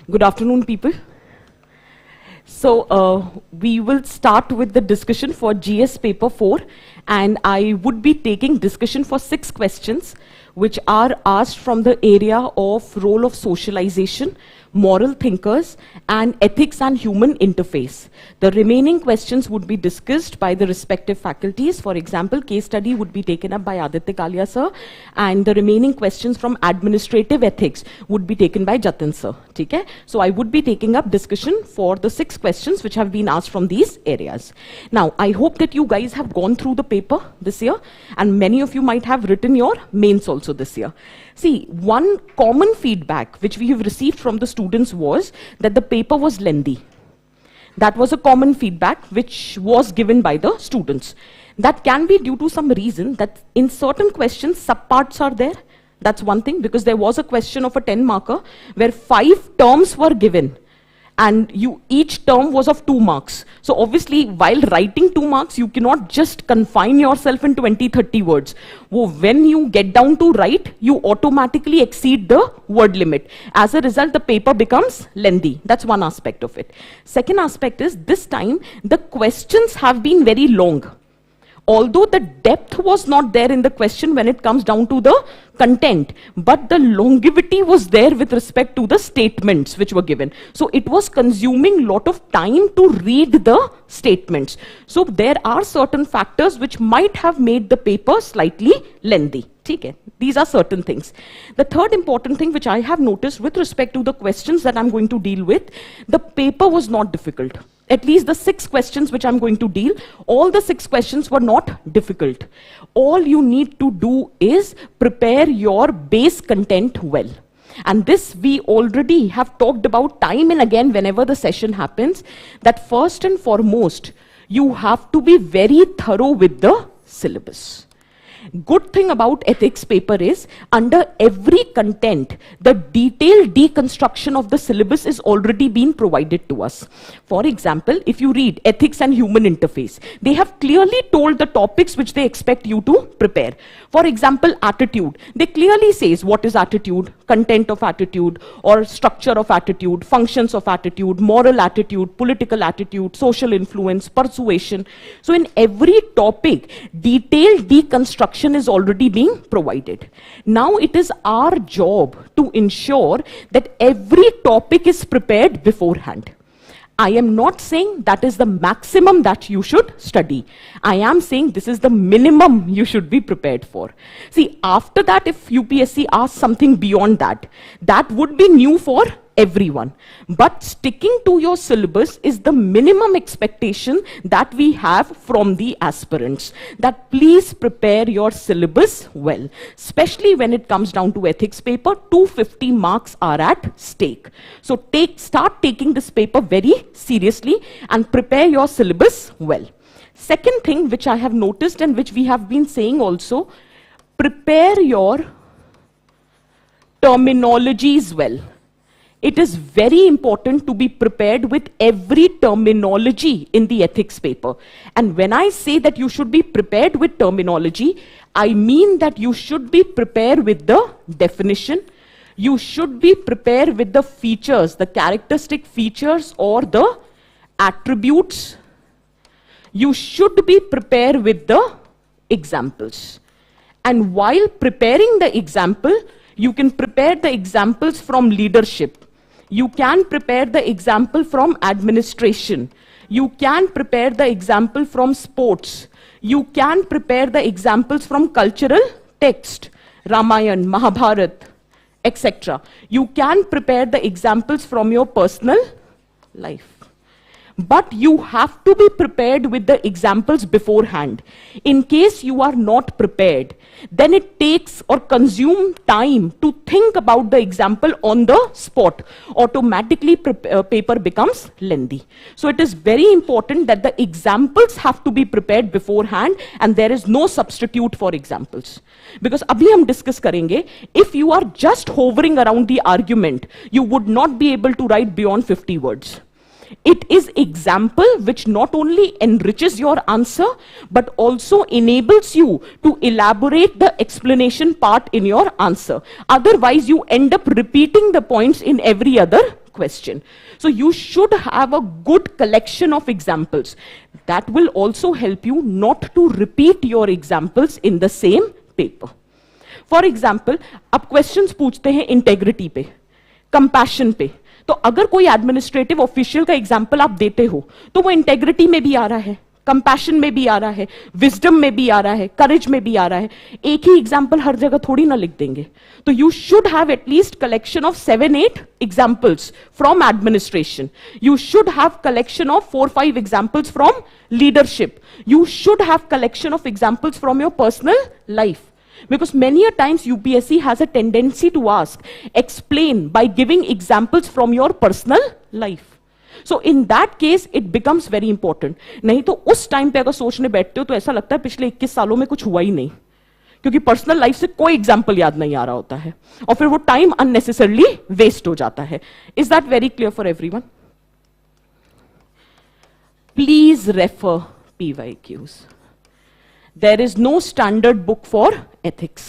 Good afternoon, people. So we will start with the discussion for GS paper 4, and I would be taking discussion for 6 questions which are asked from the area of role of socialization, moral thinkers, and ethics and human interface. The remaining questions would be discussed by the respective faculties. For example, case study would be taken up by Aditya Kalia sir, and the remaining questions from administrative ethics would be taken by Jatin sir. Okay? So I would be taking up discussion for the 6 questions which have been asked from these areas. Now, I hope that you guys have gone through the paper this year, and many of you might have written your mains also this year. See, one common feedback which we have received from the students was that the paper was lengthy. That was a common feedback which was given by the students. That can be due to some reason that in certain questions subparts are there. That's one thing, because there was a question of a 10 marker where 5 terms were given, and each term was of 2 marks. So obviously, while writing 2 marks, you cannot just confine yourself in 20-30 words. When you get down to write, you automatically exceed the word limit. As a result, the paper becomes lengthy. That's one aspect of it. Second aspect is, this time, the questions have been very long. Although the depth was not there in the question when it comes down to the content, but the longevity was there with respect to the statements which were given. So it was consuming a lot of time to read the statements. So there are certain factors which might have made the paper slightly lengthy. Okay. These are certain things. The third important thing which I have noticed with respect to the questions that I'm going to deal with, the paper was not difficult. At least the 6 questions which I'm going to deal, all the 6 questions were not difficult. All you need to do is prepare your base content well. And this we already have talked about time and again whenever the session happens, that first and foremost, you have to be very thorough with the syllabus. Good thing about ethics paper is, under every content, the detailed deconstruction of the syllabus is already been provided to us. For example, if you read ethics and human interface, they have clearly told the topics which they expect you to prepare. For example, attitude. They clearly says what is attitude, content of attitude, or structure of attitude, functions of attitude, moral attitude, political attitude, social influence, persuasion. So in every topic, detailed deconstruction is already being provided. Now it is our job to ensure that every topic is prepared beforehand. I am not saying that is the maximum that you should study. I am saying this is the minimum you should be prepared for. See, after that, if UPSC asks something beyond that, that would be new for everyone. But sticking to your syllabus is the minimum expectation that we have from the aspirants. That please prepare your syllabus well. Especially when it comes down to ethics paper, 250 marks are at stake. So start taking this paper very seriously and prepare your syllabus well. Second thing which I have noticed and which we have been saying also, prepare your terminologies well. It is very important to be prepared with every terminology in the ethics paper. And when I say that you should be prepared with terminology, I mean that you should be prepared with the definition. You should be prepared with the features, the characteristic features or the attributes. You should be prepared with the examples. And while preparing the example, you can prepare the examples from leadership. You can prepare the example from administration. You can prepare the example from sports. You can prepare the examples from cultural text, Ramayana, Mahabharata, etc. You can prepare the examples from your personal life. But you have to be prepared with the examples beforehand. In case you are not prepared, then it takes or consumes time to think about the example on the spot. Automatically, paper becomes lengthy. So it is very important that the examples have to be prepared beforehand, and there is no substitute for examples. Because abhi hum discuss karenge, if you are just hovering around the argument, you would not be able to write beyond 50 words. It is example which not only enriches your answer, but also enables you to elaborate the explanation part in your answer. Otherwise, you end up repeating the points in every other question. So you should have a good collection of examples. That will also help you not to repeat your examples in the same paper. For example, आप questions पूछते हैं integrity पे, compassion पे, तो अगर कोई administrative official का example आप देते हो तो वो इंटेग्रिटी में भी आ रहा है, कंपैशन में भी आ रहा है, विजडम में भी आ रहा है, करेज में भी आ रहा है. एक ही एग्जाम्पल हर जगह थोड़ी ना लिख देंगे. तो you should have at least collection of 7-8 examples from administration. You should have collection of 4-5 examples from leadership. You should have collection of examples from your personal life. Because many a times UPSC has a tendency to ask, explain by giving examples from your personal life. So in that case, it becomes very important. नहीं तो उस time पे अगर सोचने बैठते हो तो ऐसा लगता है पिछले 21 सालों में कुछ हुआ ही नहीं, क्योंकि पर्सनल लाइफ से कोई एग्जाम्पल याद नहीं आ रहा होता है और फिर वो टाइम अननेसेसरली वेस्ट हो जाता है. Is that very clear for everyone? Please refer PYQs. There is no standard book for ethics.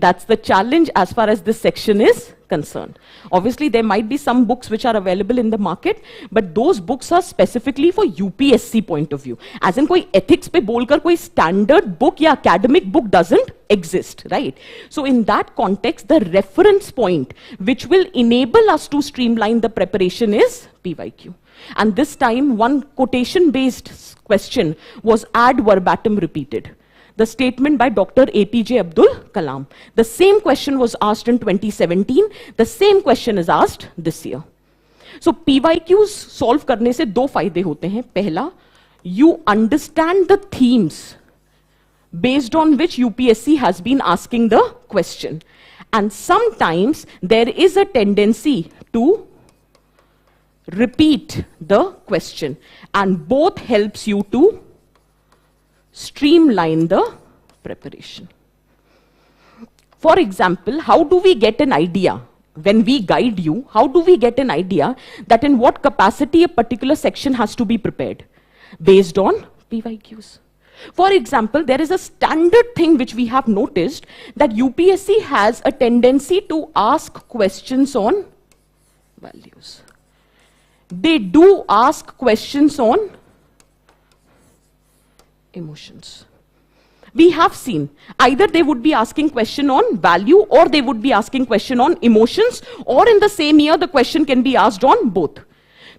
That's the challenge as far as this section is concerned. Obviously, there might be some books which are available in the market, but those books are specifically for UPSC point of view. As in, कोई ethics पे बोलकर कोई standard book या academic book doesn't exist, right? So in that context, the reference point which will enable us to streamline the preparation is PYQ. And this time, one quotation-based question was ad verbatim repeated. The statement by Dr. APJ Abdul Kalam. The same question was asked in 2017. The same question is asked this year. So PYQs solve करने से दो फायदे होते हैं. पहला, you understand the themes based on which UPSC has been asking the question. And sometimes there is a tendency to repeat the question, and both helps you to streamline the preparation. For example, how do we get an idea when we guide you? How do we get an idea that in what capacity a particular section has to be prepared? Based on PYQs. For example, there is a standard thing which we have noticed, that UPSC has a tendency to ask questions on values. They do ask questions on emotions. We have seen either they would be asking question on value or they would be asking question on emotions, or in the same year the question can be asked on both.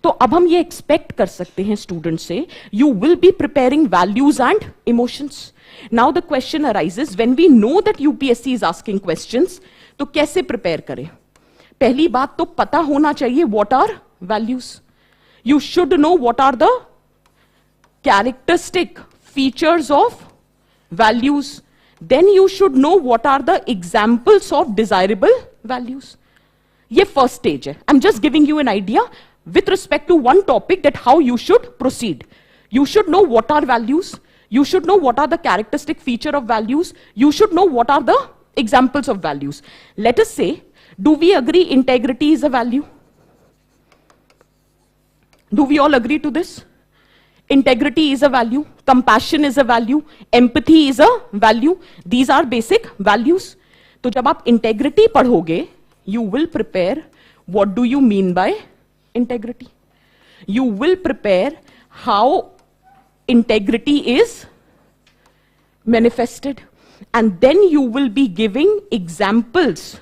तो अब हम ये expect कर सकते हैं student से, you will be preparing values and emotions. Now the question arises, when we know that UPSC is asking questions, तो कैसे प्रिपेयर करें? पहली बात तो पता होना चाहिए what are values. You should know what are the characteristic features of values. Then you should know what are the examples of desirable values. ये first stage है. I'm just giving you an idea with respect to one topic, that how you should proceed. You should know what are values. You should know what are the characteristic feature of values. You should know what are the examples of values. Let us say, do we agree integrity is a value? Do we all agree to this? Integrity is a value, compassion is a value, empathy is a value. These are basic values. तो जब आप integrity पढ़ोगे, you will prepare what do you mean by integrity. You will prepare how integrity is manifested, and then you will be giving examples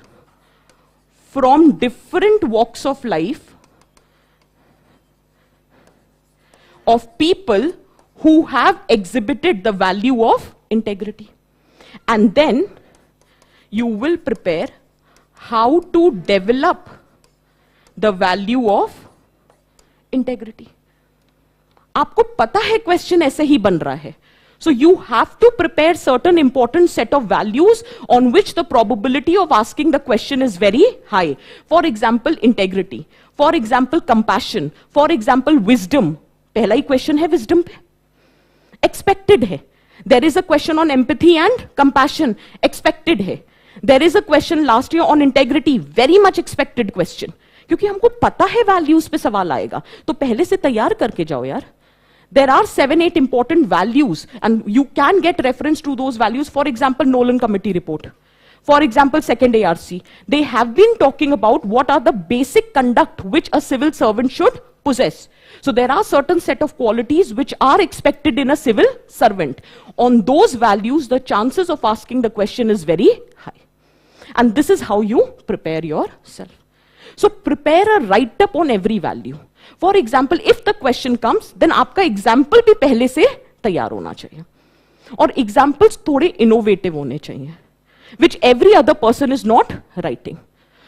from different walks of life of people who have exhibited the value of integrity. And then you will prepare how to develop the value of integrity. आपको पता है question ऐसे ही बन रहा है. So you have to prepare certain important set of values on which the probability of asking the question is very high. For example, integrity. For example, compassion. For example, wisdom. पहला ही question है wisdom पे, expected है. There is a question on empathy and compassion, expected है. There is a question last year on integrity, very much expected question, क्योंकि हमको पता है वैल्यूज पे सवाल आएगा, तो पहले से तैयार करके जाओ यार. There are 7-8 important values and you can get reference to those values. For example, Nolan Committee report. For example, second ARC, they have been talking about what are the basic conduct which a civil servant should possess. So there are certain set of qualities which are expected in a civil servant. On those values, the chances of asking the question is very high. And this is how you prepare yourself. So prepare a write-up on every value. For example, if the question comes, then आपका example भी पहले से तैयार होना चाहिए. और examples थोड़े innovative होने चाहिए, which every other person is not writing.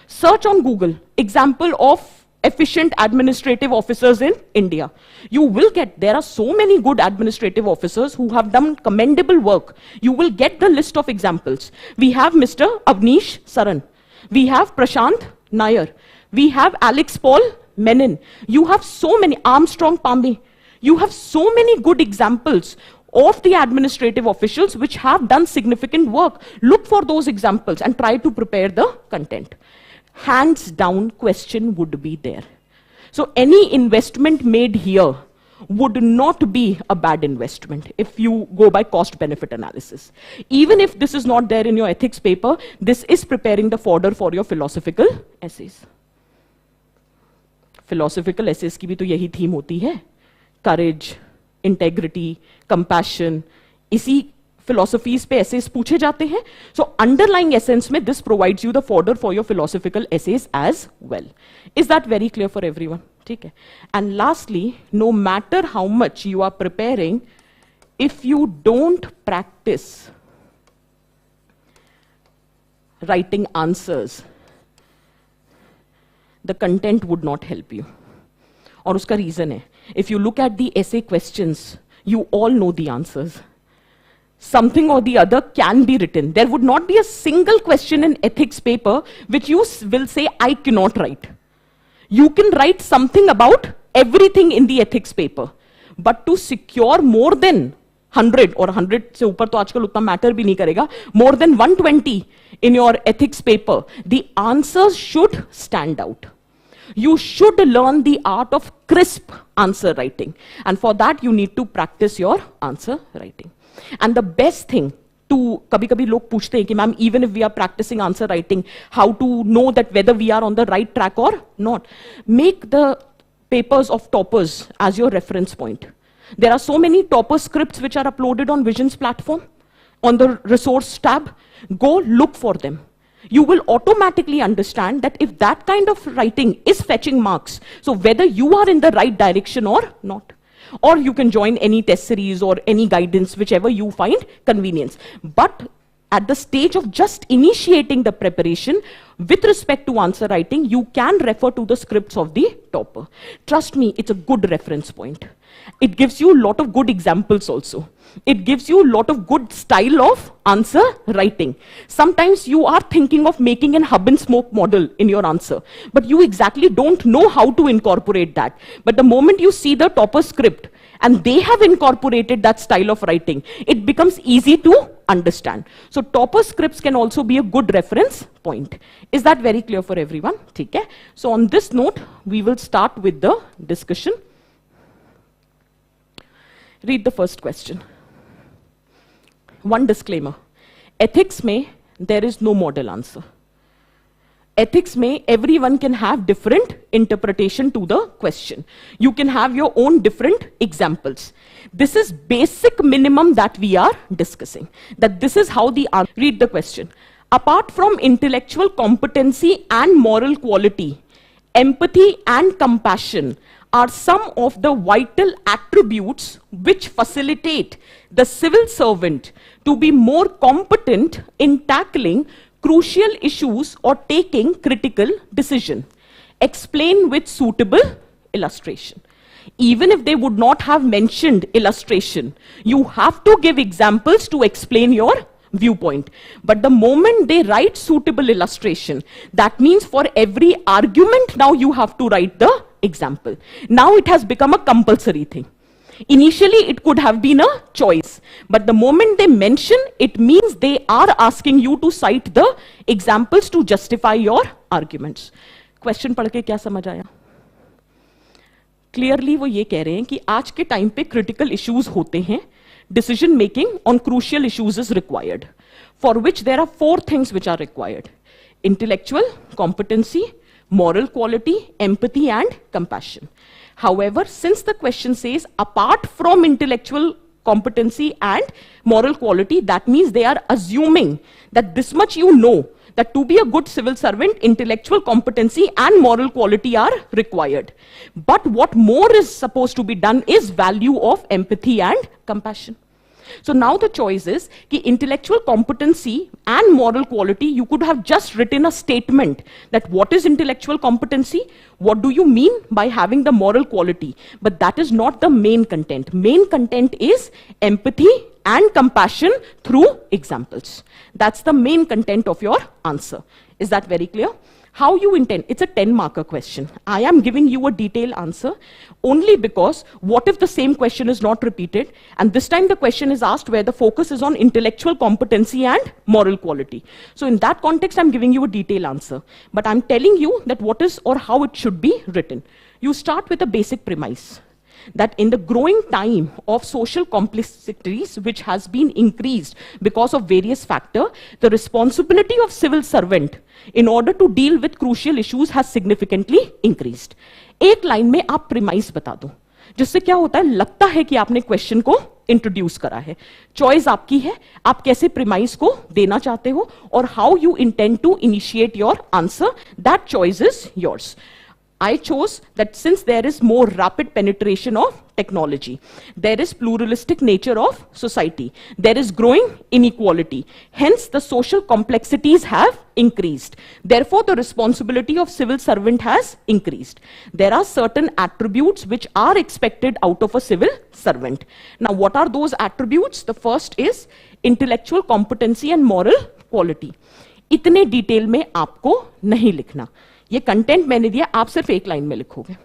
Search on Google, example of efficient administrative officers in India. You will get, there are so many good administrative officers who have done commendable work. You will get the list of examples. We have Mr. Avnish Saran. We have Prashant Nair. We have Alex Paul Menon. You have so many, Armstrong Pambi. You have so many good examples of the administrative officials which have done significant work. Look for those examples and try to prepare the content. Hands down question would be there. So any investment made here would not be a bad investment if you go by cost benefit analysis. Even if this is not there in your ethics paper, this is preparing the fodder for your philosophical essays. Philosophical essays की भी तो यही theme होती है. Courage, integrity, compassion, इसी philosophies पे essays पूछे जाते हैं. So underlying essence में this provides you the fodder for your philosophical essays as well. Is that very clear for everyone? ठीक है. And lastly, no matter how much you are preparing, if you don't practice writing answers, the content would not help you. और उसका reason है, if you look at the essay questions, you all know the answers. Something or the other can be written. There would not be a single question in ethics paper which you will say, I cannot write. You can write something about everything in the ethics paper. But to secure more than 100 or 100 से ऊपर तो आजकल उतना matter भी नहीं करेगा, more than 120 in your ethics paper, the answers should stand out. You should learn the art of crisp answer writing. And for that, you need to practice your answer writing. And the best thing to, कभी-कभी लोग पूछते हैं कि ma'am, even if we are practicing answer writing, how to know that whether we are on the right track or not? Make the papers of toppers as your reference point. There are so many topper scripts which are uploaded on Vision's platform, on the resource tab. Go look for them. You will automatically understand that if that kind of writing is fetching marks, so whether you are in the right direction or not. Or you can join any test series or any guidance, whichever you find convenience. But at the stage of just initiating the preparation, with respect to answer writing, you can refer to the scripts of the topper. Trust me, it's a good reference point. It gives you a lot of good examples also. It gives you a lot of good style of answer writing. Sometimes you are thinking of making an hub and spoke model in your answer, but you exactly don't know how to incorporate that. But the moment you see the topper script and they have incorporated that style of writing, it becomes easy to understand. So topper scripts can also be a good reference point. Is that very clear for everyone? Okay. So on this note, we will start with the discussion. Read the first question. One disclaimer. Ethics में there is no model answer. Ethics में everyone can have different interpretation to the question. You can have your own different examples. This is basic minimum that we are discussing. That this is how the answer. Read the question. Apart from intellectual competency and moral quality, empathy and compassion are some of the vital attributes which facilitate the civil servant to be more competent in tackling crucial issues or taking critical decision. Explain with suitable illustration. Even if they would not have mentioned illustration, you have to give examples to explain your viewpoint. But the moment they write suitable illustration, that means for every argument now you have to write the example. Now it has become a compulsory thing. Initially it could have been a choice, but the moment they mention, it means they are asking you to cite the examples to justify your arguments. Question पढ़ के क्या समझ आया? Clearly वो ये कह रहे हैं कि आज के टाइम पे critical issues होते हैं. decision making on crucial issues is required, for which there are 4 things which are required: intellectual competency, moral quality, empathy, and compassion. However, since the question says apart from intellectual competency and moral quality, that means they are assuming that this much you know, that to be a good civil servant, intellectual competency and moral quality are required. But what more is supposed to be done is value of empathy and compassion. So now the choice is कि intellectual competency and moral quality, you could have just written a statement that what is intellectual competency, what do you mean by having the moral quality, but that is not the main content. Main content is empathy and compassion through examples. That's the main content of your answer. Is that very clear? How you intend? It's a 10-marker question. I am giving you a detailed answer only because what if the same question is not repeated, and this time the question is asked where the focus is on intellectual competency and moral quality. So in that context, I'm giving you a detailed answer. But I'm telling you that what is or how it should be written. You start with a basic premise that in the growing time of social complexities which has been increased because of various factors, the responsibility of civil servant in order to deal with crucial issues has significantly increased. एक line में आप premise बता दो, जिससे क्या होता है, लगता है कि आपने क्वेश्चन को इंट्रोड्यूस करा है. चॉइस आपकी है, आप कैसे प्रिमाइस को देना चाहते हो और how you intend to initiate your answer, that choice is yours. I chose that since there is more rapid penetration of technology, there is pluralistic nature of society, there is growing inequality, hence the social complexities have increased. Therefore, the responsibility of civil servant has increased. There are certain attributes which are expected out of a civil servant. Now, what are those attributes? The first is intellectual competency and moral quality. इतने detail में आपको नहीं लिखना. ये content मैंने दिया, आप सिर्फ एक लाइन में लिखोगे.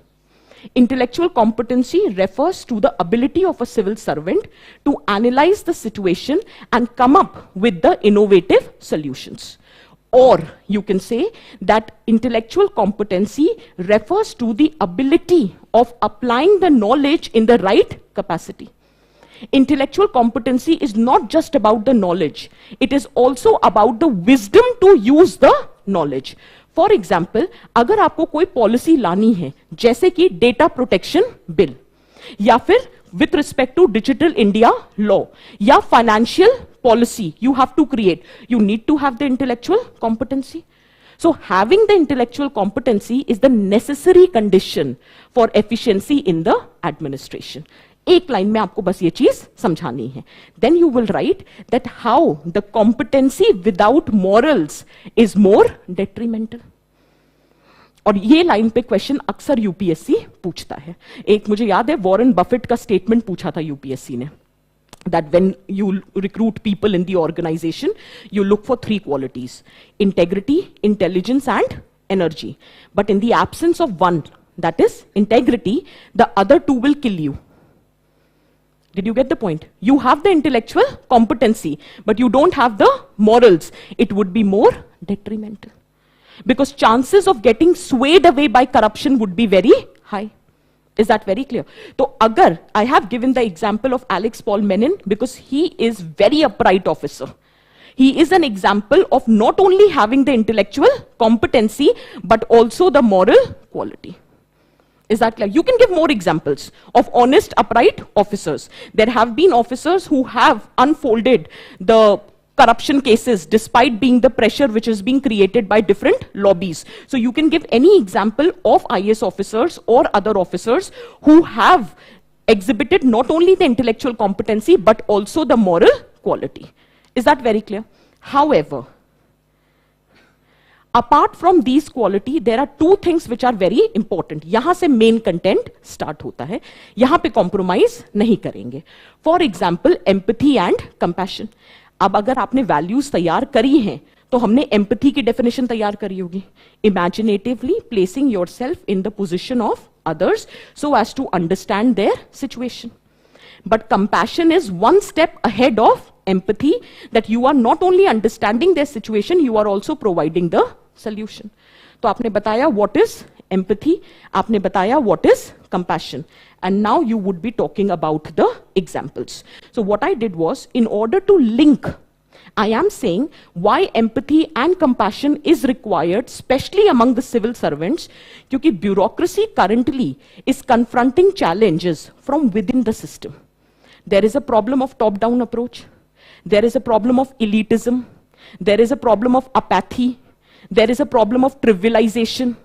Intellectual competency refers to the ability of a civil servant to analyze the situation and come up with the innovative solutions. Or you can say that intellectual competency refers to the ability of applying the knowledge in the right capacity. Intellectual competency is not just about the knowledge, it is also about the wisdom to use the knowledge. For example, अगर आपको कोई policy लानी है जैसे कि data protection bill, या फिर with respect to digital India law, या financial policy you have to create, you need to have the intellectual competency. So having the intellectual competency is the necessary condition for efficiency in the administration. एक line में आपको बस ये चीज समझानी है. Then you will write that how the competency without morals is more detrimental. और ये लाइन पे क्वेश्चन अक्सर यूपीएससी पूछता है. एक मुझे याद है वॉरेन बफेट का स्टेटमेंट पूछा था यूपीएससी ने, that when you recruit people in the organization, you look for 3 qualities: integrity, intelligence, and energy. But in the absence of one, that is integrity, the other 2 will kill you. Did you get the point? You have the intellectual competency, but you don't have the morals. It would be more detrimental. Because chances of getting swayed away by corruption would be very high. Is that very clear? So, agar I have given the example of Alex Paul Menin because he is very upright officer. He is an example of not only having the intellectual competency, but also the moral quality. Is that clear? You can give more examples of honest, upright officers. There have been officers who have unfolded the corruption cases despite being the pressure which is being created by different lobbies. So you can give any example of IAS officers or other officers who have exhibited not only the intellectual competency but also the moral quality. Is that very clear? However, apart from these quality, there are 2 things which are very important. यहाँ से main content start होता है. यहाँ पे compromise नहीं करेंगे. For example, empathy and compassion. अब अगर आपने values तैयार करी हैं, तो हमने empathy की definition तैयार करी होगी. Imaginatively placing yourself in the position of others so as to understand their situation. But compassion is one step ahead of empathy, that you are not only understanding their situation, you are also providing the solution. तो आपने बताया what is empathy, आपने बताया what is compassion, and now you would be talking about the examples. So what I did was, in order to link, I am saying why empathy and compassion is required, especially among the civil servants, क्योंकि bureaucracy currently is confronting challenges from within the system. There is a problem of top-down approach. There is a problem of elitism. There is a problem of apathy. There is a problem of trivialization.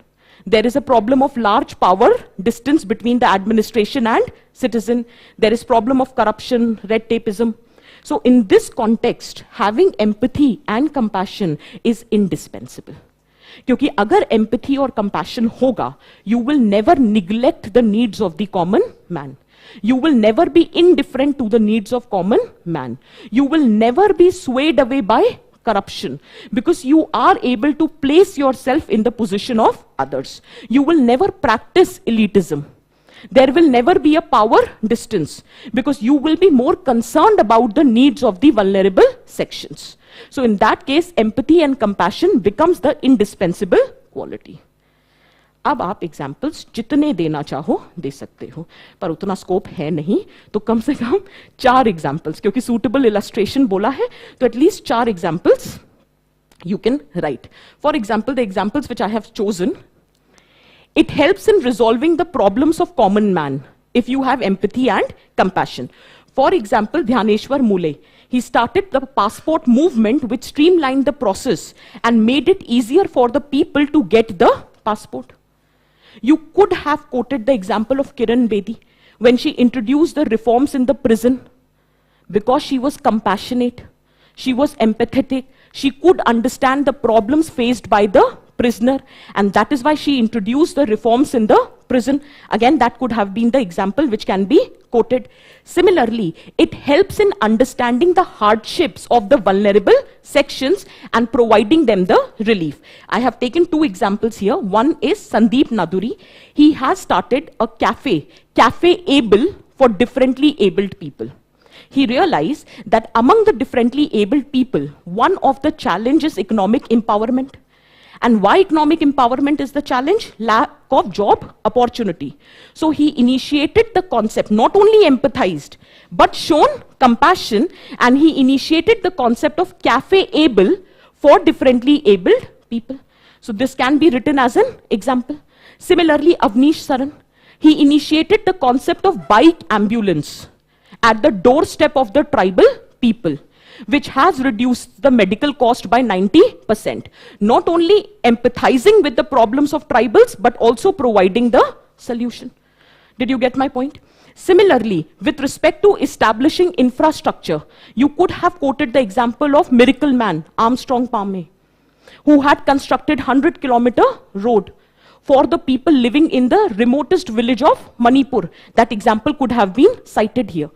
There is a problem of large power distance between the administration and citizen. There is problem of corruption, red tapeism. So in this context, having empathy and compassion is indispensable. क्योंकि अगर empathy और compassion होगा, you will never neglect the needs of the common man. You will never be indifferent to the needs of common man. You will never be swayed away by corruption, because you are able to place yourself in the position of others. You will never practice elitism. There will never be a power distance, because you will be more concerned about the needs of the vulnerable sections. So in that case, empathy and compassion becomes the indispensable quality. अब आप examples जितने देना चाहो दे सकते हो, पर उतना scope है नहीं, तो कम से कम 4 एग्जाम्पल्स, क्योंकि सूटेबल इलस्ट्रेशन बोला है तो at least 4 examples you can write. For example, the examples which I have chosen, it helps in resolving the problems of common man if you have empathy and compassion. For example, Dhyaneshwar Mule, he started the passport movement which streamlined the process and made it easier for the people to get the passport. You could have quoted the example of Kiran Bedi when she introduced the reforms in the prison, because she was compassionate, she was empathetic, she could understand the problems faced by the prisoner, and that is why she introduced the reforms in the prison. Again, that could have been the example which can be quoted. Similarly, it helps in understanding the hardships of the vulnerable sections and providing them the relief. I have taken 2 examples here. One is Sandeep Naduri. He has started a cafe able for differently abled people. He realized that among the differently abled people, one of the challenges is economic empowerment. And why economic empowerment is the challenge? Lack of job opportunity. So he initiated the concept, not only empathized, but shown compassion, and he initiated the concept of cafe able for differently abled people. So this can be written as an example. Similarly, Avnish Saran, he initiated the concept of bike ambulance at the doorstep of the tribal people, which has reduced the medical cost by 90%. Not only empathizing with the problems of tribals, but also providing the solution. Did you get my point? Similarly, with respect to establishing infrastructure, you could have quoted the example of Miracle Man, Armstrong Palme, who had constructed 100-kilometer road for the people living in the remotest village of Manipur. That example could have been cited here.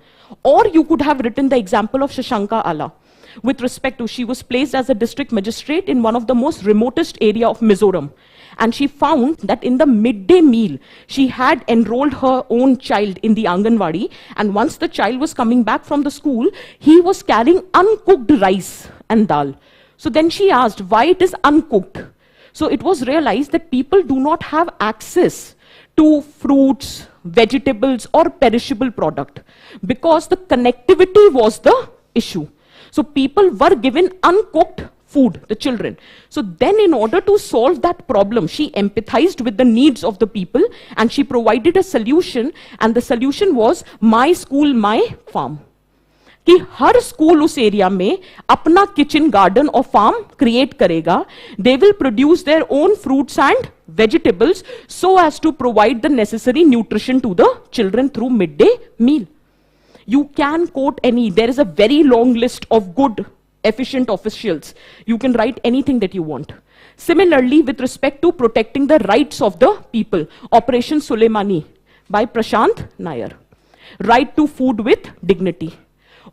Or you could have written the example of Shashanka Ala. With respect to, she was placed as a district magistrate in one of the most remotest area of Mizoram. And she found that in the midday meal, she had enrolled her own child in the Anganwadi. And once the child was coming back from the school, he was carrying uncooked rice and dal. So then she asked why it is uncooked. So it was realized that people do not have access to fruits, vegetables, or perishable product, because the connectivity was the issue. So people were given uncooked food, the children. So then in order to solve that problem, she empathized with the needs of the people and she provided a solution, and the solution was My School, My Farm. कि हर school उस area में अपना kitchen garden और farm create करेगा. They will produce their own fruits and vegetables so as to provide the necessary nutrition to the children through midday meal. You can quote any, there is a very long list of good, efficient officials. You can write anything that you want. Similarly, with respect to protecting the rights of the people, Operation Suleimani by Prashant Nair. Right to food with dignity.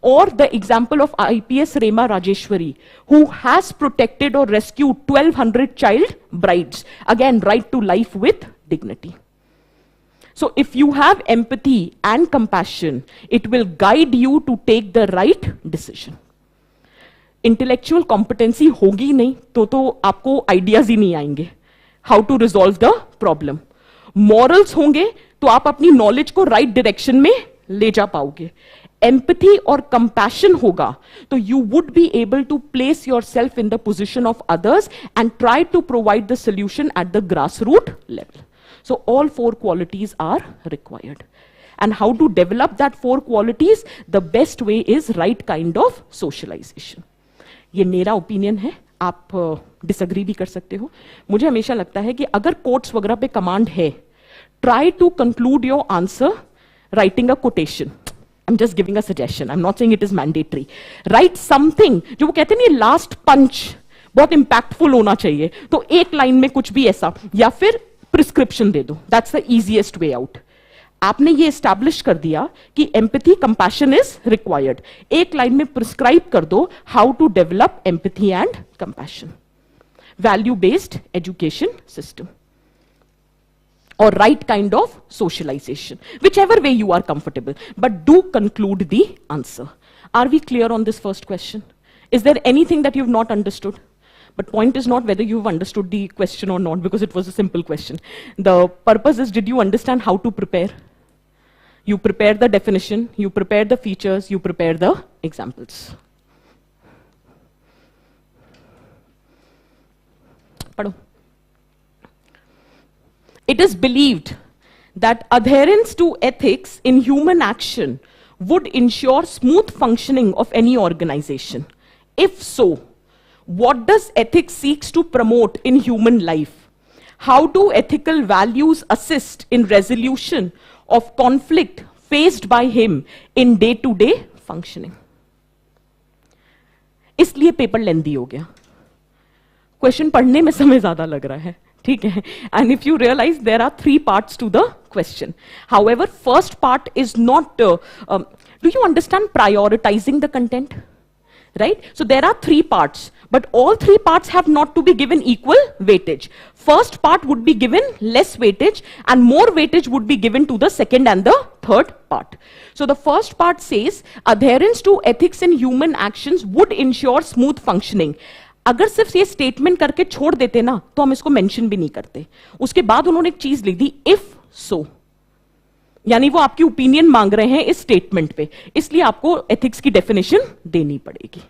Or the example of IPS Rema Rajeshwari, who has protected or rescued 1,200 child brides. Again, right to life with dignity. So if you have empathy and compassion, it will guide you to take the right decision. Intellectual competency होगी नहीं तो आपको ideas ही नहीं आएंगे. how to resolve the problem. Morals होंगे तो आप अपनी knowledge को right direction में ले जा पाओगे. Empathy और compassion होगा तो you would be able to place yourself in the position of others and try to provide the solution at the grassroots level. So all four qualities are required. And how to develop that four qualities? The best way is right kind of socialization. ये मेरा opinion है, आप disagree भी कर सकते हो. मुझे हमेशा लगता है कि अगर कोट्स वगैरह पे कमांड है, try to conclude your answer writing a quotation. I am just giving a suggestion, I am not saying it is mandatory. Write something, जो वो कहते हैं ना लास्ट पंच बहुत इंपैक्टफुल होना चाहिए, तो एक लाइन में कुछ भी ऐसा, या फिर प्रिस्क्रिप्शन दे दो. That's the easiest way out. आपने ये एस्टैब्लिश कर दिया कि एम्पैथी कंपैशन इज रिक्वायर्ड. एक लाइन में प्रिस्क्राइब कर दो how to develop empathy and compassion. Value based education system or right kind of socialization, whichever way you are comfortable, but do conclude the answer. Are we clear on this first question? Is there anything that you've not understood? But point is not whether you've understood the question or not, because it was a simple question. The purpose is, did you understand how to prepare? You prepare the definition, you prepare the features, you prepare the examples. Padho. It is believed that adherence to ethics in human action would ensure smooth functioning of any organization. If so, what does ethics seeks to promote in human life? How do ethical values assist in resolution of conflict faced by him in day-to-day functioning? इसलिए paper लेंदी हो गया. Question पढ़ने में समय ज्यादा लग रहा है, ठीक है. And if you realize there are 3 parts to the question. However, first part is not, do you understand prioritizing the content? Right? So there are 3 parts, but all 3 parts have not to be given equal weightage. First part would be given less weightage and more weightage would be given to the second and the third part. So the first part says adherence to ethics in human actions would ensure smooth functioning. अगर सिर्फ ये statement करके छोड़ देते ना तो हम इसको मेंशन भी नहीं करते. उसके बाद उन्होंने एक चीज लिख दी, इफ सो, यानी वो आपकी ओपिनियन मांग रहे हैं इस स्टेटमेंट पे, इसलिए आपको एथिक्स की डेफिनेशन देनी पड़ेगी.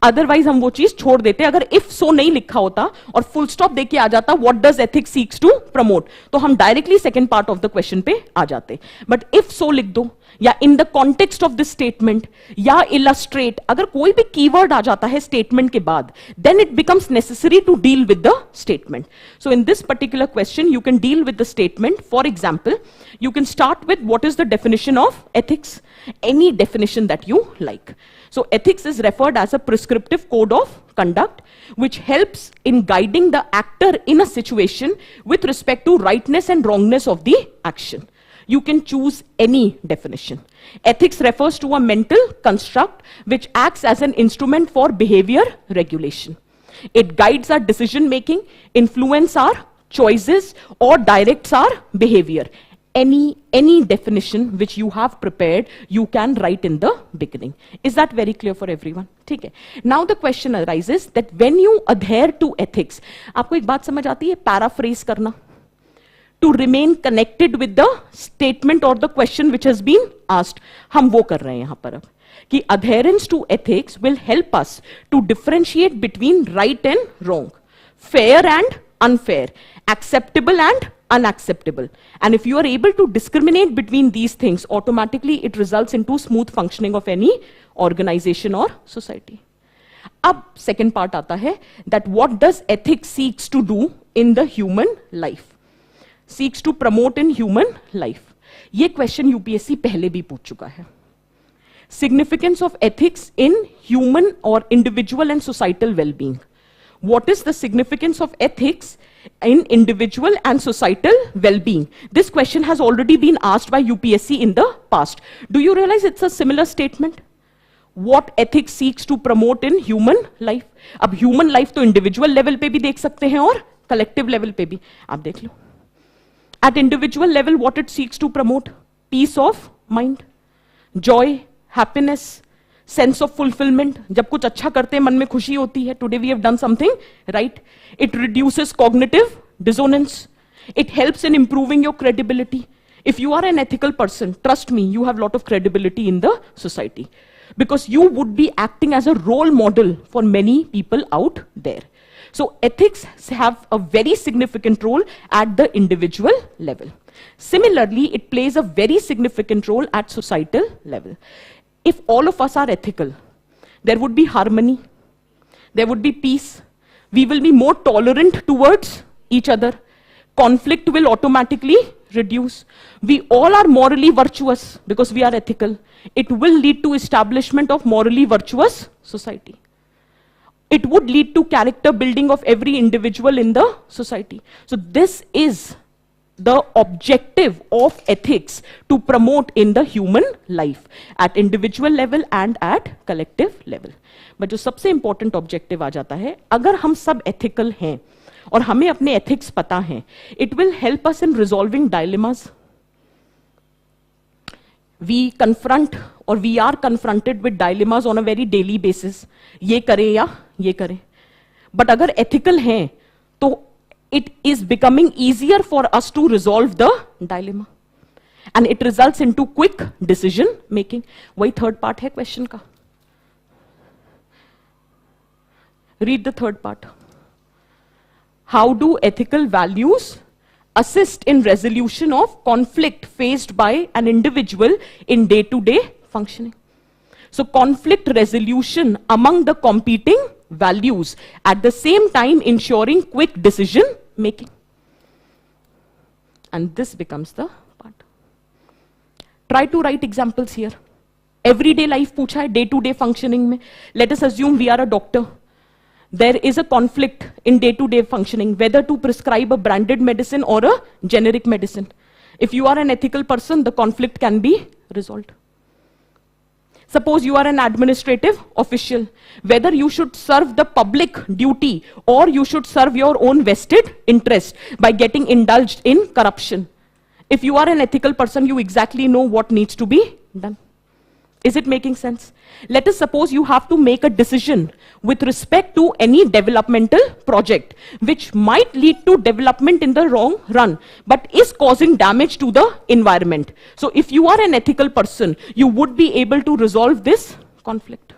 अदरवाइज हम वो चीज छोड़ देते. अगर इफ सो नहीं लिखा होता और फुल स्टॉप देके आ जाता what does ethics seeks to promote, तो हम directly second part of the question पे आ जाते. बट इफ सो लिख दो, या in the context of this statement, या इलस्ट्रेट, अगर कोई भी कीवर्ड आ जाता है स्टेटमेंट के बाद, then it becomes necessary to deal with the statement. So in this particular question you can deal with the statement. For example, you can start with what is the definition of ethics, any definition that you like. So ethics is referred as a prescriptive code of conduct which helps in guiding the actor in a situation with respect to rightness and wrongness of the action. You can choose any definition. Ethics refers to a mental construct which acts as an instrument for behavior regulation. It guides our decision making, influences our choices, or directs our behavior. Any definition which you have prepared, you can write in the beginning. Is that very clear for everyone? ठीक है. Now the question arises that when you adhere to ethics, आपको एक बात समझ आती है, paraphrase करना, to remain connected with the statement or the question which has been asked. हम वो कर रहे हैं यहाँ पर अब, कि adherence to ethics will help us to differentiate between right and wrong, fair and unfair, acceptable and unacceptable. And if you are able to discriminate between these things, automatically it results into smooth functioning of any organization or society. अब second part आता है that what does ethics seeks to do in the human life, seeks to promote in human life. ये question UPSC पहले भी पूछ चुका है. Significance of ethics in human or individual and societal well-being. What is the significance of ethics in individual and societal well-being? This question has already been asked by UPSC in the past. Do you realize it's a similar statement? What ethics seeks to promote in human life? अब human life तो individual level पे भी देख सकते हैं और collective level पे भी. आप देख लो. At individual level, what it seeks to promote? Peace of mind, joy, happiness, sense of fulfillment. जब कुछ अच्छा करते हैं मन में खुशी होती है. Today we have done something right. It reduces cognitive dissonance. It helps in improving your credibility. If you are an ethical person, trust me, you have a lot of credibility in the society because you would be acting as a role model for many people out there. So ethics have a very significant role at the individual level. Similarly, it plays a very significant role at societal level. If all of us are ethical, there would be harmony, there would be peace, we will be more tolerant towards each other, conflict will automatically reduce. We all are morally virtuous because we are ethical. It will lead to establishment of morally virtuous society. It would lead to character building of every individual in the society. So this is the objective of ethics to promote in the human life at individual level and at collective level. But जो सबसे important objective आ जाता है, अगर हम सब ethical हैं और हमें अपने ethics पता हैं, it will help us in resolving dilemmas. We confront or we are confronted with dilemmas on a very daily basis. ये करें या ये करें. But अगर ethical हैं, तो it is becoming easier for us to resolve the dilemma. And it results into quick decision making. वही third part है question का. Read the third part. How do ethical values assist in resolution of conflict faced by an individual in day-to-day functioning? So conflict resolution among the competing values, at the same time ensuring quick decision making. And this becomes the part. Try to write examples here. Everyday life पूछा है, day-to-day functioning में. Let us assume we are a doctor. There is a conflict in day-to-day functioning, whether to prescribe a branded medicine or a generic medicine. If you are an ethical person, the conflict can be resolved. Suppose you are an administrative official, whether you should serve the public duty or you should serve your own vested interest by getting indulged in corruption. If you are an ethical person, you exactly know what needs to be done. Is it making sense? Let us suppose you have to make a decision with respect to any developmental project, which might lead to development in the wrong run, but is causing damage to the environment. So if you are an ethical person, you would be able to resolve this conflict.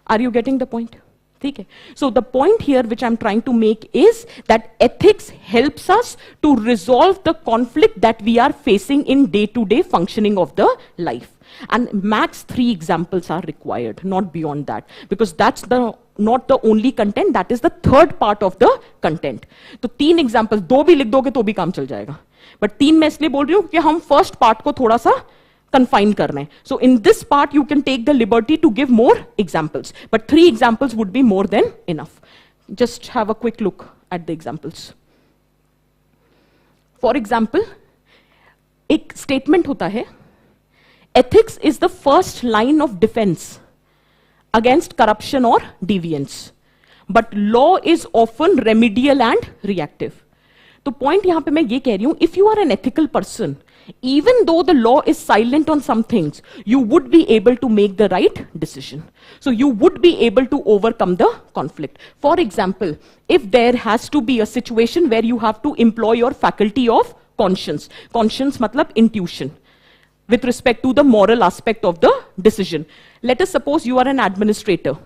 Are you getting the point? Okay. So the point here which I'm trying to make is that ethics helps us to resolve the conflict that we are facing in day-to-day functioning of the life. And max 3 examples are required, not beyond that, because that's not the only content, that is the third part of the content. तो 3 examples, 2 भी लिख दोगे तो भी काम चल जाएगा. But 3 मैं इसलिए बोल रही हूँ कि हम first part को थोड़ा सा confine करना है. So in this part you can take the liberty to give more examples, but 3 examples would be more than enough. Just have a quick look at the examples. For example, एक statement होता है, ethics is the first line of defense against corruption or deviance, but law is often remedial and reactive. तो point यहाँ पे मैं ये कह रही हूँ, if you are an ethical person, even though the law is silent on some things, you would be able to make the right decision. So you would be able to overcome the conflict. For example, if there has to be a situation where you have to employ your faculty of conscience, conscience matlab intuition, with respect to the moral aspect of the decision. Let us suppose you are an administrator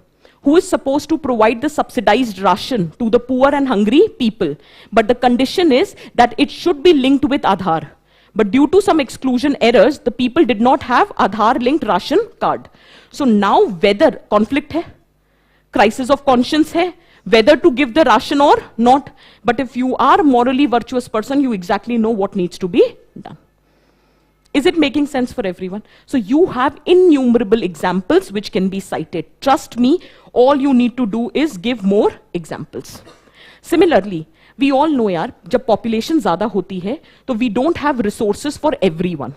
who is supposed to provide the subsidized ration to the poor and hungry people, but the condition is that it should be linked with Aadhaar. But due to some exclusion errors, the people did not have Aadhaar linked ration card. So now whether conflict hai, crisis of conscience hai, whether to give the ration or not. But if you are a morally virtuous person, you exactly know what needs to be done. Is it making sense for everyone? So you have innumerable examples which can be cited. Trust me, all you need to do is give more examples. Similarly, we all know यार, जब population ज़्यादा होती है, तो we don't have resources for everyone.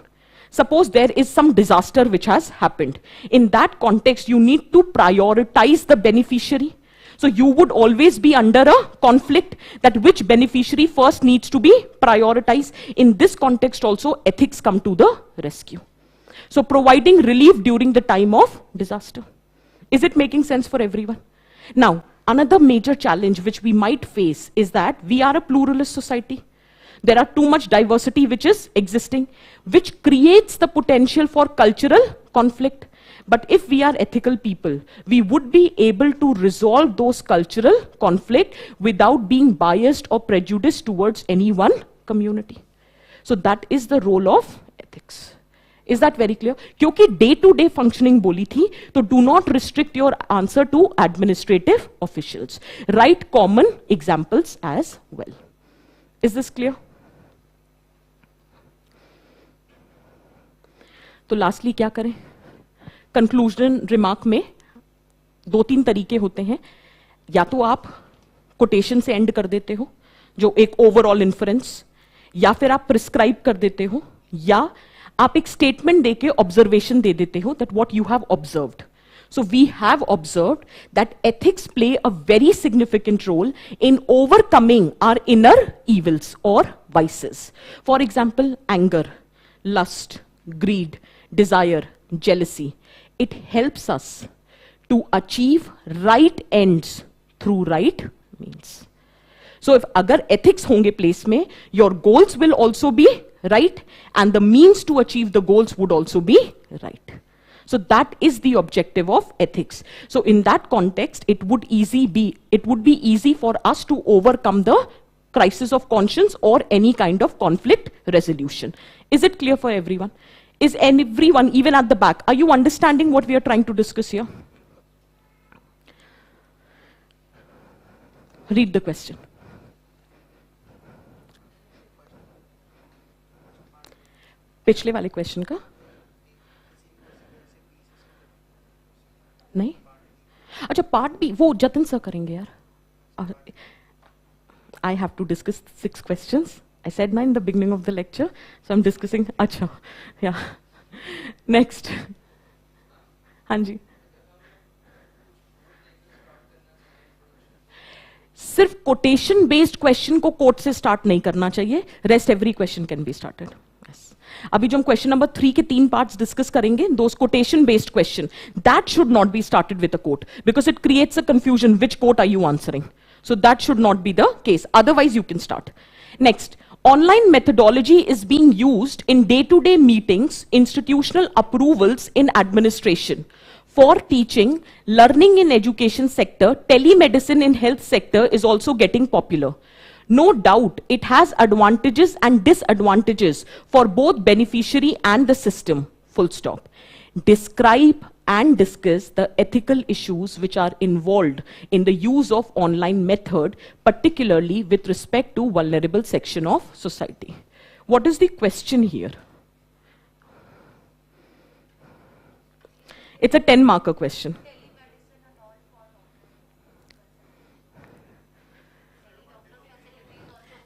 Suppose there is some disaster which has happened. In that context, you need to prioritize the beneficiary. So you would always be under a conflict that which beneficiary first needs to be prioritized. In this context also, ethics come to the rescue. So providing relief during the time of disaster. Is it making sense for everyone? Now, another major challenge which we might face is that we are a pluralist society. There are too much diversity which is existing, which creates the potential for cultural conflict. But if we are ethical people, we would be able to resolve those cultural conflict without being biased or prejudiced towards any one community. So that is the role of ethics. Is that very clear? क्योंकि day-to-day functioning बोली थी, तो do not restrict your answer to administrative officials. Write common examples as well. Is this clear? तो lastly क्या करें? Conclusion remark में 2-3 तरीके होते हैं. या तो आप कोटेशन से एंड कर देते हो, जो एक ओवरऑल इन्फरेंस, या फिर आप प्रिस्क्राइब कर देते हो, या आप एक स्टेटमेंट देके ऑब्जर्वेशन दे देते हो that what you have observed. So we have observed that ethics play a very significant role in overcoming our inner evils or vices. For example, anger, lust, greed, desire, jealousy. It helps us to achieve right ends through right means. So if agar ethics honge place mein, your goals will also be right, and the means to achieve the goals would also be right. So that is the objective of ethics. So in that context, it would be easy for us to overcome the crisis of conscience or any kind of conflict resolution. Is it clear for everyone? Is everyone, even at the back, are you understanding what we are trying to discuss here? Read the question. पिछले वाले question का नहीं? अच्छा, part B वो जतन sir करेंगे यार. I have to discuss 6 questions. I said in the beginning of the lecture, so I'm discussing. Acha, yeah. Next. Hanji. सिर्फ कोटेशन बेस्ड क्वेश्चन को कोट से स्टार्ट नहीं करना चाहिए. Rest every question can be started. अभी जो हम question number 3 के 3 पार्ट्स डिस्कस करेंगे, those quotation based question, that should not be started with a quote because it creates a confusion which quote are you answering. So that should not be the case. Otherwise, you can start. Next, online methodology is being used in day-to-day meetings, institutional approvals in administration. For teaching, learning in education sector, telemedicine in health sector is also getting popular. No doubt, it has advantages and disadvantages for both beneficiary and the system. Full stop. Describe and discuss the ethical issues which are involved in the use of online method, particularly with respect to vulnerable section of society. What is the question here? It's a 10-marker question.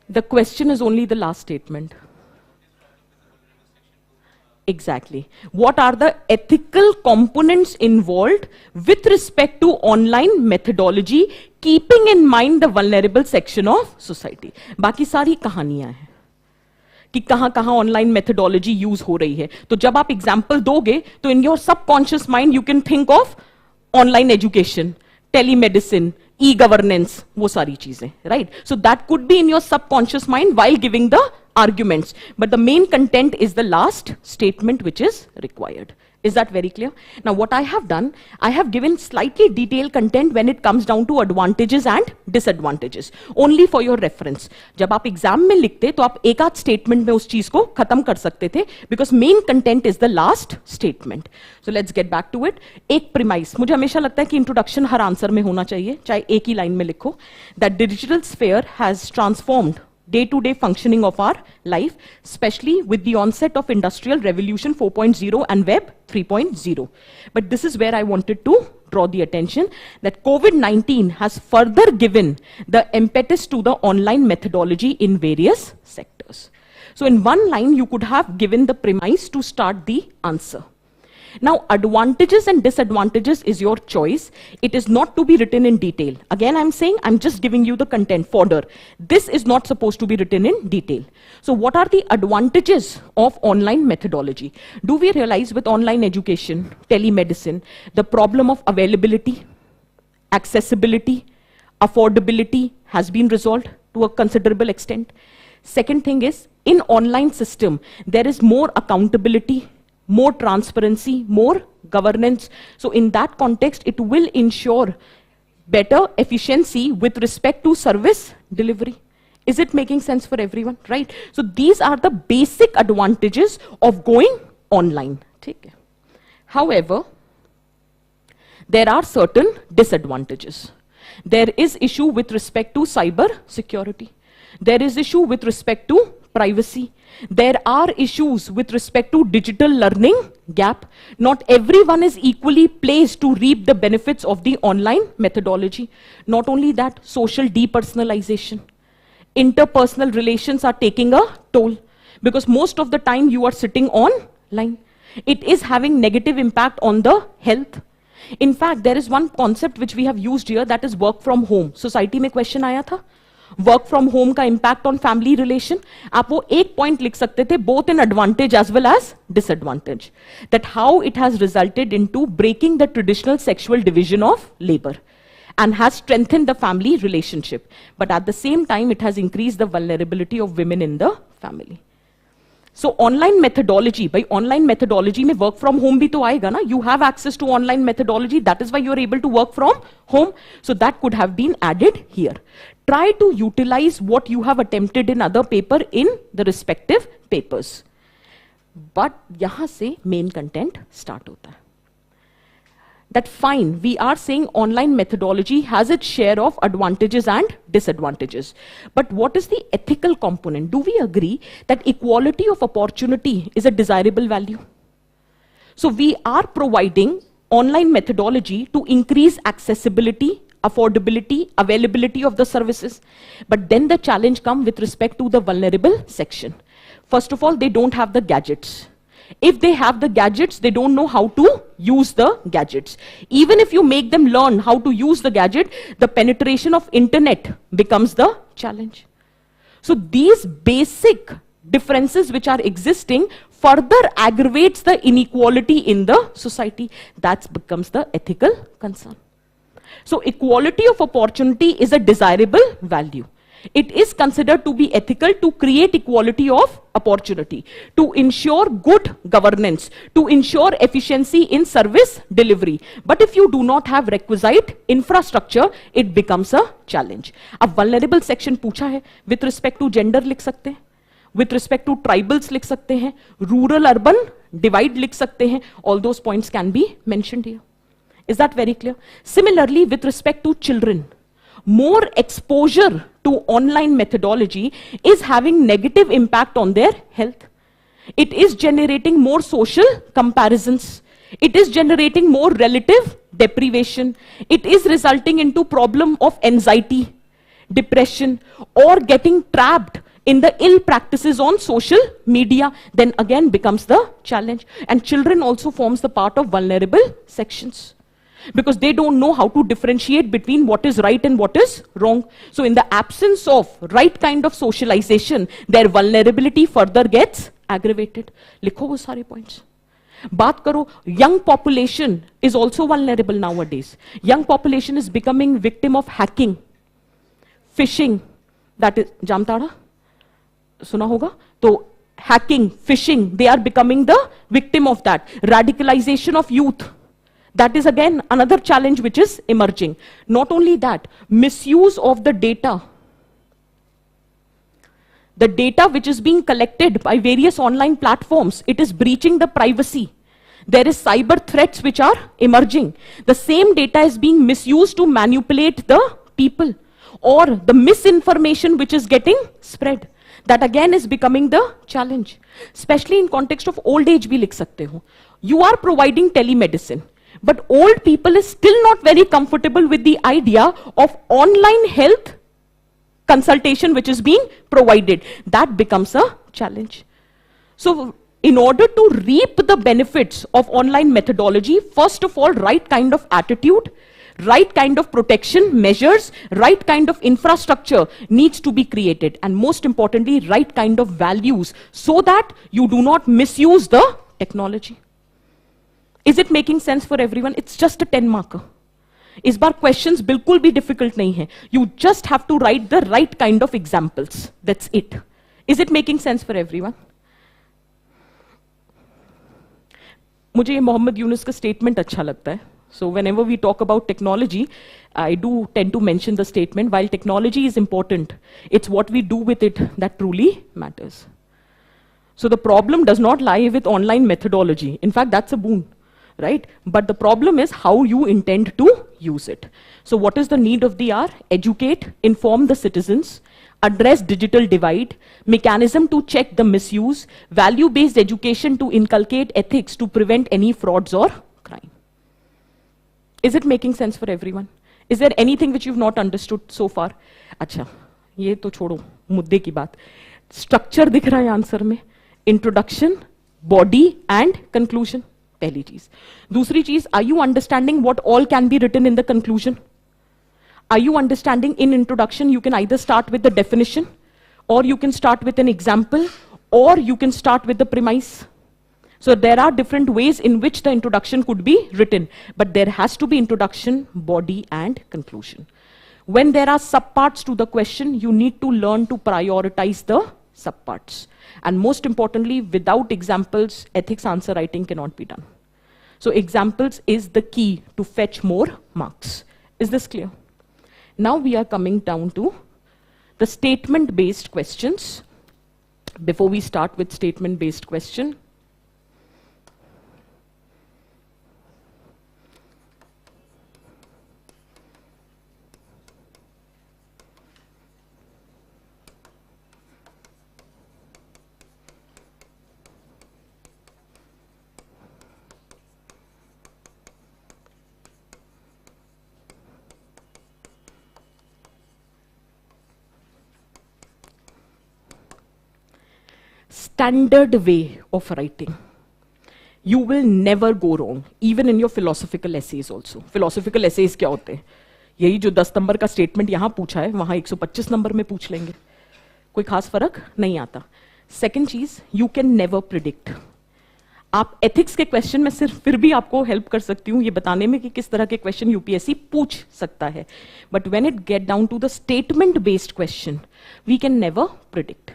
The question is only the last statement. Exactly. What are the ethical components involved with respect to online methodology, keeping in mind the vulnerable section of society? बाकी सारी कहानियां हैं कि कहां online methodology use हो रही है. तो जब आप एग्जाम्पल दोगे तो in your subconscious mind you can think of online education, telemedicine, e-governance, वो सारी चीजें, right? So that could be in your subconscious mind while giving the arguments, but the main content is the last statement which is required. Is that very clear? Now what I have done, I have given slightly detailed content when it comes down to advantages and disadvantages, only for your reference. जब आप exam में लिखते तो आप एक आध statement में उस चीज को खत्म कर सकते थे, because main content is the last statement. So let's get back to it. एक premise, मुझे हमेशा लगता है कि इंट्रोडक्शन हर आंसर में होना चाहिए, चाहे एक ही लाइन में लिखो. That digital sphere has transformed day-to-day functioning of our life, especially with the onset of Industrial Revolution 4.0 and Web 3.0. But this is where I wanted to draw the attention that COVID-19 has further given the impetus to the online methodology in various sectors. So in one line, you could have given the premise to start the answer. Now, advantages and disadvantages is your choice. It is not to be written in detail. Again, I'm saying I'm just giving you the content fodder. This is not supposed to be written in detail. So what are the advantages of online methodology? Do we realize with online education, telemedicine, the problem of availability, accessibility, affordability has been resolved to a considerable extent. Second thing is, in online system, there is more accountability, more transparency, more governance. So in that context, it will ensure better efficiency with respect to service delivery. Is it making sense for everyone, right? So these are the basic advantages of going online. Okay. However, there are certain disadvantages. There is issue with respect to cyber security. There is issue with respect to privacy. There are issues with respect to digital learning gap. Not everyone is equally placed to reap the benefits of the online methodology. Not only that, social depersonalization. Interpersonal relations are taking a toll because most of the time you are sitting online. It is having negative impact on the health. In fact, there is one concept which we have used here, that is work from home. Society में question आया था, work from home का impact on family relation. आप वो एक point लिख सकते थे, both in advantage as well as disadvantage. That how it has resulted into breaking the traditional sexual division of labor and has strengthened the family relationship. But at the same time, it has increased the vulnerability of women in the family. So online methodology, by online methodology में work from home भी तो आएगा ना, you have access to online methodology, that is why you are able to work from home. So that could have been added here. Try to utilize what you have attempted in other paper in the respective papers. But यहाँ से main content start होता है. That fine, we are saying online methodology has its share of advantages and disadvantages. But what is the ethical component? Do we agree that equality of opportunity is a desirable value? So we are providing online methodology to increase accessibility, affordability, availability of the services. But then the challenge comes with respect to the vulnerable section. First of all, they don't have the gadgets. If they have the gadgets, they don't know how to use the gadgets. Even if you make them learn how to use the gadget, the penetration of internet becomes the challenge. So these basic differences which are existing further aggravates the inequality in the society. That becomes the ethical concern. So equality of opportunity is a desirable value. It is considered to be ethical to create equality of opportunity, to ensure good governance, to ensure efficiency in service delivery. But if you do not have requisite infrastructure, it becomes a challenge. अब vulnerable section पूछा है, with respect to gender लिख सकते हैं, with respect to tribals लिख सकते हैं, rural urban divide लिख सकते हैं. All those points can be mentioned here. Is that very clear? Similarly, with respect to children, more exposure to online methodology is having negative impact on their health. It is generating more social comparisons. It is generating more relative deprivation. It is resulting into problem of anxiety, depression, or getting trapped in the ill practices on social media. Then again becomes the challenge. And children also forms the part of vulnerable sections, because they don't know how to differentiate between what is right and what is wrong. So in the absence of right kind of socialization, their vulnerability further gets aggravated. लिखो वो सारे points. बात करो, young population is also vulnerable nowadays. Young population is becoming victim of hacking, phishing, that is, Jamtara सुना होगा? तो hacking, phishing, they are becoming the victim of that. Radicalization of youth. That is again another challenge which is emerging. Not only that, misuse of the data. The data which is being collected by various online platforms, it is breaching the privacy. There is cyber threats which are emerging. The same data is being misused to manipulate the people, or the misinformation which is getting spread. That again is becoming the challenge. Especially in context of old age भी लिख सकते हो. You are providing telemedicine, but old people is still not very comfortable with the idea of online health consultation which is being provided. That becomes a challenge. So in order to reap the benefits of online methodology, first of all, right kind of attitude, right kind of protection measures, right kind of infrastructure needs to be created, and most importantly, right kind of values, so that you do not misuse the technology. Is it making sense for everyone? It's just a 10 marker. इस बार questions बिल्कुल भी difficult नहीं है. You just have to write the right kind of examples. That's it. Is it making sense for everyone? मुझे ये मोहम्मद यूनुस का statement अच्छा लगता है. So whenever we talk about technology, I do tend to mention the statement, while technology is important, it's what we do with it that truly matters. So the problem does not lie with online methodology. In fact, that's a boon, right? But the problem is how you intend to use it. So what is the need of the hour? Educate, inform the citizens, address digital divide, mechanism to check the misuse, value-based education to inculcate ethics to prevent any frauds or crime. Is it making sense for everyone? Is there anything which you've not understood so far? अच्छा, ये तो छोड़ो, मुद्दे की बात. Structure दिख रहा है आंसर में. Introduction, body and conclusion. पहली चीज. दूसरी चीज, are you understanding what all can be written in the conclusion? Are you understanding in introduction you can either start with the definition, or you can start with an example, or you can start with the premise. So there are different ways in which the introduction could be written, but there has to be introduction, body and conclusion. When there are subparts to the question, you need to learn to prioritize the subparts. And most importantly, without examples, ethics answer writing cannot be done. So examples is the key to fetch more marks. Is this clear? Now we are coming down to the statement-based questions. Before we start with statement-based question, standard way of writing. You will never go wrong, even in your philosophical essays also. Philosophical essays क्या होते हैं? यही जो 10 number का statement यहां पूछा है, वहां 125 नंबर में पूछ लेंगे. कोई खास फर्क नहीं आता. सेकेंड चीज, यू कैन नेवर प्रिडिक्ट. आप एथिक्स के क्वेश्चन में सिर्फ फिर भी आपको हेल्प कर सकती हूं ये बताने में कि किस तरह के क्वेश्चन यूपीएससी पूछ सकता है. But when it get down to the statement based question, we can never predict.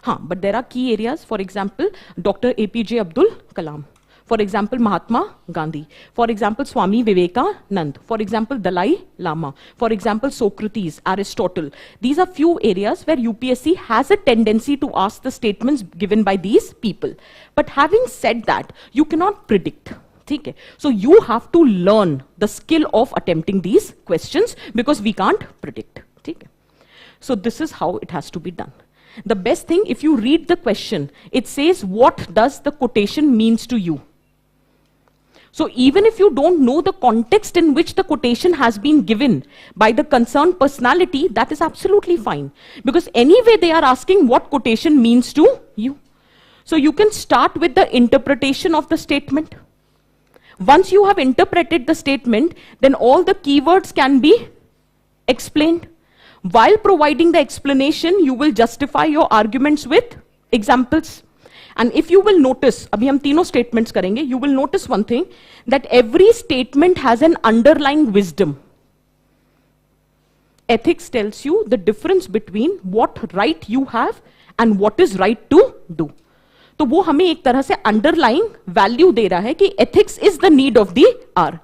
हाँ, but there are key areas. For example, Dr. APJ Abdul Kalam. For example, Mahatma Gandhi. For example, Swami Vivekanand. For example, Dalai Lama. For example, Socrates, Aristotle. These are few areas where UPSC has a tendency to ask the statements given by these people. But having said that, you cannot predict. Okay? So you have to learn the skill of attempting these questions because we can't predict. Okay? So this is how it has to be done. The best thing, if you read the question, it says, what does the quotation means to you? So even if you don't know the context in which the quotation has been given by the concerned personality, that is absolutely fine. Because anyway, they are asking what quotation means to you. So you can start with the interpretation of the statement. Once you have interpreted the statement, then all the keywords can be explained. While providing the explanation, you will justify your arguments with examples. And if you will notice, abhi hum तीनों statements करेंगे, you will notice one thing, that every statement has an underlying wisdom. Ethics tells you the difference between what right you have and what is right to do. तो वो हमें एक तरह से underlying value दे रहा है कि ethics is the need of the hour.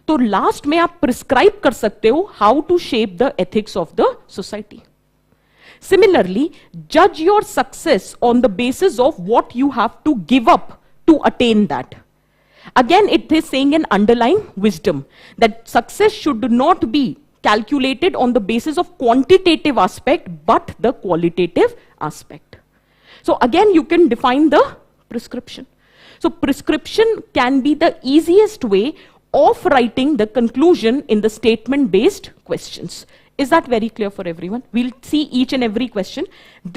तो लास्ट में आप प्रिस्क्राइब कर सकते हो how to shape the ethics of the society. Similarly, जज your success on the basis of what you have to give up to attain that. Again it is saying an underlying wisdom that success should not be calculated on the basis of quantitative aspect but the qualitative aspect. So again you can define the prescription. So prescription can be the easiest way of writing the conclusion in the statement-based questions. Is that very clear for everyone? We'll see each and every question.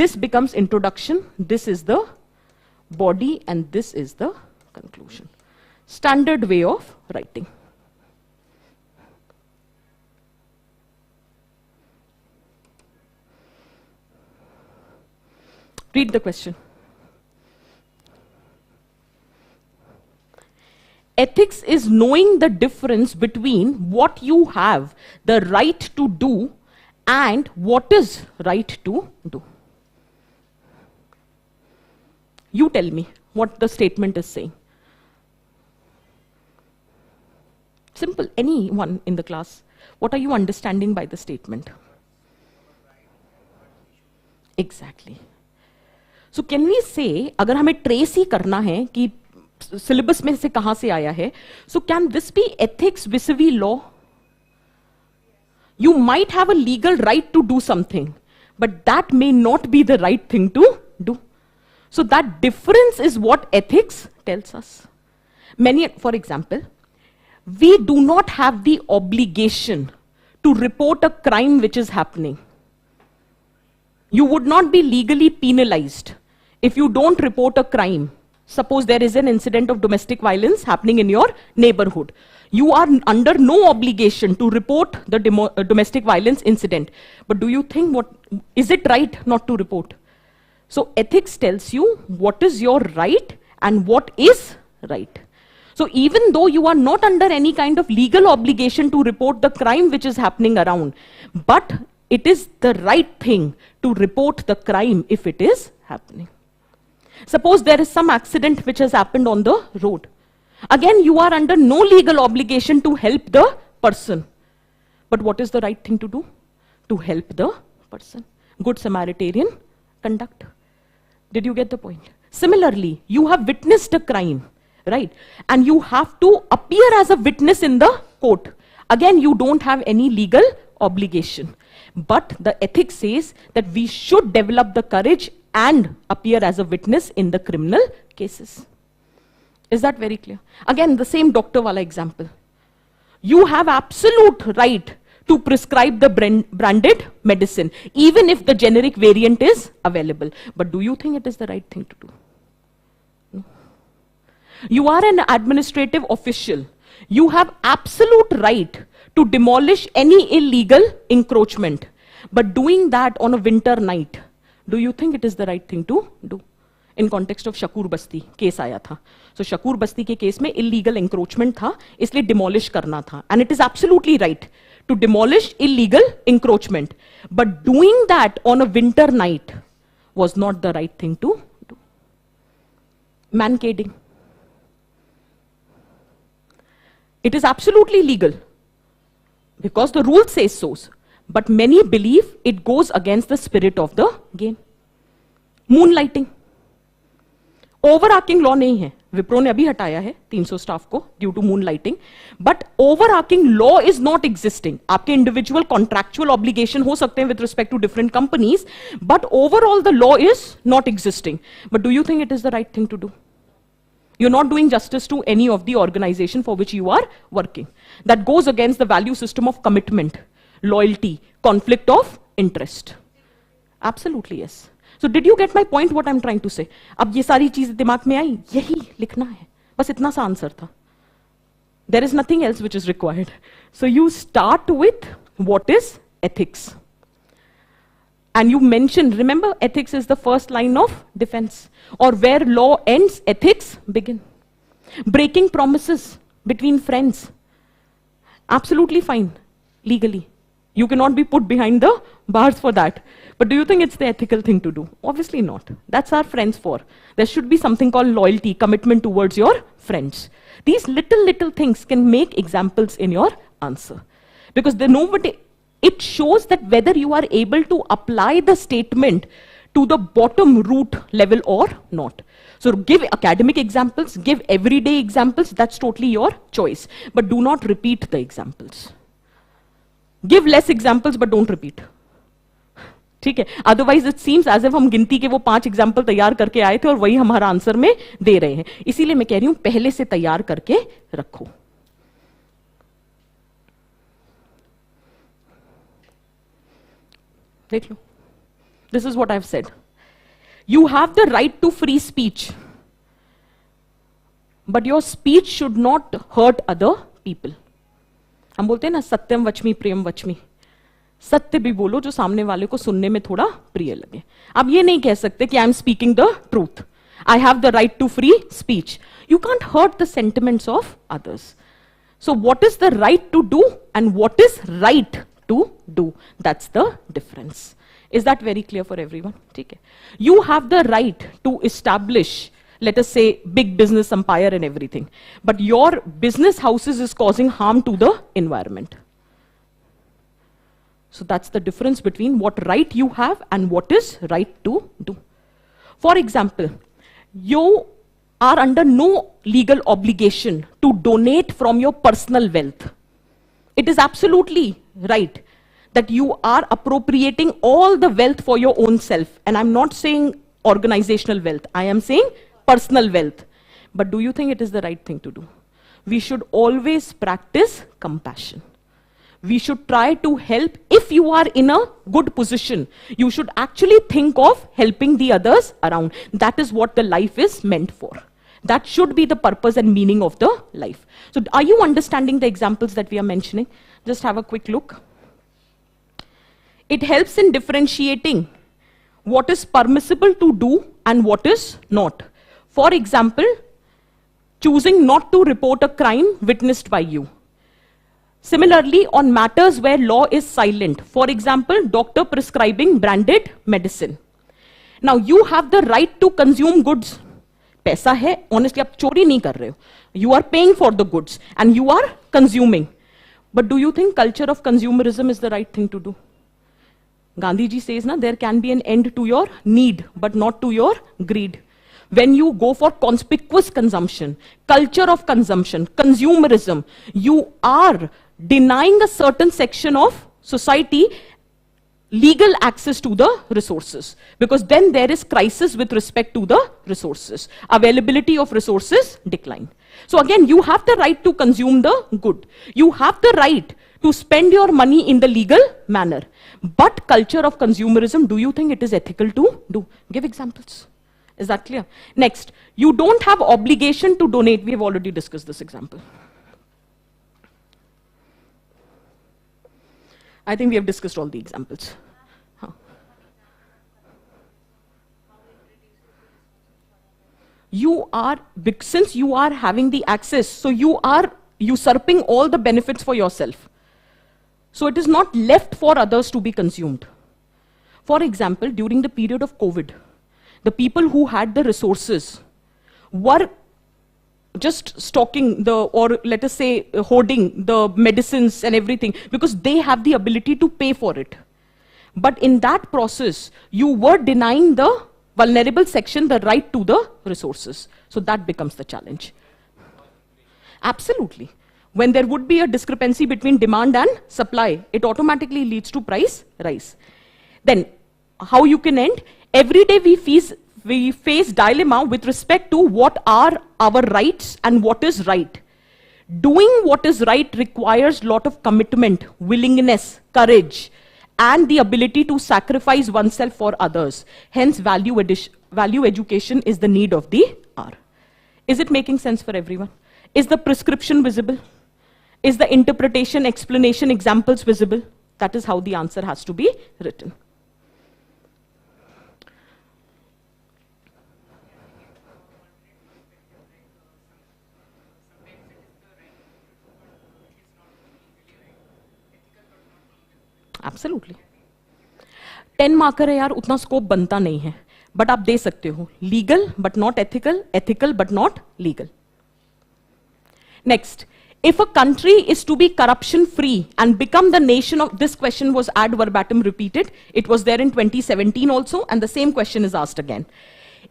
This becomes introduction, this is the body, and this is the conclusion. Standard way of writing. Read the question. ethics is knowing the difference between what you have the right to do and what is right to do. You tell me what the statement is saying. Simple, anyone in the class. What are you understanding by the statement? Exactly. So can we say, अगर हमें trace ही करना है कि syllabus में से कहां से आया है, so can this be ethics vis-a-vis law? You might have a legal right to do something, but that may not be the right thing to do. So that difference is what ethics tells us. Many, for example, we do not have the obligation to report a crime which is happening. You would not be legally penalized if you don't report a crime. Suppose there is an incident of domestic violence happening in your neighborhood. You are under no obligation to report the domestic violence incident. But do you think is it right not to report? So ethics tells you what is your right and what is right. So even though you are not under any kind of legal obligation to report the crime which is happening around, but it is the right thing to report the crime if it is happening. Suppose there is some accident which has happened on the road. Again, you are under no legal obligation to help the person. But what is the right thing to do? To help the person. Good Samaritan conduct. Did you get the point? Similarly, you have witnessed a crime, right? And you have to appear as a witness in the court. Again, you don't have any legal obligation. But the ethics says that we should develop the courage and appear as a witness in the criminal cases. Is that very clear? Again, the same doctor wala example. You have absolute right to prescribe the branded medicine, even if the generic variant is available. But do you think it is the right thing to do? No. You are an administrative official. You have absolute right to demolish any illegal encroachment. But doing that on a winter night, do you think it is the right thing to do? In context of Shakur Basti case आया था. So Shakur Basti के case में illegal encroachment था, इसलिए demolish करना था. And it is absolutely right to demolish illegal encroachment. But doing that on a winter night was not the right thing to do. Mancading. It is absolutely legal because the rule says so. But many believe it goes against the spirit of the game. Moonlighting. Overarching law नहीं है. विप्रो ने अभी हटाया है 300 staff को due to moonlighting. But overarching law is not existing. आपके individual contractual obligation हो सकते हैं with respect to different companies, but overall the law is not existing. But do you think it is the right thing to do? You're not doing justice to any of the organization for which you are working. That goes against the value system of commitment, loyalty, conflict of interest. Absolutely, yes. So did you get my point, what I'm trying to say? अब ये सारी चीजें दिमाग में आई, यही लिखना है. बस इतना सा आंसर था. There is nothing else which is required. So you start with what is ethics. And you mentioned, remember, ethics is the first line of defense. Or where law ends, ethics begin. Breaking promises between friends. Absolutely fine, legally. You cannot be put behind the bars for that. But do you think it's the ethical thing to do? Obviously not. That's our friends for. There should be something called loyalty, commitment towards your friends. These little things can make examples in your answer. Because it shows that whether you are able to apply the statement to the bottom root level or not. So give academic examples, give everyday examples, that's totally your choice. But do not repeat the examples. Give less examples but don't repeat. ठीक है? Otherwise it seems as if हम गिनती के वो 5 example तैयार करके आए थे और वही हमारा आंसर में दे रहे हैं. इसीलिए मैं कह रही हूं पहले से तैयार करके रखो. देख लो. This is what I've said. You have the right to free speech, but your speech should not hurt other people. हम बोलते हैं ना सत्यम वचमी प्रियम वचमी. सत्य भी बोलो जो सामने वाले को सुनने में थोड़ा प्रिय लगे. आप ये नहीं कह सकते कि I am speaking the truth. I have the right to free speech. You can't hurt the sentiments of others. So what is the right to do and what is right to do? That's the difference. Is that very clear for everyone? Okay. You have the right to establish, let us say, big business empire and everything. But your business houses is causing harm to the environment. So that's the difference between what right you have and what is right to do. For example, you are under no legal obligation to donate from your personal wealth. It is absolutely right that you are appropriating all the wealth for your own self. And I'm not saying organizational wealth. I am saying personal wealth. But do you think it is the right thing to do? We should always practice compassion. We should try to help. If you are in a good position, you should actually think of helping the others around. That is what the life is meant for. That should be the purpose and meaning of the life. So are you understanding the examples that we are mentioning? Just have a quick look. It helps in differentiating what is permissible to do and what is not. For example, choosing not to report a crime witnessed by you. Similarly, on matters where law is silent, for example, doctor prescribing branded medicine. Now, you have the right to consume goods. पैसा है, honestly, आप चोरी नहीं कर रहे हो. You are paying for the goods and you are consuming. But do you think culture of consumerism is the right thing to do? Gandhi ji says, there can be an end to your need, but not to your greed. When you go for conspicuous consumption, culture of consumption, consumerism, you are denying a certain section of society legal access to the resources, because then there is crisis with respect to the resources. Availability of resources decline. So again, you have the right to consume the good. You have the right to spend your money in the legal manner. But culture of consumerism, do you think it is ethical to do? Give examples. Is that clear? Next, you don't have obligation to donate. We have already discussed this example. I think we have discussed all the examples. You are, since you are having the access, so you are usurping all the benefits for yourself. So it is not left for others to be consumed. For example, during the period of COVID, the people who had the resources were just stocking the, or let us say, hoarding the medicines and everything, because they have the ability to pay for it. But in that process, you were denying the vulnerable section the right to the resources. So that becomes the challenge. Absolutely. When there would be a discrepancy between demand and supply, it automatically leads to price rise. Then, how you can end? Every day we face dilemma with respect to what are our rights and what is right. Doing what is right requires a lot of commitment, willingness, courage, and the ability to sacrifice oneself for others. Hence, value education is the need of the hour. Is it making sense for everyone? Is the prescription visible? Is the interpretation, explanation, examples visible? That is how the answer has to be written. Absolutely. 10 marker है यार, उतना scope बनता नहीं है, but आप दे सकते हो. Legal but not ethical, ethical but not legal. Next, if a country is to be corruption free and become the nation of, this question was ad verbatim repeated. It was there in 2017 also, and the same question is asked again.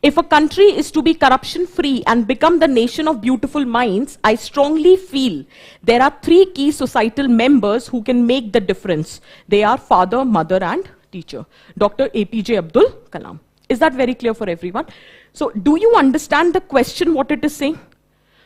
If a country is to be corruption free and become the nation of beautiful minds, I strongly feel there are 3 key societal members who can make the difference. They are father, mother, and teacher. Dr. APJ Abdul Kalam. Is that very clear for everyone? So do you understand the question, what it is saying?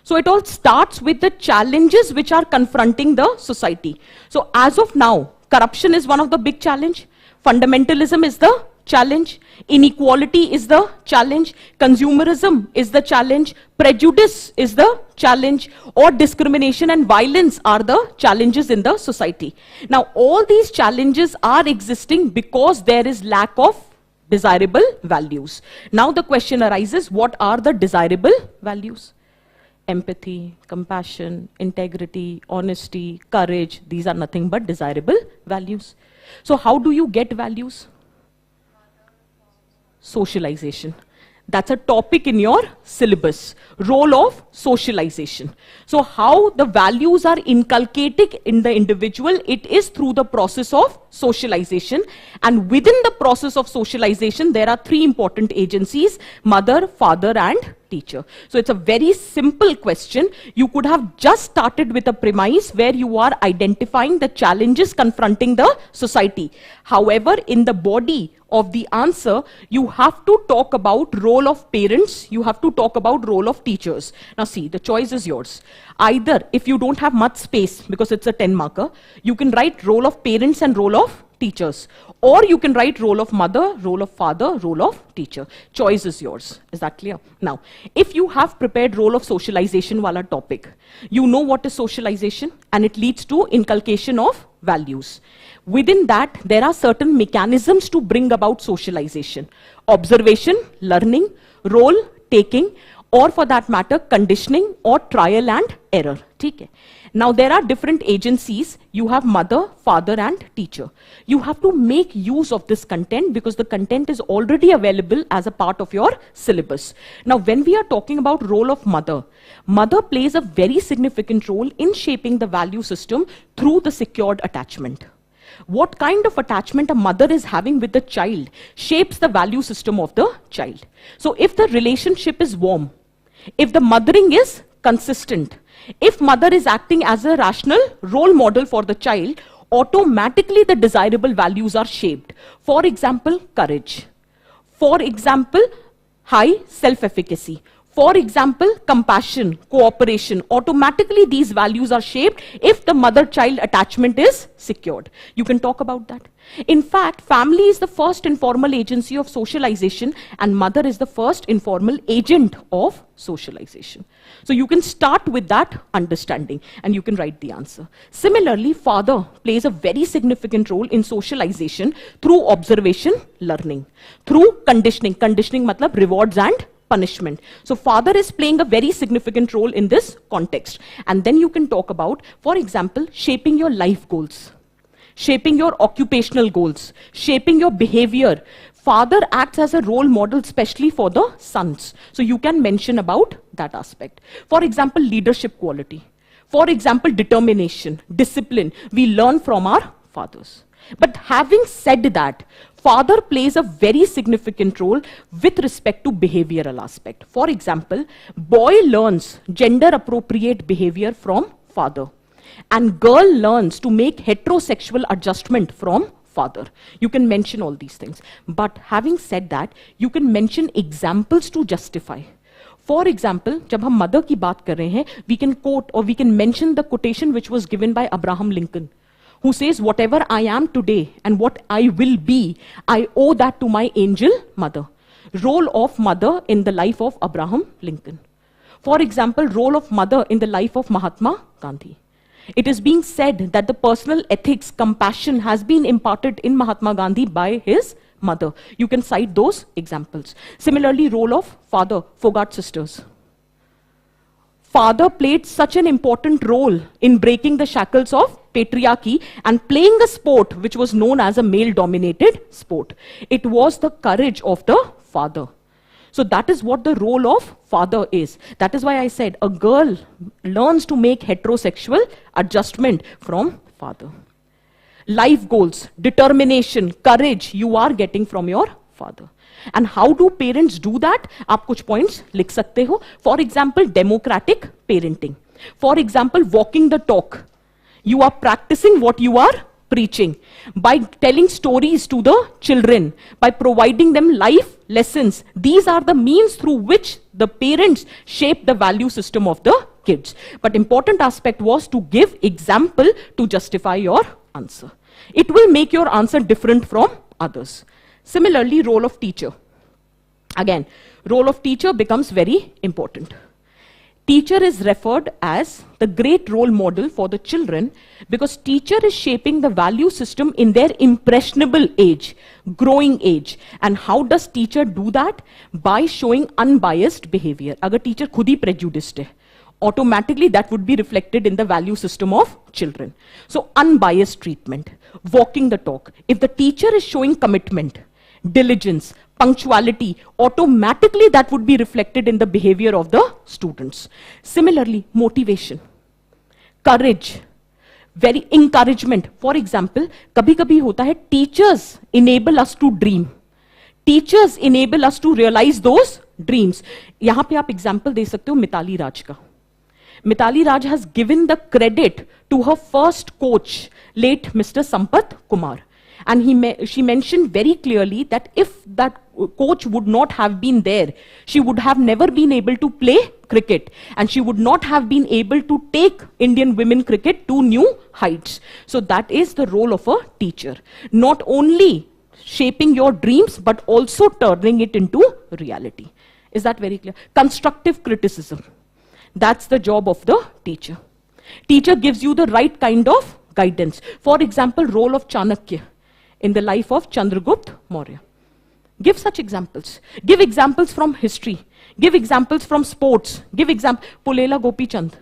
So it all starts with the challenges which are confronting the society. So as of now, corruption is one of the big challenge. Fundamentalism is the challenge. Inequality is the challenge. Consumerism is the challenge. Prejudice is the challenge. Or discrimination and violence are the challenges in the society. Now, all these challenges are existing because there is lack of desirable values. Now the question arises, what are the desirable values? empathy, compassion, integrity, honesty, courage. These are nothing but desirable values. So how do you get values? Socialization. That's a topic in your syllabus. Role of socialization. So how the values are inculcated in the individual, it is through the process of socialization. And within the process of socialization, there are three important agencies: mother, father, and teacher. So it's a very simple question. You could have just started with a premise where you are identifying the challenges confronting the society. However, in the body of the answer, you have to talk about role of parents, you have to talk about role of teachers. Now see, the choice is yours. Either, if you don't have much space, because it's a 10 marker, you can write role of parents and role of teachers. Or you can write role of mother, role of father, role of teacher. Choice is yours. Is that clear? Now, if you have prepared role of socialization wala topic, you know what is socialization, and it leads to inculcation of values. Within that, there are certain mechanisms to bring about socialization: observation, learning, role taking, or for that matter, conditioning or trial and error. Okay? Now, there are different agencies. You have mother, father, and teacher. You have to make use of this content because the content is already available as a part of your syllabus. Now, when we are talking about role of mother, mother plays a very significant role in shaping the value system through the secured attachment. What kind of attachment a mother is having with the child shapes the value system of the child. So if the relationship is warm, if the mothering is consistent, if mother is acting as a rational role model for the child, automatically the desirable values are shaped. For example, courage. For example, high self-efficacy. For example, compassion, cooperation. Automatically these values are shaped if the mother-child attachment is secured. You can talk about that. In fact, family is the first informal agency of socialization and mother is the first informal agent of socialization. So you can start with that understanding and you can write the answer. Similarly, father plays a very significant role in socialization through observation, learning, through conditioning. Conditioning matlab rewards and punishment. So father is playing a very significant role in this context. And then you can talk about, for example, shaping your life goals, shaping your occupational goals, shaping your behavior. Father acts as a role model, especially for the sons. So you can mention about that aspect. For example, leadership quality. For example, determination, discipline. We learn from our fathers. But having said that, father plays a very significant role with respect to behavioral aspect. For example, boy learns gender appropriate behavior from father and girl learns to make heterosexual adjustment from father. You can mention all these things. But having said that, you can mention examples to justify. For example, जब हम mother की बात कर रहे हैं, we can quote or we can mention the quotation which was given by Abraham Lincoln, who says, whatever I am today and what I will be, I owe that to my angel mother. Role of mother in the life of Abraham Lincoln. For example, role of mother in the life of Mahatma Gandhi. It is being said that the personal ethics, compassion has been imparted in Mahatma Gandhi by his mother. You can cite those examples. Similarly, role of father, Fogart sisters. Father played such an important role in breaking the shackles of patriarchy and playing a sport which was known as a male-dominated sport. It was the courage of the father. So that is what the role of father is. That is why I said a girl learns to make heterosexual adjustment from father. Life goals, determination, courage you are getting from your father. And how do parents do that? आप कुछ points लिख सकते हो. For example, democratic parenting. For example, walking the talk. You are practicing what you are preaching by telling stories to the children, by providing them life lessons. These are the means through which the parents shape the value system of the kids. But important aspect was to give example to justify your answer. It will make your answer different from others. Similarly, role of teacher. Again, role of teacher becomes very important. Teacher is referred as the great role model for the children because teacher is shaping the value system in their impressionable age, growing age. And how does teacher do that? By showing unbiased behavior. अगर teacher खुद ही prejudiced है automatically that would be reflected in the value system of children. So unbiased treatment, walking the talk. If the teacher is showing commitment, diligence, punctuality, automatically that would be reflected in the behavior of the students. Similarly, motivation, courage, very encouragement. For example, kabhi-kabhi hota hai, teachers enable us to dream. Teachers enable us to realize those dreams. यहाँ पे आप example दे सकते हो मिताली राज का. Mitali Raj has given the credit to her first coach, late Mr. Sampath Kumar. And she mentioned very clearly that if that coach would not have been there, she would have never been able to play cricket. And she would not have been able to take Indian women cricket to new heights. So that is the role of a teacher. Not only shaping your dreams, but also turning it into reality. Is that very clear? Constructive criticism. That's the job of the teacher. Teacher gives you the right kind of guidance. For example, role of Chanakya in the life of Chandragupta Maurya. Give such examples. Give examples from history. Give examples from sports. Give example, Pulela Gopi Chand.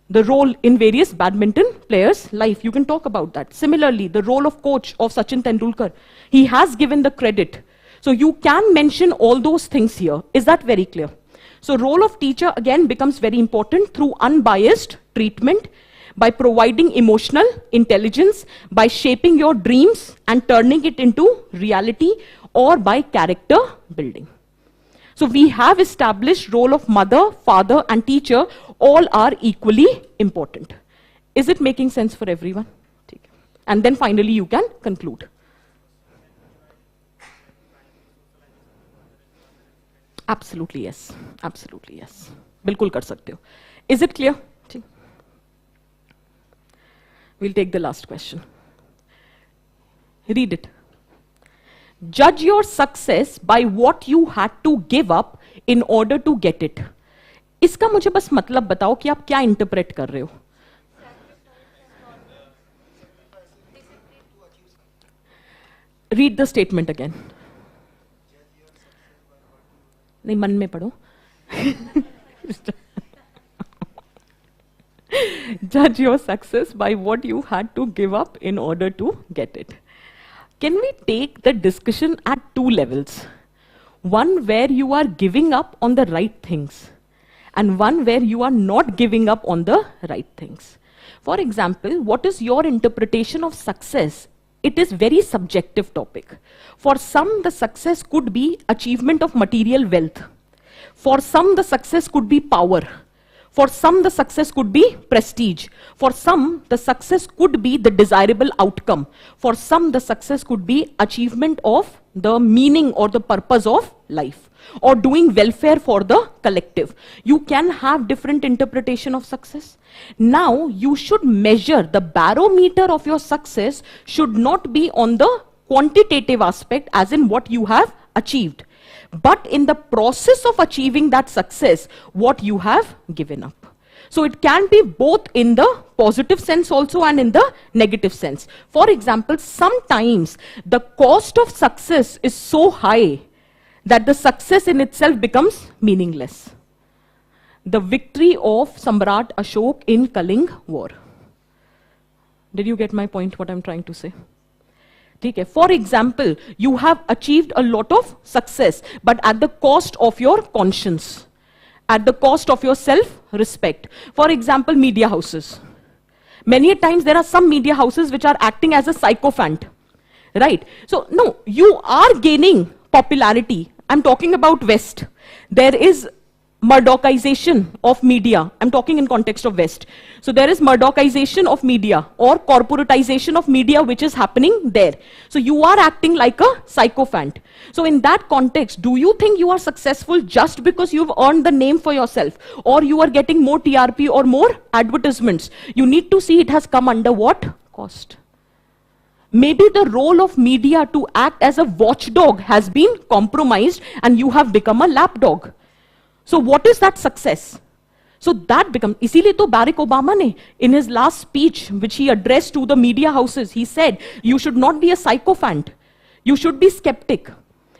The role in various badminton players' life. You can talk about that. Similarly, the role of coach of Sachin Tendulkar. He has given the credit. So you can mention all those things here. Is that very clear? So role of teacher again becomes very important through unbiased treatment, by providing emotional intelligence, by shaping your dreams and turning it into reality, or by character building. So we have established role of mother, father and teacher, all are equally important. Is it making sense for everyone? And then finally you can conclude. Absolutely yes. Absolutely yes. बिल्कुल कर सकते हो. Is it clear? We'll take the last question. Read it. Judge your success by what you had to give up in order to get it. इसका मुझे बस मतलब बताओ कि आप क्या इंटरप्रेट कर रहे हो. Read the statement again. नहीं मन में पढ़ो. Judge your success by what you had to give up in order to get it. Can we take the discussion at two levels? One where you are giving up on the right things, and one where you are not giving up on the right things. For example, what is your interpretation of success? It is very subjective topic. For some, the success could be achievement of material wealth. For some, the success could be power. For some, the success could be prestige. For some, the success could be the desirable outcome. For some, the success could be achievement of the meaning or the purpose of life, or doing welfare for the collective. You can have different interpretation of success. Now, you should measure the barometer of your success should not be on the quantitative aspect, as in what you have achieved, but in the process of achieving that success, what you have given up. So it can be both in the positive sense also and in the negative sense. For example, sometimes the cost of success is so high that the success in itself becomes meaningless. The victory of Samrat Ashok in Kaling War. Did you get my point, what I'm trying to say? Okay. For example, you have achieved a lot of success, but at the cost of your conscience, at the cost of your self-respect. For example, media houses. Many times there are some media houses which are acting as a sycophant, right? So, no, you are gaining popularity. I'm talking about West. There is Murdochization of media. I'm talking in context of West. So there is Murdochization of media or corporatization of media which is happening there. So you are acting like a sycophant. So in that context, do you think you are successful just because you've earned the name for yourself, or you are getting more TRP or more advertisements? You need to see it has come under what cost. Maybe the role of media to act as a watchdog has been compromised and you have become a lapdog. So what is that success? So that becomes, इसीलिए तो Barack Obama ने, in his last speech, which he addressed to the media houses, he said, you should not be a sycophant. You should be skeptic.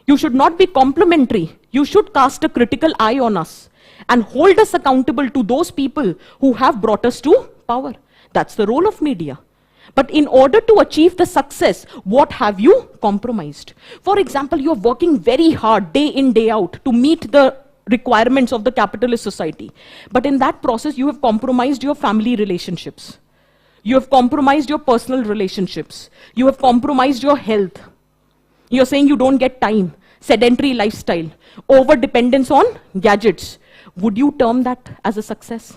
You should not be complimentary. You should cast a critical eye on us. and hold us accountable to those people who have brought us to power. That's the role of media. But in order to achieve the success, what have you compromised? For example, you're working very hard day in, day out to meet the requirements of the capitalist society. But in that process, you have compromised your family relationships. You have compromised your personal relationships. You have compromised your health. You're saying you don't get time, sedentary lifestyle, over-dependence on gadgets. Would you term that as a success?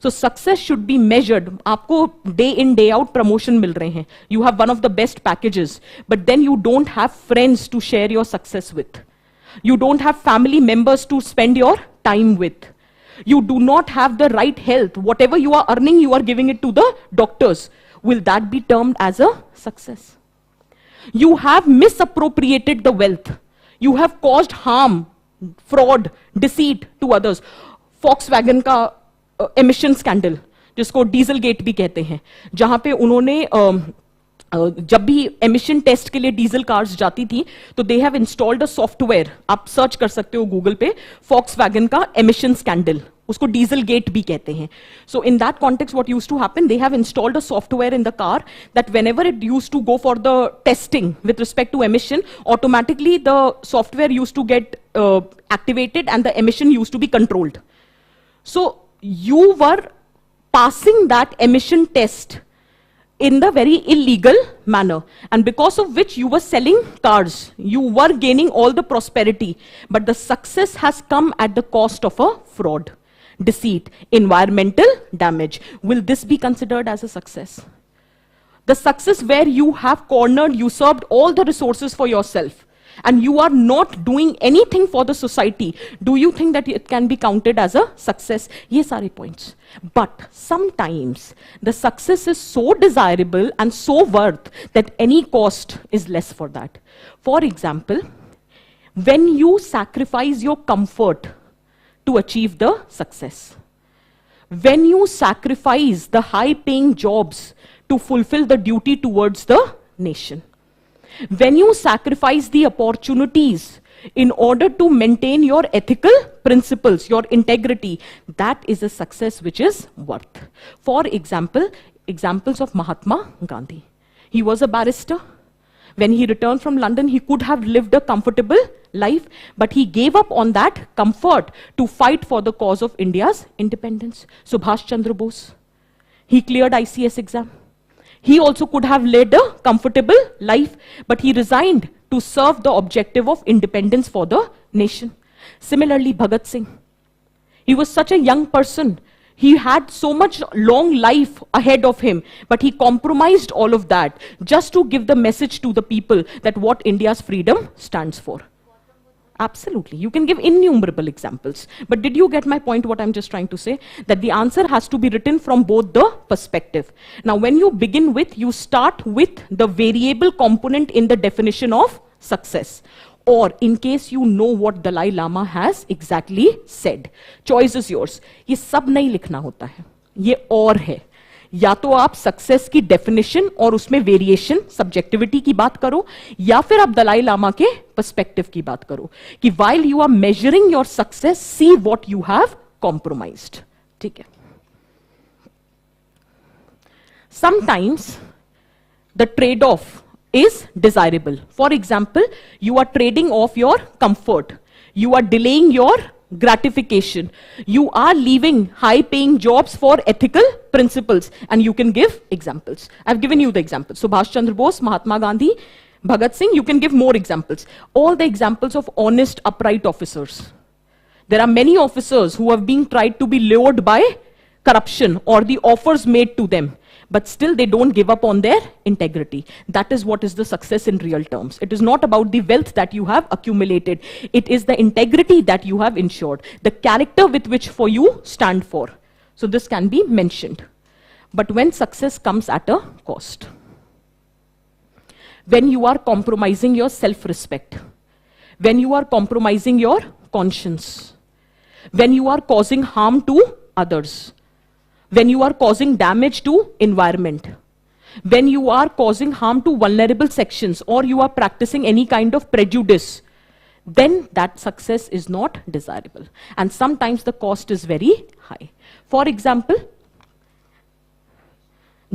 So success should be measured. आपको day in, day out promotion मिल रहे हैं. You have one of the best packages, but then you don't have friends to share your success with. You don't have family members to spend your time with. You do not have the right health. Whatever you are earning, you are giving it to the doctors. Will that be termed as a success? You have misappropriated the wealth. You have caused harm, fraud, deceit to others. Volkswagen का emission scandal, जिसको diesel gate भी कहते हैं, जहां पे उन्होंने जब भी एमिशन टेस्ट के लिए डीजल कार्स जाती थी तो they have installed a software. आप सर्च कर सकते हो गूगल पे, Volkswagen का एमिशन स्कैंडल, उसको डीजल गेट भी कहते हैं. So in that context what used to happen, they have installed a software in the car that whenever it used to go for the testing with respect to emission, automatically the software used to get activated and the emission used to be controlled. So you were passing that emission test in the very illegal manner, and because of which you were selling cars, you were gaining all the prosperity, but the success has come at the cost of a fraud, deceit, environmental damage. Will this be considered as a success? The success where you have cornered, usurped all the resources for yourself, and you are not doing anything for the society, do you think that it can be counted as a success? Ye sare points. But sometimes the success is so desirable and so worth that any cost is less for that. For example, when you sacrifice your comfort to achieve the success, when you sacrifice the high-paying jobs to fulfill the duty towards the nation, when you sacrifice the opportunities in order to maintain your ethical principles, your integrity, that is a success which is worth. For example, examples of Mahatma Gandhi. He was a barrister. When he returned from London, he could have lived a comfortable life, but he gave up on that comfort to fight for the cause of India's independence. Subhash Chandra Bose, he cleared ICS exam. He also could have led a comfortable life, but he resigned to serve the objective of independence for the nation. Similarly, Bhagat Singh, he was such a young person. He had so much long life ahead of him, but he compromised all of that just to give the message to the people that what India's freedom stands for. Absolutely. You can give innumerable examples. But did you get my point, what I'm just trying to say? That the answer has to be written from both the perspective. Now, when you begin with, you start with the variable component in the definition of success. Or in case you know what Dalai Lama has exactly said. Choice is yours. ये सब नहीं लिखना होता है. ये और है. या तो आप सक्सेस की डेफिनेशन और उसमें वेरिएशन, सब्जेक्टिविटी की बात करो, या फिर आप दलाई लामा के पर्सपेक्टिव की बात करो कि while you are measuring your success, see what you have compromised. ठीक है. Sometimes the trade-off is desirable. For example, you are trading off your comfort. You are delaying your gratification. You are leaving high-paying jobs for ethical principles, and you can give examples. I've given you the examples. Subhash Chandra Bose, Mahatma Gandhi, Bhagat Singh. You can give more examples. All the examples of honest, upright officers. There are many officers who have been tried to be lured by corruption or the offers made to them, but still they don't give up on their integrity. That is what is the success in real terms. It is not about the wealth that you have accumulated. It is the integrity that you have ensured, the character with which for you stand for. So this can be mentioned. But when success comes at a cost, when you are compromising your self-respect, when you are compromising your conscience, when you are causing harm to others, when you are causing damage to environment, when you are causing harm to vulnerable sections, or you are practicing any kind of prejudice, then that success is not desirable. And sometimes the cost is very high. For example,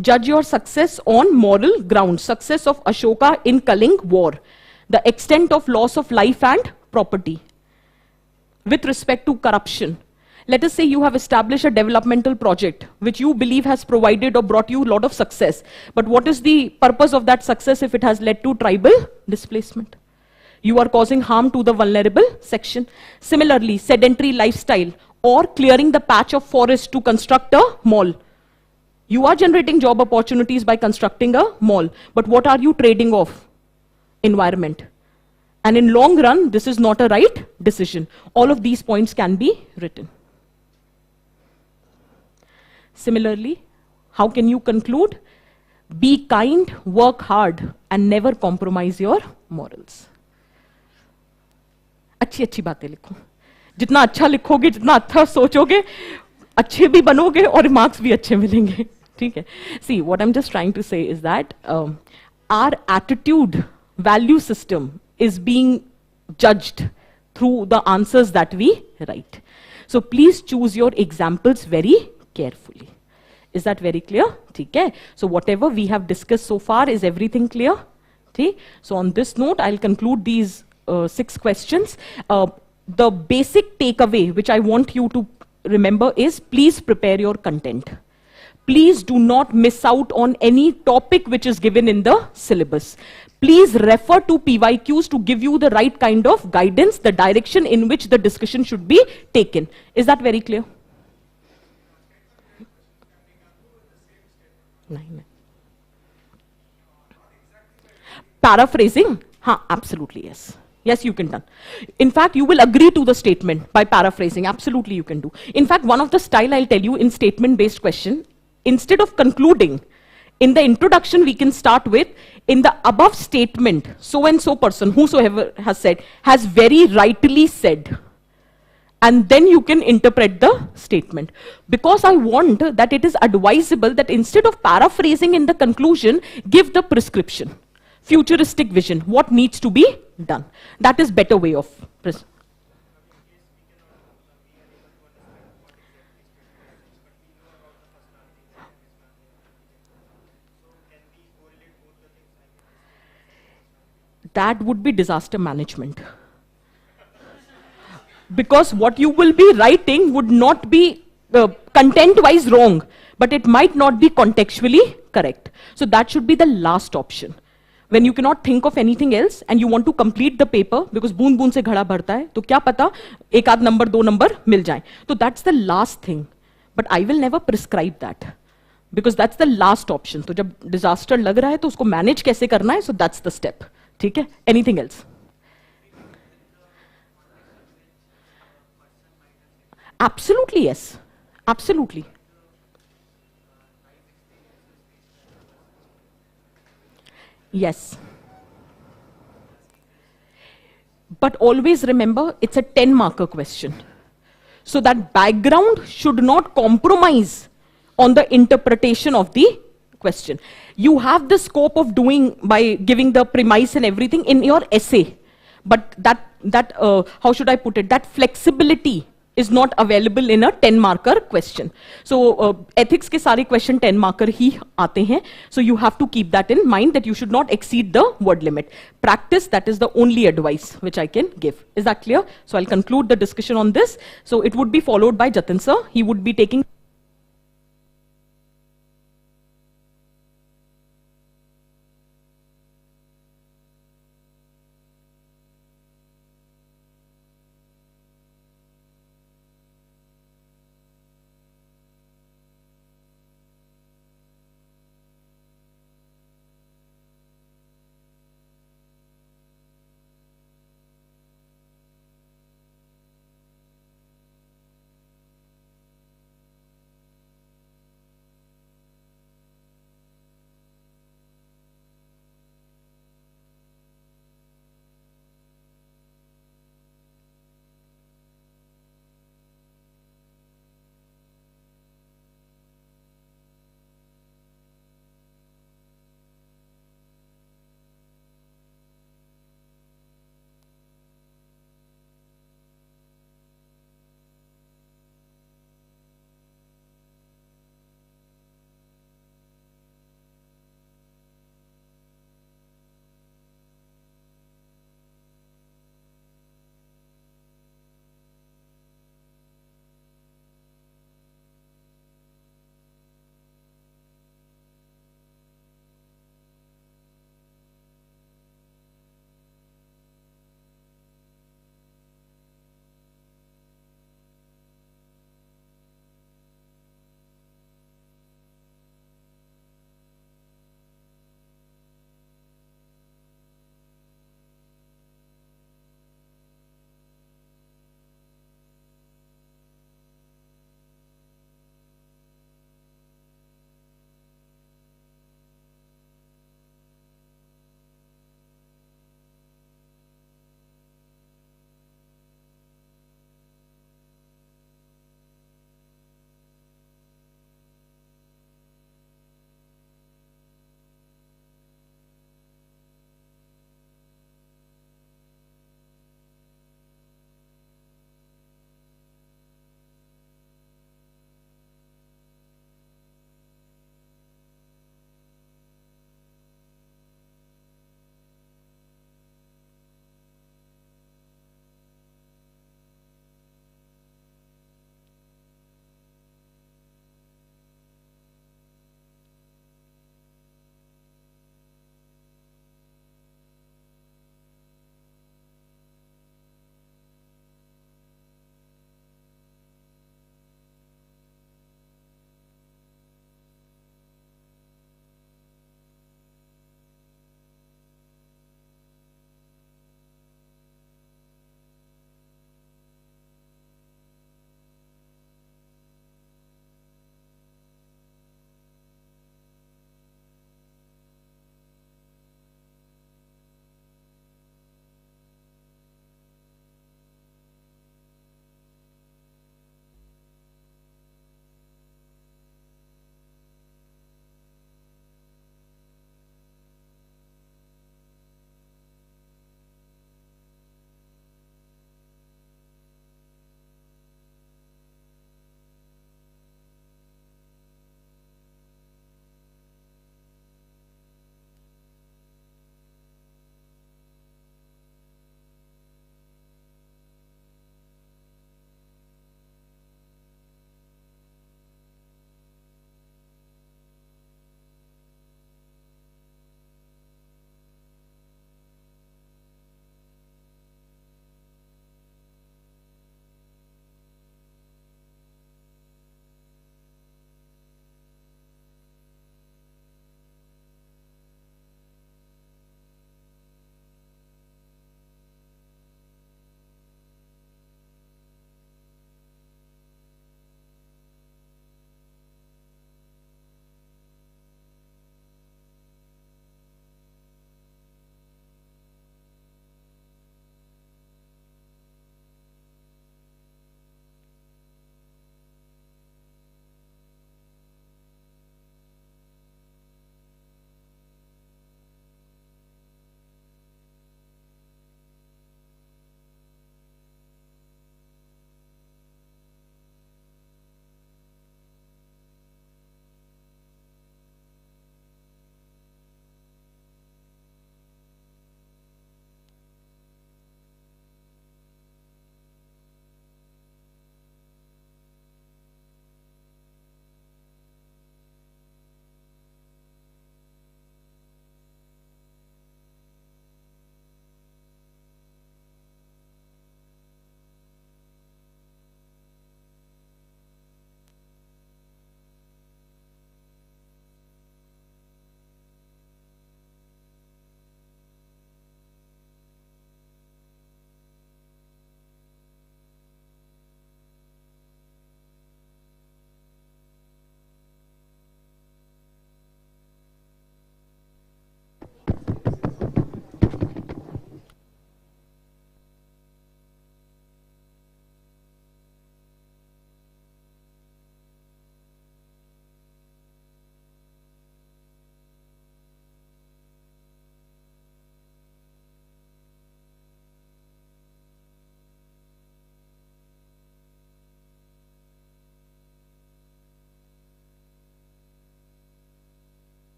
judge your success on moral grounds. Success of Ashoka in Kaling war. The extent of loss of life and property. With respect to corruption. Let us say you have established a developmental project which you believe has provided or brought you a lot of success. But what is the purpose of that success if it has led to tribal displacement? You are causing harm to the vulnerable section. Similarly, sedentary lifestyle or clearing the patch of forest to construct a mall. You are generating job opportunities by constructing a mall. But what are you trading off? Environment. And in long run, this is not a right decision. All of these points can be written. Similarly, how can you conclude? Be kind, work hard, and never compromise your morals. अच्छी बातें लिखो. जितना अच्छा लिखोगे, जितना अच्छा सोचोगे, अच्छे भी बनोगे और मार्क्स भी अच्छे मिलेंगे. ठीक है? See, what I'm just trying to say is that our attitude, value system is being judged through the answers that we write. So please choose your examples very carefully. Is that very clear? Okay. So whatever we have discussed so far, is everything clear? Okay. So on this note, I'll conclude these 6 questions. The basic takeaway which I want you to remember is please prepare your content. Please do not miss out on any topic which is given in the syllabus. Please refer to PYQs to give you the right kind of guidance, the direction in which the discussion should be taken. Is that very clear? Paraphrasing? Absolutely yes. Yes, you can do. In fact, you will agree to the statement by paraphrasing. Absolutely you can do. In fact, one of the style I'll tell you in statement-based question, instead of concluding, in the introduction we can start with, in the above statement, so and so person, whosoever has said, has very rightly said. And then you can interpret the statement. Because I want that it is advisable that instead of paraphrasing in the conclusion, give the prescription. Futuristic vision, what needs to be done. That is better way of that would be disaster management. Because what you will be writing would not be content-wise wrong, but it might not be contextually correct. So that should be the last option. When you cannot think of anything else and you want to complete the paper, because बूंद बूंद से घड़ा भरता है, तो क्या पता एक आध नंबर 2 नंबर मिल जाए. So that's the last thing. But I will never prescribe that. Because that's the last option. तो जब disaster लग रहा है तो उसको manage कैसे करना है, so that's the step. ठीक है? Anything else? Absolutely yes. Absolutely. Yes. But always remember, it's a 10-marker question. So that background should not compromise on the interpretation of the question. You have the scope of doing by giving the premise and everything in your essay. But how should I put it? That flexibility is not available in a 10-marker question. So ethics ke sare question 10-marker hi aate hain. So you have to keep that in mind, that you should not exceed the word limit. Practice, that is the only advice which I can give. Is that clear? So I'll conclude the discussion on this. So it would be followed by Jatin sir. He would be taking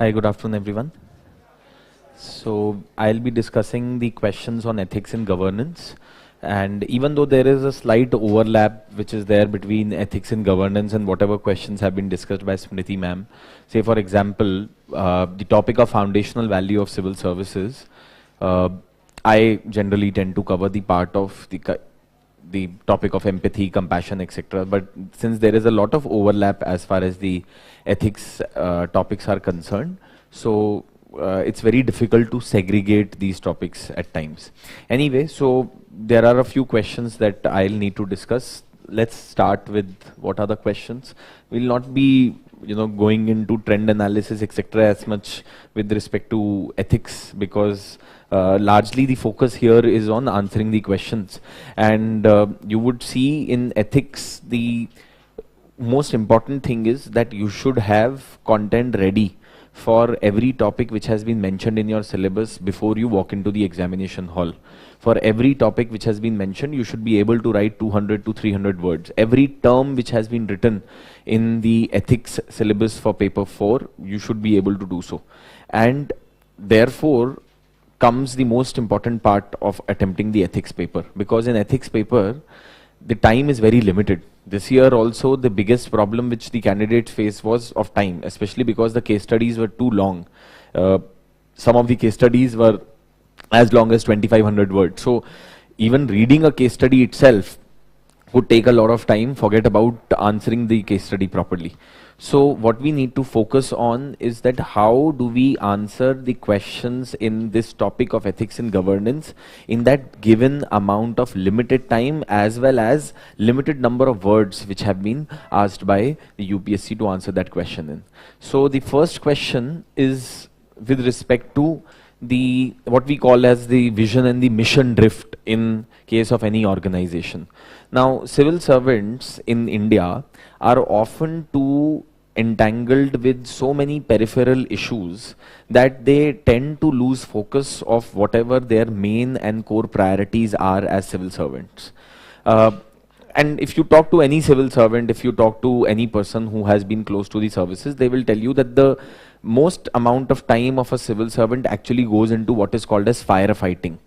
Hi, good afternoon, everyone. So I'll be discussing the questions on ethics and governance. And even though there is a slight overlap which is there between ethics and governance and whatever questions have been discussed by Smriti ma'am, say for example, the topic of foundational value of civil services, I generally tend to cover the part of the topic of empathy, compassion, etc. But since there is a lot of overlap as far as the ethics topics are concerned, so it's very difficult to segregate these topics at times. Anyway, so there are a few questions that I'll need to discuss. Let's start with what are the questions. We'll not be going into trend analysis, etc. as much with respect to ethics, because largely the focus here is on answering the questions. And you would see in ethics, the most important thing is that you should have content ready for every topic which has been mentioned in your syllabus before you walk into the examination hall. For every topic which has been mentioned, you should be able to write 200 to 300 words. Every term which has been written in the ethics syllabus for paper 4, you should be able to do so. And therefore comes the most important part of attempting the ethics paper, because in ethics paper, the time is very limited. This year also, the biggest problem which the candidates faced was of time, especially because the case studies were too long. Some of the case studies were as long as 2500 words. So even reading a case study itself would take a lot of time, forget about answering the case study properly. So what we need to focus on is that how do we answer the questions in this topic of ethics and governance in that given amount of limited time, as well as limited number of words which have been asked by the UPSC to answer that question in. So the first question is with respect to the what we call as the vision and the mission drift in case of any organization. Now, civil servants in India are often too entangled with so many peripheral issues that they tend to lose focus of whatever their main and core priorities are as civil servants. And if you talk to any civil servant, if you talk to any person who has been close to the services, they will tell you that the most amount of time of a civil servant actually goes into what is called as firefighting,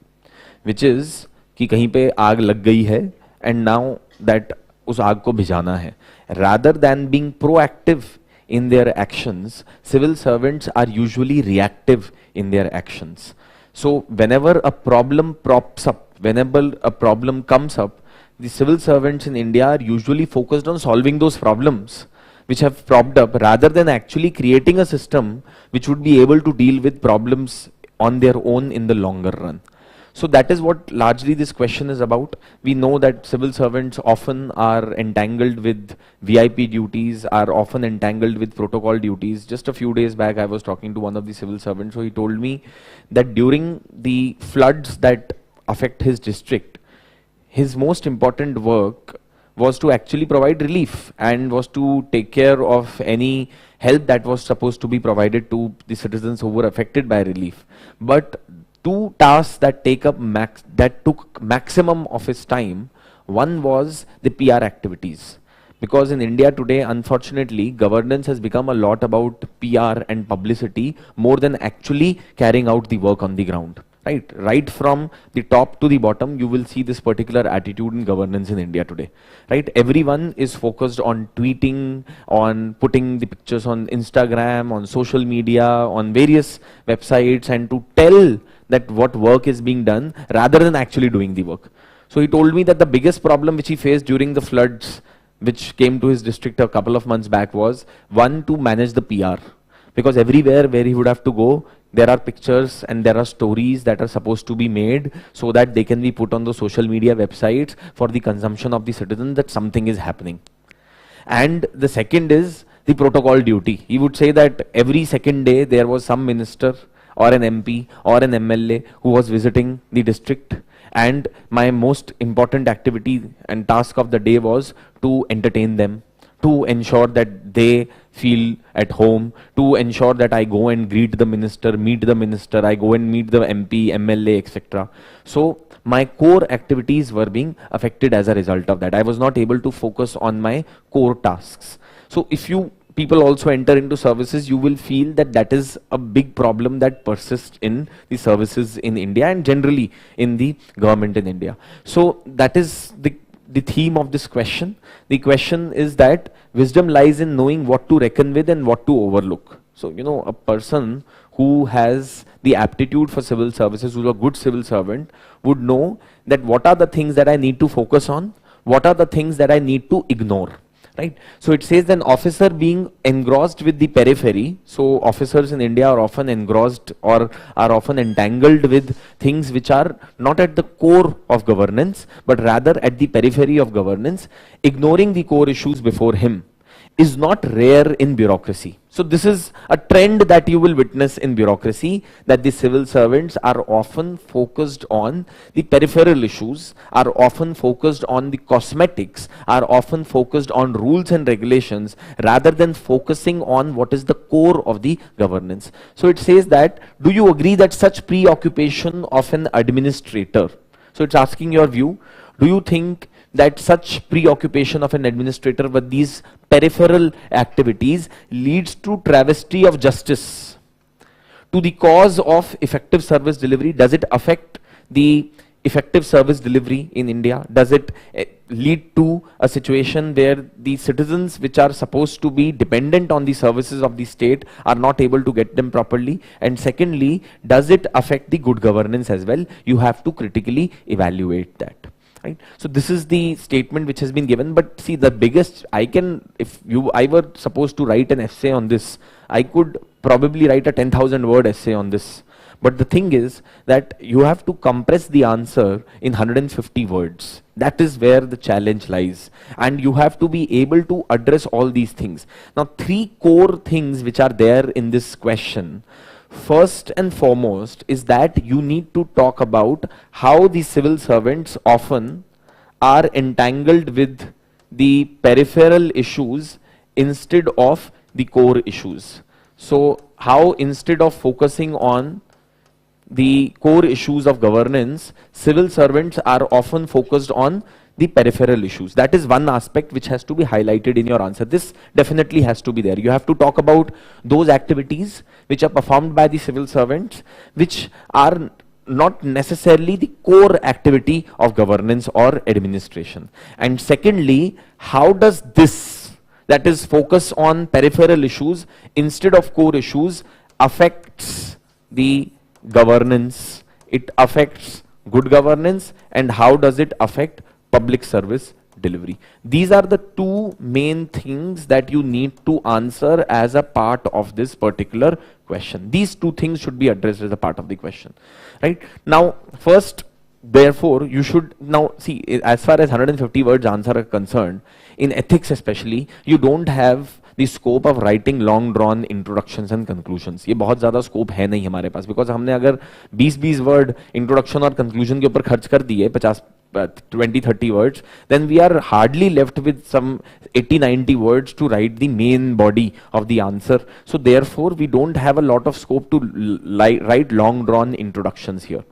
which is कि कहीं पे आग लग गई है and now that उस आग को भिजाना है. Rather than being proactive in their actions, civil servants are usually reactive in their actions. So whenever a problem props up, whenever a problem comes up, the civil servants in India are usually focused on solving those problems which have propped up, rather than actually creating a system which would be able to deal with problems on their own in the longer run. So that is what largely this question is about. We know that civil servants often are entangled with VIP duties, are often entangled with protocol duties. Just a few days back, I was talking to one of the civil servants, so he told me that during the floods that affect his district, his most important work was to actually provide relief and was to take care of any help that was supposed to be provided to the citizens who were affected by relief. But two tasks that took maximum of his time, one was the PR activities. Because in India today, unfortunately, governance has become a lot about PR and publicity more than actually carrying out the work on the ground. Right from the top to the bottom, you will see this particular attitude in governance in India today. Right, everyone is focused on tweeting, on putting the pictures on Instagram, on social media, on various websites, and to tell that what work is being done rather than actually doing the work. So he told me that the biggest problem which he faced during the floods which came to his district a couple of months back was, one, to manage the PR. Because everywhere where he would have to go, there are pictures and there are stories that are supposed to be made so that they can be put on the social media websites for the consumption of the citizens that something is happening. And the second is the protocol duty. He would say that every second day there was some minister or an MP or an MLA who was visiting the district, and my most important activity and task of the day was to entertain them, to ensure that they feel at home, to ensure that I go and greet the minister, meet the minister, I go and meet the MP, MLA, etc. So my core activities were being affected as a result of that. I was not able to focus on my core tasks. So if you people also enter into services, you will feel that that is a big problem that persists in the services in India and generally in the government in India. So that is the theme of this question. The question is that wisdom lies in knowing what to reckon with and what to overlook. So, you know, a person who has the aptitude for civil services, who's a good civil servant, would know that what are the things that I need to focus on, what are the things that I need to ignore. Right. So it says an officer being engrossed with the periphery. So officers in India are often engrossed or are often entangled with things which are not at the core of governance, but rather at the periphery of governance, ignoring the core issues before him, is not rare in bureaucracy. So this is a trend that you will witness in bureaucracy, that the civil servants are often focused on the peripheral issues, are often focused on the cosmetics, are often focused on rules and regulations, rather than focusing on what is the core of the governance. So it says that, do you agree that such preoccupation of an administrator, so it's asking your view, do you think that such preoccupation of an administrator with these peripheral activities leads to travesty of justice to the cause of effective service delivery? Does it affect the effective service delivery in India? Does it lead to a situation where the citizens which are supposed to be dependent on the services of the state are not able to get them properly? And secondly, does it affect the good governance as well? You have to critically evaluate that. Right. So this is the statement which has been given, but see, the biggest, if I were supposed to write an essay on this, I could probably write a 10,000 word essay on this. But the thing is that you have to compress the answer in 150 words. That is where the challenge lies. And you have to be able to address all these things. Now, three core things which are there in this question. First and foremost is that you need to talk about how the civil servants often are entangled with the peripheral issues instead of the core issues. So how instead of focusing on the core issues of governance, civil servants are often focused on the peripheral issues. That is one aspect which has to be highlighted in your answer. This definitely has to be there. You have to talk about those activities which are performed by the civil servants, which are not necessarily the core activity of governance or administration. And secondly, how does this, that is focus on peripheral issues instead of core issues, affects the governance, it affects good governance, and how does it affect public service delivery? These are the two main things that you need to answer as a part of this particular question. These two things should be addressed as a part of the question, right? Now, first, therefore, you should now see, as far as 150 words answer are concerned, in ethics especially, you don't have the scope of writing long drawn introductions and conclusions. ये बहुत ज़्यादा scope है नहीं हमारे पास, because हमने अगर 20-20 word introduction और conclusion के ऊपर खर्च कर दिए 20-30 words, then we are hardly left with some 80-90 words to write the main body of the answer. So therefore, we don't have a lot of scope to write long drawn introductions here.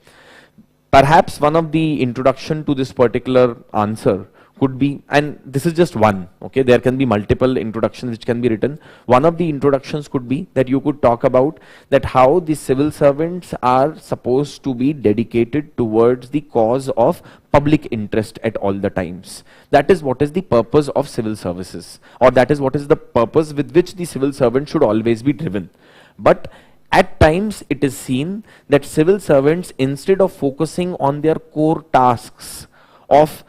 Perhaps one of the introduction to this particular answer could be, and this is just one, okay, there can be multiple introductions which can be written. One of the introductions could be that you could talk about that how the civil servants are supposed to be dedicated towards the cause of public interest at all the times. That is what is the purpose of civil services, or that is what is the purpose with which the civil servant should always be driven. But at times it is seen that civil servants, instead of focusing on their core tasks of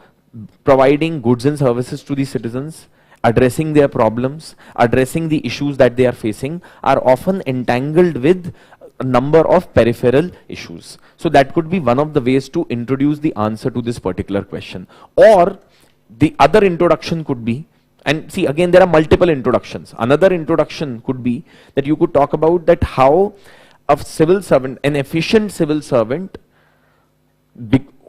providing goods and services to the citizens, addressing their problems, addressing the issues that they are facing, are often entangled with a number of peripheral issues. So that could be one of the ways to introduce the answer to this particular question. Or the other introduction could be, and see, again, there are multiple introductions. Another introduction could be that you could talk about that how a civil servant, an efficient civil servant,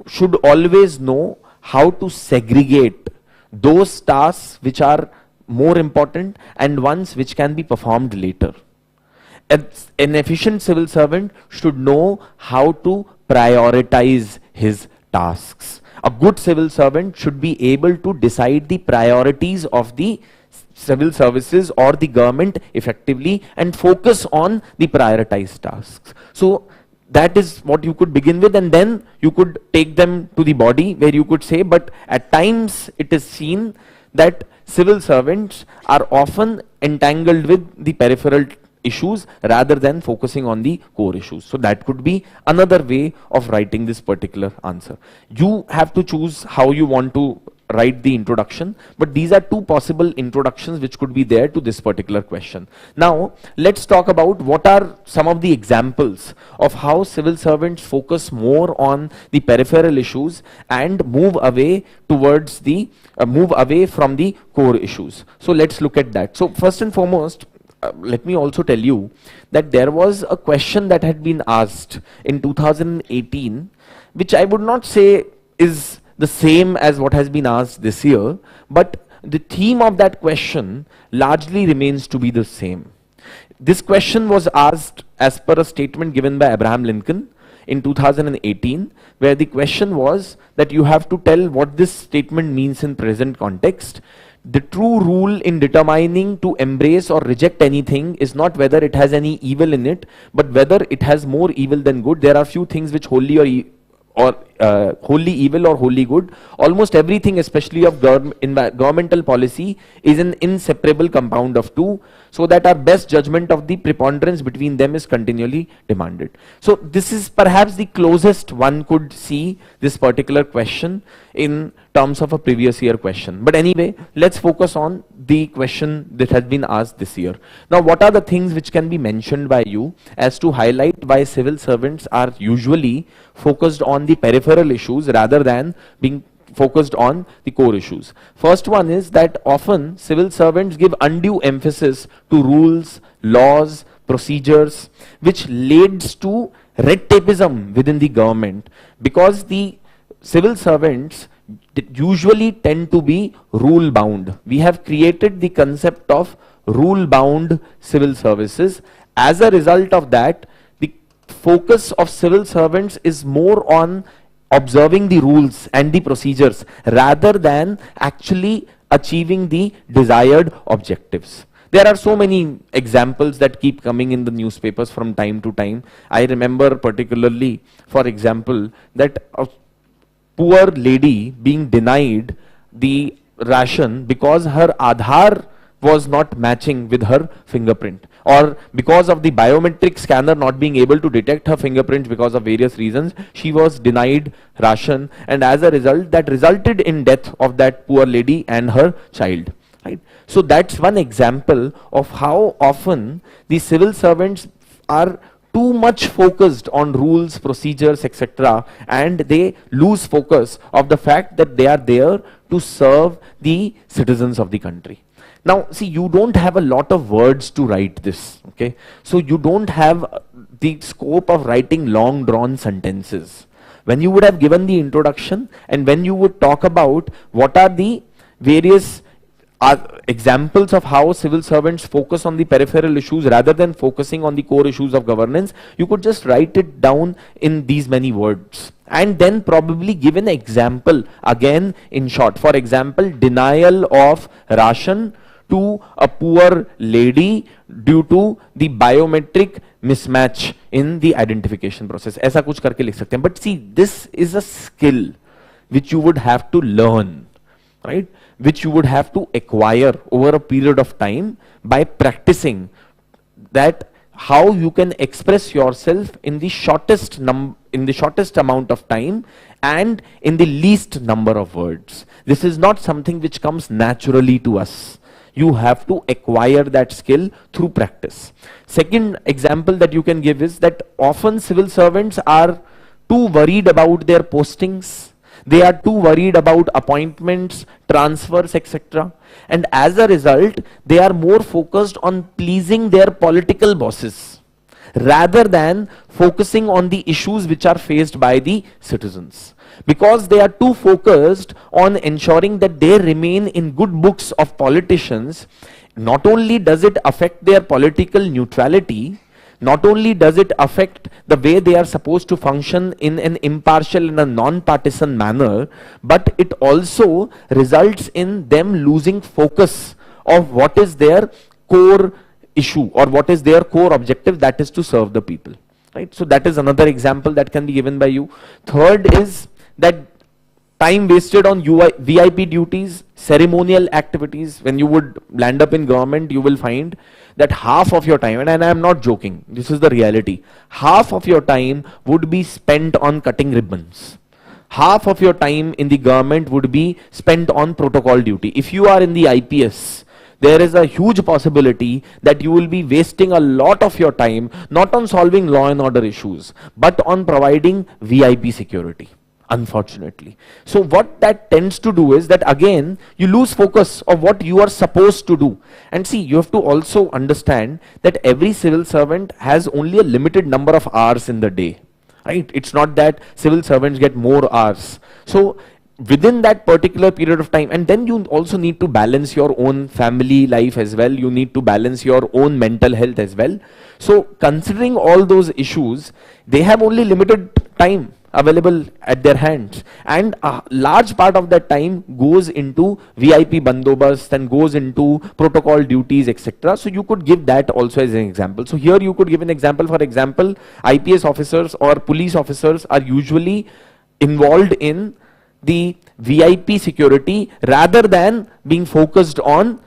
should always know how to segregate those tasks which are more important and ones which can be performed later. An efficient civil servant should know how to prioritize his tasks. A good civil servant should be able to decide the priorities of the civil services or the government effectively and focus on the prioritized tasks. So that is what you could begin with, and then you could take them to the body where you could say, but at times it is seen that civil servants are often entangled with the peripheral issues rather than focusing on the core issues. So that could be another way of writing this particular answer. You have to choose how you want to write the introduction, but these are two possible introductions which could be there to this particular question. Now let's talk about what are some of the examples of how civil servants focus more on the peripheral issues and move away towards the move away from the core issues. So let's look at that. So first and foremost, let me also tell you that there was a question that had been asked in 2018, which I would not say is the same as what has been asked this year, but the theme of that question largely remains to be the same. This question was asked as per a statement given by Abraham Lincoln in 2018, where the question was that you have to tell what this statement means in present context. The true rule in determining to embrace or reject anything is not whether it has any evil in it, but whether it has more evil than good. There are few things which wholly evil or wholly good. Almost everything, especially of governmental policy, is an inseparable compound of two, so that our best judgment of the preponderance between them is continually demanded. So this is perhaps the closest one could see this particular question in terms of a previous year question. But anyway, let's focus on the question that has been asked this year. Now, what are the things which can be mentioned by you as to highlight why civil servants are usually focused on the peripheral issues rather than being focused on the core issues? First one is that often civil servants give undue emphasis to rules, laws, procedures, which leads to red tapeism within the government, because the civil servants usually tend to be rule bound. We have created the concept of rule bound civil services. As a result of that, the focus of civil servants is more on observing the rules and the procedures rather than actually achieving the desired objectives. There are so many examples that keep coming in the newspapers from time to time. I remember particularly, for example, that a poor lady being denied the ration because her Aadhaar was not matching with her fingerprint, or because of the biometric scanner not being able to detect her fingerprints because of various reasons, she was denied ration, and as a result that resulted in death of that poor lady and her child. Right? So that's one example of how often the civil servants are too much focused on rules, procedures, etc., and they lose focus of the fact that they are there to serve the citizens of the country. Now, see, you don't have a lot of words to write this, okay? So you don't have the scope of writing long drawn sentences. When you would have given the introduction and when you would talk about what are the various examples of how civil servants focus on the peripheral issues rather than focusing on the core issues of governance, you could just write it down in these many words and then probably give an example again in short. For example, denial of ration to a poor lady due to the biometric mismatch in the identification process. ऐसा कुछ करके लिख सकते हैं. But see, this is a skill which you would have to learn, right? Which you would have to acquire over a period of time by practicing that, how you can express yourself in the shortest amount of time and in the least number of words. This is not something which comes naturally to us. You have to acquire that skill through practice. Second example that you can give is that often civil servants are too worried about their postings. They are too worried about appointments, transfers, etc. And as a result, they are more focused on pleasing their political bosses rather than focusing on the issues which are faced by the citizens. Because they are too focused on ensuring that they remain in good books of politicians, not only does it affect their political neutrality, not only does it affect the way they are supposed to function in an impartial and a non-partisan manner, but it also results in them losing focus of what is their core issue or what is their core objective, that is to serve the people, right? So that is another example that can be given by you. Third is that time wasted on VIP duties, ceremonial activities. When you would land up in government, you will find that half of your time, and I am not joking, this is the reality, half of your time would be spent on cutting ribbons. Half of your time in the government would be spent on protocol duty. If you are in the IPS, there is a huge possibility that you will be wasting a lot of your time not on solving law and order issues, but on providing VIP security, unfortunately. So what that tends to do is that again, you lose focus of what you are supposed to do. And see, you have to also understand that every civil servant has only a limited number of hours in the day, right? It's not that civil servants get more hours. So within that particular period of time, and then you also need to balance your own family life as well, you need to balance your own mental health as well. So considering all those issues, they have only limited time available at their hands, and a large part of that time goes into VIP bandobast and goes into protocol duties, etc. So you could give that also as an example. So here you could give an example. For example, IPS officers or police officers are usually involved in the VIP security rather than being focused on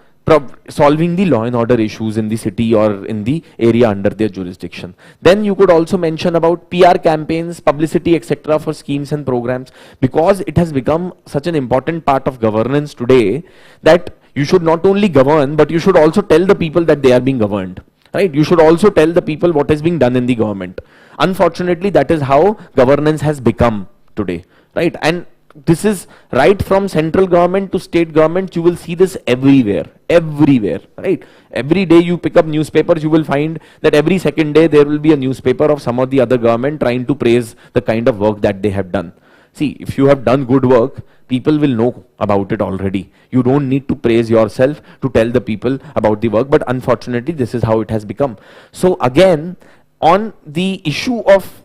solving the law and order issues in the city or in the area under their jurisdiction. Then you could also mention about PR campaigns, publicity, etc. for schemes and programs, because it has become such an important part of governance today that you should not only govern, but you should also tell the people that they are being governed, right? You should also tell the people what is being done in the government. Unfortunately, that is how governance has become today, right? And this is right from central government to state government. You will see this everywhere, right? Every day you pick up newspapers, you will find that every second day there will be a newspaper of some of the other government trying to praise the kind of work that they have done. See, if you have done good work, people will know about it already. You don't need to praise yourself to tell the people about the work, but unfortunately this is how it has become. So again, on the issue of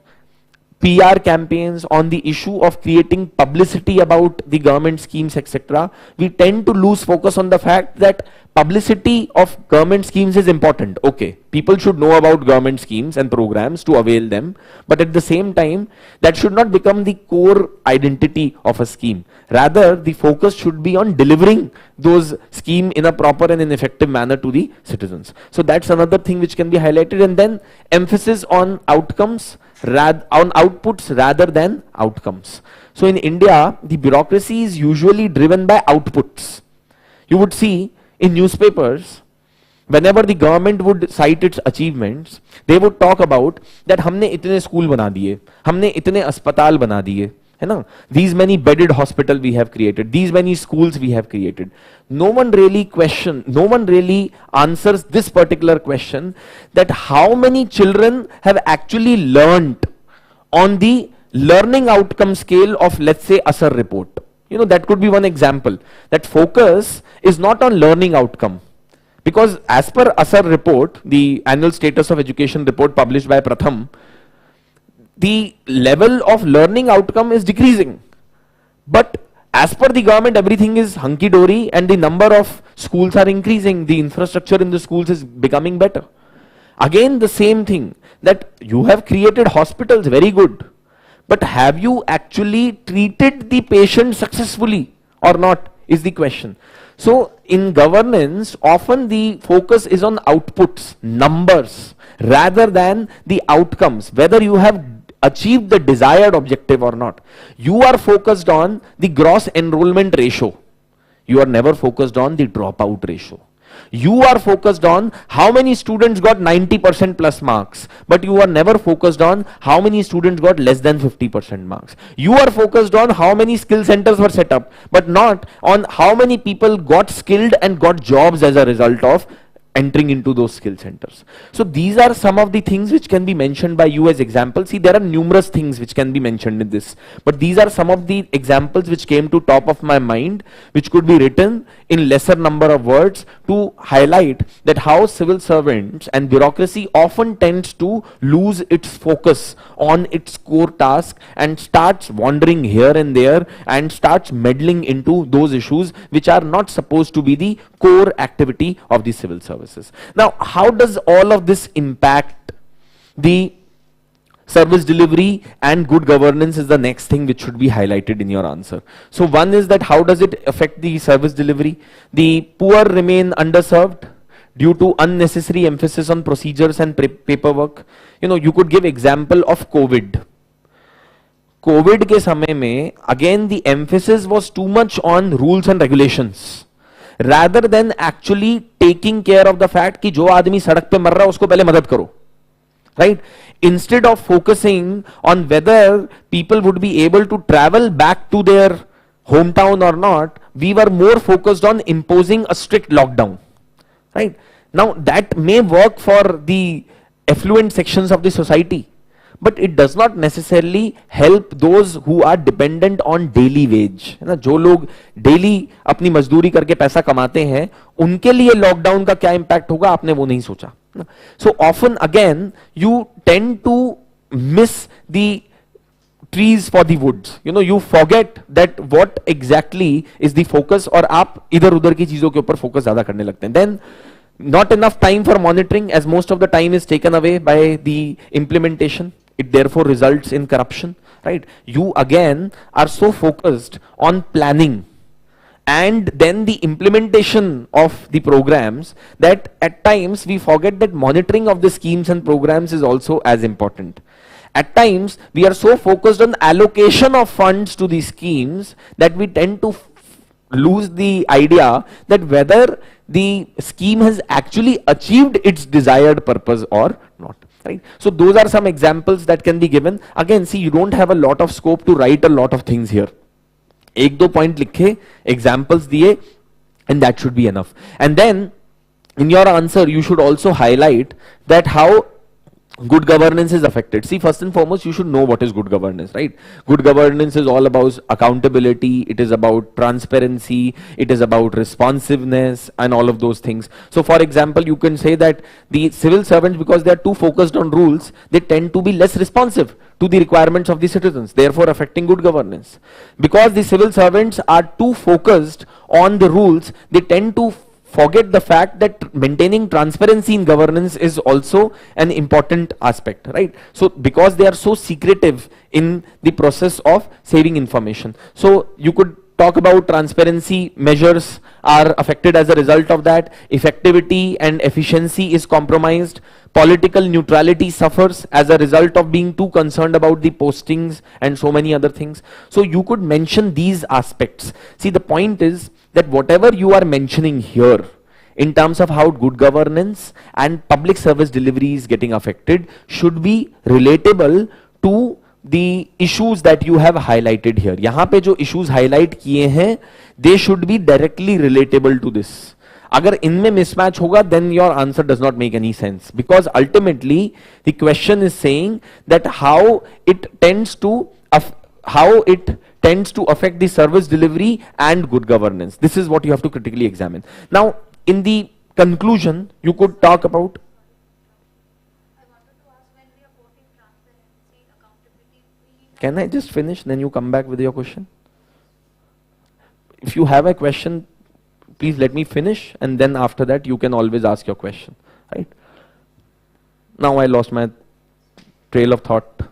PR campaigns, on the issue of creating publicity about the government schemes, etc., we tend to lose focus on the fact that publicity of government schemes is important. Okay, people should know about government schemes and programs to avail them, but at the same time, that should not become the core identity of a scheme. Rather, the focus should be on delivering those schemes in a proper and an effective manner to the citizens. So that's another thing which can be highlighted. And then emphasis on outcomes, on outputs rather than outcomes. So in India, the bureaucracy is usually driven by outputs. You would see in newspapers, whenever the government would cite its achievements, they would talk about that हमने इतने school बना दिए, हमने इतने अस्पताल बना दिए, है ना? These many bedded hospital we have created, these many schools we have created. No one really answers this particular question, that how many children have actually learnt on the learning outcome scale of, let's say, Asar report. You know, that could be one example. That focus is not on learning outcome. Because as per Asar report, the annual status of education report published by Pratham, the level of learning outcome is decreasing. But as per the government, everything is hunky-dory and the number of schools are increasing. The infrastructure in the schools is becoming better. Again, the same thing, that you have created hospitals, very good. But have you actually treated the patient successfully or not, is the question. So in governance, often the focus is on outputs, numbers, rather than the outcomes, whether you have achieved the desired objective or not. You are focused on the gross enrollment ratio. You are never focused on the dropout ratio. You are focused on how many students got 90% plus marks, but you are never focused on how many students got less than 50% marks. You are focused on how many skill centers were set up, but not on how many people got skilled and got jobs as a result of entering into those skill centers. So these are some of the things which can be mentioned by you as examples. See, there are numerous things which can be mentioned in this, but these are some of the examples which came to top of my mind, which could be written in lesser number of words to highlight that how civil servants and bureaucracy often tends to lose its focus on its core task and starts wandering here and there and starts meddling into those issues which are not supposed to be the core activity of the civil services. Now, how does all of this impact the service delivery and good governance is the next thing which should be highlighted in your answer. So one is that how does it affect the service delivery? The poor remain underserved due to unnecessary emphasis on procedures and paperwork. You know, you could give example of COVID. COVID के समय में again the emphasis was too much on rules and regulations rather than actually taking care of the fact कि जो आदमी सड़क पे मर रहा है उसको पहले मदद करो, right? Instead of focusing on whether people would be able to travel back to their hometown or not, we were more focused on imposing a strict lockdown, right? Now that may work for the affluent sections of the society, but it does not necessarily help those who are dependent on daily wage. है ना, जो लोग daily अपनी मजदूरी करके पैसा कमाते हैं उनके लिए लॉकडाउन का क्या इम्पैक्ट होगा आपने वो नहीं सोचा. So often again you tend to miss the trees for the woods. You know, you forget that what exactly is the focus और आप इधर उधर की चीजों के ऊपर फोकस ज्यादा करने लगते हैं. Then not enough time for monitoring as most of the time is taken away by the implementation. It therefore results in corruption, right? You again are so focused on planning and then the implementation of the programs that at times we forget that monitoring of the schemes and programs is also as important. At times we are so focused on allocation of funds to these schemes that we tend to lose the idea that whether the scheme has actually achieved its desired purpose or not, right? So those are some examples that can be given. Again, see, you don't have a lot of scope to write a lot of things here. एक दो point लिखे, examples दिए, and that should be enough. And then in your answer you should also highlight that how good governance is affected. See, first and foremost you should know what is good governance, right? Good governance is all about accountability, it is about transparency, it is about responsiveness and all of those things. So for example, you can say that the civil servants, because they are too focused on rules, they tend to be less responsive to the requirements of the citizens, therefore affecting good governance. Because the civil servants are too focused on the rules, they tend to forget the fact that maintaining transparency in governance is also an important aspect, right? So because they are so secretive in the process of saving information. So you could talk about transparency measures are affected as a result of that. Effectivity and efficiency is compromised. Political neutrality suffers as a result of being too concerned about the postings and so many other things. So you could mention these aspects. See, the point is that whatever you are mentioning here in terms of how good governance and public service delivery is getting affected should be relatable to the issues that you have highlighted here. यहाँ पे जो issues highlight किए हैं, they should be directly relatable to this. अगर इनमें mismatch होगा, then your answer does not make any sense, because ultimately the question is saying that how it tends to affect the service delivery and good governance. This is what you have to critically examine. Now, in the conclusion, you could talk about. I wanted to ask, when we are quoting transparency, accountability, Can I just finish, then you come back with your question? If you have a question, please let me finish, and then after that you can always ask your question, right? Now I lost my trail of thought.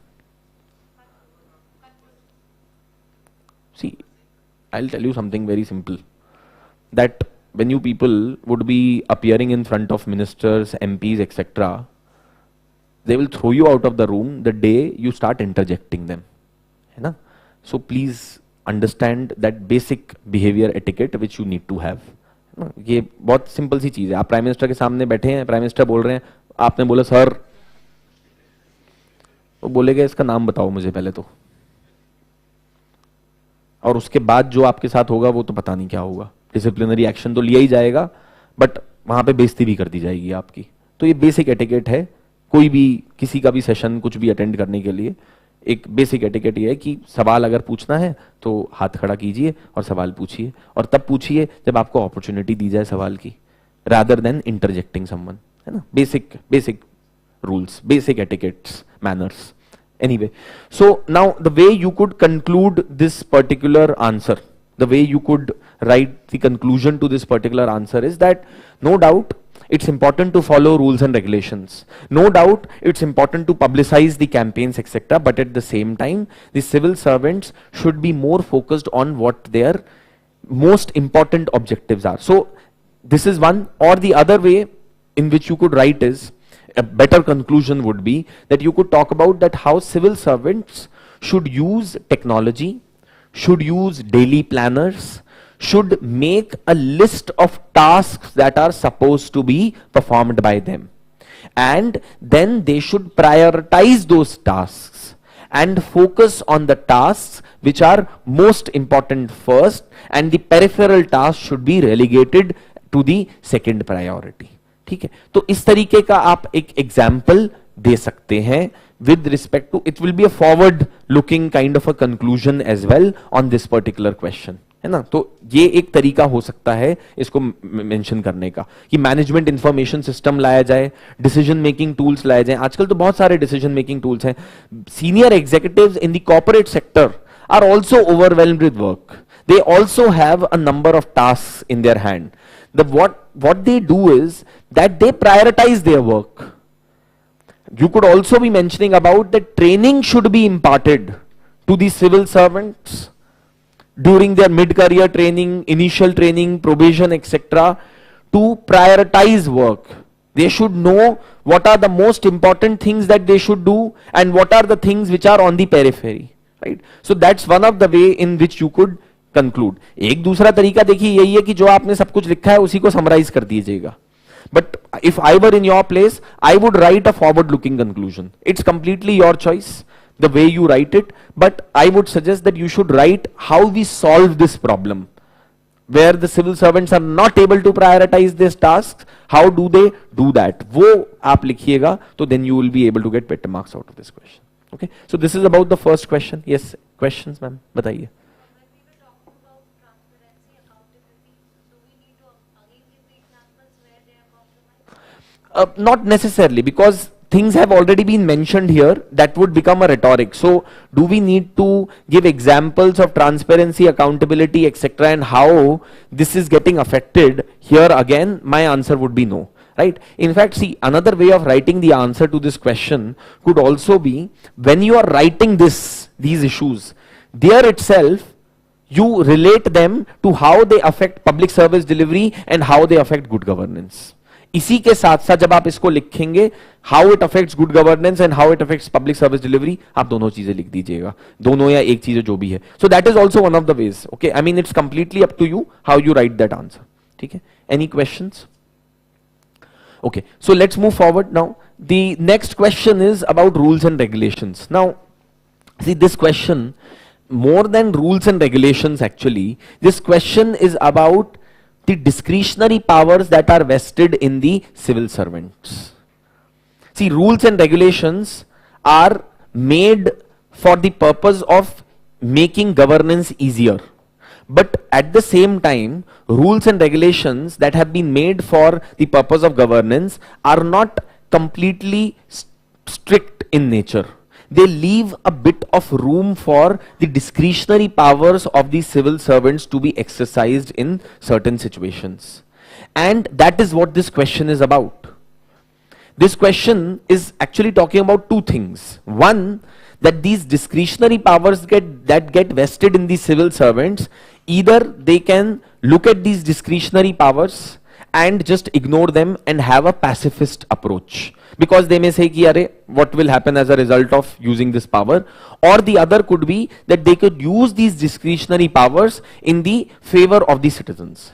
See, I'll tell you something very simple, that when you people would be appearing in front of ministers, MPs, etc., they will throw you out of the room the day you start interjecting them. है ना? So please understand that basic behavior etiquette which you need to have. ये बहुत simple सी चीज है. आप prime minister के सामने बैठे हैं, प्राइम मिनिस्टर बोल रहे हैं, आपने बोला सर, तो बोलेगा इसका नाम बताओ मुझे पहले तो, और उसके बाद जो आपके साथ होगा वो तो पता नहीं क्या होगा. डिसिप्लिनरी एक्शन तो लिया ही जाएगा, बट वहां पे बेइज्जती भी कर दी जाएगी आपकी। तो ये बेसिक एटिकेट है, कोई भी किसी का भी सेशन कुछ भी अटेंड करने के लिए एक बेसिक एटिकेट ये है कि सवाल अगर पूछना है तो हाथ खड़ा कीजिए और सवाल पूछिए, और तब पूछिए जब आपको अपॉर्चुनिटी दी जाए सवाल की, रादर देन इंटरजेक्टिंग समवन, है ना। Basic rules, basic etiquettes, manners. Anyway, so now the way you could conclude this particular answer, the way you could write the conclusion to this particular answer is that no doubt it's important to follow rules and regulations. No doubt it's important to publicize the campaigns, etc. But at the same time, the civil servants should be more focused on what their most important objectives are. So this is one, or the other way in which you could write is, a better conclusion would be that you could talk about that how civil servants should use technology, should use daily planners, should make a list of tasks that are supposed to be performed by them, and then they should prioritize those tasks and focus on the tasks which are most important first, and the peripheral tasks should be relegated to the second priority. ठीक है, तो इस तरीके का आप एक example दे सकते हैं with respect to, it will be a forward looking kind of a conclusion as well on this particular question, है ना। तो ये एक तरीका हो सकता है इसको मेंशन करने का कि मैनेजमेंट इंफॉर्मेशन सिस्टम लाया जाए, डिसीजन मेकिंग टूल्स लाए जाए। आजकल तो बहुत सारे डिसीजन मेकिंग टूल्स हैं। Senior executives in the corporate sector are also overwhelmed with work, they also have a number of tasks in their hand. What they do is that they prioritize their work. You could also be mentioning about that training should be imparted to the civil servants during their mid-career training, initial training, probation, etc. to prioritize work. They should know what are the most important things that they should do and what are the things which are on the periphery, right? So that's one of the way in which you could conclude. एक दूसरा तरीका देखिए यही है कि जो आपने सब कुछ लिखा है उसी को समराइज कर दीजिएगा. But if I were in your place, I would write a forward-looking conclusion. It's completely your choice, the way you write it. But I would suggest that you should write how we solve this problem, where the civil servants are not able to prioritize these tasks. How do they do that? वो आप लिखिएगा, तो then you will be able to get better marks out of this question. Okay. So this is about the first question. Yes, questions, ma'am. बताइए. Not necessarily, because things have already been mentioned here. That would become a rhetoric. So do we need to give examples of transparency, accountability, etc., and how this is getting affected? Here again my answer would be no, right? In fact, see, another way of writing the answer to this question could also be, when you are writing these issues, there itself you relate them to how they affect public service delivery and how they affect good governance. इसी के साथ साथ जब आप इसको लिखेंगे, how it affects good governance and how it affects public service delivery, आप दोनों चीजें लिख दीजिएगा, दोनों या एक चीज जो भी है. So that is also one of the ways. Okay, I mean it's completely up to you how you write that answer. ठीक है, any questions? Okay, so let's move forward now. The next question is about rules and regulations. Now, see, this question, more than rules and regulations actually, this question is about the discretionary powers that are vested in the civil servants. See, rules and regulations are made for the purpose of making governance easier. But at the same time, rules and regulations that have been made for the purpose of governance are not completely strict in nature. They leave a bit of room for the discretionary powers of the civil servants to be exercised in certain situations. And that is what this question is about. This question is actually talking about two things. One, that these discretionary powers that get vested in the civil servants, either they can look at these discretionary powers and just ignore them and have a pacifist approach, because they may say ki, "Arey, what will happen as a result of using this power?" Or the other could be that they could use these discretionary powers in the favor of the citizens.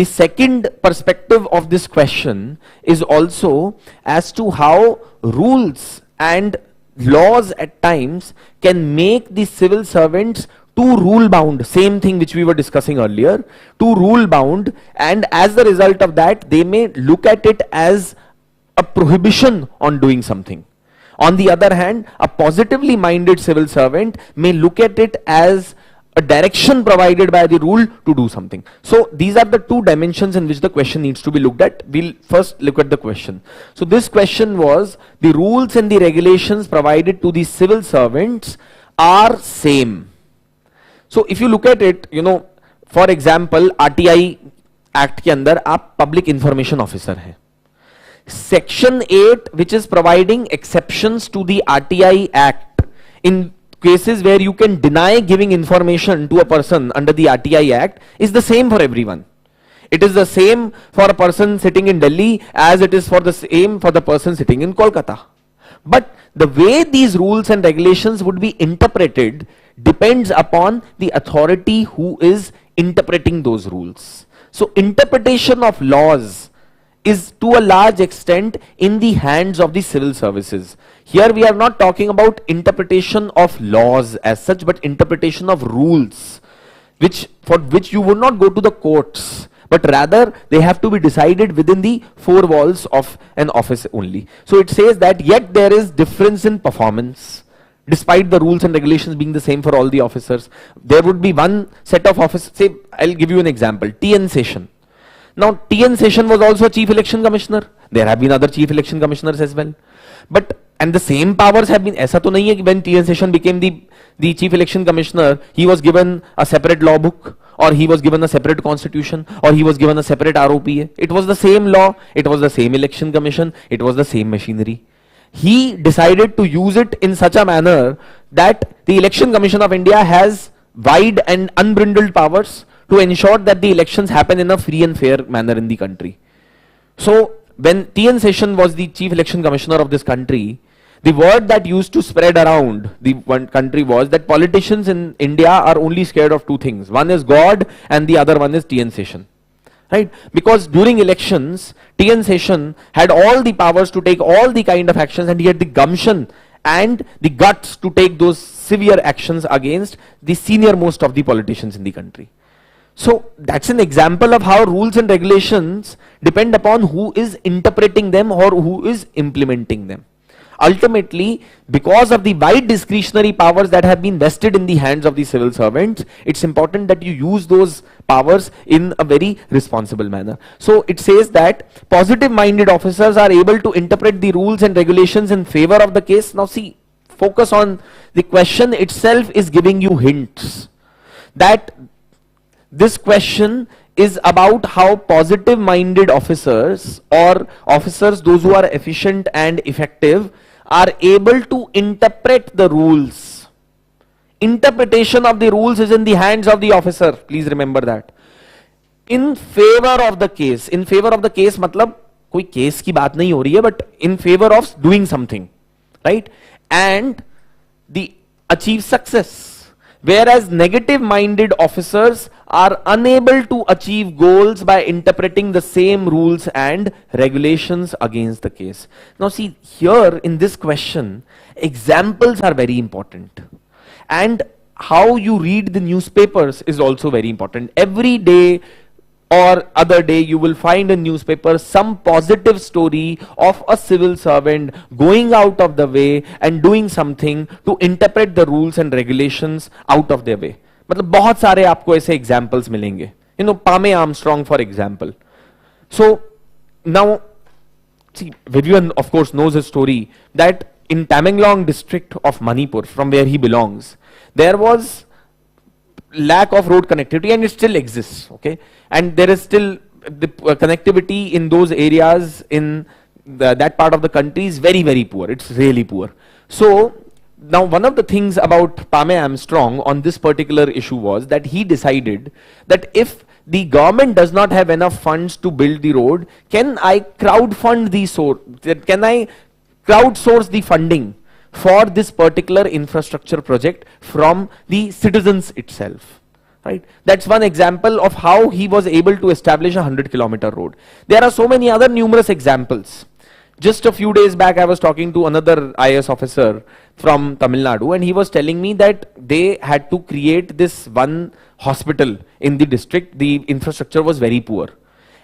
The second perspective of this question is also as to how rules and laws at times can make the civil servants too rule bound, same thing which we were discussing earlier, too rule bound, and as the result of that they may look at it as a prohibition on doing something. On the other hand, a positively minded civil servant may look at it as a direction provided by the rule to do something. So these are the two dimensions in which the question needs to be looked at. We'll first look at the question. So this question was, the rules and the regulations provided to the civil servants are same. So if you look at it, you know, for example, RTI Act के अंदर आप public information officer हैं. Section 8, which is providing exceptions to the RTI Act in cases where you can deny giving information to a person under the RTI Act, is the same for everyone. It is the same for a person sitting in Delhi as it is for the same for the person sitting in Kolkata. But the way these rules and regulations would be interpreted depends upon the authority who is interpreting those rules. So interpretation of laws is to a large extent in the hands of the civil services. Here we are not talking about interpretation of laws as such, but interpretation of rules, for which you would not go to the courts, but rather they have to be decided within the four walls of an office only. So it says that yet there is difference in performance, despite the rules and regulations being the same for all the officers. There would be one set of officers, say, I'll give you an example, TN Session. Now, TN Session was also a chief election commissioner. There have been other chief election commissioners as well. And the same powers have been, ऐसा तो नहीं है कि when TN Session became the chief election commissioner, he was given a separate law book, or he was given a separate constitution, or he was given a separate ROPA. It was the same law, it was the same election commission, it was the same machinery. He decided to use it in such a manner that the Election Commission of India has wide and unbridled powers to ensure that the elections happen in a free and fair manner in the country. So when TN Session was the chief election commissioner of this country, the word that used to spread around the one country was that politicians in India are only scared of two things. One is God and the other one is TN Session. Right? Because during elections, TN Session had all the powers to take all the kind of actions, and he had the gumption and the guts to take those severe actions against the senior most of the politicians in the country. So that's an example of how rules and regulations depend upon who is interpreting them or who is implementing them. Ultimately, because of the wide discretionary powers that have been vested in the hands of the civil servants, it's important that you use those powers in a very responsible manner. So it says that positive-minded officers are able to interpret the rules and regulations in favor of the case. Now see, focus on the question itself is giving you hints that this question is about how positive-minded officers, or officers those who are efficient and effective, are able to interpret the rules. Interpretation of the rules is in the hands of the officer. Please remember that. In favor of the case. In favor of the case मतलब कोई case की बात नहीं हो रही है, but in favor of doing something, right? And the achieve success. Whereas negative-minded officers are unable to achieve goals by interpreting the same rules and regulations against the case. Now see, here in this question, examples are very important. And how you read the newspapers is also very important. Every day or other day you will find in newspaper some positive story of a civil servant going out of the way and doing something to interpret the rules and regulations out of their way. मतलब बहुत सारे आपको ऐसे examples मिलेंगे. You know, Pame Armstrong for example. So now, see, everyone of course knows a story that in Tamenglong district of Manipur, from where he belongs, there was lack of road connectivity, and it still exists, okay? And there is still the connectivity in those areas in that part of the country is very, very poor. It's really poor. So now one of the things about Pame Armstrong on this particular issue was that he decided that if the government does not have enough funds to build the road, can I crowdfund can I crowdsource the funding for this particular infrastructure project from the citizens itself, right? That's one example of how he was able to establish a 100-kilometer road. There are so many other numerous examples. Just a few days back, I was talking to another IAS officer from Tamil Nadu, and he was telling me that they had to create this one hospital in the district. The infrastructure was very poor.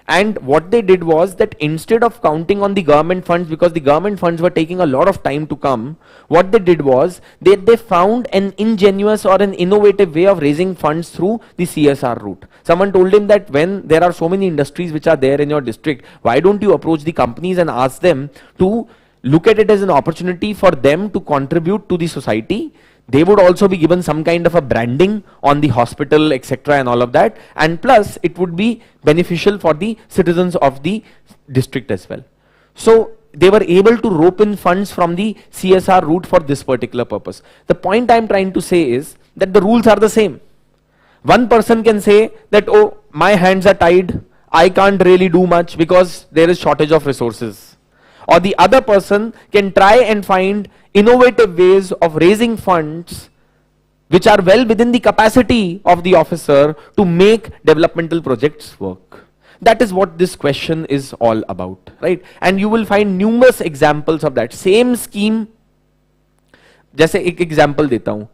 And what they did was that instead of counting on the government funds, because the government funds were taking a lot of time to come, what they did was they found an ingenious or an innovative way of raising funds through the CSR route. Someone told him that when there are so many industries which are there in your district, why don't you approach the companies and ask them to look at it as an opportunity for them to contribute to the society. They would also be given some kind of a branding on the hospital, etc. and all of that. And plus, it would be beneficial for the citizens of the district as well. So they were able to rope in funds from the CSR route for this particular purpose. The point I'm trying to say is that the rules are the same. One person can say that, oh, my hands are tied, I can't really do much because there is shortage of resources. Or the other person can try and find innovative ways of raising funds which are well within the capacity of the officer to make developmental projects work. That is what this question is all about, right? And you will find numerous examples of that. Same scheme, जैसे एक example देता हूँ,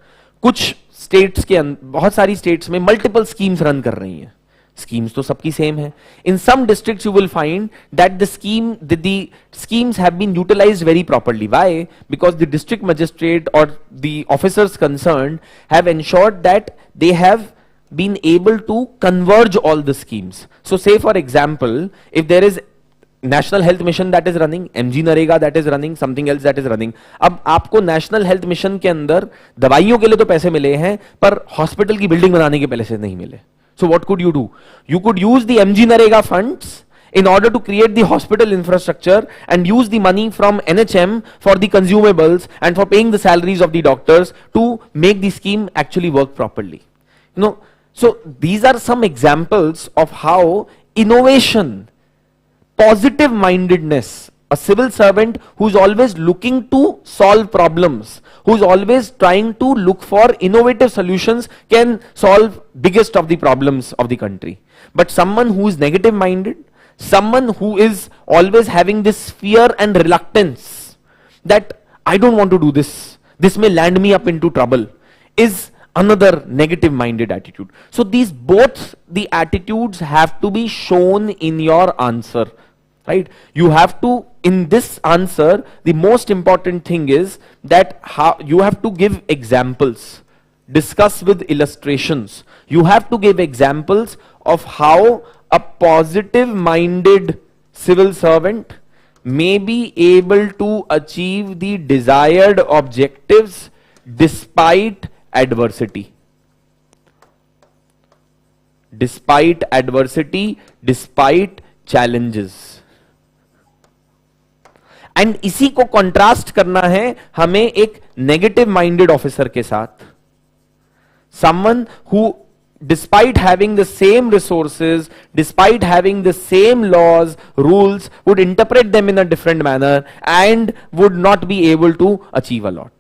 कुछ states के बहुत सारी states में multiple schemes run कर रही हैं. Schemes तो सबकी same है. In some districts you will find that the schemes have been utilized very properly. Why? Because the district magistrate or the officers concerned have ensured that they have been able to converge all the schemes. So say for example, if there is National Health Mission that is running, MG Narega that is running, something else that is running. अब आपको National Health Mission के अंदर दवाइयों के लिए तो पैसे मिले हैं, पर हॉस्पिटल की बिल्डिंग बनाने के पैसे नहीं मिले. So what could you do? You could use the MG Narega funds in order to create the hospital infrastructure and use the money from NHM for the consumables and for paying the salaries of the doctors to make the scheme actually work properly. You know, so these are some examples of how innovation, positive mindedness, a civil servant who's always looking to solve problems, who's always trying to look for innovative solutions, can solve biggest of the problems of the country. But someone who is negative minded, someone who is always having this fear and reluctance that I don't want to do this may land me up into trouble, is another negative minded attitude. So these both the attitudes have to be shown in your answer, right? You have to, in this answer, the most important thing is that how you have to give examples, discuss with illustrations. You have to give examples of how a positive minded civil servant may be able to achieve the desired objectives despite adversity. Despite adversity, despite challenges. And इसी को contrast करना है हमें एक negative minded officer के साथ. Someone who, despite having the same resources, despite having the same laws, rules, would interpret them in a different manner and would not be able to achieve a lot.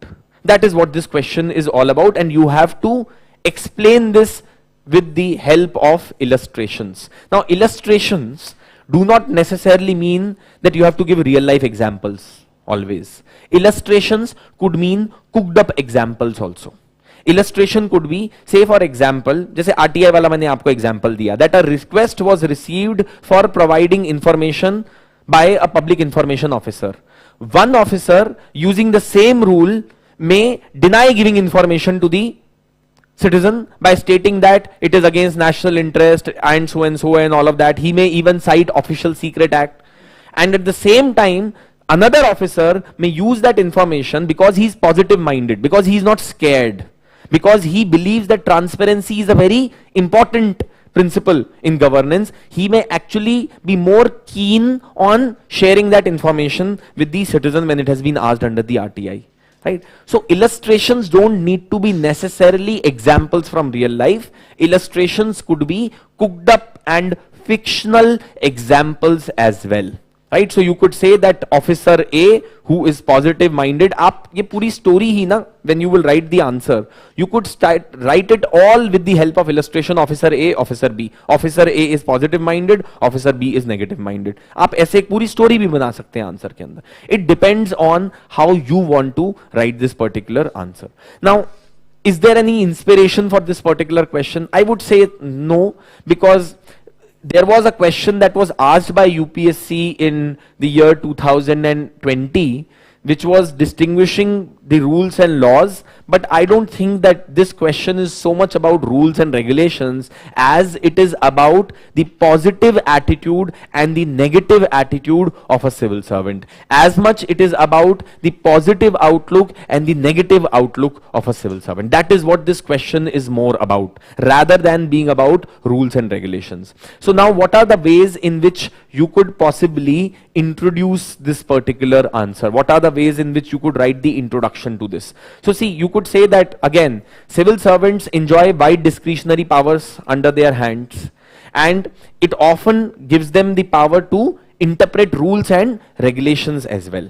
That is what this question is all about, and you have to explain this with the help of illustrations. Now, illustrations do not necessarily mean that you have to give real life examples always. Illustrations could mean cooked up examples also. Illustration could be, say for example, जैसे RTI वाला मैंने आपको example दिया, that a request was received for providing information by a public information officer. One officer using the same rule may deny giving information to the citizen by stating that it is against national interest and so and all of that. He may even cite Official Secret Act, and at the same time another officer may use that information because he's positive minded, because he's not scared, because he believes that transparency is a very important principle in governance. He may actually be more keen on sharing that information with the citizen when it has been asked under the RTI. Right? So illustrations don't need to be necessarily examples from real life. Illustrations could be cooked up and fictional examples as well. right? So you could say that officer A who is positive minded, आप ये पूरी story ही ना, when you will write the answer, you could write it all with the help of illustration. Officer A, officer B, officer A is positive minded, officer B is negative minded. आप ऐसे एक पूरी story भी बना सकते हैं answer के अंदर. It depends on how you want to write this particular answer. Now, is there any inspiration for this particular question? I would say no, because there was a question that was asked by UPSC in the year 2020, which was distinguishing the rules and laws. But I don't think that this question is so much about rules and regulations as it is about the positive attitude and the negative attitude of a civil servant. As much it is about the positive outlook and the negative outlook of a civil servant. That is what this question is more about, rather than being about rules and regulations. So now, what are the ways in which you could possibly introduce this particular answer? What are the ways in which you could write the introduction to this? So see, you could say that again, civil servants enjoy wide discretionary powers under their hands, and it often gives them the power to interpret rules and regulations as well.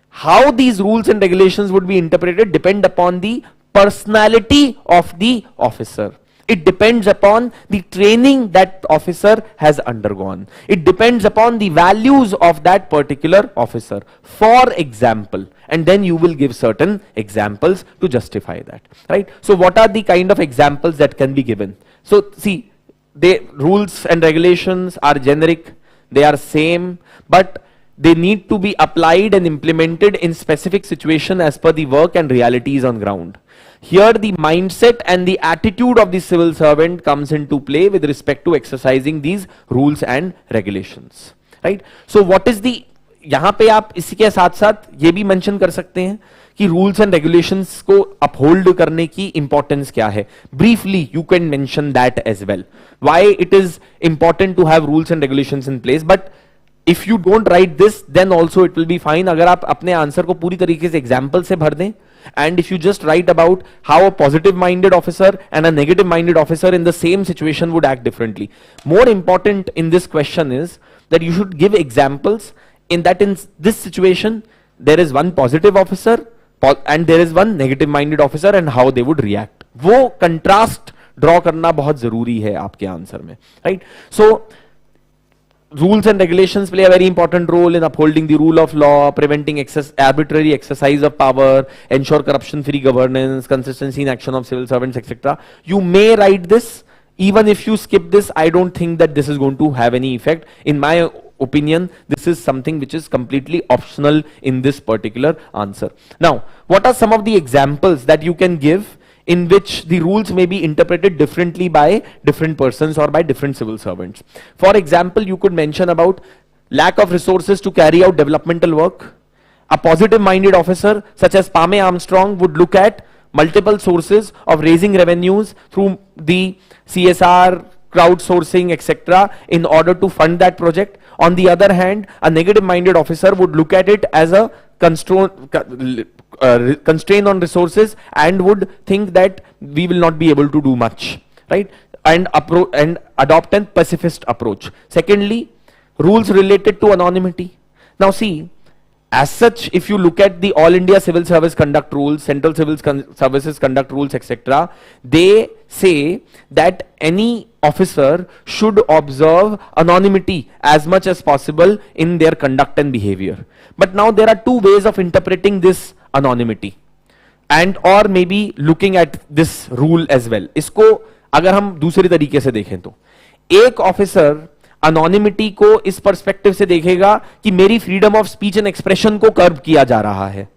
How these rules and regulations would be interpreted depend upon the personality of the officer. It depends upon the training that officer has undergone. It depends upon the values of that particular officer. For example, and then you will give certain examples to justify that, right? So what are the kind of examples that can be given? So see, the rules and regulations are generic, they are same, but they need to be applied and implemented in specific situation as per the work and realities on ground. Here the mindset and the attitude of the civil servant comes into play with respect to exercising these rules and regulations, right? So what is the, यहाँ पे आप इसी के साथ साथ ये भी mention कर सकते हैं कि रूल्स एंड रेगुलेशंस को अपहोल्ड करने की इंपॉर्टेंस क्या है. Briefly you can mention that as well, why it is important to have rules and regulations in place. But if you don't write this then also it will be fine. अगर आप अपने answer को पूरी तरीके से example से भर दें, and if you just write about how a positive minded officer and a negative minded officer in the same situation would act differently. More important in this question is that you should give examples in that in this situation there is one positive officer and there is one negative minded officer and how they would react. वो contrast draw करना बहुत जरूरी है आपके answer में, right? So rules and regulations play a very important role in upholding the rule of law, preventing arbitrary exercise of power, ensure corruption-free governance, consistency in action of civil servants, etc. You may write this. Even if you skip this, I don't think that this is going to have any effect. In my opinion, this is something which is completely optional in this particular answer. Now, what are some of the examples that you can give in which the rules may be interpreted differently by different persons or by different civil servants? For example, you could mention about lack of resources to carry out developmental work. A positive minded officer such as Pame Armstrong would look at multiple sources of raising revenues through the CSR, crowdsourcing, etc. in order to fund that project. On the other hand, a negative minded officer would look at it as a constraint on resources and would think that we will not be able to do much, right? And adopt a pacifist approach. Secondly, rules related to anonymity. Now see, as such, if you look at the All India Civil Service Conduct Rules, Central Civil Services Conduct Rules, etc., they say that any officer should observe anonymity as much as possible in their conduct and behavior. But now there are two ways of interpreting this anonymity and or maybe looking at this rule as well. इसको अगर हम दूसरे तरीके से देखें तो एक officer anonymity को इस पर्सपेक्टिव से देखेगा कि मेरी freedom of speech and expression को कर्ब किया जा रहा है.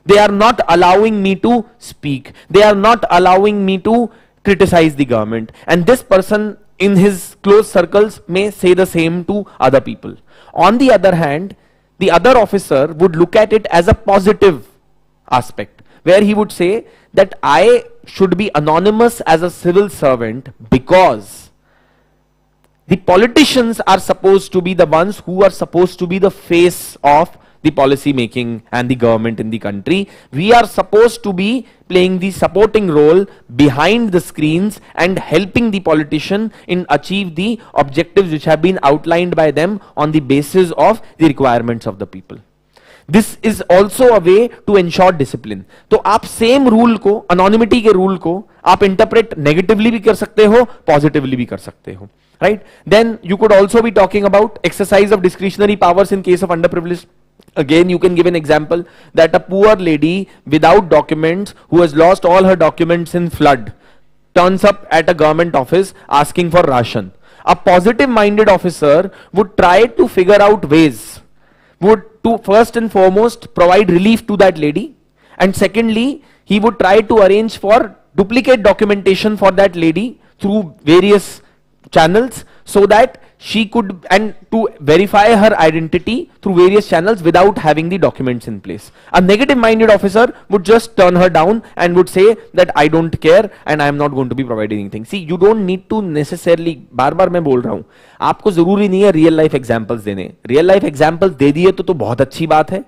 They are not allowing me to speak. They are not allowing me to criticize the government. And this person in his close circles may say the same to other people. On the other hand, the other officer would look at it as a positive aspect, where he would say that I should be anonymous as a civil servant because the politicians are supposed to be the ones who are supposed to be the face of the policy making and the government in the country. We are supposed to be playing the supporting role behind the screens and helping the politician in achieve the objectives which have been outlined by them on the basis of the requirements of the people. This is also a way to ensure discipline. तो आप same rule को, anonymity के rule को आप interpret negatively भी कर सकते हो, पॉजिटिवली भी कर सकते हो, right? Then you could also be talking about exercise of discretionary powers in case of underprivileged. Again, you can give an example that a poor lady without documents who has lost all her documents in flood turns up at a government office asking for ration. A positive minded officer would try to figure out ways, would to first and foremost provide relief to that lady, and secondly he would try to arrange for duplicate documentation for that lady through various channels so that she could, and to verify her identity through various channels without having the documents in place. A negative minded officer would just turn her down and would say that I don't care and I am not going to be providing anything. See, you don't need to necessarily, बार बार मैं बोल रहा हूं, आपको जरूरी नहीं है real life examples देने. Real life examples दे दिए तो बहुत अच्छी बात है.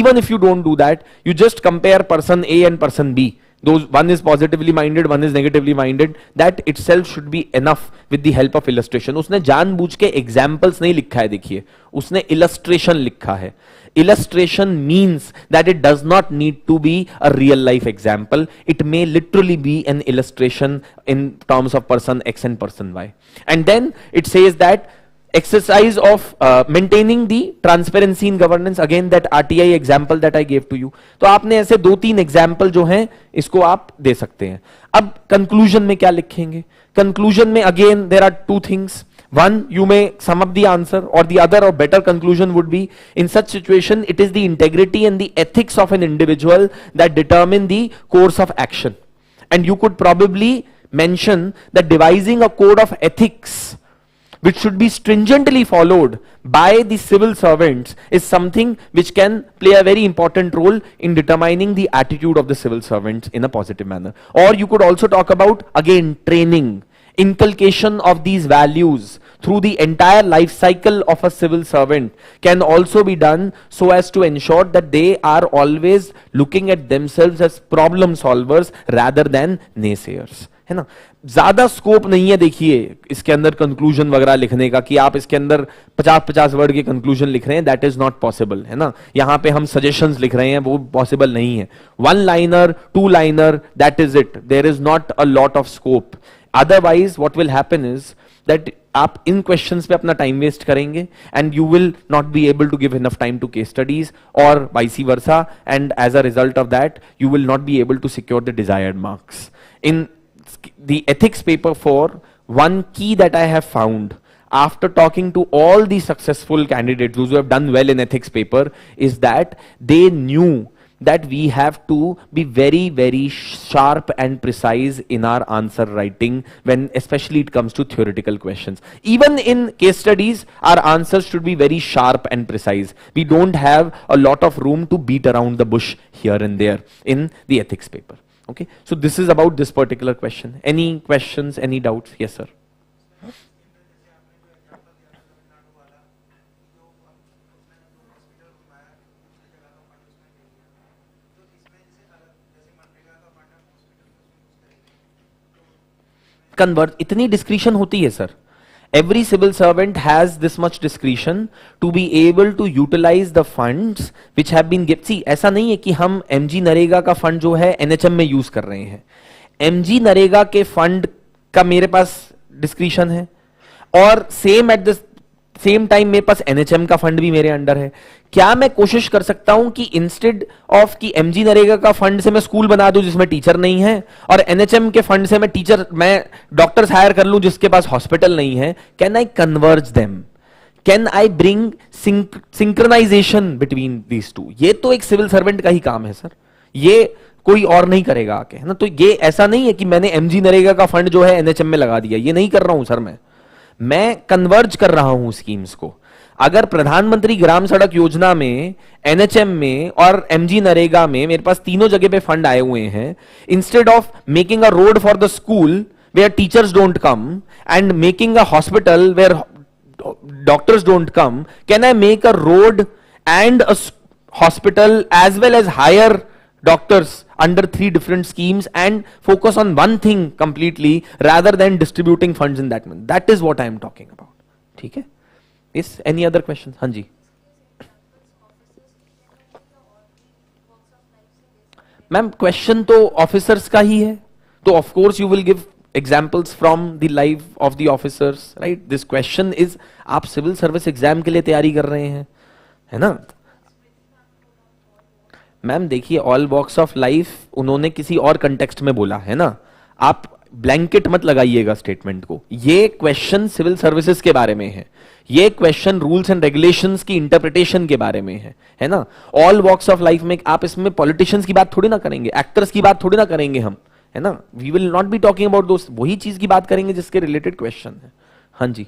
Even if you don't do that, you just compare person A and person B. Those, one is positively minded, one is negatively minded. That itself should be enough with the help of illustration. उसने जानबूझ के examples नहीं लिखा है, देखिए उसने illustration लिखा है. Illustration means that it does not need to be a real life example. It may literally be an illustration in terms of person X and person Y. And then it says that exercise of maintaining the transparency in governance, again that RTI example that I gave to you. तो आपने ऐसे 2-3 example जो हैं इसको आप दे सकते हैं. अब कंक्लूजन में क्या लिखेंगे? कंक्लूजन में again there are 2 things. One, you may sum up the answer, or the other or better conclusion would be, in such situation it is the integrity and the ethics of an individual that determine the course of action. And you could probably mention that devising a code of ethics which should be stringently followed by the civil servants is something which can play a very important role in determining the attitude of the civil servants in a positive manner. Or you could also talk about, again, training, inculcation of these values through the entire life cycle of a civil servant can also be done so as to ensure that they are always looking at themselves as problem solvers rather than naysayers. है ना? ज्यादा scope नहीं है देखिए इसके अंदर conclusion वगैरह लिखने का कि आप इसके अंदर 50-50 वर्ड के कंक्लूजन लिख रहे हैं. दैट इज नॉट पॉसिबल, है ना? यहां पे हम सजेशंस लिख रहे हैं, वो पॉसिबल नहीं है. 1 liner 2 liner, that is it. There is not a lot of scope. Otherwise what will happen is that आप इन क्वेश्चंस पे अपना टाइम वेस्ट करेंगे and you will not be able to give enough time to case studies और vice versa, and as a result of that you will not be able to secure the desired marks. In the ethics paper 4, one key that I have found after talking to all the successful candidates, those who have done well in ethics paper, is that they knew that we have to be very, very sharp and precise in our answer writing when especially it comes to theoretical questions. Even in case studies, our answers should be very sharp and precise. We don't have a lot of room to beat around the bush here and there in the ethics paper. Okay, so this is about this particular question. Any questions, any doubts? Yes, sir. Convert, इतनी discretion होती है sir. Every civil servant has this much discretion to be able to utilize the funds which have been given. See, ऐसा नहीं है कि हम MG NREGA का fund जो है NHM में यूज कर रहे हैं. MG नरेगा के फंड का मेरे पास डिस्क्रिशन है और same at the same time मेरे पास NHM का फंड भी मेरे अंडर है. क्या मैं कोशिश कर सकता हूं कि इंस्टेड ऑफ कि MG नरेगा का फंड से मैं स्कूल बना दूं जिसमें टीचर नहीं है और NHM के फंड से मैं डॉक्टर्स हायर कर लूं जिसके पास हॉस्पिटल नहीं है? Can I converge them? Can I bring synchronization between these two? ये तो एक सिविल सर्वेंट का ही काम है सर, ये कोई और नहीं करेगा आके, है ना? तो ये ऐसा नहीं है कि मैंने MG नरेगा का फंड जो है NHM में लगा दिया, ये नहीं कर रहा हूं सर. मैं कन्वर्ज कर रहा हूं स्कीम्स को. अगर प्रधानमंत्री ग्राम सड़क योजना में, NHM में और MG नरेगा में मेरे पास तीनों जगह पे फंड आए हुए हैं, instead of making a road for the school where teachers don't come and making a hospital where doctors don't come, can I make a road and hospital as well as hire doctors under 3 different schemes and focus on one thing completely rather than distributing funds in that manner. That is what I am talking about. ठीक है? Is any other questions? हाँ जी. Ma'am question तो officers का ही है, तो of course you will give examples from the life of the officers, right. This question is, आप civil service exam के लिए तैयारी कर रहे हैं, है ना. मैम देखिए, ऑल वॉक्स ऑफ लाइफ उन्होंने किसी और कंटेक्स्ट में बोला है ना, आप ब्लैंकेट मत लगाइएगा स्टेटमेंट को. ये क्वेश्चन सिविल सर्विसेज के बारे में है, ये क्वेश्चन रूल्स एंड रेगुलेशंस की इंटरप्रिटेशन के बारे में है ना. ऑल वॉक्स ऑफ लाइफ में आप इसमें पॉलिटिशियंस की बात थोड़ी ना करेंगे, एक्टर्स की बात थोड़ी ना करेंगे हम, है ना. We will not be talking about दोस्त, वही चीज की बात करेंगे जिसके रिलेटेड क्वेश्चन है. हाँ जी.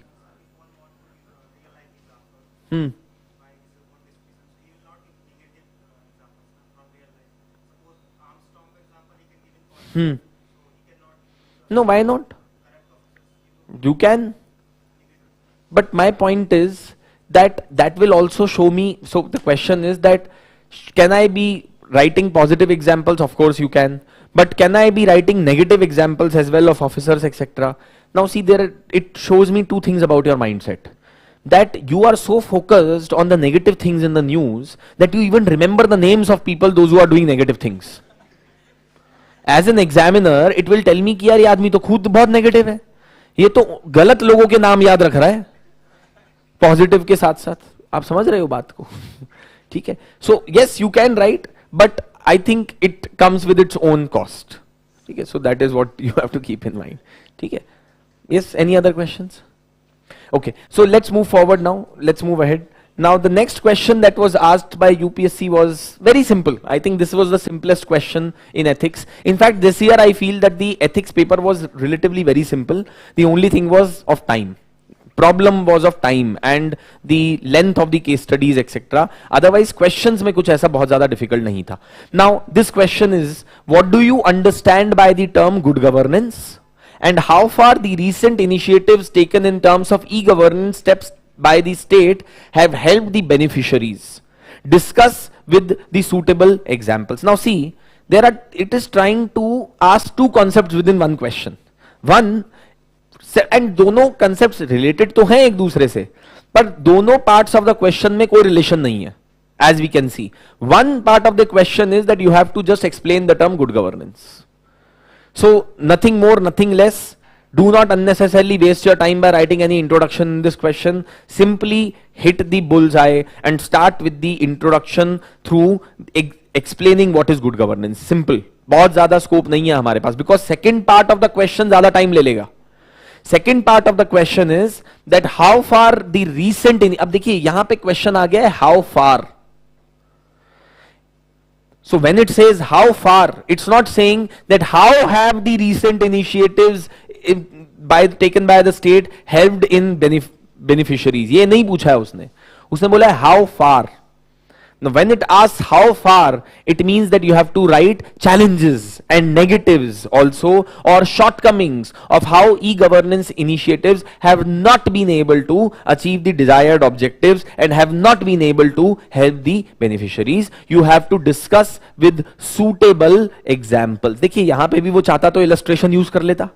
No, why not? You can. But my point is that will also show me. So the question is that can I be writing positive examples? Of course you can. But can I be writing negative examples as well of officers, etc.? Now see, there it shows me 2 things about your mindset. That you are so focused on the negative things in the news that you even remember the names of people, those who are doing negative things. As an examiner, it will tell me कि यार ये आदमी तो खुद बहुत negative है, ये तो गलत लोगों के नाम याद रख रहा है पॉजिटिव के साथ साथ. आप समझ रहे हो बात को? ठीक है. So yes, you can write, but I think it comes with its own cost. ठीक है. So that is what you have to keep in mind. ठीक है. Yes, any other questions? Okay, so let's move forward now. Let's move ahead. Now the next question that was asked by UPSC was very simple. I think this was the simplest question in ethics. In fact, this year I feel that the ethics paper was relatively very simple. The only thing was of time. Problem was of time and the length of the case studies, etc. Otherwise, questions में कुछ ऐसा बहुत ज़्यादा difficult नहीं था. Now this question is, what do you understand by the term good governance? And how far the recent initiatives taken in terms of e-governance steps by the state have helped the beneficiaries? Discuss with the suitable examples. Now see, it is trying to ask 2 concepts within one question. One, and दोनों concepts related तो हैं एक दूसरे से, पर दोनों parts of the question में कोई relation नहीं है. As we can see, one part of the question is that you have to just explain the term good governance. So nothing more, nothing less. Do not unnecessarily waste your time by writing any introduction in this question. Simply hit the bullseye and start with the introduction through explaining what is good governance. Simple. बहुत ज़्यादा scope नहीं है हमारे पास, because second part of the question ज़्यादा time ले लेगा. Second part of the question is that how far the recent. अब देखिए यहाँ पे question आ गया है how far. So when it says how far, it's not saying that how have the recent initiatives taken by the state helped in beneficiaries. ये नहीं पूछा है उसने बोला है how far. Now when it asks how far, it means that you have to write challenges and negatives also, or shortcomings of how e-governance initiatives have not been able to achieve the desired objectives and have not been able to help the beneficiaries. You have to discuss with suitable examples. देखिए यहाँ पे भी वो चाहता तो illustration use कर लेता,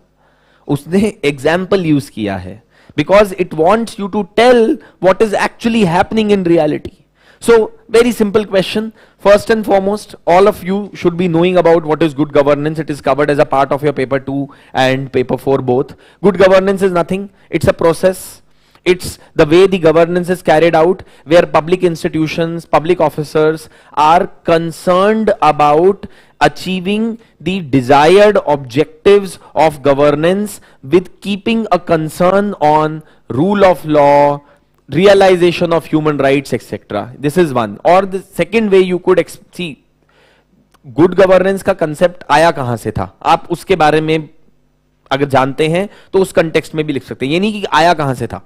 उसने example use किया है, because it wants you to tell what is actually happening in reality. So very simple question. First and foremost, all of you should be knowing about what is good governance. It is covered as a part of your paper 2 and paper 4 both. Good governance is nothing. It's a process. It's the way the governance is carried out, where public institutions, public officers are concerned about achieving the desired objectives of governance with keeping a concern on rule of law, realization of human rights, etc. This is one. Or the second way you could see good governance का concept आया कहां से था, आप उसके बारे में अगर जानते हैं तो उस context में भी लिख सकते हैं. ये नहीं कि आया कहां से था.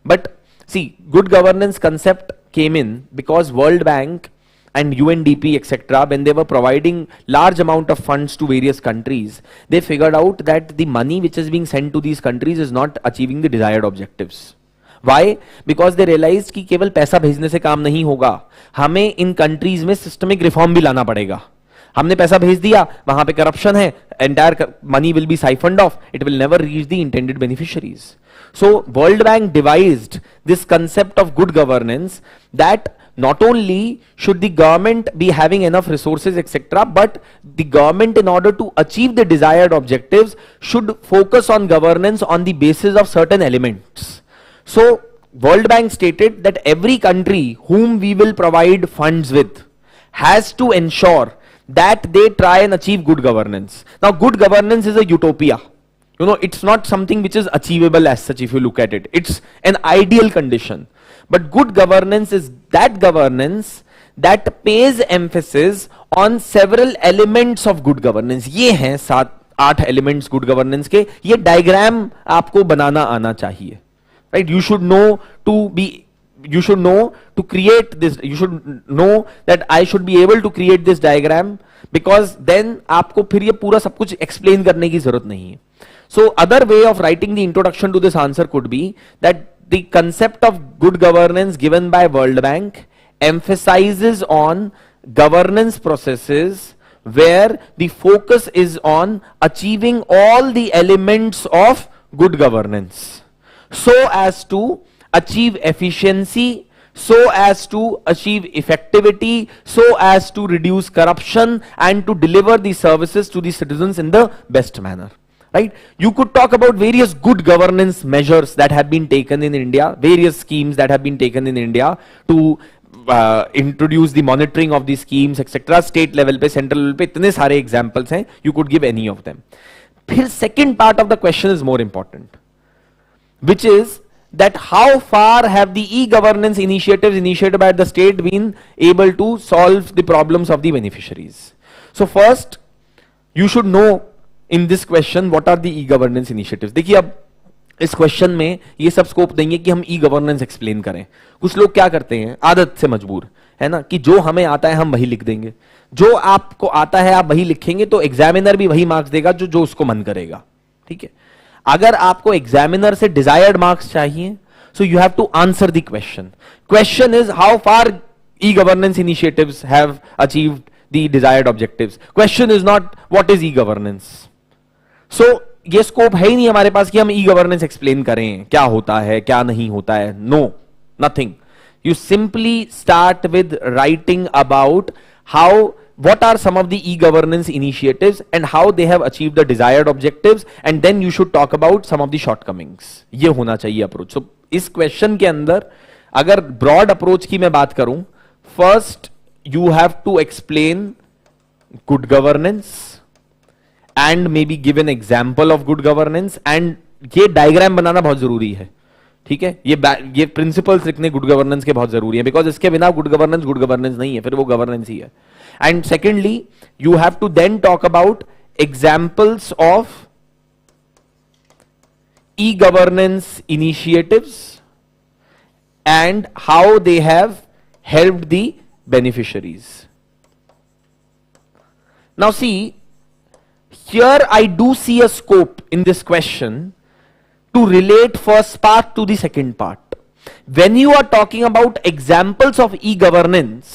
But see, good governance concept came in because World Bank and UNDP, etc., when they were providing large amount of funds to various countries, they figured out that the money which is being sent to these countries is not achieving the desired objectives. Why? Because they realized कि केवल पैसा भेजने से काम नहीं होगा, हमें इन countries में सिस्टमिक रिफॉर्म भी लाना पड़ेगा. हमने पैसा भेज दिया, वहां पे करप्शन है, entire money will be siphoned off, it will never reach the intended beneficiaries. So World Bank devised this concept of good governance, that not only should the government be having enough resources etc., but the government, in order to achieve the desired objectives, should focus on governance on the basis of certain elements. So World Bank stated that every country whom we will provide funds with has to ensure that they try and achieve good governance. Now good governance is a utopia. You know, it's not something which is achievable as such if you look at it. It's an ideal condition. But good governance is that governance that pays emphasis on several elements of good governance. ये हैं 7-8 elements good governance के. ये diagram आपको बनाना आना चाहिए. Right? You should know to create this. You should know that I should be able to create this diagram, because then आपको फिर ये पूरा सब कुछ explain करने की जरूरत नहीं है. So other way of writing the introduction to this answer could be that the concept of good governance given by World Bank emphasizes on governance processes where the focus is on achieving all the elements of good governance, so as to achieve efficiency, so as to achieve effectivity, so as to reduce corruption, and to deliver the services to the citizens in the best manner. Right? You could talk about various good governance measures that have been taken in India, various schemes that have been taken in India to introduce the monitoring of these schemes etc. State level पे, central level पे इतने सारे examples हैं. You could give any of them. फिर second part of the question is more important, which is that how far have the e-governance initiatives initiated by the state been able to solve the problems of the beneficiaries. So first you should know in this question what are the e-governance initiatives. देखिए अब इस question में ये सब scope देंगे कि हम e-governance explain करें. कुछ लोग क्या करते हैं, आदत से मजबूर है ना, कि जो हमें आता है हम वही लिख देंगे. जो आपको आता है आप वही लिखेंगे तो एग्जामिनर भी वही मार्क्स देगा जो उसको मन करेगा. ठीक है. अगर आपको एग्जामिनर से डिजायर्ड मार्क्स चाहिए, so you have to answer the question. Question is how far e-governance initiatives have achieved the desired objectives. Question is not what is e-governance. So ये स्कोप है ही नहीं हमारे पास कि हम ई गवर्नेंस एक्सप्लेन करें, क्या होता है क्या नहीं होता है. No, nothing. You simply start with writing about how what are some of the e-governance initiatives and how they have achieved the desired objectives, and then you should talk about some of the shortcomings. ये होना चाहिए approach. So इस question के अंदर अगर broad approach की मैं बात करूं, first you have to explain good governance and maybe give an example of good governance, and ये डायग्राम बनाना बहुत जरूरी है. ठीक है. ये प्रिंसिपल्स लिखने गुड गवर्नेंस के बहुत जरूरी है, बिकॉज इसके बिना गुड गवर्नेंस नहीं है, फिर वो गवर्नेंस ही है. And secondly you have to then talk about examples of e governance initiatives and how they have helped the beneficiaries. Now see, here I do see a scope in this question to relate first part to the second part. When you are talking about examples of e-governance,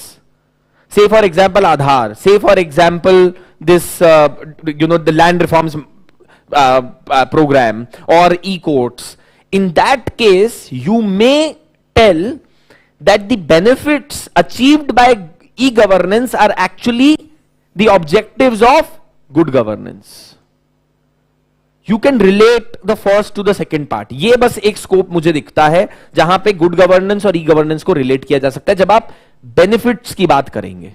say for example Aadhaar, say for example this the land reforms program or e-courts, in that case you may tell that the benefits achieved by e-governance are actually the objectives of good governance. You can relate the first to the second part. ये बस एक scope मुझे दिखता है जहां पे good governance और e governance को रिलेट किया जा सकता है जब आप बेनिफिट्स की बात करेंगे.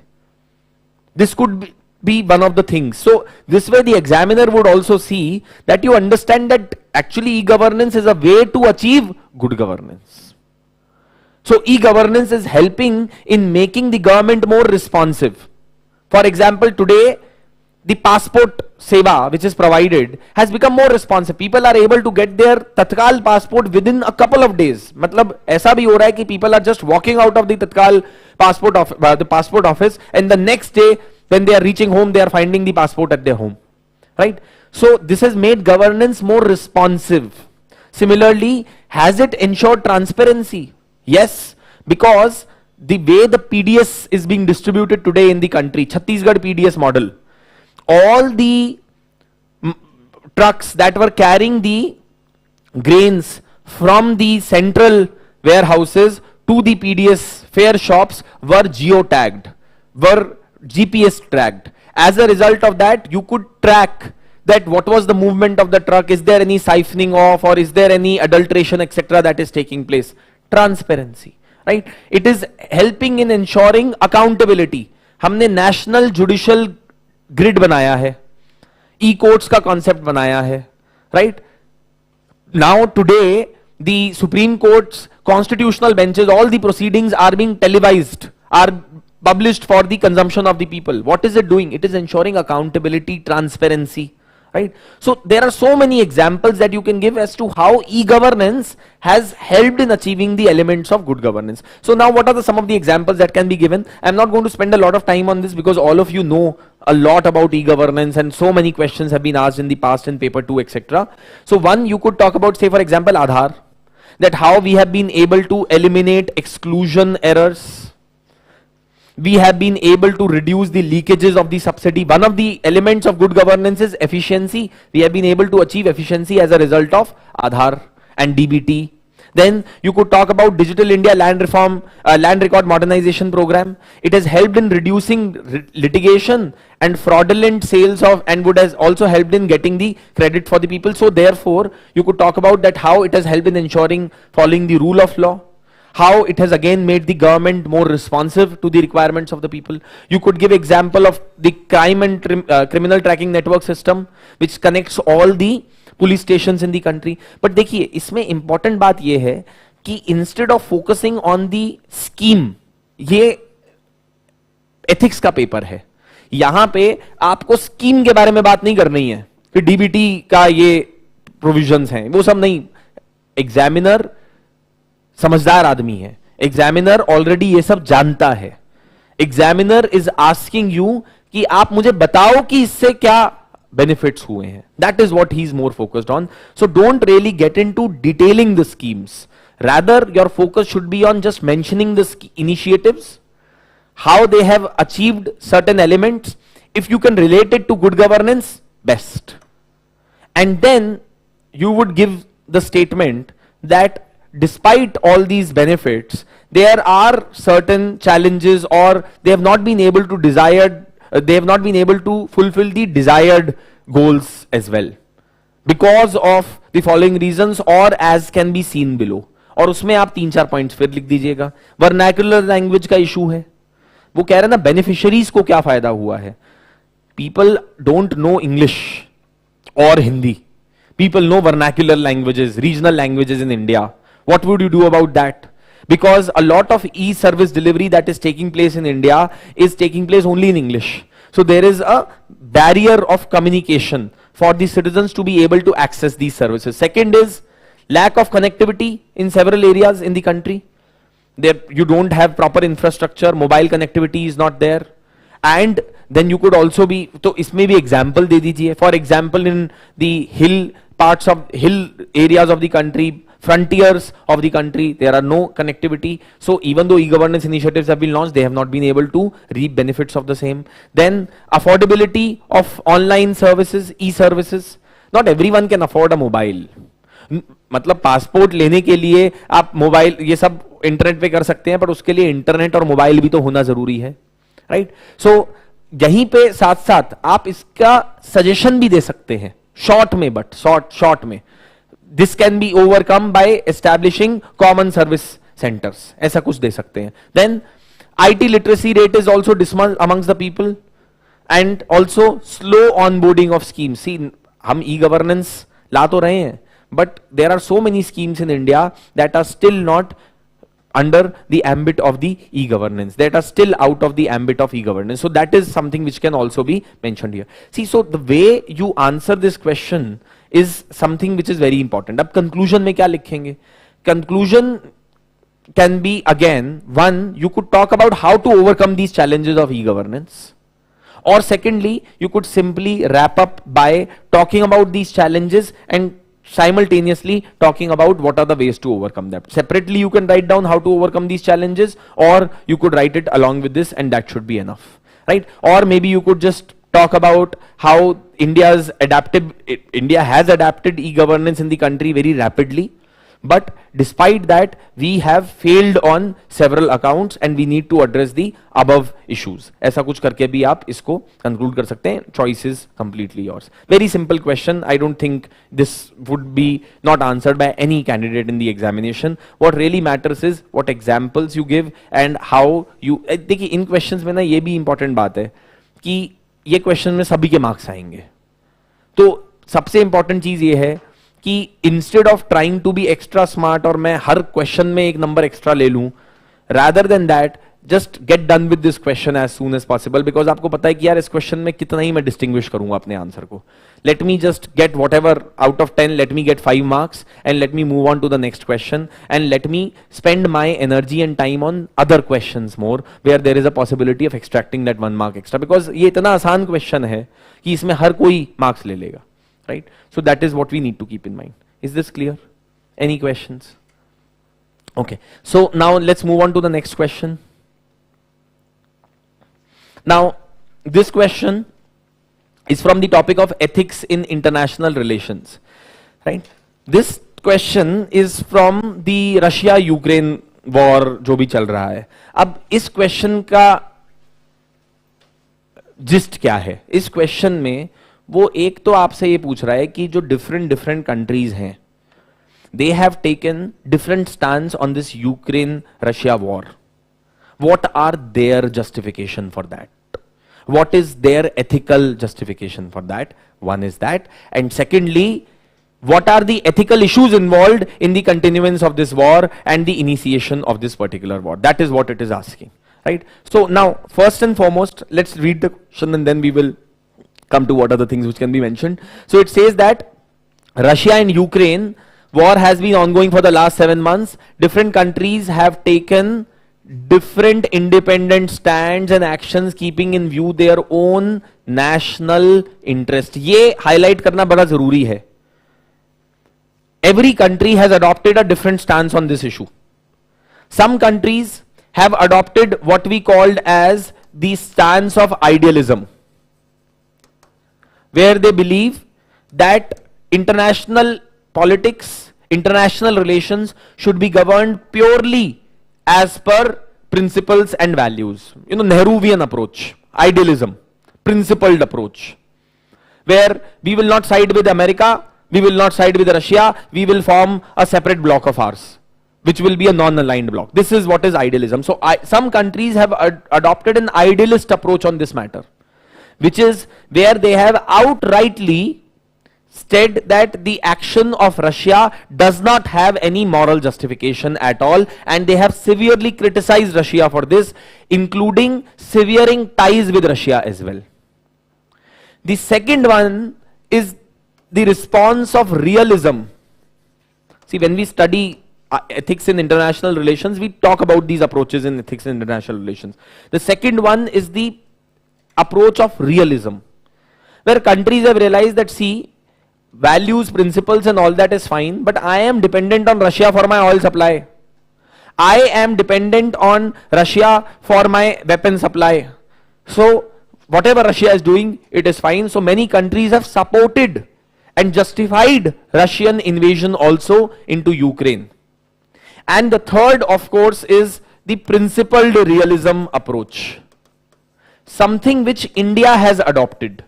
This could be one of the things. So this way the examiner would also see that you understand that actually e-governance is a way to achieve good governance. So e-governance is helping in making the government more responsive. For example, today the passport seva which is provided has become more responsive. People are able to get their tatkal passport within a couple of days. मतलब ऐसा भी हो रहा है कि people are just walking out of the tatkal passport office and the next day when they are reaching home they are finding the passport at their home. Right? So this has made governance more responsive. Similarly, has it ensured transparency? Yes, because the way the PDS is being distributed today in the country, Chhattisgarh PDS model, all the trucks that were carrying the grains from the central warehouses to the PDS fair shops were geo-tagged, were GPS tracked. As a result of that, you could track that what was the movement of the truck, is there any siphoning off, or is there any adulteration, etc. that is taking place. Transparency, right? It is helping in ensuring accountability. हमने national judicial grid बनाया है, e-courts का concept बनाया है, right? Now today, the Supreme Court's constitutional benches, all the proceedings are being televised, are published for the consumption of the people. What is it doing? It is ensuring accountability, transparency, right? So there are so many examples that you can give as to how e-governance has helped in achieving the elements of good governance. So now what are some of the examples that can be given? I'm not going to spend a lot of time on this because all of you know a lot about e-governance and so many questions have been asked in the past in paper 2, etc. So one, you could talk about, say for example, Aadhaar, that how we have been able to eliminate exclusion errors. We have been able to reduce the leakages of the subsidy. One of the elements of good governance is efficiency. We have been able to achieve efficiency as a result of Aadhaar and DBT. Then you could talk about Digital India land reform, land record modernization program. It has helped in reducing litigation and fraudulent sales of, and would has also helped in getting the credit for the people. So therefore, you could talk about that how it has helped in ensuring following the rule of law. How it has again made the government more responsive to the requirements of the people. You could give example of the crime and criminal tracking network system, which connects all the police stations in the country. But देखिए, इसमें important बात ये है कि instead of focusing on the scheme, ये ethics का paper है. यहां पे आपको स्कीम के बारे में बात नहीं करनी है कि डीबीटी का ये प्रोविजंस हैं, वो सब नहीं. एग्जामिनर समझदार आदमी है, एग्जामिनर ऑलरेडी ये सब जानता है. एग्जामिनर इज आस्किंग यू कि आप मुझे बताओ कि इससे क्या बेनिफिट्स हुए हैं. That is what he is more focused on. So don't really get into detailing the schemes, rather your focus should be on just mentioning the initiatives, how they have achieved certain elements. If you can relate it to good governance, best. And then you would give the statement that despite all these benefits, there are certain challenges, or they have not been able to fulfill the desired goals as well, because of the following reasons, or as can be seen below. और उसमें आप 3-4 points फिर लिख दीजिएगा. Vernacular language का issue है, वो कह रहे हैं ना बेनिफिशियरीज को क्या फायदा हुआ है. पीपल डोंट नो इंग्लिश और Hindi, people know vernacular languages, regional languages in India. What would you do about that? Because a lot of e-service delivery that is taking place in India is taking place only in English. So there is a barrier of communication for the citizens to be able to access these services. Second is lack of connectivity in several areas in the country. There you don't have proper infrastructure, mobile connectivity is not there. And then you could also be, so इसमें भी example दे दीजिए. For example, in the hill parts of hill areas of the country, frontiers of the country, there are no connectivity. So even though e-governance initiatives have been launched, they have not been able to reap benefits of the same. Then affordability of online services, e-services. Not everyone can afford a mobile. मतलब passport लेने के लिए आप mobile ये सब internet पे कर सकते हैं, पर उसके लिए इंटरनेट और मोबाइल भी तो होना जरूरी है, राइट? सो यहीं पे साथ साथ आप इसका सजेशन भी दे सकते हैं शॉर्ट में, बट शॉर्ट में this can be overcome by establishing common service centres, ऐसा कुछ दे सकते हैं. Then IT literacy rate is also dismal amongst the people, and also slow onboarding of schemes. See, हम e-governance ला तो रहे हैं, but there are so many schemes in India that are still not under the ambit of the e-governance, that are still out of the ambit of e-governance. So that is something which can also be mentioned here. See, so the way you answer this question is something which is very important. अब conclusion में क्या लिखेंगे? Conclusion can be, again, one, you could talk about how to overcome these challenges of e-governance. Or secondly, you could simply wrap up by talking about these challenges and simultaneously talking about what are the ways to overcome that. Separately, you can write down how to overcome these challenges, or you could write it along with this, and that should be enough, right? Or maybe you could just talk about how India has adapted e-governance in the country very rapidly. But despite that, we have failed on several accounts and we need to address the above issues. ऐसा कुछ करके भी आप इसको conclude कर सकते हैं. Choice is completely yours. Very simple question. I don't think this would be not answered by any candidate in the examination. What really matters is what examples you give and how you. देखिए इन questions में ना ये भी important बात है कि ये question में सभी के marks आएंगे. तो सबसे important चीज ये है कि instead of trying to be extra smart और मैं हर क्वेश्चन में एक नंबर एक्स्ट्रा ले लूं, rather than that just get done with this question as soon as possible, because आपको पता है कि यार इस क्वेश्चन में कितना ही मैं डिस्टिंग्विश करूंगा अपने आंसर को. Let me just get whatever out of 10, let me get 5 marks and let me move on to the next question and let me spend my energy and time on other question more where there is a possibility of extracting that 1 mark extra, because ये इतना आसान question है कि इसमें हर कोई marks ले लेगा, right? So that is what we need to keep in mind. Is this clear? Any questions? Okay, so now let's move on to the next question. Now this question is from the topic of ethics in international relations, right? This question is from the Russia Ukraine war जो भी चल रहा है. अब इस question का gist क्या है? इस question में वो एक तो आपसे ये पूछ रहा है कि जो डिफरेंट कंट्रीज हैं, they have taken different stands on this Ukraine Russia war. What are their justification for that? What is their ethical justification for that? One is that. And secondly, what are the ethical issues involved in the continuance of this war and the initiation of this particular war? That is what it is asking, right? So now first and foremost, let's read the question and then we will come to what are the things which can be mentioned. So it says that Russia and Ukraine war has been ongoing for the last 7 months. Different countries have taken different independent stands and actions keeping in view their own national interest. ये highlight करना बड़ा जरूरी है. Every country has adopted a different stance on this issue. Some countries have adopted what we called as the stance of idealism, where they believe that international politics, international relations should be governed purely as per principles and values. You know, Nehruvian approach, idealism, principled approach, where we will not side with America, we will not side with Russia, we will form a separate bloc of ours, which will be a non-aligned bloc. This is what is idealism. So some countries have adopted an idealist approach on this matter, which is where they have outrightly said that the action of Russia does not have any moral justification at all, and they have severely criticized Russia for this, including severing ties with Russia as well. The second one is the response of realism. See, when we study ethics in international relations, we talk about these approaches in ethics in international relations. The second one is the approach of realism, where countries have realized that, see, values, principles and all that is fine, but I am dependent on Russia for my oil supply. I am dependent on Russia for my weapon supply. So whatever Russia is doing, it is fine. So many countries have supported and justified Russian invasion also into Ukraine. And the third, of course, is the principled realism approach, something which India has adopted.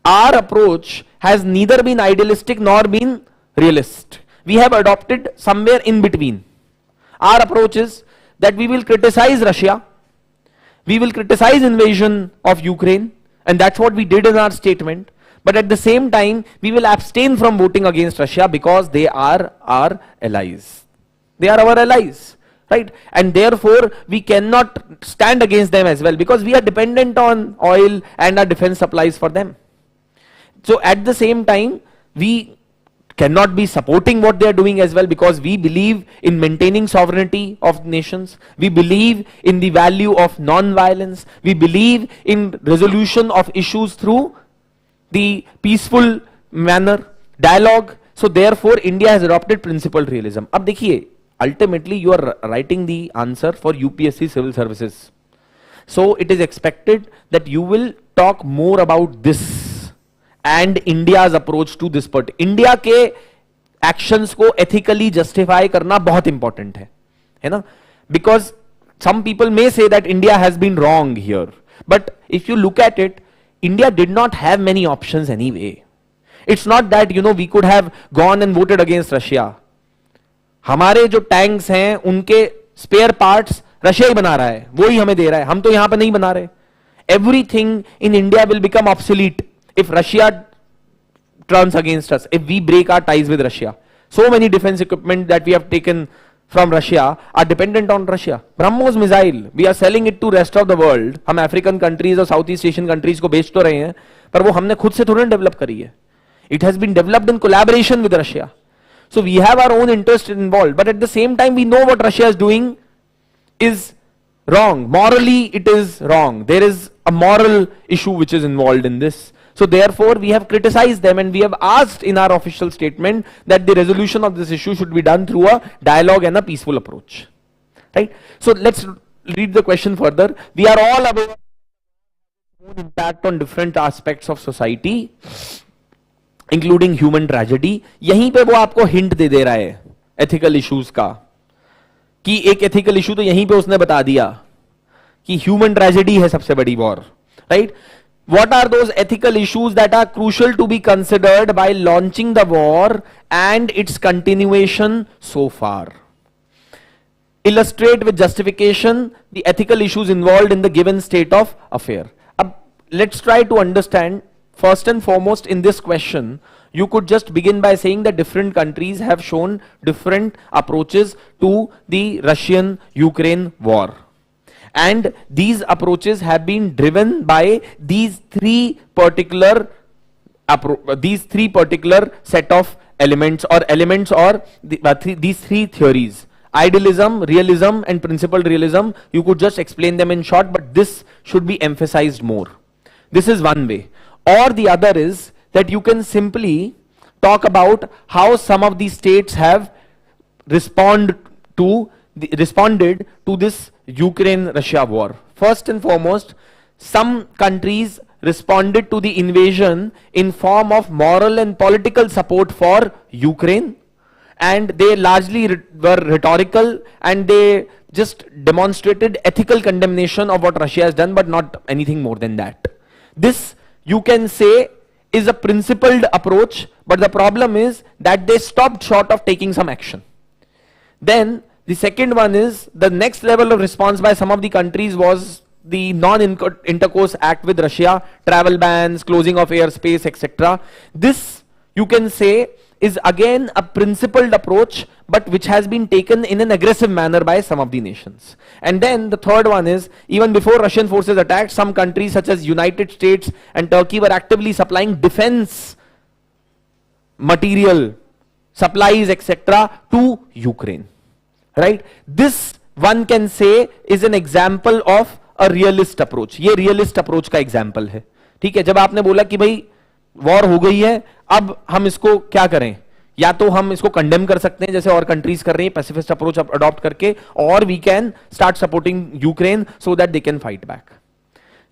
Our approach has neither been idealistic nor been realist. We have adopted somewhere in between. Our approach is that we will criticize Russia, we will criticize invasion of Ukraine, and that's what we did in our statement. But at the same time, we will abstain from voting against Russia because they are our allies. They are our allies, right? And therefore, we cannot stand against them as well because we are dependent on oil and our defense supplies for them. So at the same time, we cannot be supporting what they are doing as well because we believe in maintaining sovereignty of nations. We believe in the value of non-violence. We believe in resolution of issues through the peaceful manner, dialogue, So therefore India has adopted principled realism. अब देखिए, ultimately you are writing the answer for UPSC civil services. So it is expected that you will talk more about this and India's approach to this part. India के actions को ethically justify करना बहुत important है ना? Because some people may say that India has been wrong here, but if you look at it, India did not have many options anyway. It's not that we could have gone and voted against Russia. हमारे जो tanks हैं उनके spare parts Russia ही बना रहा है, वो ही हमें दे रहा है, हम तो यहां पे नहीं बना रहे. Everything in India will become obsolete if Russia turns against us, if we break our ties with Russia. So many defense equipment that we have taken from Russia are dependent on Russia. BrahMos missile, we are selling it to rest of the world. हम African countries और Southeast Asian countries को बेच तो रहे हैं, पर वो हमने खुद से थोड़ा डेवलप करी है. It has been developed in collaboration with Russia. So we have our own interest involved, but at the same time we know what Russia is doing is wrong. Morally it is wrong. There is a moral issue which is involved in this. So therefore we have criticized them and we have asked in our official statement that the resolution of this issue should be done through a dialogue and a peaceful approach. Right? So let's read the question further. We are all aware of its own impact on different aspects of society, including human tragedy. यहीं पे वो आपको hint दे रहा है ethical issues का, कि एक ethical issue तो यहीं पे उसने बता दिया कि human tragedy है सबसे बड़ी war. Right? What are those ethical issues that are crucial to be considered by launching the war and its continuation so far? Illustrate with justification the ethical issues involved in the given state of affair. Let's try to understand. First and foremost, in this question, you could just begin by saying that different countries have shown different approaches to the Russian-Ukraine war. And these approaches have been driven by these three particular set of elements or these three theories: idealism, realism, and principled realism. You could just explain them in short, but this should be emphasized more. This is one way. Or the other is that you can simply talk about how some of these states have responded to this Ukraine-Russia war. First and foremost, some countries responded to the invasion in form of moral and political support for Ukraine, and they largely were rhetorical and they just demonstrated ethical condemnation of what Russia has done, but not anything more than that. This, you can say, is a principled approach, but the problem is that they stopped short of taking some action. Then the second one is the next level of response by some of the countries was the non-intercourse act with Russia, travel bans, closing of airspace, etc. This, you can say, is again a principled approach, but which has been taken in an aggressive manner by some of the nations. And then the third one is, even before Russian forces attacked, some countries such as United States and Turkey were actively supplying defense material, supplies, etc. to Ukraine. Right? This, one can say, is an example of a realist approach. ये realist approach का example है. ठीक है, जब आपने बोला कि भाई वॉर हो गई है, अब हम इसको क्या करें, या तो हम इसको कंडेम कर सकते हैं जैसे और कंट्रीज कर रही हैं पैसिफिस्ट अप्रोच अडॉप्ट करके, और we can start supporting Ukraine so that they can fight back.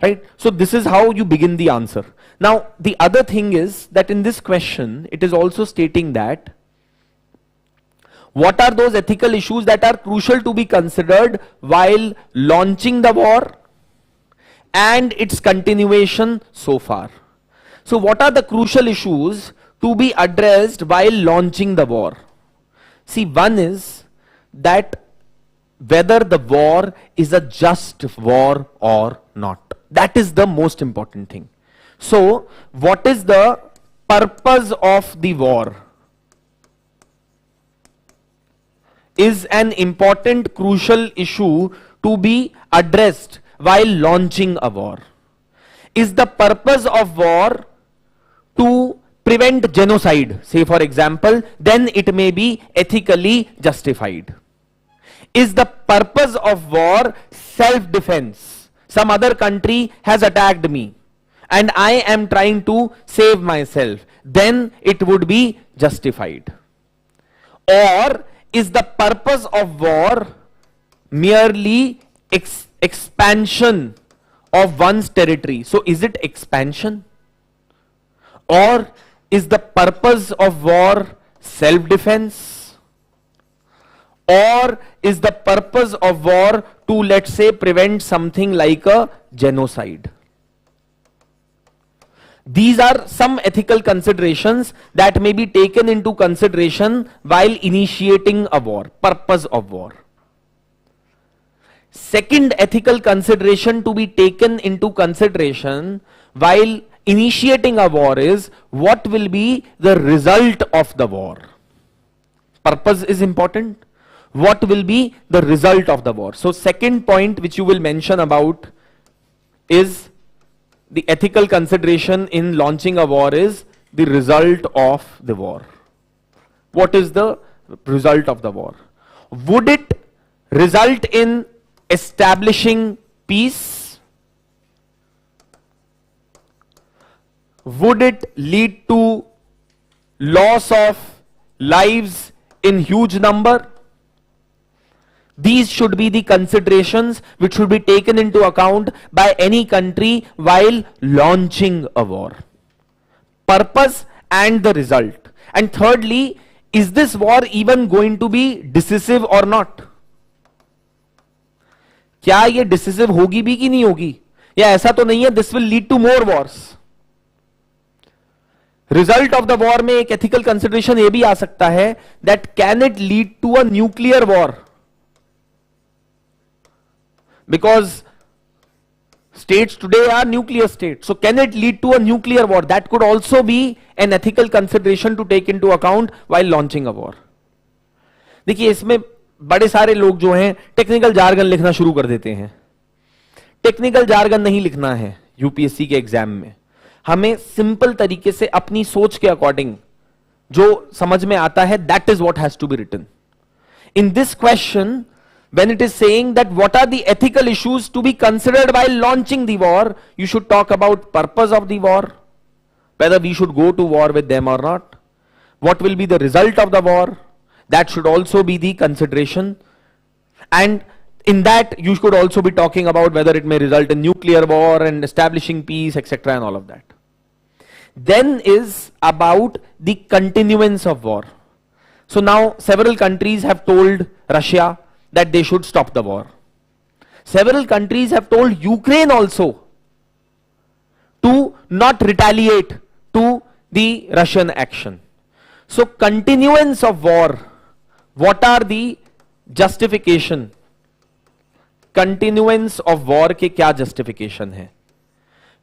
Right? So this is how you begin the answer. Now the other thing is that in this question it is also stating that what are those ethical issues that are crucial to be considered while launching the war and its continuation so far. So what are the crucial issues to be addressed while launching the war? See, one is that whether the war is a just war or not. That is the most important thing. So what is the purpose of the war is an important crucial issue to be addressed while launching a war. Is the purpose of war to prevent genocide, say for example, then it may be ethically justified. Is the purpose of war self-defense? Some other country has attacked me and I am trying to save myself, then it would be justified. Or is the purpose of war merely expansion of one's territory? So is it expansion? Or is the purpose of war self-defense? Or is the purpose of war to, let's say, prevent something like a genocide? These are some ethical considerations that may be taken into consideration while initiating a war, purpose of war. Second ethical consideration to be taken into consideration while initiating a war is what will be the result of the war. Purpose is important. What will be the result of the war? So second point which you will mention about is the ethical consideration in launching a war is the result of the war. What is the result of the war? Would it result in establishing peace? Would it lead to loss of lives in huge number? These should be the considerations which should be taken into account by any country while launching a war. Purpose and the result. And thirdly, is this war even going to be decisive or not? क्या ये decisive होगी भी कि नहीं होगी? या ऐसा तो नहीं है this will lead to more wars. Result of the war में एक ethical consideration ये भी आ सकता है that can it lead to a nuclear war? Because states today are nuclear states. So can it lead to a nuclear war? That could also be an ethical consideration to take into account while launching a war. देखिए इसमें बड़े सारे लोग जो हैं technical jargon लिखना शुरू कर देते हैं. टेक्निकल जार्गन नहीं लिखना है यूपीएससी के एग्जाम में. हमें सिंपल तरीके से अपनी सोच के अकॉर्डिंग जो समझ में आता है that is what has to be written. In this question, when it is saying that what are the ethical issues to be considered while launching the war, you should talk about purpose of the war, whether we should go to war with them or not, what will be the result of the war, that should also be the consideration, and in that you should also be talking about whether it may result in nuclear war and establishing peace, etc. and all of that. Then is about the continuance of war. So now several countries have told Russia that they should stop the war. Several countries have told Ukraine also to not retaliate to the Russian action. So continuance of war, what are the justification? Continuance of war के क्या justification है?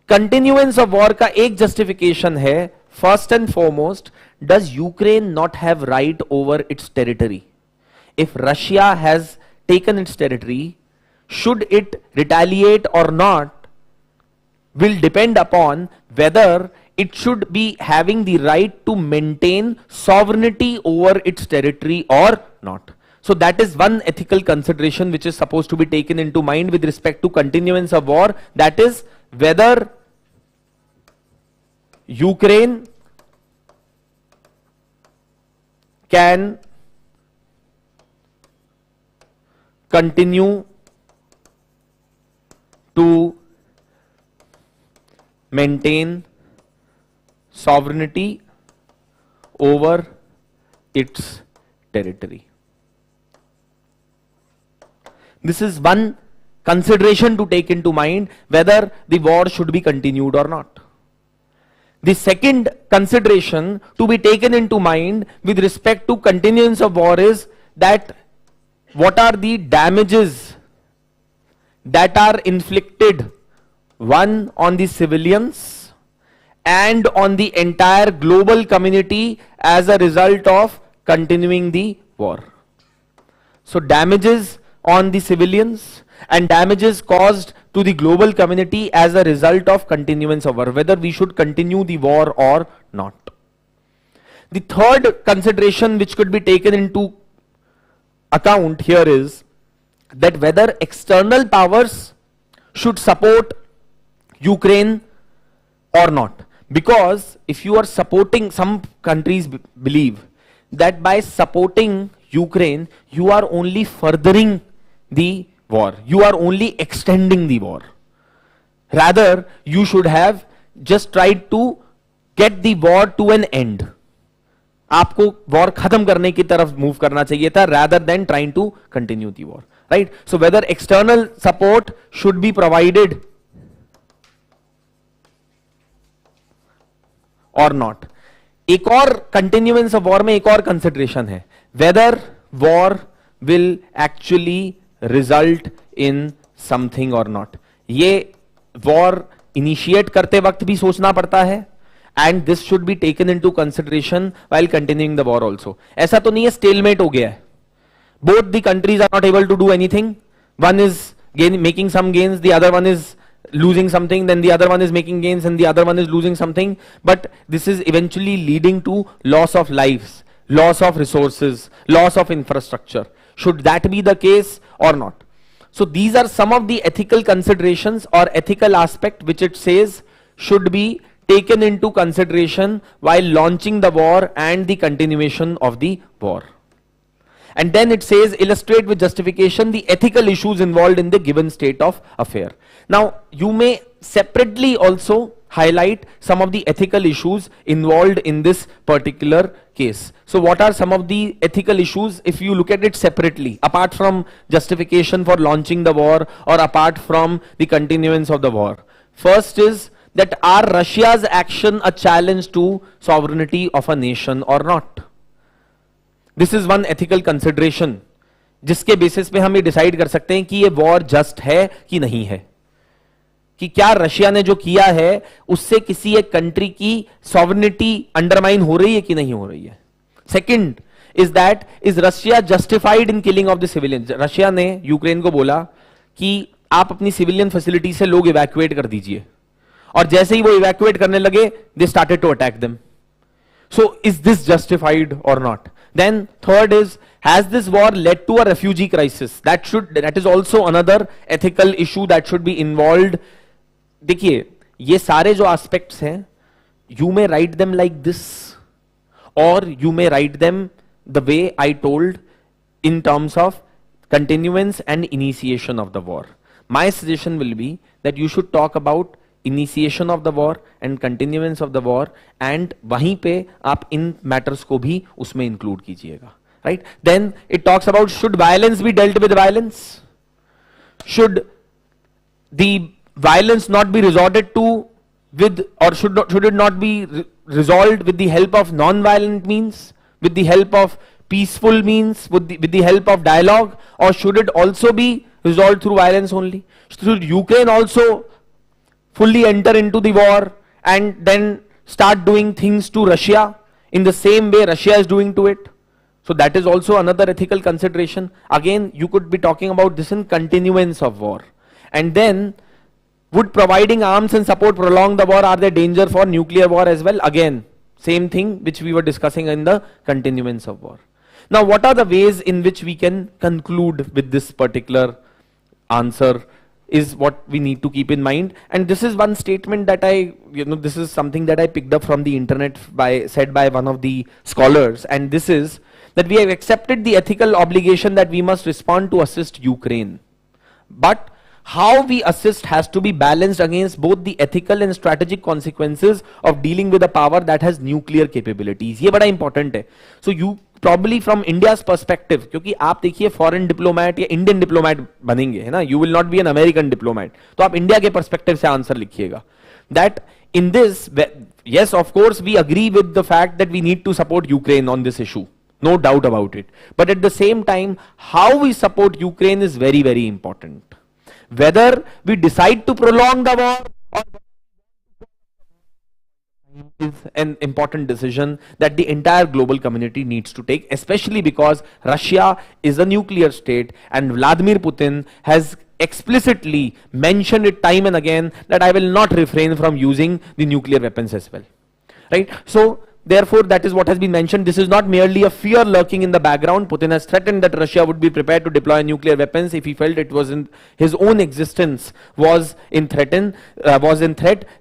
Continuance of war का एक justification है, first and foremost, does Ukraine not have right over its territory? If Russia has taken its territory, should it retaliate or not will depend upon whether it should be having the right to maintain sovereignty over its territory or not. So that is one ethical consideration which is supposed to be taken into mind with respect to continuance of war, that is whether Ukraine can continue to maintain sovereignty over its territory. This is one consideration to take into mind, whether the war should be continued or not. The second consideration to be taken into mind with respect to continuance of war is that what are the damages that are inflicted, one on the civilians and on the entire global community as a result of continuing the war. So damages on the civilians and damages caused to the global community as a result of continuance of war, whether we should continue the war or not. The third consideration which could be taken into account here is that whether external powers should support Ukraine or not? Because if you are supporting, some countries believe that by supporting Ukraine, you are only furthering the war. You are only extending the war. Rather, you should have just tried to get the war to an end. आपको war खत्म करने की तरफ move करना चाहिए था, rather than trying to continue the war. Right? So whether external support should be provided or not. एक और continuance of war में एक और consideration है, whether war will actually result in something or not. ये war initiate करते वक्त भी सोचना पड़ता है, and this should be taken into consideration while continuing the war also. ऐसा तो नहीं है stalemate हो गया है. Both the countries are not able to do anything. One is making some gains, the other one is losing something, then the other one is making gains and the other one is losing something. But this is eventually leading to loss of lives, loss of resources, loss of infrastructure. Should that be the case or not? So these are some of the ethical considerations or ethical aspect which it says should be taken into consideration while launching the war and the continuation of the war. And then it says, illustrate with justification the ethical issues involved in the given state of affair. Now, you may separately also highlight some of the ethical issues involved in this particular case. So what are some of the ethical issues if you look at it separately, apart from justification for launching the war or apart from the continuance of the war? First is that, are Russia's action a challenge to sovereignty of a nation or not? This is one ethical consideration जिसके basis पे हम ये decide कर सकते हैं कि ये war just है कि नहीं है, कि क्या रशिया ने जो किया है उससे किसी एक कंट्री की सॉवरेनिटी अंडरमाइन हो रही है कि नहीं हो रही है. Second is that, is Russia justified in killing of the civilian? Russia ने यूक्रेन को बोला कि आप अपनी सिविलियन फैसिलिटी से लोग इवैक्यूएट कर दीजिए, और जैसे ही वो इवैक्यूएट करने लगे they started to attack them. So is this justified और not? Then third is, has this war led to a refugee crisis? That is also another ethical issue that should be involved. देखिए, ये सारे जो aspects हैं, you may write them like this, or you may write them the way I told in terms of continuance and initiation of the war. My suggestion will be that you should talk about initiation of the war and continuance of the war, and वहीं पे आप इन matters को भी उसमें include कीजिएगा, right? Then it talks about, should violence be dealt with violence? Should the violence not be resorted to with, or should it not be resolved with the help of non-violent means, with the help of peaceful means, with the help of dialogue, or should it also be resolved through violence only? Should Ukraine also fully enter into the war and then start doing things to Russia in the same way Russia is doing to it? So that is also another ethical consideration. Again, you could be talking about this in continuance of war. And then, would providing arms and support prolong the war? Are there danger for nuclear war as well? Again, same thing which we were discussing in the continuance of war. Now, what are the ways in which we can conclude with this particular answer is what we need to keep in mind. And this is one statement that this is something that I picked up from the internet said by one of the scholars, and this is that we have accepted the ethical obligation that we must respond to assist Ukraine. But how we assist has to be balanced against both the ethical and strategic consequences of dealing with a power that has nuclear capabilities. ये बड़ा important है. So you probably from India's perspective, क्योंकि आप देखिए foreign diplomat या Indian diplomat बनेंगे, है ना? You will not be an American diplomat. तो आप India के perspective से answer लिखिएगा. That in this, yes, of course, we agree with the fact that we need to support Ukraine on this issue. No doubt about it. But at the same time, how we support Ukraine is very, very important. Whether we decide to prolong the war or is an important decision that the entire global community needs to take, especially because Russia is a nuclear state and Vladimir Putin has explicitly mentioned it time and again that I will not refrain from using the nuclear weapons as well. Right? So therefore, that is what has been mentioned. This is not merely a fear lurking in the background. Putin has threatened that Russia would be prepared to deploy nuclear weapons if he felt it was in his own existence was in threat.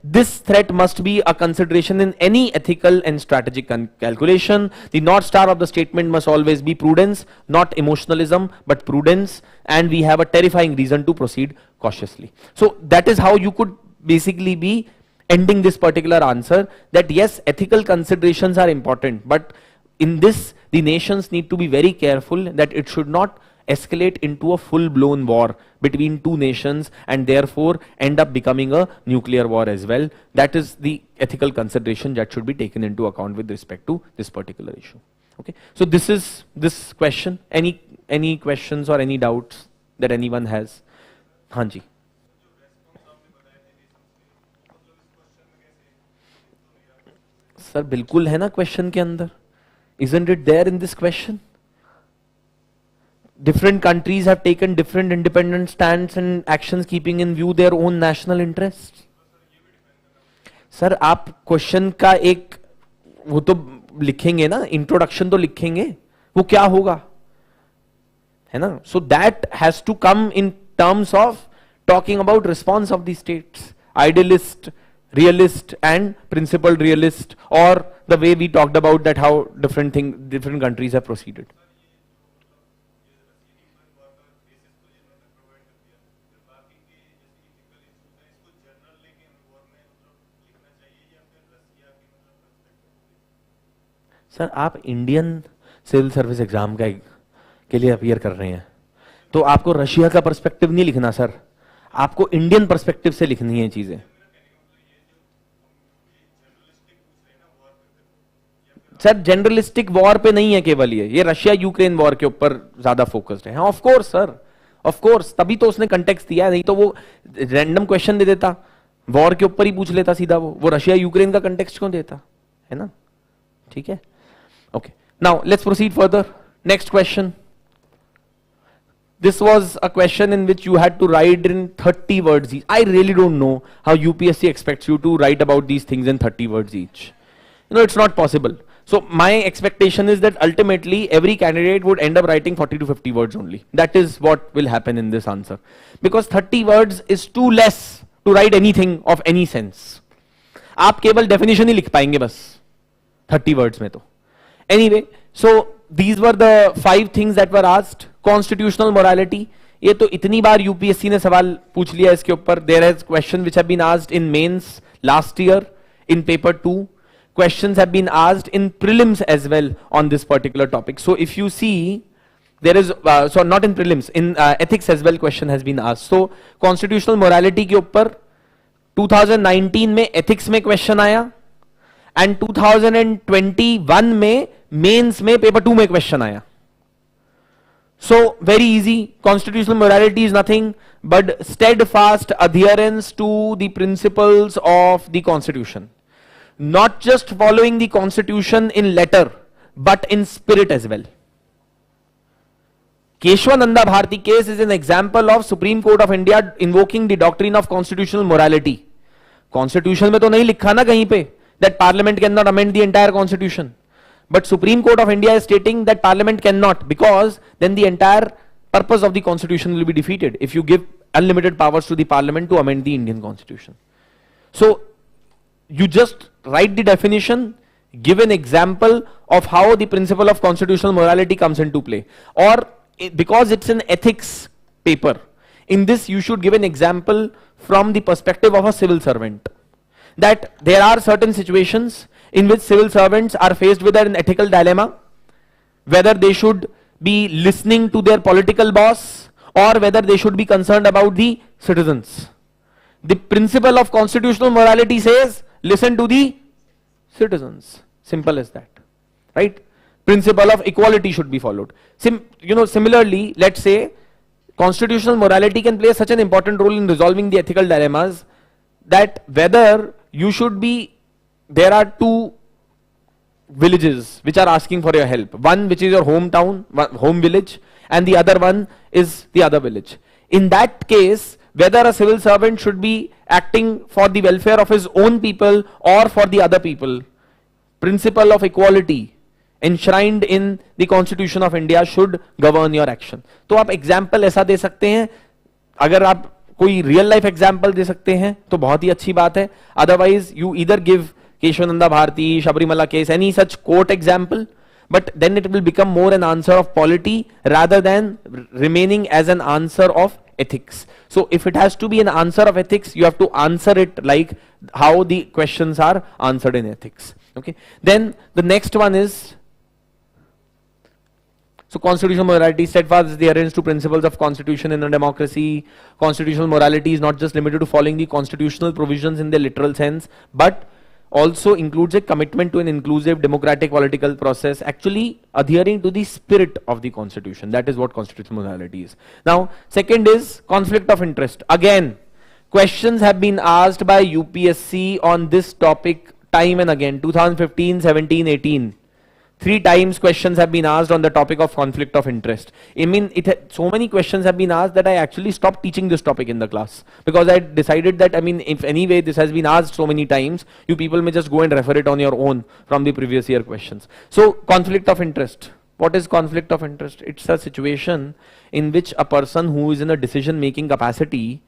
This threat must be a consideration in any ethical and strategic calculation. The North Star of the statement must always be prudence, not emotionalism, but prudence. And we have a terrifying reason to proceed cautiously. So that is how you could basically be ending this particular answer, that yes, ethical considerations are important, but in this, the nations need to be very careful that it should not escalate into a full-blown war between two nations and therefore end up becoming a nuclear war as well. That is the ethical consideration that should be taken into account with respect to this particular issue. Okay, so this is this question. Any questions or any doubts that anyone has? Hanji. Sir बिल्कुल है ना question के अंदर. Isn't it there in this question? Different countries have taken different independent stands and actions keeping in view their own national interests. Sir आप question का एक वो तो लिखेंगे ना, इंट्रोडक्शन तो लिखेंगे, वो क्या होगा, है ना? So that has to come in terms of talking about response of the states, idealist, realist and principled realist, or the way we talked about that how different countries have proceeded. Sir आप Indian civil service exam के लिए appear कर रहे हैं, तो आपको Russia का perspective नहीं लिखना सर, आपको इंडियन पर्सपेक्टिव से लिखनी है चीजें. सर जनरलिस्टिक वॉर पे नहीं है केवल ये रशिया यूक्रेन वॉर के ऊपर ज्यादा फोकस्ड है. Of course sir, of course, तभी तो उसने कंटेक्स्ट दिया है, नहीं तो वो रैंडम क्वेश्चन दे देता, वॉर के ऊपर ही पूछ लेता सीधा, वो रशिया यूक्रेन का कंटेक्स्ट क्यों देता, है ना? ठीक है, okay. Now let's proceed further. Next question. This was a question in which you had to write in 30 words each. I really don't know how UPSC expects you to write about these things in 30 words each. You know, it's not possible. So my expectation is that ultimately every candidate would end up writing 40 to 50 words only. That is what will happen in this answer. Because 30 words is too less to write anything of any sense. आप केवल definition ही लिख पाएंगे बस 30 words में तो. Anyway, so these were the 5 things that were asked. Constitutional morality, ये तो इतनी बार UPSC ने सवाल पूछ लिया इसके ऊपर. There is question which have been asked in mains last year in paper 2. Questions have been asked in prelims as well on this particular topic. So if you see, there is so not in prelims, in ethics as well question has been asked. So constitutional morality के ऊपर 2019 में ethics में question आया and 2021 में mains में paper 2 में question आया. So very easy. Constitutional morality is nothing but steadfast adherence to the principles of the constitution. Not just following the constitution in letter, but in spirit as well. Keshwananda Bharati case is an example of Supreme Court of India invoking the doctrine of constitutional morality. Constitution में तो नहीं लिखा ना कहीं पे that Parliament cannot amend the entire constitution. But Supreme Court of India is stating that Parliament cannot, because then the entire purpose of the constitution will be defeated if you give unlimited powers to the Parliament to amend the Indian constitution. So you just write the definition, give an example of how the principle of constitutional morality comes into play. Or because it's an ethics paper, in this you should give an example from the perspective of a civil servant. That there are certain situations in which civil servants are faced with an ethical dilemma, whether they should be listening to their political boss or whether they should be concerned about the citizens. The principle of constitutional morality says, listen to the citizens. Simple as that, right? Principle of equality should be followed. Similarly, let's say constitutional morality can play such an important role in resolving the ethical dilemmas that whether you should be, there are 2 villages which are asking for your help. One which is your hometown, home village, and the other one is the other village. In that case, whether a civil servant should be acting for the welfare of his own people or for the other people, principle of equality enshrined in the Constitution of India should govern your action. तो आप example ऐसा दे सकते हैं, अगर आप कोई real life example दे सकते हैं तो बहुत ही अच्छी बात है. Otherwise you either give Kesavananda Bharati, Sabarimala case, any such court example, but then it will become more an answer of polity rather than remaining as an answer of ethics. So if it has to be an answer of ethics, you have to answer it like how the questions are answered in ethics. Okay. Then the next one is, so constitutional morality, steadfast adherence to principles of constitution in a democracy. Constitutional morality is not just limited to following the constitutional provisions in their literal sense, but also includes a commitment to an inclusive democratic political process, actually adhering to the spirit of the constitution. That is what constitutional morality is. Now, second is conflict of interest. Again, questions have been asked by UPSC on this topic time and again, 2015, 17, 18. 3 times questions have been asked on the topic of conflict of interest. I mean, so many questions have been asked that I actually stopped teaching this topic in the class, because I decided that, I mean, if anyway this has been asked so many times, you people may just go and refer it on your own from the previous year questions. So, conflict of interest. What is conflict of interest? It's a situation in which a person who is in a decision-making capacity,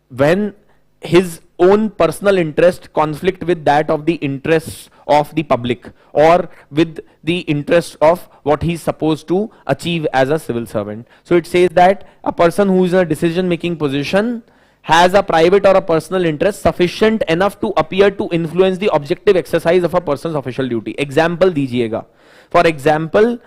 when his own personal interest conflict with that of the interests of the public, or with the interest of what he's supposed to achieve as a civil servant. So it says that a person who is in a decision-making position has a private or a personal interest sufficient enough to appear to influence the objective exercise of a person's official duty. Example दीजिएगा. For example,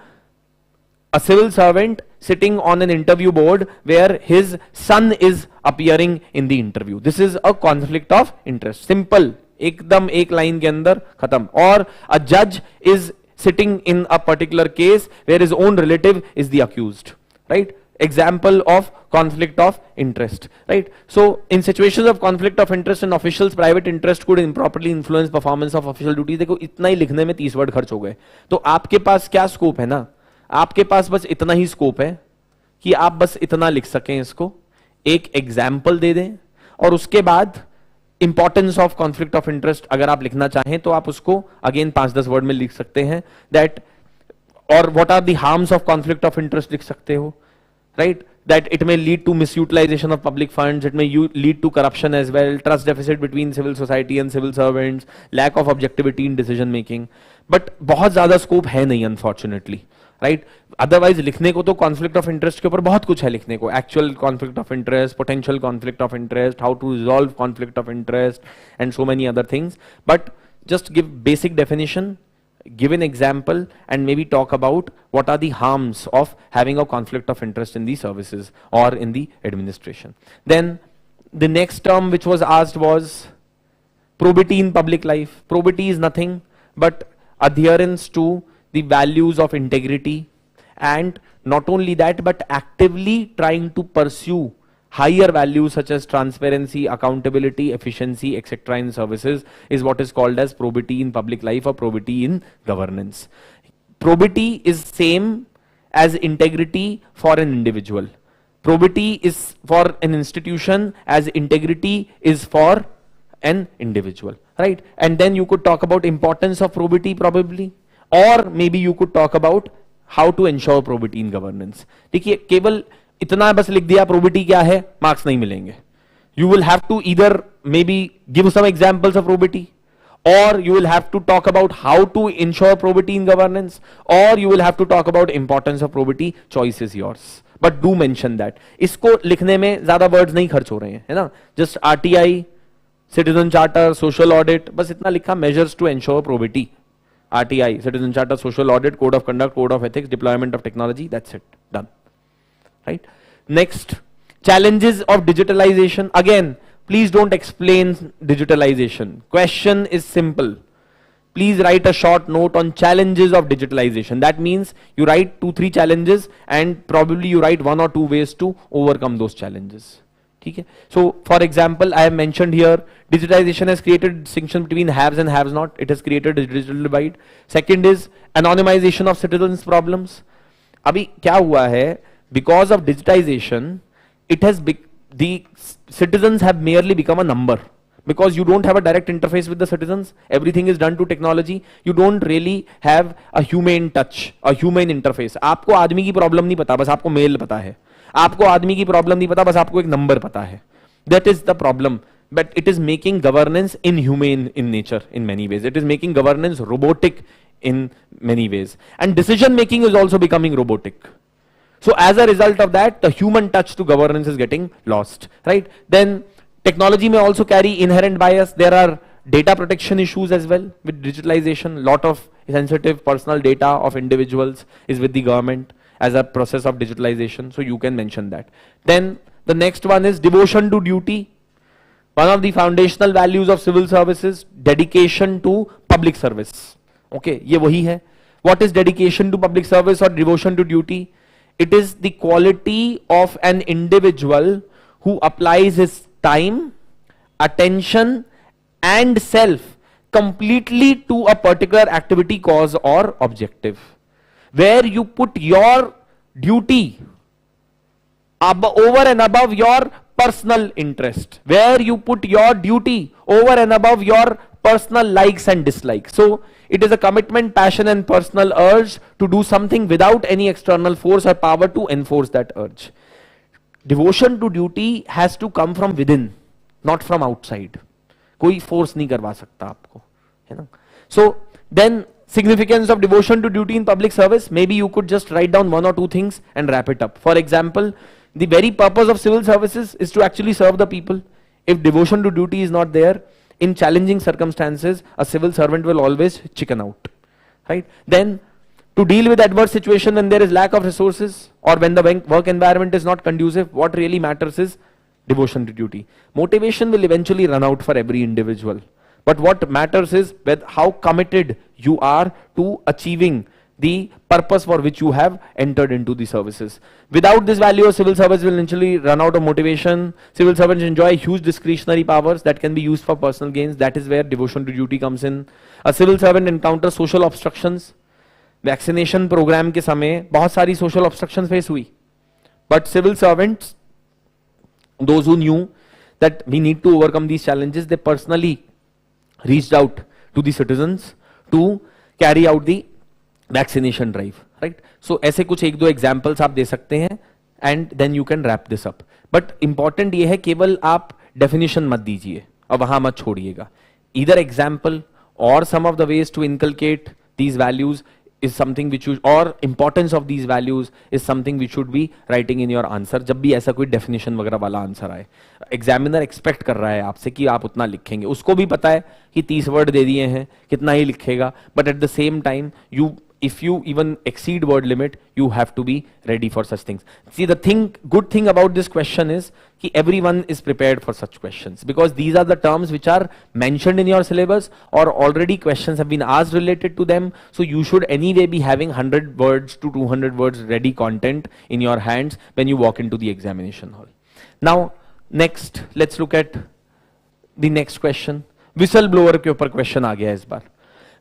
a civil servant sitting on an interview board where his son is appearing in the interview. This is a conflict of interest. Simple. एकदम एक line के अंदर खत्म. Or a judge is sitting in a particular case where his own relative is the accused. Right? Example of conflict of interest. Right? So in situations of conflict of interest, an official's private interest could improperly influence performance of official duties. देखो इतना ही लिखने में 30 word खर्च हो गए. तो आपके पास क्या स्कोप है ना, आपके पास बस इतना ही स्कोप है कि आप बस इतना लिख सकें, इसको एक एग्जाम्पल दे दें, और उसके बाद importance of conflict of interest अगर आप लिखना चाहें तो आप उसको अगेन 5-10 वर्ड में लिख सकते हैं. दैट, और what are the harms of conflict of interest लिख सकते हो. Right? that it may lead to misutilization of public funds, it may lead to corruption as well, trust deficit between civil society and civil servants, lack of objectivity in decision making. But बहुत ज्यादा scope है नहीं unfortunately, right? Otherwise लिखने को तो conflict of interest के ऊपर बहुत कुछ है लिखने को, actual conflict of interest, potential conflict of interest, how to resolve conflict of interest, and so many other things. But just give basic definition, give an example, and maybe talk about what are the harms of having a conflict of interest in the services or in the administration. Then the next term which was asked was probity in public life. Probity is nothing but adherence to the values of integrity, and not only that, but actively trying to pursue higher values such as transparency, accountability, efficiency, etc. in services is what is called as probity in public life or probity in governance. Probity is same as integrity for an individual. Probity is for an institution as integrity is for an individual, right? And then you could talk about importance of probity probably, or maybe you could talk about how to ensure probity in governance. देखिए केवल इतना बस लिख दिया probity क्या है, marks नहीं मिलेंगे. You will have to either maybe give some examples of probity, or you will have to talk about how to ensure probity in governance, or you will have to talk about importance of probity. Choice is yours, but do mention that. इसको लिखने में ज्यादा words नहीं खर्च हो रहे हैं, है ना? Just RTI, citizen charter, social audit, बस इतना लिखा, measures to ensure probity. RTI, citizen charter, social audit, code of conduct, code of ethics, deployment of technology. That's it, done. Right? Next, challenges of digitalization. Again, please don't explain digitalization. Question is simple. Please write a short note on challenges of digitalization. That means you write 2-3 challenges and probably you write 1 or 2 ways to overcome those challenges. Okay? So, for example, I have mentioned here, digitization has created distinction between haves and haves not. It has created a digital divide. Second is anonymization of citizens' problems. अभी क्या हुआ है? Because of digitization, it has the citizens have merely become a number. because you don't have a direct interface with the citizens, everything is done to technology, you don't really have a humane touch, a human interface. आपको आदमी की problem नहीं पता, बस आपको mail पता है. आपको आदमी की प्रॉब्लम नहीं पता, बस आपको एक नंबर पता है. That is the problem. But it is making governance inhumane in nature in many ways. It is making governance robotic in many ways. And decision making is also becoming robotic. So as a result of that, the human touch to governance is getting lost, right? Then technology may also carry inherent bias. There are data protection issues as well with digitalization. Lot of sensitive personal data of individuals is with the government as a process of digitalization. So you can mention that. Then the next one is devotion to duty. One of the foundational values of civil services, dedication to public service. Okay, ये वही है. What is dedication to public service or devotion to duty? It is the quality of an individual who applies his time, attention, and self completely to a particular activity, cause, or objective. Where you put your duty over and above your personal interest, where you put your duty over and above your personal likes and dislikes. So it is a commitment, passion, and personal urge to do something without any external force or power to enforce that urge. Devotion to duty has to come from within, not from outside. कोई force नहीं करवा सकता आपको, है ना? So then significance of devotion to duty in public service, maybe you could just write down one or two things and wrap it up. For example, the very purpose of civil services is to actually serve the people. If devotion to duty is not there, in challenging circumstances, a civil servant will always chicken out, right? Then to deal with adverse situation when there is lack of resources or when the work environment is not conducive, what really matters is devotion to duty. Motivation will eventually run out for every individual, but what matters is how committed you are to achieving the purpose for which you have entered into the services. Without this value, a civil service will eventually run out of motivation. Civil servants enjoy huge discretionary powers that can be used for personal gains. That is where devotion to duty comes in. A civil servant encounters social obstructions. Vaccination program के समय बहुत सारी social obstructions face हुई. But civil servants, those who knew that we need to overcome these challenges, they personally reached out to the citizens to carry out the vaccination drive, right? So ऐसे कुछ एक दो examples आप दे सकते हैं and then you can wrap this up. But important ये है केवल आप definition मत दीजिए और वहां मत छोड़िएगा. Either example or some of the ways to inculcate these values is something which you, or importance of these values is something which should be writing in your answer. जब भी ऐसा कोई definition वगैरह वाला आंसर आए, examiner expect कर रहा है आपसे कि आप उतना लिखेंगे. उसको भी पता है कि 30 वर्ड दे दिए हैं, कितना ही लिखेगा, but at the same time if you even exceed word limit, you have to be ready for such things. See, the good thing about this question is that everyone is prepared for such questions, because these are the terms which are mentioned in your syllabus or already questions have been asked related to them. So you should anyway be having 100 words to 200 words ready content in your hands when you walk into the examination hall. Now, next, let's look at the next question. Whistleblower के ऊपर question आ गया इस बार.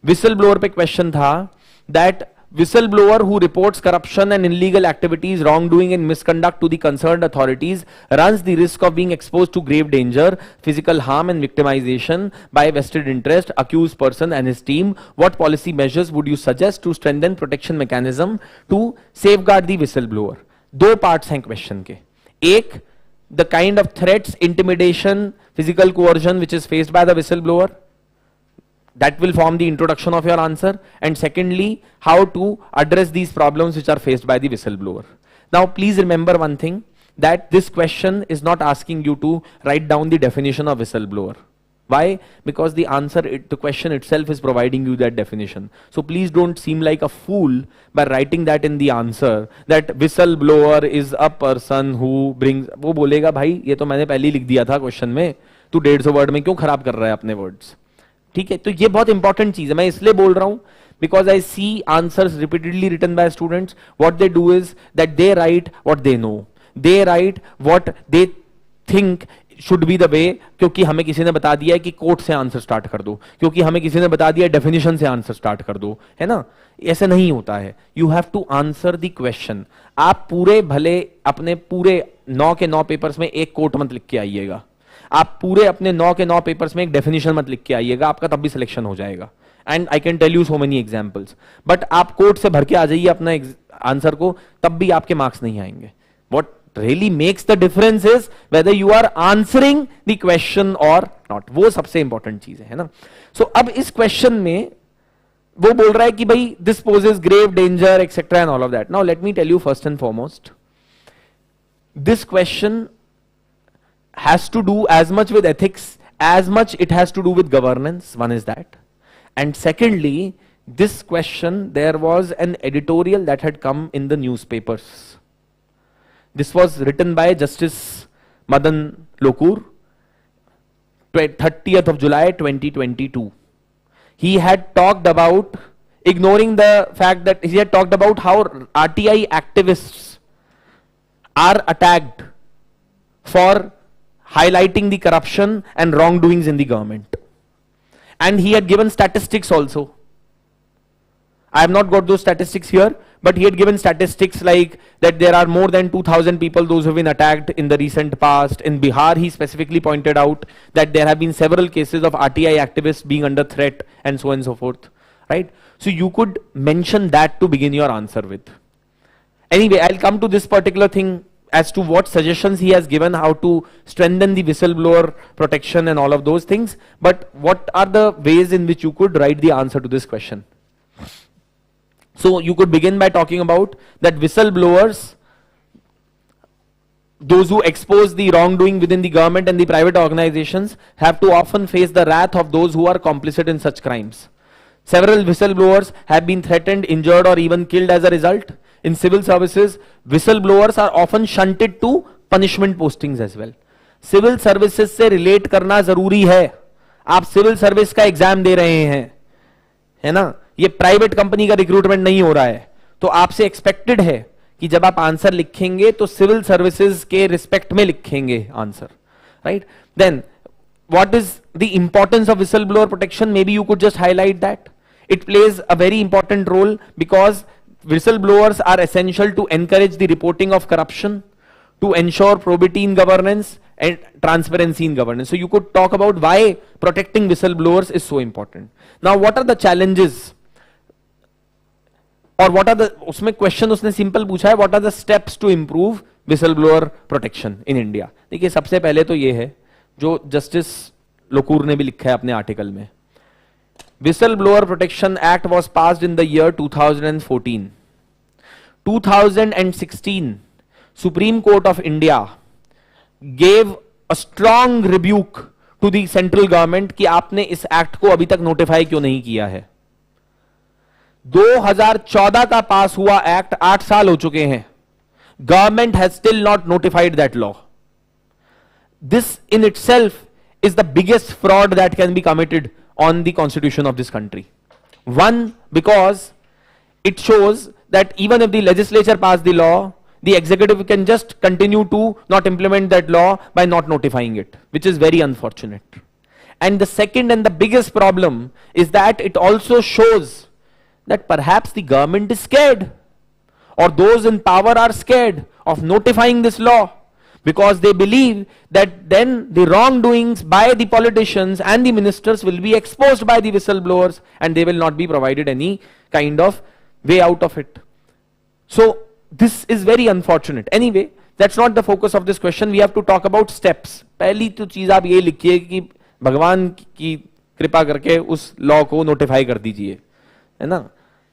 Whistleblower पे question था that whistleblower who reports corruption and illegal activities, wrongdoing and misconduct to the concerned authorities runs the risk of being exposed to grave danger, physical harm and victimization by vested interest, accused person and his team. What policy measures would you suggest to strengthen protection mechanism to safeguard the whistleblower? दो parts हैं question के. एक, the kind of threats, intimidation, physical coercion which is faced by the whistleblower. That will form the introduction of your answer. And secondly, how to address these problems which are faced by the whistleblower. Now, please remember one thing, that this question is not asking you to write down the definition of whistleblower. Why? Because the answer, the question itself is providing you that definition. So please don't seem like a fool by writing that in the answer, that whistleblower is a person who brings, वो बोलेगा भाई ये तो मैंने पहले ही लिख दिया था क्वेश्चन में, तू 150 वर्ड में क्यों खराब कर रहा है अपने वर्ड्स. ठीक है, तो ये बहुत इंपॉर्टेंट चीज है, मैं इसलिए बोल रहा हूं because I see answers repeatedly written by students. What they do is that they write what they know, they write what they think should be the way. क्योंकि हमें किसी ने बता दिया है कि कोट से आंसर स्टार्ट कर दो, क्योंकि हमें किसी ने बता दिया डेफिनेशन से आंसर स्टार्ट कर दो, है ना? ऐसे नहीं होता है. You have to answer the question. आप पूरे भले अपने पूरे 9 के 9 पेपर्स में एक कोट मत लिख के आइएगा, आप पूरे अपने 9 के 9 पेपर्स में एक डेफिनेशन मत लिख के आइएगा, आपका तब भी सिलेक्शन हो जाएगा. And I can tell you so many examples. But आप कोट से भर के आ जाइए अपना आंसर को, तब भी आपके मार्क्स नहीं आएंगे. What really makes the difference is whether you are answering the question or not. वो सबसे इंपॉर्टेंट चीज है ना. सो अब इस क्वेश्चन में वो बोल रहा है कि भाई this poses grave danger etc and all of that. Now let me tell you first and foremost, this question has to do as much with ethics as much it has to do with governance. One is that, and secondly, this question, there was an editorial that had come in the newspapers. This was written by Justice Madan Lokur, 30th of July 2022. He had talked about, ignoring the fact that he had talked about how RTI activists are attacked for highlighting the corruption and wrongdoings in the government. And he had given statistics also. I have not got those statistics here, but he had given statistics like that there are more than 2,000 people, those who have been attacked in the recent past. In Bihar, he specifically pointed out that there have been several cases of RTI activists being under threat and so on and so forth, right? So you could mention that to begin your answer with. Anyway, I'll come to this particular thing as to what suggestions he has given, how to strengthen the whistleblower protection and all of those things. But what are the ways in which you could write the answer to this question? So you could begin by talking about that whistleblowers, those who expose the wrongdoing within the government and the private organizations, have to often face the wrath of those who are complicit in such crimes. Several whistleblowers have been threatened, injured or even killed as a result. In civil services, whistleblowers are often shunted to punishment postings as well. Civil services से relate करना जरूरी है. आप civil service का exam दे रहे हैं, है ना, ये प्राइवेट कंपनी का रिक्रूटमेंट नहीं हो रहा है, तो आपसे एक्सपेक्टेड है कि जब आप आंसर लिखेंगे तो सिविल सर्विसेज के रिस्पेक्ट में लिखेंगे answer, right? Then what is the importance of whistleblower protection? Maybe you could just highlight that it plays a very important role because whistleblowers are essential to encourage the reporting of corruption, to ensure probity in governance and transparency in governance. So you could talk about why protecting whistleblowers is so important. Now what are the challenges, or what are the, उसमें question उसने simple पूछा है, what are the steps to improve whistleblower protection in India? देखिए सबसे पहले तो ये है जो जस्टिस लोकूर ने भी लिखा है अपने आर्टिकल में. Whistleblower Protection Act was passed in the year 2014. 2016, Supreme Court of India gave a strong rebuke to the central government कि आपने इस एक्ट को अभी तक नोटिफाई क्यों नहीं किया है. 2014 का पास हुआ एक्ट 8 साल हो चुके हैं. Government has still not notified that law. This in itself is the biggest fraud that can be committed on the constitution of this country. One, because it shows that even if the legislature passed the law, the executive can just continue to not implement that law by not notifying it, which is very unfortunate. And the second and the biggest problem is that it also shows that perhaps the government is scared, or those in power are scared of notifying this law, because they believe that then the wrongdoings by the politicians and the ministers will be exposed by the whistleblowers and they will not be provided any kind of way out of it. So this is very unfortunate. Anyway, that's not the focus of this question. We have to talk about steps. पहली तो चीज आप ये लिखिए कि भगवान की कृपा करके उस लॉ को नोटिफाई कर दीजिए, है ना.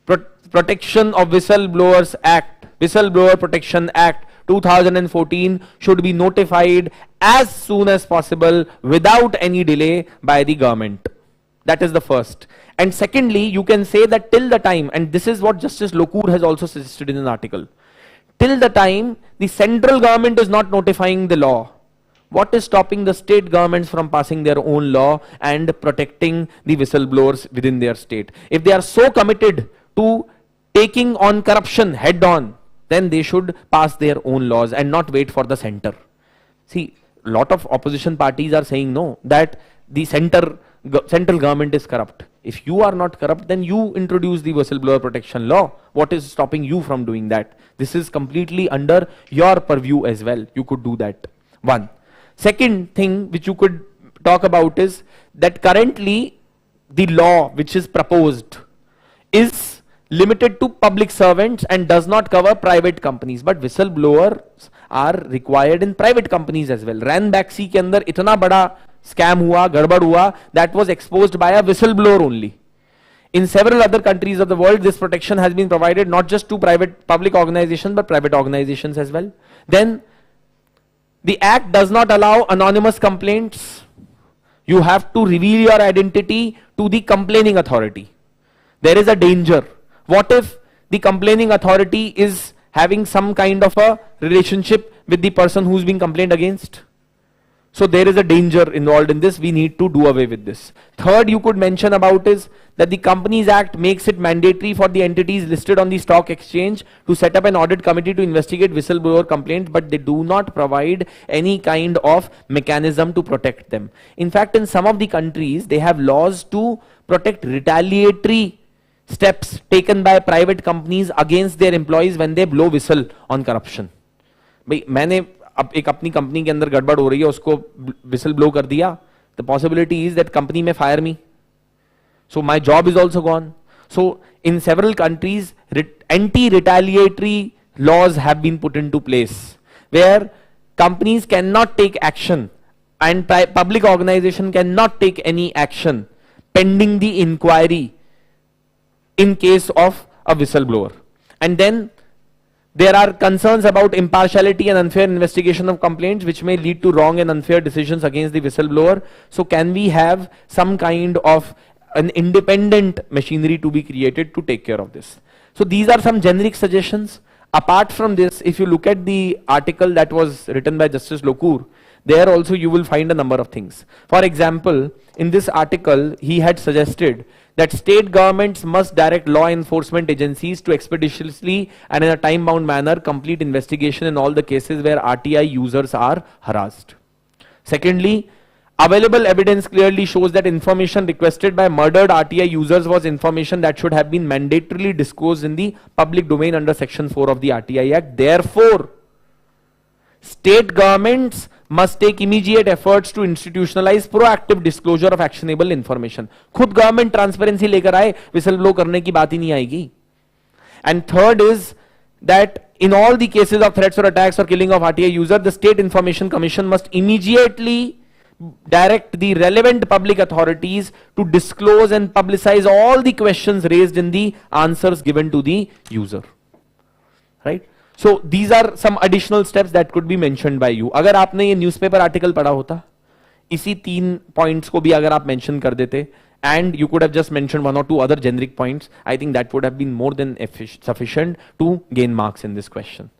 Protection of Whistleblowers Act, Whistleblower Protection Act 2014 should be notified as soon as possible without any delay by the government. That is the first. And secondly, you can say that till the time, and this is what Justice Lokur has also suggested in an article, till the time the central government is not notifying the law, what is stopping the state governments from passing their own law and protecting the whistleblowers within their state? If they are so committed to taking on corruption head on, then they should pass their own laws and not wait for the center. See, a lot of opposition parties are saying no, that the central government is corrupt. If you are not corrupt, then you introduce the whistleblower protection law. What is stopping you from doing that? This is completely under your purview as well. You could do that. One. Second thing which you could talk about is that currently the law which is proposed is limited to public servants and does not cover private companies, but whistleblowers are required in private companies as well. रैन बैक्सी के अंदर इतना बड़ा scam हुआ, गड़बड़ हुआ, that was exposed by a whistleblower only. In several other countries of the world, this protection has been provided not just to public organizations but private organizations as well. Then the act does not allow anonymous complaints. You have to reveal your identity to the complaining authority. There is a danger. What if the complaining authority is having some kind of a relationship with the person who's being complained against? So there is a danger involved in this. We need to do away with this. Third, you could mention about is that the Companies Act makes it mandatory for the entities listed on the stock exchange to set up an audit committee to investigate whistleblower complaints, but they do not provide any kind of mechanism to protect them. In fact, in some of the countries, they have laws to protect retaliatory steps taken by private companies against their employees when they blow whistle on corruption. भाई मैंने अब एक अपनी company के अंदर गड़बड़ हो रही है, उसको whistle blow कर दिया, the possibility is that company may fire me, so my job is also gone. So in several countries, anti-retaliatory laws have been put into place where companies cannot take action and public organization cannot take any action pending the inquiry in case of a whistleblower. And then there are concerns about impartiality and unfair investigation of complaints which may lead to wrong and unfair decisions against the whistleblower. So can we have some kind of an independent machinery to be created to take care of this? So these are some generic suggestions. Apart from this, if you look at the article that was written by Justice Lokur, there also you will find a number of things. For example, in this article, he had suggested that state governments must direct law enforcement agencies to expeditiously and in a time-bound manner complete investigation in all the cases where RTI users are harassed. Secondly, available evidence clearly shows that information requested by murdered RTI users was information that should have been mandatorily disclosed in the public domain under Section 4 of the RTI Act. Therefore, state governments must take immediate efforts to institutionalize proactive disclosure of actionable information. खुद government transparency लेकर आए, whistleblow करने की बात ही नहीं आएगी. And third is that in all the cases of threats or attacks or killing of RTI user, the State Information Commission must immediately direct the relevant public authorities to disclose and publicize all the questions raised in the answers given to the user. Right? So these are some additional steps that could be mentioned by you. अगर आपने ये newspaper article पढ़ा होता, इसी 3 points को भी अगर आप मेंशन कर देते, and you could have just mentioned 1 or 2 other generic points, I think that would have been more than sufficient to gain marks in this question.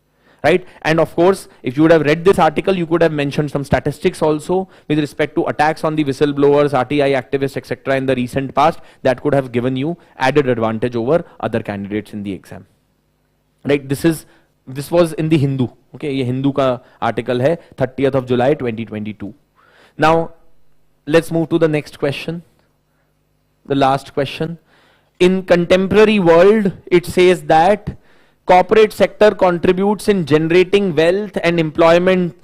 Right? And of course, if you would have read this article, you could have mentioned some statistics also with respect to attacks on the whistleblowers, RTI activists, etc. in the recent past. That could have given you added advantage over other candidates in the exam. Right? This was in the Hindu. Okay, ये Hindu का article है 30th of July 2022. Now, let's move to the next question. The last question. In contemporary world, it says that corporate sector contributes in generating wealth and employment.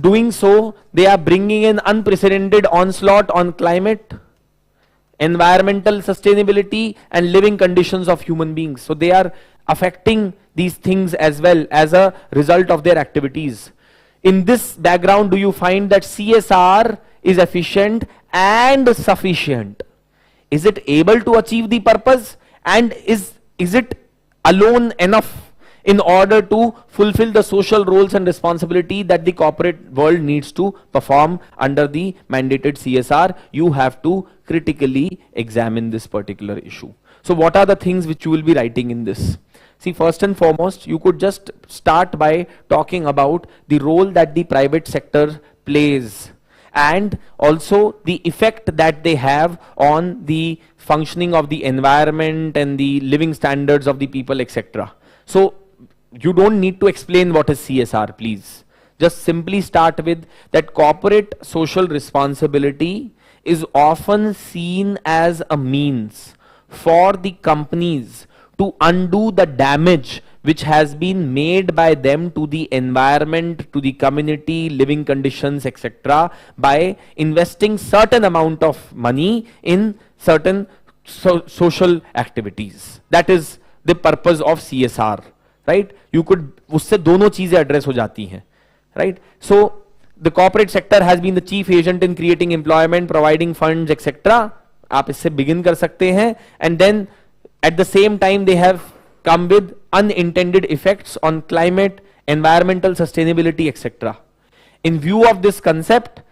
Doing so, they are bringing in unprecedented onslaught on climate, environmental sustainability, and living conditions of human beings. So they are affecting these things as well as a result of their activities. In this background, do you find that CSR is efficient and sufficient? Is it able to achieve the purpose, and is it alone enough in order to fulfill the social roles and responsibility that the corporate world needs to perform under the mandated CSR? You have to critically examine this particular issue. So what are the things which you will be writing in this? See, first and foremost, you could just start by talking about the role that the private sector plays and also the effect that they have on the functioning of the environment and the living standards of the people, etc. So you don't need to explain what is CSR, please. Just simply start with that corporate social responsibility is often seen as a means for the companies to undo the damage which has been made by them to the environment, to the community, living conditions, etc., by investing certain amount of money in certain social activities. That is the purpose of CSR, right? You could, उससे दोनों चीजें address हो जाती हैं, right? So the corporate sector has been the chief agent in creating employment, providing funds, etc. आप इससे begin कर सकते हैं, and then at the same time they have come with unintended effects on climate, environmental sustainability, etc. In view of this concept,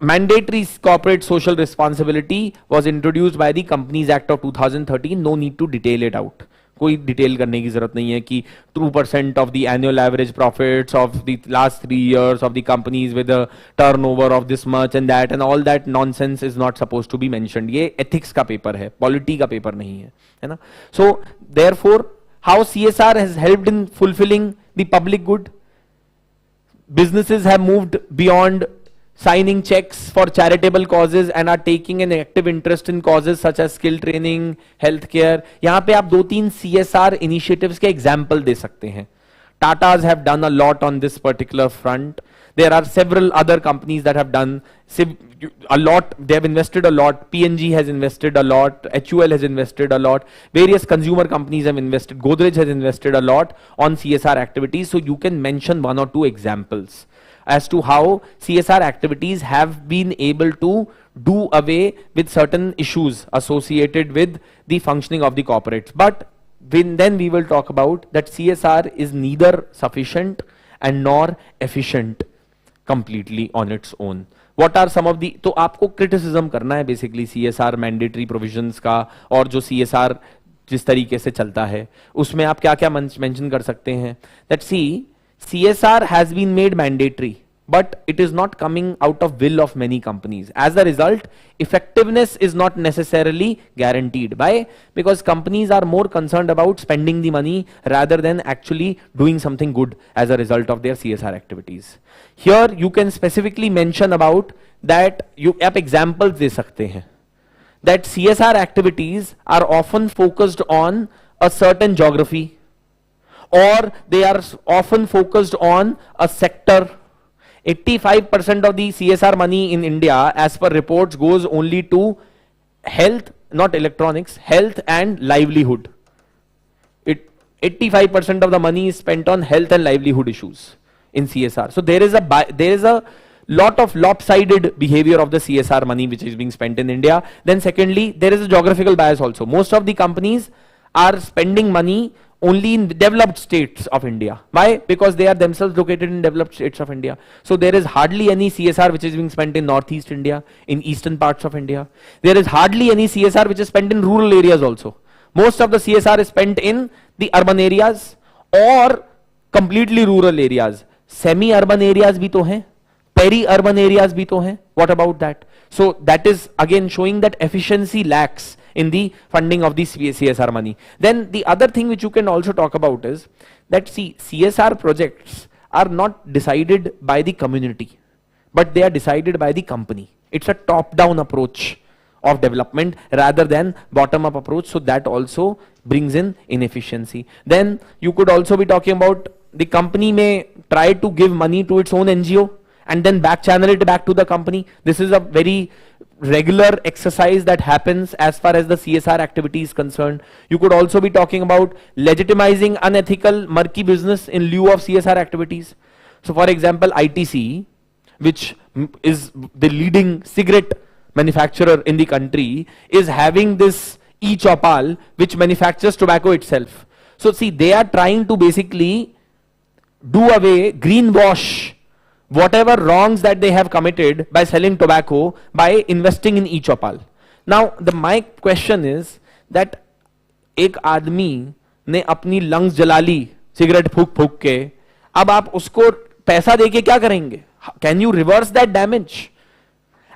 mandatory corporate social responsibility was introduced by the Companies Act of 2013. No need to detail it out. कोई detail करने की जरूरत नहीं है कि 2% of the annual average profits of the last 3 years of the companies with a turnover of this much and all that nonsense is not supposed to be mentioned. ये ethics का paper है, polity का paper नहीं है ना? So therefore, how CSR has helped in fulfilling the public good? Businesses have moved beyond signing checks for charitable causes and are taking an active interest in causes such as skill training, healthcare. यहाँ पे आप 2-3 CSR initiatives के example दे सकते हैं. Tatas have done a lot on this particular front. There are several other companies that have done a lot. They have invested a lot. P&G has invested a lot. HUL has invested a lot. Various consumer companies have invested. Godrej has invested a lot on CSR activities. So you can mention 1 or 2 examples as to how CSR activities have been able to do away with certain issues associated with the functioning of the corporates. But then we will talk about that CSR is neither sufficient and nor efficient completely on its own. What are some of the, तो आपको criticism करना है basically CSR mandatory provisions का, और जो CSR जिस तरीके से चलता है उसमें आप क्या क्या mention कर सकते हैं? That see, CSR has been made mandatory, but it is not coming out of will of many companies. As a result, effectiveness is not necessarily guaranteed. Why? Because companies are more concerned about spending the money rather than actually doing something good as a result of their CSR activities. Here you can specifically mention about that, you आप examples दे सकते हैं, that CSR activities are often focused on a certain geography, or they are often focused on a sector. 85% of the CSR money in India, as per reports, goes only to health, not electronics, health and livelihood. 85% of the money is spent on health and livelihood issues in CSR. So there is a lot of lopsided behavior of the CSR money which is being spent in India. Then secondly, there is a geographical bias also. Most of the companies are spending money only in developed states of India. Why? Because they are themselves located in developed states of India. So there is hardly any CSR which is being spent in northeast India, in eastern parts of India. There is hardly any CSR which is spent in rural areas also. Most of the CSR is spent in the urban areas or completely rural areas. Semi-urban areas bhi to hain, peri-urban areas bhi to hain. What about that? So that is again showing that efficiency lacks in the funding of the CSR money. Then the other thing which you can also talk about is that see, CSR projects are not decided by the community, but they are decided by the company. It's a top-down approach of development rather than bottom-up approach. So that also brings in inefficiency. Then you could also be talking about the company may try to give money to its own NGO and then back channel it back to the company. This is a very regular exercise that happens as far as the CSR activity is concerned. You could also be talking about legitimizing unethical, murky business in lieu of CSR activities. So for example, ITC, which is the leading cigarette manufacturer in the country, is having this e-Chopal which manufactures tobacco itself. So see, they are trying to basically do away, greenwash whatever wrongs that they have committed by selling tobacco by investing in e-Chopal. Now my question is that एक आदमी ने अपनी lungs जला ली cigarette फूक फूक के, अब आप उसको पैसा देके क्या करेंगे? Can you reverse that damage?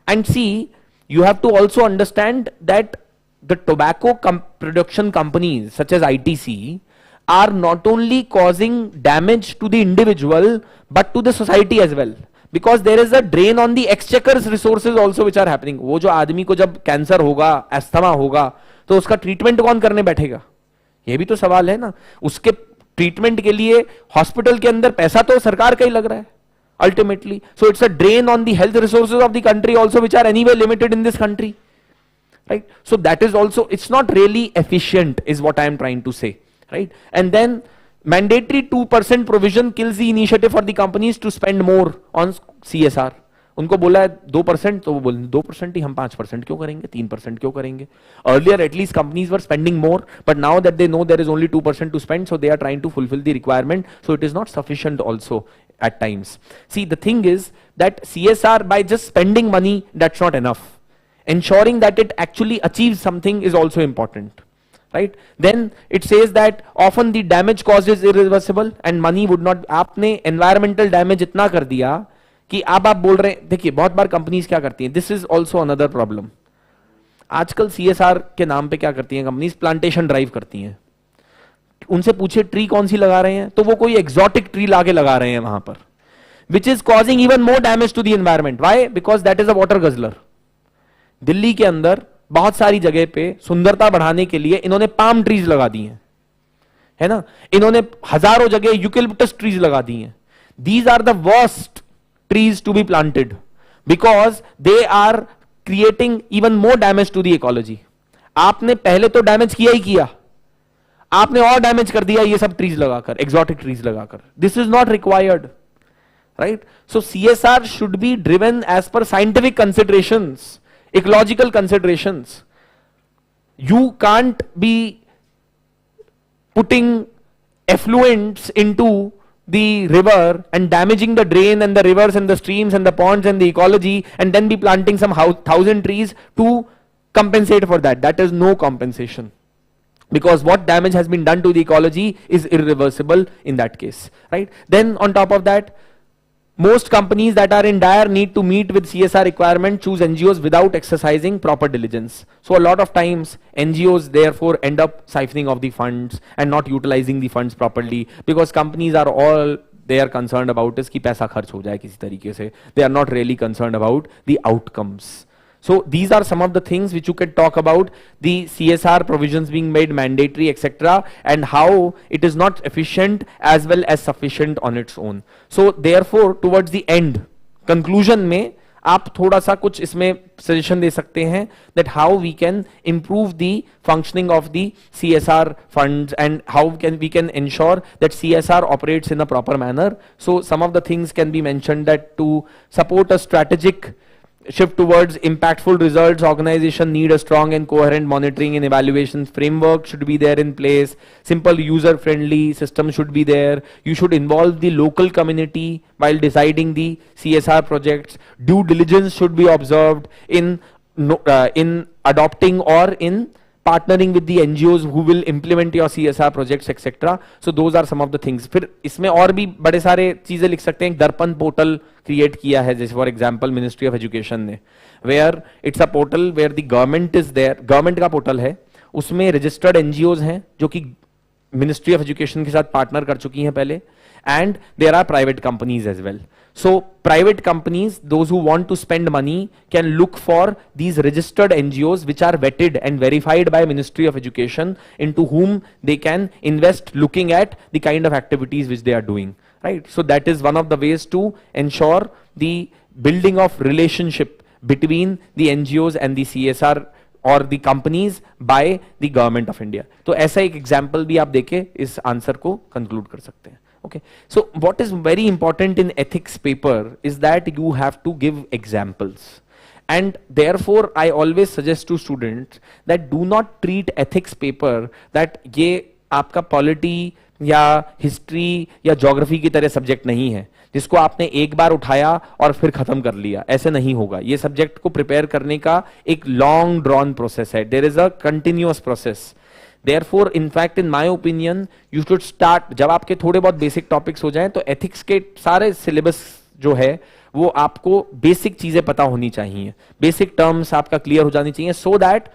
And see, you have to also understand that the tobacco production companies such as ITC are not only causing damage to the individual but to the society as well, because there is a drain on the exchequer's resources also which are happening. वो जो आदमी को जब cancer होगा, asthma होगा, तो उसका treatment कौन करने बैठेगा? ये भी तो सवाल है ना. उसके ट्रीटमेंट के लिए हॉस्पिटल के अंदर पैसा तो सरकार का ही लग रहा है ultimately. So it's a drain on the health resources of the country also, which are anyway limited in this country, right? So that is also, it's not really efficient is what I am trying to say, right? And then mandatory 2% provision kills the initiative for the companies to spend more on CSR. उनको बोला है 2%, तो वो बोले 2% ही, हम 5% क्यों करेंगे, 3% क्यों करेंगे? Earlier at least companies were spending more, but now that they know there is only 2% to spend, so they are trying to fulfill the requirement, so it is not sufficient also at times. See, the thing is that CSR, by just spending money, that's not enough. Ensuring that it actually achieves something is also important, right? Then it says that often the damage caused is irreversible and money would not. आपने environmental damage इतना कर दिया कि अब आप बोल रहे हैं, देखिए बहुत बार कंपनीज क्या करती हैं, this is also another problem. आजकल CSR के नाम पे क्या करती हैं कंपनीज, प्लांटेशन ड्राइव करती हैं. उनसे पूछे ट्री कौन सी लगा रहे हैं, तो वो कोई एक्सोटिक ट्री लाके लगा रहे हैं वहां पर, which is causing even more damage to the environment. Why? Because that is a water guzzler. Delhi के अंदर बहुत सारी जगह पे सुंदरता बढ़ाने के लिए इन्होंने पाम ट्रीज लगा दी हैं, है ना. इन्होंने हजारों जगह यूकेलिप्टस ट्रीज लगा दी हैं. These are the worst trees to be planted because they are creating even more damage to the ecology. आपने पहले तो डैमेज किया ही किया, आपने और डैमेज कर दिया ये सब ट्रीज लगाकर, एक्सोटिक ट्रीज लगाकर. This is not required, right? So CSR should be driven as per scientific considerations, ecological considerations. You can't be putting effluents into the river and damaging the drain and the rivers and the streams and the ponds and the ecology and then be planting some 1,000 trees to compensate for that. That is no compensation, because what damage has been done to the ecology is irreversible in that case, right? Then on top of that, most companies that are in dire need to meet with CSR requirement choose NGOs without exercising proper diligence. So a lot of times NGOs therefore end up siphoning off the funds and not utilizing the funds properly, because companies are all they are concerned about is कि पैसा खर्च हो जाए किसी तरीके से. They are not really concerned about the outcomes. So these are some of the things which you can talk about, the CSR provisions being made mandatory, etc., and how it is not efficient as well as sufficient on its own. So therefore towards the end, conclusion में आप थोड़ा सा कुछ इसमें suggestion दे सकते हैं that how we can improve the functioning of the CSR funds and how we can ensure that CSR operates in a proper manner. So some of the things can be mentioned, that to support a strategic shift towards impactful results, organization need a strong and coherent monitoring and evaluation framework should be there in place. Simple user friendly system should be there. You should involve the local community while deciding the CSR projects. Due diligence should be observed in adopting or in partnering with the NGOs who will implement your CSR projects, etc. So those are some of the things. फिर इसमें और भी बड़े सारे चीजें लिख सकते हैं. दर्पण पोर्टल क्रिएट किया है, जैसे for example ministry of education ने, where it's a portal where the government is there. Government का पोर्टल है, उसमें रजिस्टर्ड NGOs हैं जो कि मिनिस्ट्री ऑफ एजुकेशन के साथ पार्टनर कर चुकी हैं पहले, and there are private companies as well. So private companies, those who want to spend money, can look for these registered NGOs which are vetted and verified by Ministry of Education, into whom they can invest, looking at the kind of activities which they are doing, right? So that is one of the ways to ensure the building of relationship between the NGOs and the CSR or the companies by the government of India. तो ऐसा एक example भी आप देके इस answer को conclude कर सकते हैं. Okay, so what is very important in ethics paper is that you have to give examples, and therefore I always suggest to students that do not treat ethics paper that ये आपका polity या history या geography की तरह subject नहीं है जिसको आपने एक बार उठाया और फिर खत्म कर लिया. ऐसे नहीं होगा. ये सब्जेक्ट को प्रिपेयर करने का एक लॉन्ग ड्रॉन प्रोसेस है. There is a continuous process. Therefore, in fact, in my opinion, you should start, जब आपके थोड़े बहुत बेसिक टॉपिक्स हो जाएं, तो एथिक्स के सारे सिलेबस जो है वो आपको बेसिक चीजें पता होनी चाहिए, बेसिक टर्म्स आपका क्लियर हो जानी चाहिए, सो दैट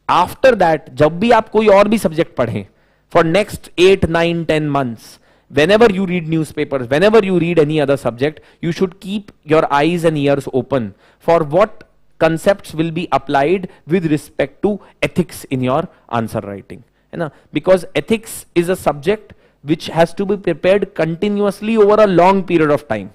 आफ्टर दैट जब भी आप कोई और भी सब्जेक्ट पढ़ें for next 8, 9, 10 months, whenever you read newspapers, whenever you read any other subject, you should keep your eyes and ears open for what concepts will be applied with respect to ethics in your answer writing, है ना? Because ethics is a subject which has to be prepared continuously over a long period of time.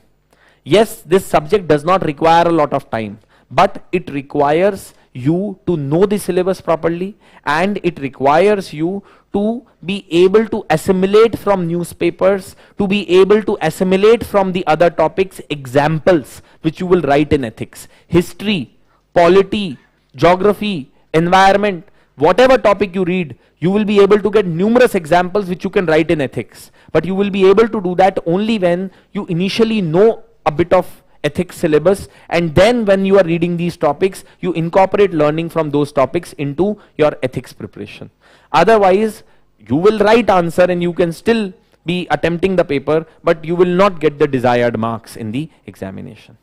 Yes, this subject does not require a lot of time, but it requires you to know the syllabus properly, and it requires you to be able to assimilate from newspapers, to be able to assimilate from the other topics examples which you will write in ethics. History, polity, geography, environment, whatever topic you read, you will be able to get numerous examples which you can write in ethics. But you will be able to do that only when you initially know a bit of ethics syllabus, and then when you are reading these topics, you incorporate learning from those topics into your ethics preparation. Otherwise, you will write answer and you can still be attempting the paper, but you will not get the desired marks in the examination.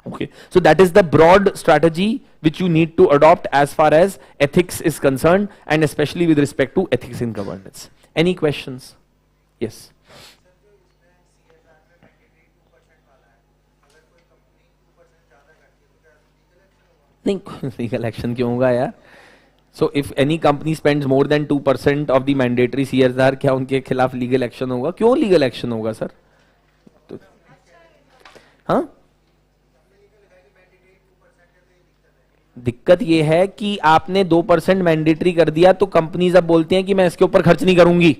Okay, so that is the broad strategy which you need to adopt as far as ethics is concerned, and especially with respect to ethics in governance. Any questions? Yes. नहीं, legal action क्यों होगा यार? So if any company spends more than 2% of the mandatory CSR, क्या उनके खिलाफ legal action होगा? क्यों legal action होगा सर? तो हाँ, दिक्कत ये है कि आपने 2% मैंडेटरी कर दिया तो कंपनीज अब बोलती हैं कि मैं इसके ऊपर खर्च नहीं करूंगी.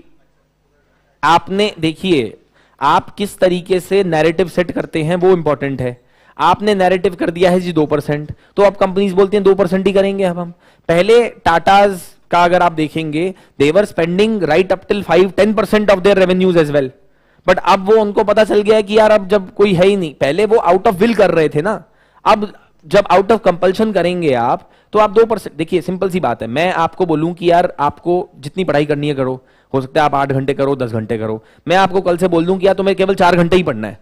आपने देखिए, आप किस तरीके से नैरेटिव सेट करते हैं वो इंपॉर्टेंट है. आपने नैरेटिव कर दिया है जी 2%, तो अब कंपनीज बोलती हैं 2% ही करेंगे. अब हम पहले टाटाज का अगर आप देखेंगे, they were spending right up till 5-10% of their revenues as well, but अब वो उनको पता चल गया है कि यार अब जब कोई है ही नहीं. पहले वो आउट ऑफ विल कर रहे थे ना, अब जब आउट ऑफ कंपल्शन करेंगे आप, तो आप 2%. देखिए सिंपल सी बात है, मैं आपको बोलूं कि यार आपको जितनी पढ़ाई करनी है करो, हो सकता है आप 8 घंटे करो, 10 घंटे करो. मैं आपको कल से बोल दूं कि यार तुम्हें केवल 4 घंटे ही पढ़ना है,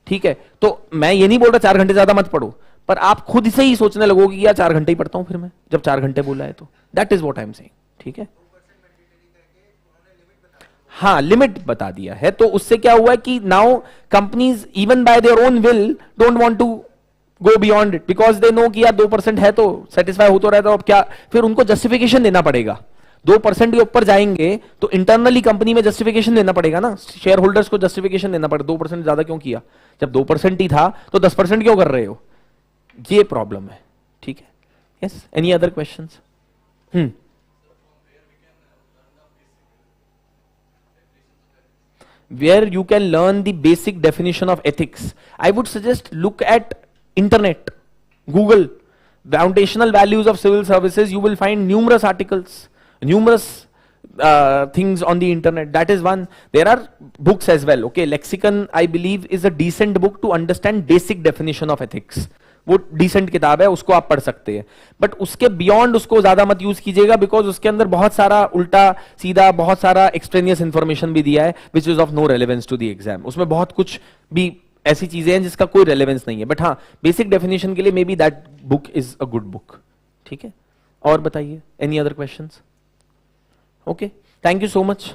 ठीक है, तो मैं ये नहीं बोल रहा 4 घंटे ज्यादा मत पढ़ो, पर आप खुद से ही सोचने लगोगे कि यार 4 घंटे ही पढ़ता हूं फिर मैं, जब 4 घंटे बोला है तो. That is what I am saying. ठीक है, हाँ, लिमिट बता दिया है, तो उससे क्या हुआ है कि now companies even by their own will don't want to go beyond it, because they know कि यार 2% है तो सेटिस्फाई हो तो रहता है. अब क्या, फिर उनको जस्टिफिकेशन देना पड़ेगा. 2% के ऊपर जाएंगे तो इंटरनली कंपनी में जस्टिफिकेशन देना पड़ेगा ना, शेयर होल्डर्स को जस्टिफिकेशन देना पड़ेगा. 2% ज्यादा क्यों किया? जब 2% ही था तो 10% क्यों कर रहे हो? ये प्रॉब्लम है. ठीक है, yes. Any other questions? Where you can learn the basic definition of ethics, I would suggest look at internet, Google, foundational values of civil services. You will find numerous articles, numerous things on the internet. That is one. There are books as well. Okay, Lexicon I believe is a decent book to understand basic definition of ethics. वो decent किताब है, उसको आप पढ़ सकते हैं, but उसके beyond उसको ज्यादा मत यूज कीजिएगा, बिकॉज उसके अंदर बहुत सारा उल्टा सीधा, बहुत सारा एक्सट्रेनियस इंफॉर्मेशन भी दिया है which is of no relevance to the exam. उसमें बहुत कुछ भी ऐसी चीजें हैं जिसका कोई रेलेवेंस नहीं है, बट हाँ, बेसिक डेफिनेशन के लिए may be that book is a good book. ठीक है, और बताइए, any other questions? Okay, thank you so much.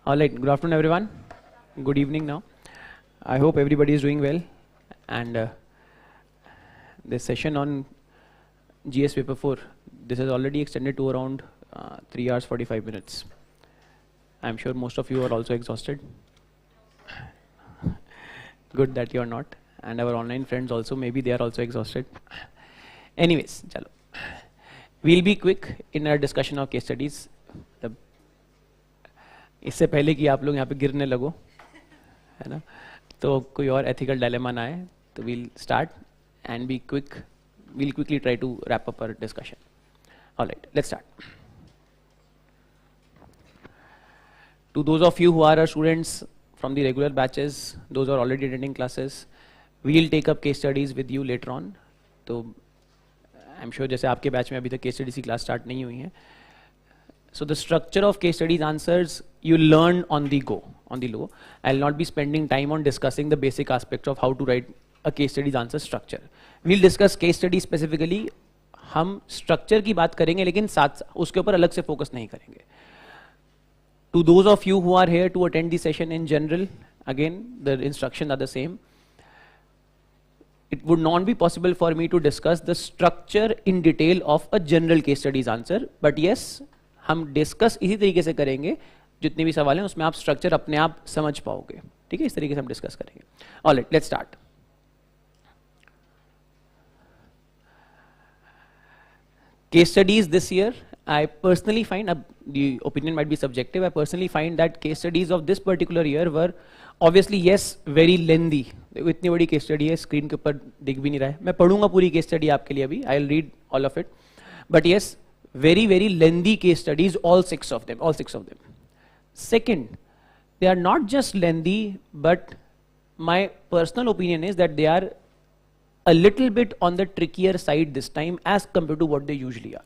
All right, good afternoon everyone. Good evening now. I hope everybody is doing well. And this session on GS paper 4, this is already extended to around 3 hours 45 minutes. I'm sure most of you are also exhausted. Good that you're not. And our online friends also, maybe they are also exhausted. Anyways, chalo. We'll be quick in our discussion of case studies. इससे पहले कि आप लोग यहाँ पे गिरने लगो, है ना, तो कोई और ethical dilemma ना आए, तो we'll start and be quick. We'll quickly try to wrap up our discussion. All right, let's start. To those of you who are our students from the regular batches, those who are already attending classes, we'll take up case studies with you later on. तो I'm sure जैसे आपके batch में अभी तक case studies की class start नहीं हुई है. So the structure of case studies answers you learn on the go, on the low. I'll not be spending time on discussing the basic aspects of how to write a case studies answer structure. We'll discuss case study specifically. हम structure की बात करेंगे लेकिन साथ उसके ऊपर अलग से focus नहीं करेंगे. To those of you who are here to attend the session in general, again the instructions are the same. It would not be possible for me to discuss the structure in detail of a general case studies answer, but yes, हम discuss इसी तरीके से करेंगे, जितने भी सवाल हैं उसमें आप स्ट्रक्चर अपने आप समझ पाओगे. ठीक है, इस तरीके से हम डिस्कस करेंगे. Alright, let's start. Case studies this year, I personally find, the opinion might be subjective, I personally find that case studies of this particular year were obviously yes very lengthy. इतनी बड़ी case study है, screen के ऊपर दिख भी नहीं रहा है. मैं पढ़ूंगा पूरी case study आपके लिए अभी. I'll read all of it. But yes, very lengthy case studies, all six of them. Second, they are not just lengthy, but my personal opinion is that they are a little bit on the trickier side this time as compared to what they usually are.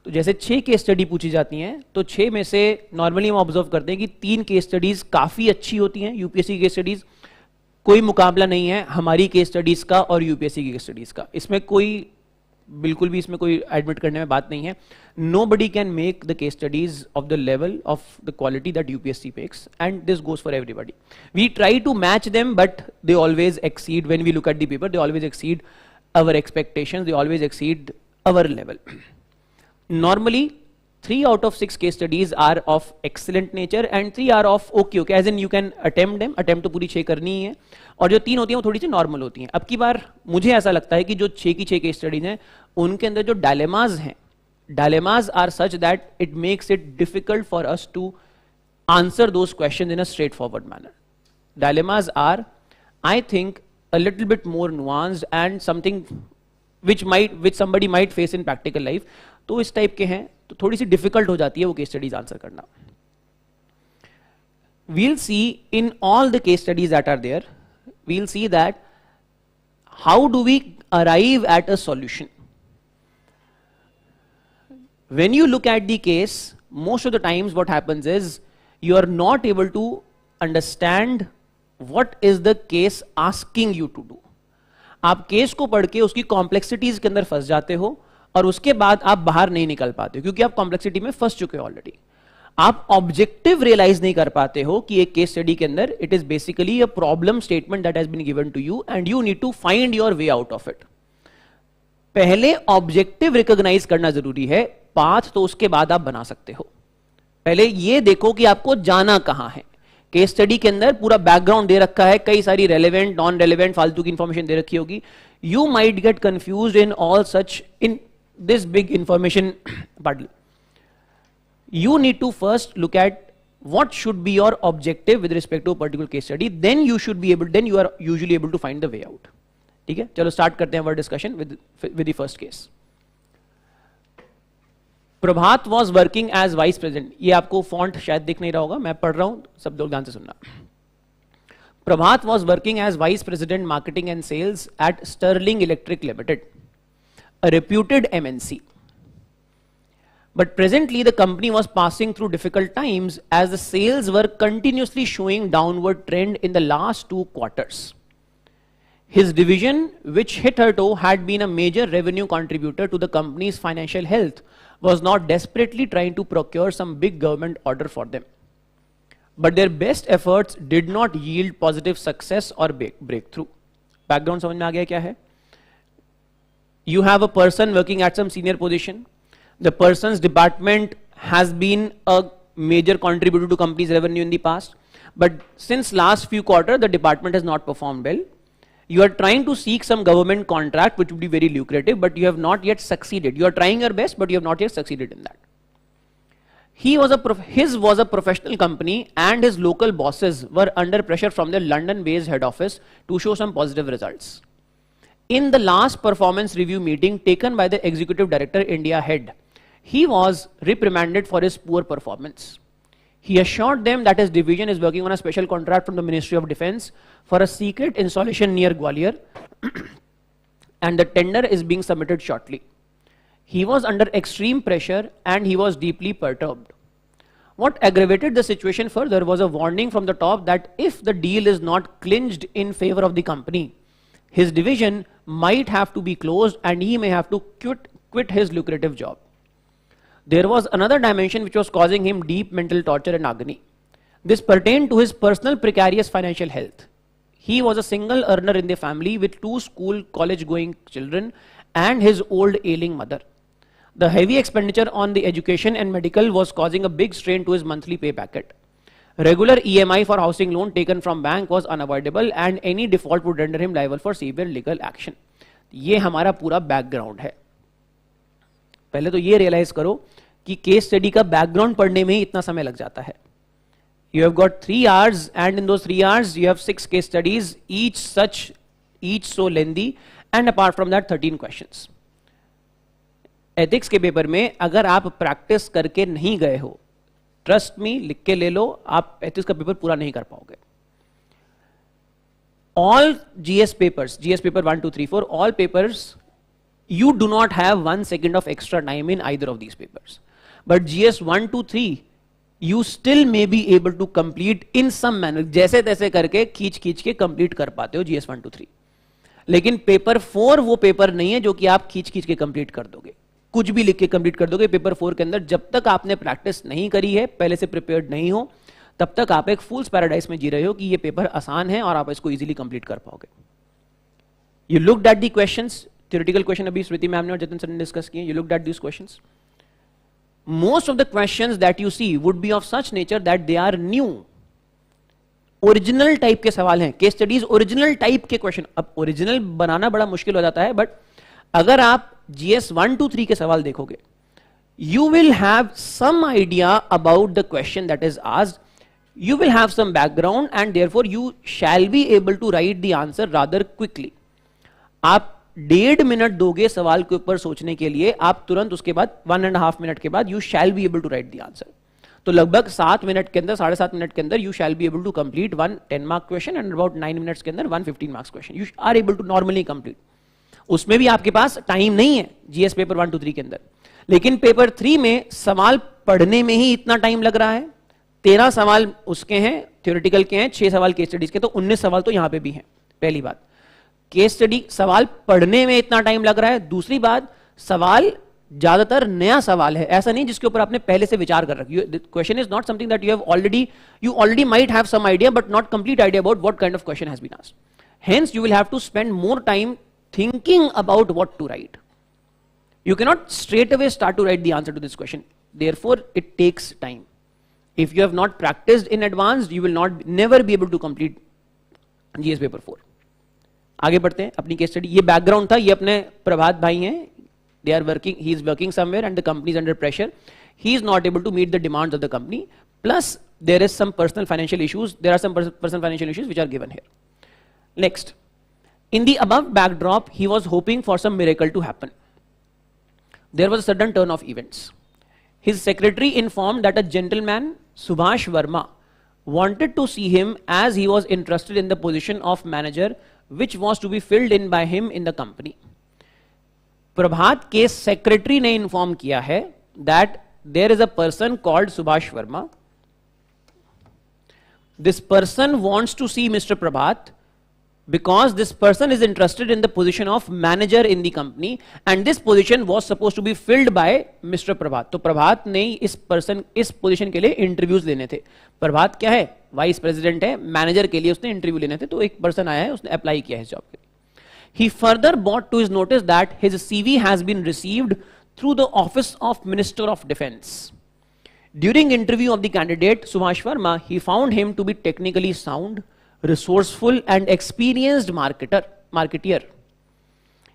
तो जैसे 6 case study पूछी जाती हैं, तो 6 में से normally हम observe करते हैं कि 3 केस स्टडीज काफी अच्छी होती हैं. यूपीएससी केस स्टडीज कोई मुकाबला नहीं है हमारी केस स्टडीज का और यूपीएससी की केस स्टडीज का. इसमें कोई बिल्कुल भी इसमें कोई एडमिट करने में बात नहीं है. Nobody can make the case studies of the level of the quality that UPSC makes, and this goes for everybody. We try to match them, but they always exceed. When we look at the paper, they always exceed our expectations. They always exceed our level. Normally, 3 out of 6 case studies are of excellent nature and 3 are of okay, as in you can attempt them. Attempt तो पूरी 6 करनी ही है, और जो 3 होती हैं वो थोड़ी सी नॉर्मल होती हैं. अब की बार मुझे ऐसा लगता है कि जो 6 की 6 केस स्टडीज हैं उनके अंदर जो डायलेमास हैं, dilemmas are such that it makes it difficult for us to answer those questions in a straightforward manner. Dilemmas are, I think, a little bit more nuanced and something which somebody might face in practical life. तो इस type के हैं, तो थोड़ी सी difficult हो जाती है वो case studies answer करना. We'll see in all the case studies that are there, we'll see that how do we arrive at a solution. When you look at the case, most of the times what happens is you are not able to understand what is the case asking you to do. आप case को पढ़ के उसकी complexities के अंदर फंस जाते हो और उसके बाद आप बाहर नहीं निकल पाते हो, क्योंकि आप कॉम्प्लेक्सिटी में फंस चुके हो ऑलरेडी. आप ऑब्जेक्टिव रियलाइज नहीं कर पाते हो कि एक केस स्टडी के अंदर it is basically a problem statement that has been given to you and you need to find your way out of it. पहले ऑब्जेक्टिव रिकॉग्नाइज करना जरूरी है, पाथ तो उसके बाद आप बना सकते हो. पहले ये देखो कि आपको जाना कहां है. केस स्टडी के अंदर पूरा बैकग्राउंड दे रखा है, कई सारी रेलेवेंट नॉन रेलेवेंट फालतू की इंफॉर्मेशन दे रखी होगी. You might get confused in all such in this big information bundle. You need to first look at what should be your objective with respect to a particular case study. Then you are usually able to find the way out. ठीक है, चलो start करते हैं our discussion with the first case. Prabhat was working as vice president. ये आपको font शायद दिख नहीं रहा होगा, मैं पढ़ रहा हूं, सब लोग ध्यान से सुनना. प्रभात was working as vice president marketing and sales at Sterling Electric Limited, a reputed MNC. But presently the company was passing through difficult times as the sales were continuously showing downward trend in the last 2 quarters. His division, which hitherto had been a major revenue contributor to the company's financial health, was now desperately trying to procure some big government order for them. but their best efforts did not yield positive success or breakthrough. Background समझ में आ गया क्या है? You have a person working at some senior position. The person's department has been a major contributor to company's revenue in the past, but since last few quarters, the department has not performed well. You are trying to seek some government contract which would be very lucrative, but you have not yet succeeded. You are trying your best, but you have not yet succeeded in that. His was a professional company, and his local bosses were under pressure from their London-based head office to show some positive results. In the last performance review meeting taken by the executive director India head, he was reprimanded for his poor performance. He assured them that his division is working on a special contract from the Ministry of Defence for a secret installation near Gwalior and the tender is being submitted shortly. He was under extreme pressure and he was deeply perturbed. What aggravated the situation further was a warning from the top that if the deal is not clinched in favor of the company, his division might have to be closed and he may have to quit his lucrative job. There was another dimension which was causing him deep mental torture and agony. This pertained to his personal precarious financial health. He was a single earner in the family with 2 college-going children and his old ailing mother. The heavy expenditure on the education and medical was causing a big strain to his monthly pay packet. Regular EMI for housing loan taken from bank was unavoidable and any default would render him liable for severe legal action. ये हमारा पूरा background है. पहले तो ये realise करो कि case study का बैकग्राउंड पढ़ने में ही इतना समय लग जाता है. You have got 3 hours and in those 3 hours you have 6 case studies, each so lengthy, and apart from that 13 questions. Ethics के पेपर में अगर आप प्रैक्टिस करके नहीं गए हो, ट्रस्ट मी, लिख के ले लो, आप एथिक्स का पेपर पूरा नहीं कर पाओगे. All GS papers, GS paper 1, 2, 3, 4, all papers, you do not have 1 second of extra time in either of these papers. But GS 1, 2, 3, you still may be able to complete in some manner. जैसे तैसे करके खींच के complete कर पाते हो GS 1, 2, 3. लेकिन paper 4 वो पेपर नहीं है जो कि आप खींच के कंप्लीट कर दोगे, कुछ भी लिख के कंप्लीट कर दोगे. पेपर 4 के अंदर जब तक आपने प्रैक्टिस नहीं करी है, पहले से प्रिपेयर्ड नहीं हो, तब तक आप एक फूल्स पैराडाइज में जी रहे हो कि ये पेपर आसान है और आप इसको इजीली कंप्लीट कर पाओगे. You looked at the questions, theoretical question अभी स्मृति मैम ने और जतिन सर ने डिस्कस किए. You looked at these questions. Most of the questions that you see would be of such nature that they are new, original type के सवाल हैं. Case studies original type के question. अब original बनाना बड़ा मुश्किल हो जाता है, बट अगर आप GS 1, 2, 3 के सवाल देखोगे, you will have some idea about the question that is asked, you will have some background and therefore you shall be able to write the answer rather quickly. आप 1.5 मिनट दोगे सवाल के ऊपर सोचने के लिए, आप तुरंत उसके बाद 1.5 मिनट के बाद you shall be able to write the answer. तो लगभग 7 मिनट के अंदर, 7.5 मिनट के अंदर you shall be able to complete 1 10-mark question and about 9 minutes के अंदर 1 15-mark question. You are able to normally complete. उसमें भी आपके पास टाइम नहीं है जीएस पेपर 1, 2, 3 के अंदर. लेकिन पेपर 3 में सवाल पढ़ने में ही इतना टाइम लग रहा है. 13 सवाल उसके हैं थ्योरेटिकल के हैं, 6 सवाल केस स्टडीज के, तो 19 सवाल तो यहां पे भी हैं. पहली बात, केस स्टडी सवाल पढ़ने में इतना टाइम लग रहा है. दूसरी बात, सवाल ज्यादातर नया सवाल है, ऐसा नहीं जिसके ऊपर आपने पहले से विचार कर रखी. Question is not something that you already might have some idea but not complete idea about what kind of question has been asked. Hence you will have to spend more time thinking about what to write. You cannot straight away start to write the answer to this question. Therefore, it takes time. If you have not practiced in advance, you will never be able to complete GS paper 4. आगे बढ़ते हैं अपनी case study. ये background था. ये अपने प्रभात भाई हैं. They are working. He is working somewhere and the company is under pressure. He is not able to meet the demands of the company. Plus, there is some personal financial issues. There are some personal financial issues which are given here. Next. In the above backdrop, he was hoping for some miracle to happen. There was a sudden turn of events. His secretary informed that a gentleman, Subhash Verma, wanted to see him as he was interested in the position of manager, which was to be filled in by him in the company. प्रभात के secretary ने inform किया है that there is a person called Subhash Verma. This person wants to see Mr. Prabhat because this person is interested in the position of manager in the company and this position was supposed to be filled by Mr. Prabhat. तो प्रभात ने इस position के लिए interviews लेने थे. प्रभात क्या है? Vice president है, मैनेजर के लिए उसने इंटरव्यू लेने थे, तो एक पर्सन आया है, उसने अप्लाई किया है इस जॉब के लिए. He further brought to his notice that his CV has been received through the office of Minister of Defence. During interview of the candidate Subhash Verma, he found him to be technically sound, resourceful and experienced marketeer.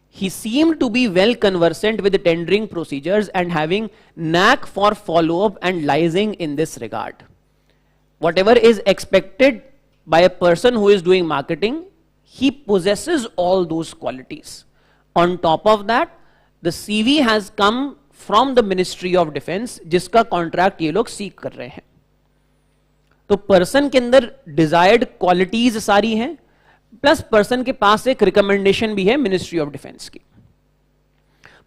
He seemed to be well conversant with the tendering procedures and having knack for follow-up and liaising in this regard. Whatever is expected by a person who is doing marketing, he possesses all those qualities. On top of that, the CV has come from the Ministry of Defence, जिसका contract ये लोग seek कर रहे हैं. तो person के अंदर desired qualities सारी हैं, प्लस पर्सन के पास एक रिकमेंडेशन भी है मिनिस्ट्री ऑफ डिफेंस की.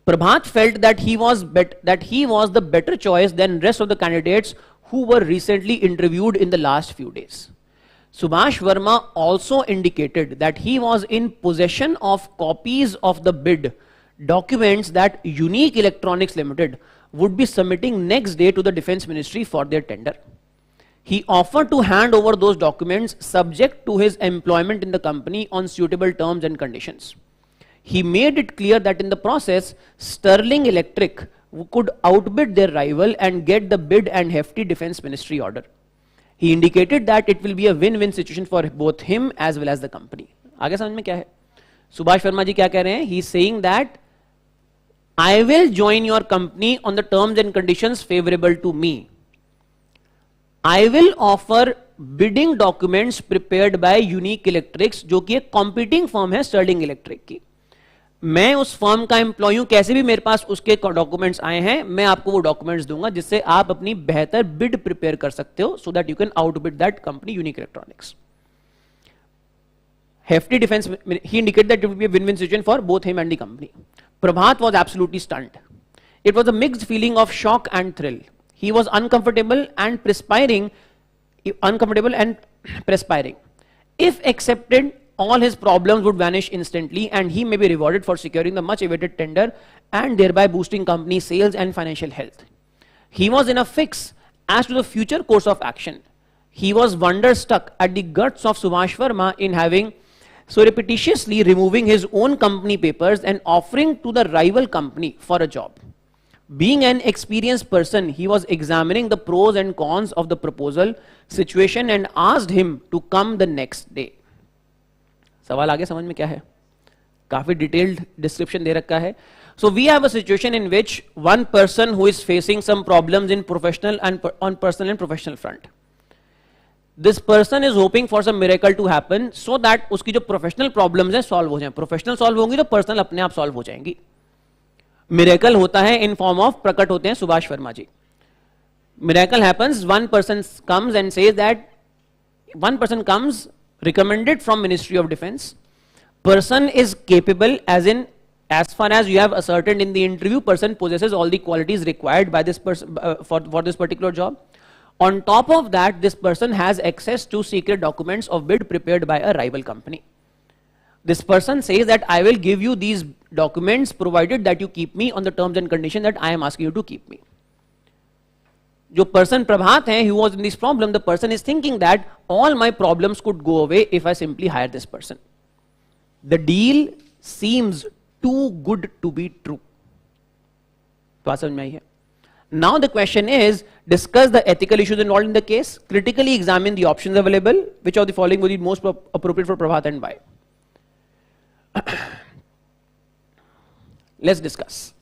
Prabhat felt that he was the better choice than rest of the candidates who were recently interviewed in the last few days. Subhash Verma also indicated that he was in possession of copies of the bid documents that Unique Electronics Limited would be submitting next day to the Defense Ministry for their tender. He offered to hand over those documents subject to his employment in the company on suitable terms and conditions. He made it clear that in the process, Sterling Electric could outbid their rival and get the bid and hefty Defense Ministry order. He indicated that it will be a win-win situation for both him as well as the company. आगे समझ में क्या है? सुभाष वर्मा जी क्या कह रहे हैं? He is saying that I will join your company on the terms and conditions favorable to me. I will offer bidding documents prepared by Unique Electrics, जो कि एक competing firm है Sterling Electric की. मैं उस फर्म का employ हूं, कैसे भी मेरे पास उसके डॉक्यूमेंट्स आए हैं, मैं आपको वो डॉक्यूमेंट्स दूंगा जिससे आप अपनी बेहतर बिड प्रिपेयर कर सकते हो, so that you can outbid that company unique electronics. Hefty defense, he indicated that it would be a win-win situation for both him and the company. Prabhat was absolutely stunned. It was a mixed feeling of shock and thrill. He was uncomfortable and perspiring. If accepted, all his problems would vanish instantly and he may be rewarded for securing the much awaited tender and thereby boosting company sales and financial health. He was in a fix as to the future course of action. He was wonderstruck at the guts of Subhash Verma in having surreptitiously removing his own company papers and offering to the rival company for a job. Being an experienced person, he was examining the pros and cons of the proposal situation and asked him to come the next day. सवाल आगे समझ में क्या है? काफी detailed description दे रखा है. So we have a situation in which one person who is facing some problems in professional and on personal and professional front. This person is hoping for some miracle to happen so that उसकी जो professional problems हैं solve हो जाएं. Professional solve होंगी तो personal अपने आप solve हो जाएंगी. Miracle होता है in form of प्रकट होते हैं सुभाष वर्मा जी. Miracle happens, one person comes and says that one person comes recommended from Ministry of Defence. Person is capable, as in as far as you have ascertained in the interview, person possesses all the qualities required by this person for this particular job. On top of that, this person has access to secret documents of bid prepared by a rival company. This person says that I will give you these documents provided that you keep me on the terms and conditions that I am asking you to keep me. जो person प्रभात है, who was in this problem, the person is thinking that all my problems could go away if I simply hire this person. The deal seems too good to be true. बात समझ में आई है? Now the question is, discuss the ethical issues involved in the case, critically examine the options available, which of the following would be most appropriate for Prabhat and why. Let's discuss.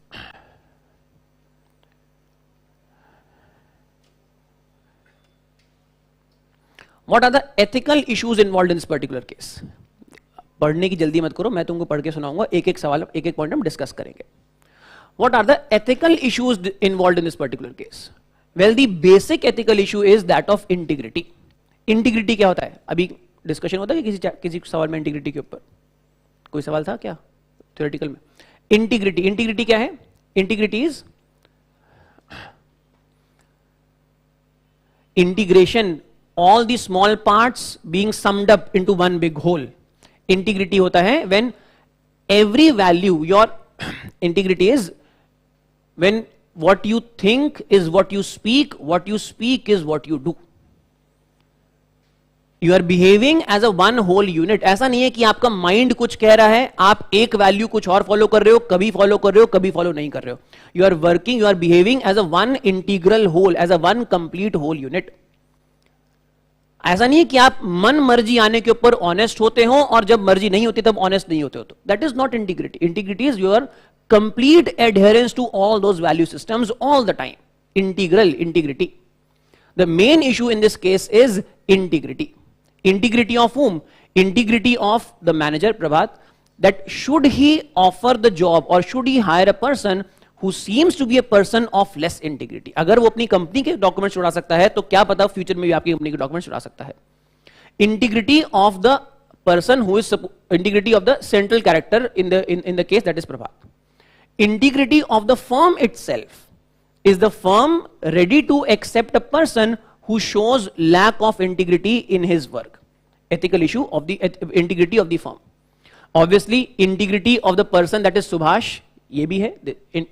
What are the ethical issues involved in this particular case? पढ़ने की जल्दी मत करो, मैं तुमको पढ़ के सुनाऊंगा, एक एक सवाल एक एक पॉइंट हम डिस्कस करेंगे. What are the ethical issues involved in this particular case? Well, the basic ethical issue is that of integrity. Integrity क्या होता है? अभी डिस्कशन होता है कि किसी सवाल में इंटीग्रिटी के ऊपर कोई सवाल था क्या थ्योरेटिकल में? इंटीग्रिटी क्या है? Integrity is integration, all the small parts being summed up into one big whole. Integrity होता है when every value, your integrity is when what you think is what you speak is what you do. You are behaving as a one whole unit. ऐसा नहीं है कि आपका mind कुछ कह रहा है, आप एक वैल्यू कुछ और फॉलो कर रहे हो, कभी फॉलो कर रहे हो, कभी फॉलो नहीं कर रहे हो. You are working, you are behaving as a one integral whole, as a one complete whole unit. ऐसा नहीं है कि आप मन मर्जी आने के ऊपर ऑनेस्ट होते हो और जब मर्जी नहीं होती तब ऑनेस्ट नहीं होते हो. तो that is not integrity. Integrity is your complete adherence to all those value systems all the time. Integral integrity. The main issue in this case is integrity. Integrity of whom? Integrity of the manager, Prabhat, that should he offer the job or should he hire a person who seems to be a person of less integrity. अगर वो अपनी company के document चुरा सकता है तो क्या पता फ्यूचर में भी आपकी कंपनी के डॉक्यूमेंट चुरा सकता है. Integrity of the person who is integrity of the central character in the case that is Prabhat. Integrity of the firm itself. Is the firm ready to accept a person who shows lack of integrity in his work? Ethical issue of the integrity of the firm. Obviously, integrity of the person that is Subhash, ये भी है,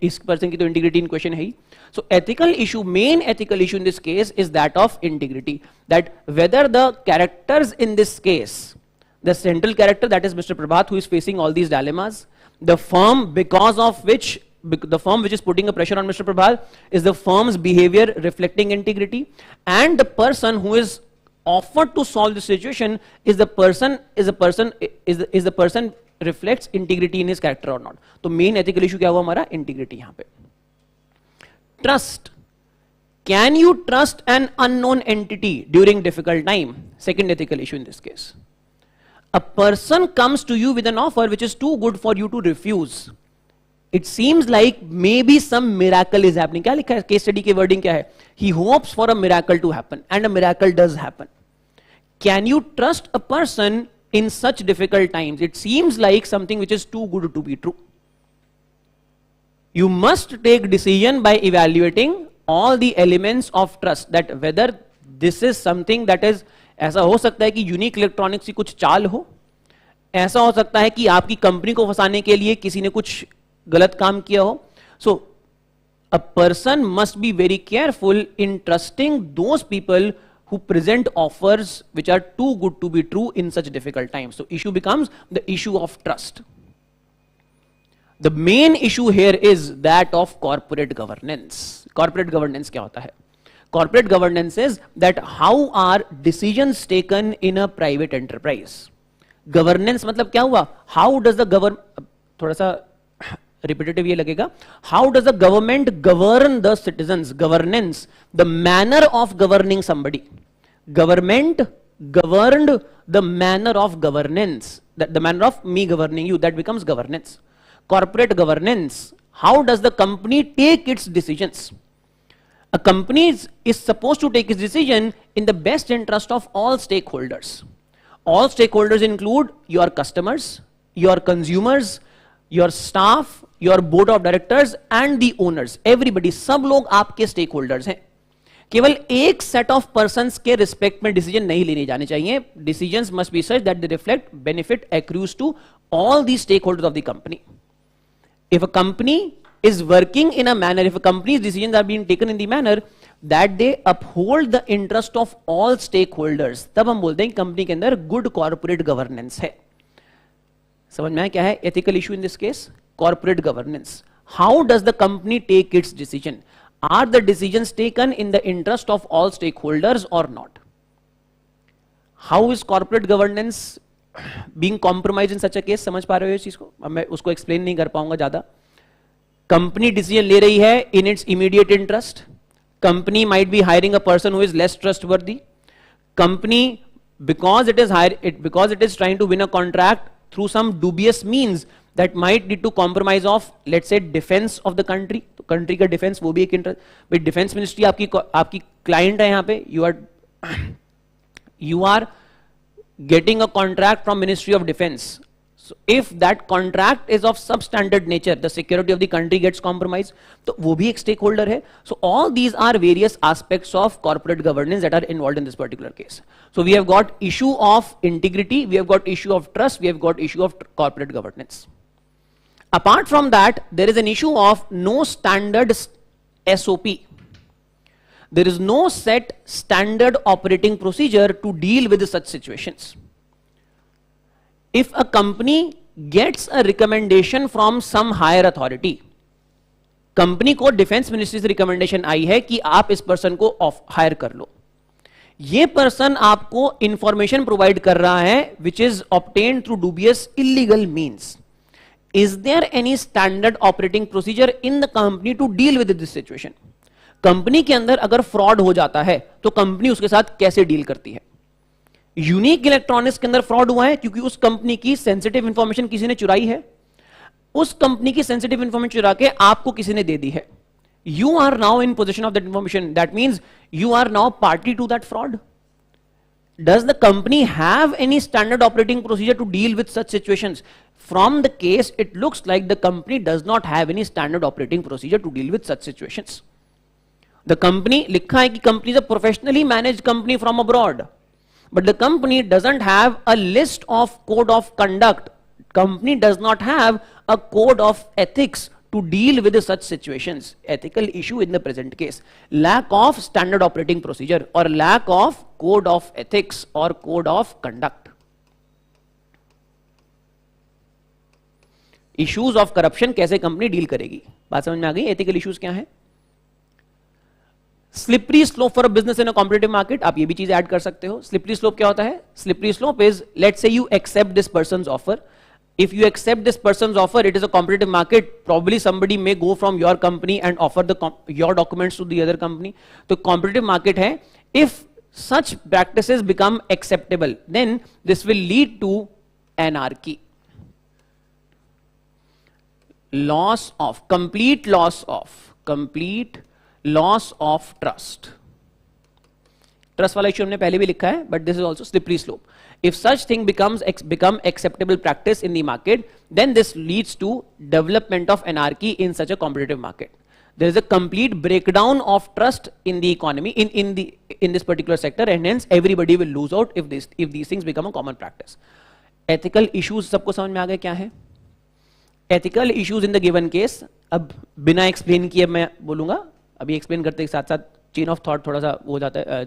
इस person की तो integrity in question है ही. So ethical issue, main ethical issue in this case is that of integrity. That whether the characters in this case, the central character that is Mr. Prabhat who is facing all these dilemmas, the firm because of which the firm which is putting a pressure on Mr. Prabhat is the firm's behavior reflecting integrity, and the person who is offered to solve the situation is the person reflects integrity in his character or not. तो main ethical issue क्या हुआ हमारा? Integrity यहाँ पे. Trust. Can you trust an unknown entity during difficult time? Second ethical issue in this case. A person comes to you with an offer which is too good for you to refuse. It seems like maybe some miracle is happening. क्या लिखा है case study की wording क्या है? He hopes for a miracle to happen and a miracle does happen. Can you trust a person in such difficult times? It seems like something which is too good to be true. You must take decision by evaluating all the elements of trust, that whether this is something that is, ऐसा हो सकता है कि unique electronics की कुछ चाल हो, ऐसा हो सकता है कि आपकी कंपनी को फंसाने के लिए किसी ने कुछ गलत काम किया हो. So a person must be very careful in trusting those people who present offers which are too good to be true in such difficult times. So issue becomes the issue of trust. The main issue here is that of corporate governance. Corporate governance क्या होता है? Corporate governance is that how are decisions taken in a private enterprise. Governance मतलब क्या हुआ? How does the थोड़ा सा repetitive ये लगेगा. How does the government govern the citizens? Governance, the manner of governing somebody. Government governed the manner of governance, the manner of me governing you, that becomes governance. Corporate governance, how does the company take its decisions? A company is supposed to take its decision in the best interest of all stakeholders. All stakeholders include your customers, your consumers, your staff, your board of directors and the owners. Everybody, सब लोग आपके stakeholders हैं. केवल एक set of persons के respect में decision नहीं लेने जाने चाहिए. Decisions must be such that they reflect benefit accrues to all the stakeholders of the company. If a company is working in a manner, if a company's decisions are being taken in the manner that they uphold the interest of all stakeholders, तब हम बोलते हैं company के अंदर good corporate governance है. समझ में आया क्या है ethical issue in this case? Corporate governance. How does the company take its decision? Are the decisions taken in the interest of all stakeholders or not? How is corporate governance being compromised in such a case? समझ पा रहे हो इस चीज को? अब मैं उसको explain नहीं कर पाऊंगा ज्यादा. Company decision ले रही है in its immediate interest. Company might be hiring a person who is less trustworthy. Company, because it is trying to win a contract through some dubious means that might lead to compromise of, let's say, defense of the country. तो country का defense वो भी एक interest. But defense ministry आपकी client है यहाँ पे. You are getting a contract from Ministry of Defense. So if that contract is of substandard nature, the security of the country gets compromised, तो वो भी एक stakeholder है. So all these are various aspects of corporate governance that are involved in this particular case. So we have got issue of integrity, we have got issue of trust, we have got issue of corporate governance. Apart from that, there is an issue of no standard SOP. There is no set standard operating procedure to deal with such situations. If a company gets a recommendation from some higher authority, company को defence ministry से recommendation आई है कि आप इस person को higher कर लो. ये person आपको इंफॉर्मेशन प्रोवाइड कर रहा है which is obtained through dubious illegal means. Is there any standard operating procedure in the company to deal with this situation? Company के अंदर अगर फ्रॉड हो जाता है तो कंपनी उसके साथ कैसे डील करती है? यूनिक इलेक्ट्रॉनिक्स के अंदर फ्रॉड हुआ है क्योंकि उस कंपनी की सेंसिटिव इंफॉर्मेशन किसी ने चुराई है. उस कंपनी की सेंसिटिव इंफॉर्मेशन चुरा के आपको किसी ने दे दी है. You are now in position of that information. That means you are now party to that fraud. Does the company have any standard operating procedure to deal with such situations? From the case, it looks like the company does not have any standard operating procedure to deal with such situations. The company, लिखा है कि company is a professionally managed company from abroad, but the company doesn't have a list of code of conduct. Company does not have a code of ethics to deal with such situations. Ethical issue in the present case. Lack of standard operating procedure or lack of code of ethics or code of conduct. Issues of corruption कैसे company deal करेगी? बात समझ में आ गई? Ethical issues क्या है? Slippery slope for a business in a competitive market. आप ये भी चीज ऐड कर सकते हो. स्लिपरी स्लोप क्या होता है? Slippery slope is, let's say you accept this person's offer. If you accept this person's offer, it is a competitive market. Probably somebody may go from your company and offer your documents to the other company. तो competitive market है. If such practices become acceptable, then this will lead to anarchy. Complete loss of trust. Trust वाला issue हमने पहले भी लिखा है, but this is also slippery slope. If such thing become acceptable practice in the market, then this leads to development of anarchy in such a competitive market. There is a complete breakdown of trust in the economy in this particular sector, and hence everybody will lose out if these things become a common practice. Ethical issues सबको समझ में आ गए क्या है? Ethical issues in the given case. अब बिना explain किए मैं बोलूंगा, अभी एक्सप्लेन करते के साथ साथ चेन ऑफ थॉट थोड़ा सा हो जाता है.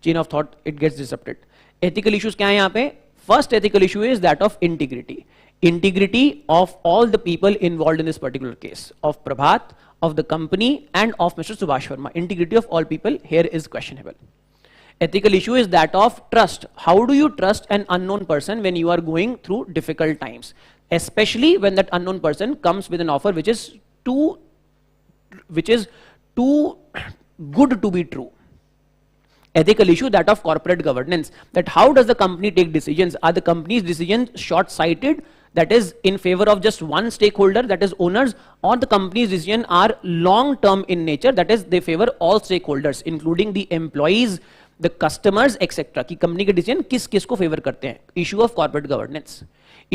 Chain of thought it gets disrupted. Ethical issues क्या है यहाँ पे? First ethical issue is that of integrity. Integrity of all the people involve in this particular case, of Prabhat, of the company and of Mr. Subhash Verma. Integrity of all people here is questionable. Ethical issue is that of trust. How do you trust an unknown person when you are going through difficult times? Especially when that unknown person comes with an offer which is too good to be true. Ethical issue that of corporate governance. That how does the company take decisions? Are the company's decisions short-sighted, that is in favor of just one stakeholder, that is owners, or the company's decisions are long-term in nature, that is they favor all stakeholders including the employees, the customers, etc. कि company के decision किस किस को favor करते हैं? Issue of corporate governance.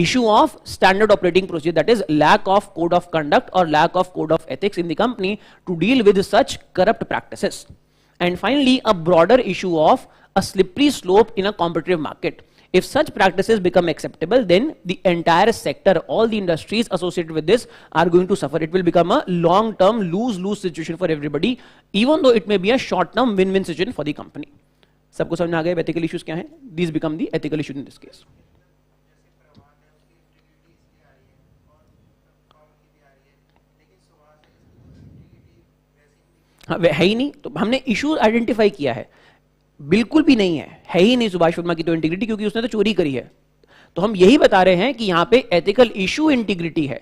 Issue of standard operating procedure, that is lack of code of conduct or lack of code of ethics in the company to deal with such corrupt practices. And finally, a broader issue of a slippery slope in a competitive market. If such practices become acceptable, then the entire sector, all the industries associated with this are going to suffer. It will become a long-term lose-lose situation for everybody, even though it may be a short-term win-win situation for the company. सबको समझ में आ गया ethical issues क्या हैं? These become the ethical issues in this case. हाँ, है ही नहीं, तो हमने इशू आइडेंटिफाई किया है. बिल्कुल भी नहीं है ही नहीं सुभाष वर्मा की तो इंटीग्रिटी, क्योंकि उसने तो चोरी करी है. तो हम यही बता रहे हैं कि यहां पे एथिकल इशू इंटीग्रिटी है.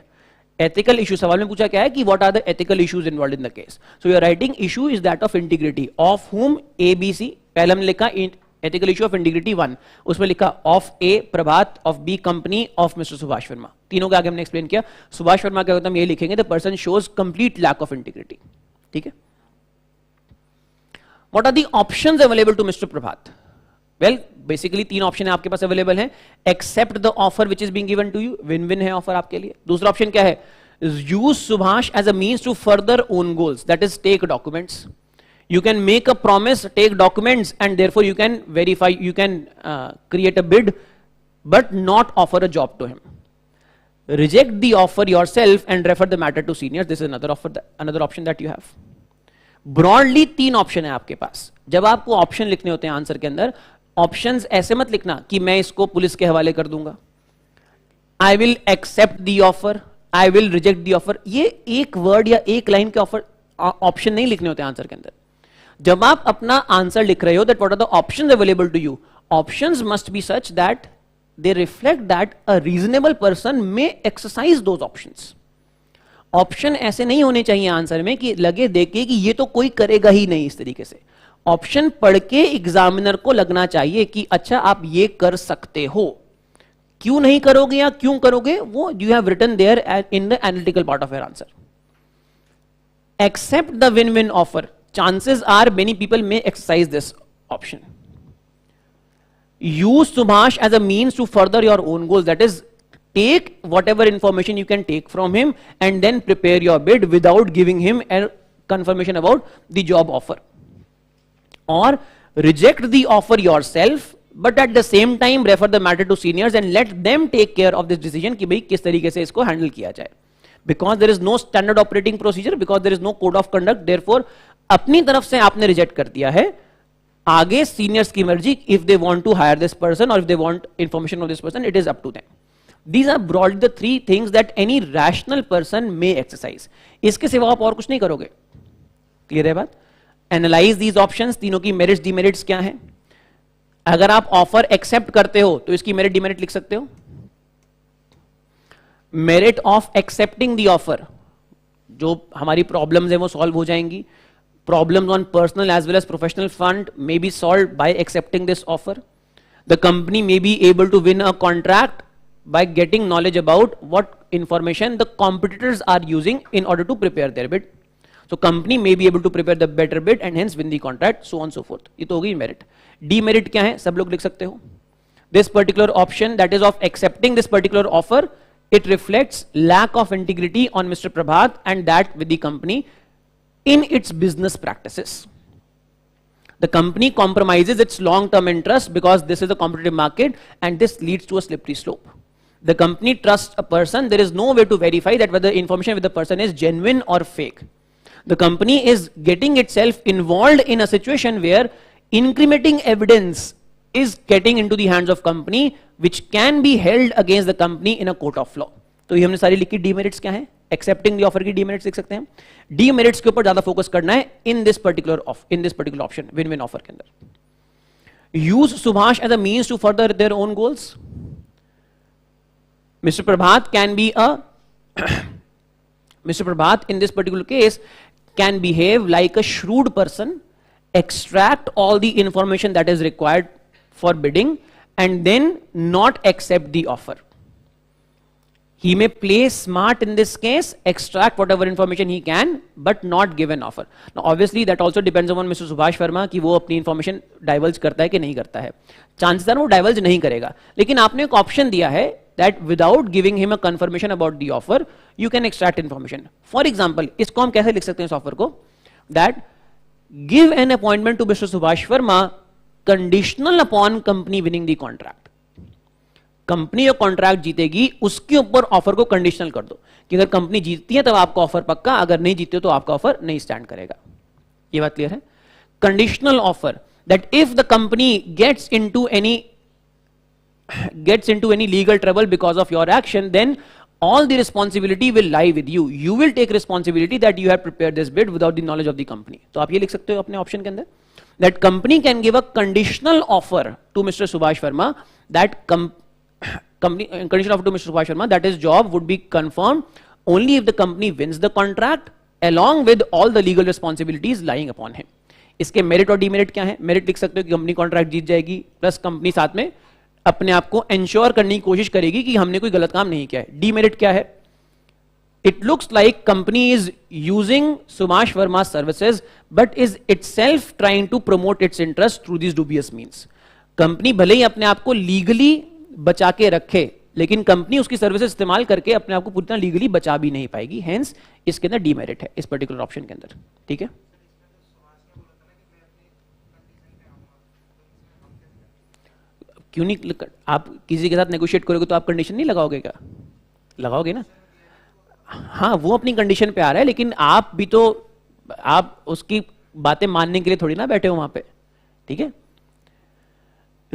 एथिकल इशू सवाल में पूछा क्या है कि what are the ethical issues involved in the case. So you are writing issue is that of integrity of whom ABC. पहले हमने लिखा एथिकल इशू ऑफ इंटीग्रिटी 1, उसमें लिखा of A Prabhat, of B company, of mister Subhash Verma. तीनों के आगे हमने explain किया. सुभाष वर्मा के हम ये लिखेंगे the person shows complete lack of integrity. ठीक है. What are the options available to Mr. Prabhat? Well, basically 3 option है आपके पास अवेलेबल है. Accept the offer which is being given to you, win win है ऑफर आपके लिए. दूसरा ऑप्शन क्या है? Use Subhash as a means to further own goals, that is take documents. You can make a promise, take documents, and therefore you can verify, you can create a bid, but not offer a job to him. Reject the offer yourself and refer the matter to seniors. This is another option that you have. Broadly 3 option है आपके पास. जब आपको option लिखने होते हैं answer के अंदर, options ऐसे मत लिखना कि मैं इसको पुलिस के हवाले कर दूंगा. I will accept the offer, I will reject the offer. ये एक वर्ड या एक लाइन के ऑप्शन नहीं लिखने होते आंसर के अंदर. जब आप अपना आंसर लिख रहे हो, that what are the options available to you, options must be such that they reflect that a reasonable person may exercise those options. Option ऐसे नहीं होने चाहिए आंसर में कि लगे देखे कि ये तो कोई करेगा ही नहीं. इस तरीके से ऑप्शन पढ़ के एग्जामिनर को लगना चाहिए कि अच्छा आप ये कर सकते हो. क्यों नहीं करोगे या क्यों करोगे, वो you have written there in the analytical part of your answer. Accept the win win offer, chances are many people may exercise this option. Use Subhash as a means to further your own goals, that is, take whatever information you can take from him and then prepare your bid without giving him a confirmation about the job offer. Or reject the offer yourself, but at the same time refer the matter to seniors and let them take care of this decision कि भाई किस तरीके से इसको handle किया जाए. Because there is no standard operating procedure, because there is no code of conduct, therefore अपनी तरफ से आपने रिजेक्ट कर दिया है. आगे सीनियर्स की मर्जी, if they want to hire this person और if they want information of this person, it is up to them. These are broadly the 3 things that any rational person may exercise. इसके सिवा आप और कुछ नहीं करोगे. क्लियर है बात? एनालाइज दीज ऑप्शंस, तीनों की मेरिट्स डिमेरिट्स क्या है. अगर आप ऑफर एक्सेप्ट करते हो तो इसकी मेरिट डिमेरिट लिख सकते हो. Merit of accepting the offer, जो हमारी प्रॉब्लम्स है वो सॉल्व हो जाएंगी. Problems on personal as well as professional front may be solved by accepting this offer. The company may be able to win a contract by getting knowledge about what information the competitors are using in order to prepare their bid. So company may be able to prepare the better bid and hence win the contract, so on and so forth. ये तो हो गई merit. Demerit क्या है? सब लोग लिख सकते हो. This particular option, that is of accepting this particular offer, it reflects lack of integrity on Mr. Prabhat and that with the company in its business practices. The company compromises its long-term interest because this is a competitive market and this leads to a slippery slope. The company trusts a person. There is no way to verify that whether information with the person is genuine or fake. The company is getting itself involved in a situation where incriminating evidence is getting into the hands of company which can be held against the company in a court of law. तो ये हमने सारी लिखी. Demerits क्या है? Accepting the offer की demerits लिख सकते हैं. डीमेरिट्स के ऊपर ज्यादा फोकस करना है in this particular option, win win offer के अंदर. Use Subhash as a means to further their own goals. Mister Prabhat can be a Mr. Prabhat in this particular case can behave like a shrewd person, extract all the information that is required for bidding and then not accept the offer. He may play smart in this case, extract whatever information he can, but not give an offer. Now obviously that also depends upon Mr. Subhash Verma कि वो अपनी information divulge करता है कि नहीं करता है. Chances are वो divulge नहीं करेगा. लेकिन आपने एक option दिया है that without giving him a confirmation about the offer, you can extract information. For example, इसको हम कैसे लिख सकते हैं इस offer को? That give an appointment to Mr. Subhash Verma conditional upon company winning the contract. Company जो contract जीतेगी उसके ऊपर ऑफर को कंडीशनल कर दो कि अगर कंपनी जीतती है तब आपका ऑफर पक्का, अगर नहीं जीतते तो आपका ऑफर नहीं स्टैंड करेगा. ये बात क्लियर है? Conditional offer that if the company gets into any legal trouble because of your action, then all the responsibility will lie with you. You will take responsibility that you have prepared this bid without the knowledge of the company. तो आप ये लिख सकते हो अपने option के अंदर that company can give a conditional offer to Mr. Subhash Verma that conditional offer to Mr. Subhash Verma that his job would be confirmed only if the company wins the contract along with all the legal responsibilities lying upon him. इसके merit और demerit क्या है? Merit लिख सकते हो कि company contract जीत जाएगी plus company साथ में अपने आप को इंश्योर करने की कोशिश करेगी कि हमने कोई गलत काम नहीं किया है. डीमेरिट क्या है? It looks like company is using Subhash Verma's services but is itself trying to promote its interest through these dubious means. Company भले ही अपने आप को लीगली बचा के रखे, लेकिन कंपनी उसकी सर्विसेज इस्तेमाल करके अपने आप को पूरी तरह लीगली बचा भी नहीं पाएगी, हेंस इसके अंदर डीमेरिट है इस पर्टिकुलर ऑप्शन के अंदर। ठीक है, क्यों नहीं, आप किसी के साथ नेगोशिएट करोगे तो आप कंडीशन नहीं लगाओगे क्या? लगाओगे ना। हाँ, वो अपनी कंडीशन पे आ रहा है, लेकिन आप भी तो, आप उसकी बातें मानने के लिए थोड़ी ना बैठे हो वहां पे। ठीक है,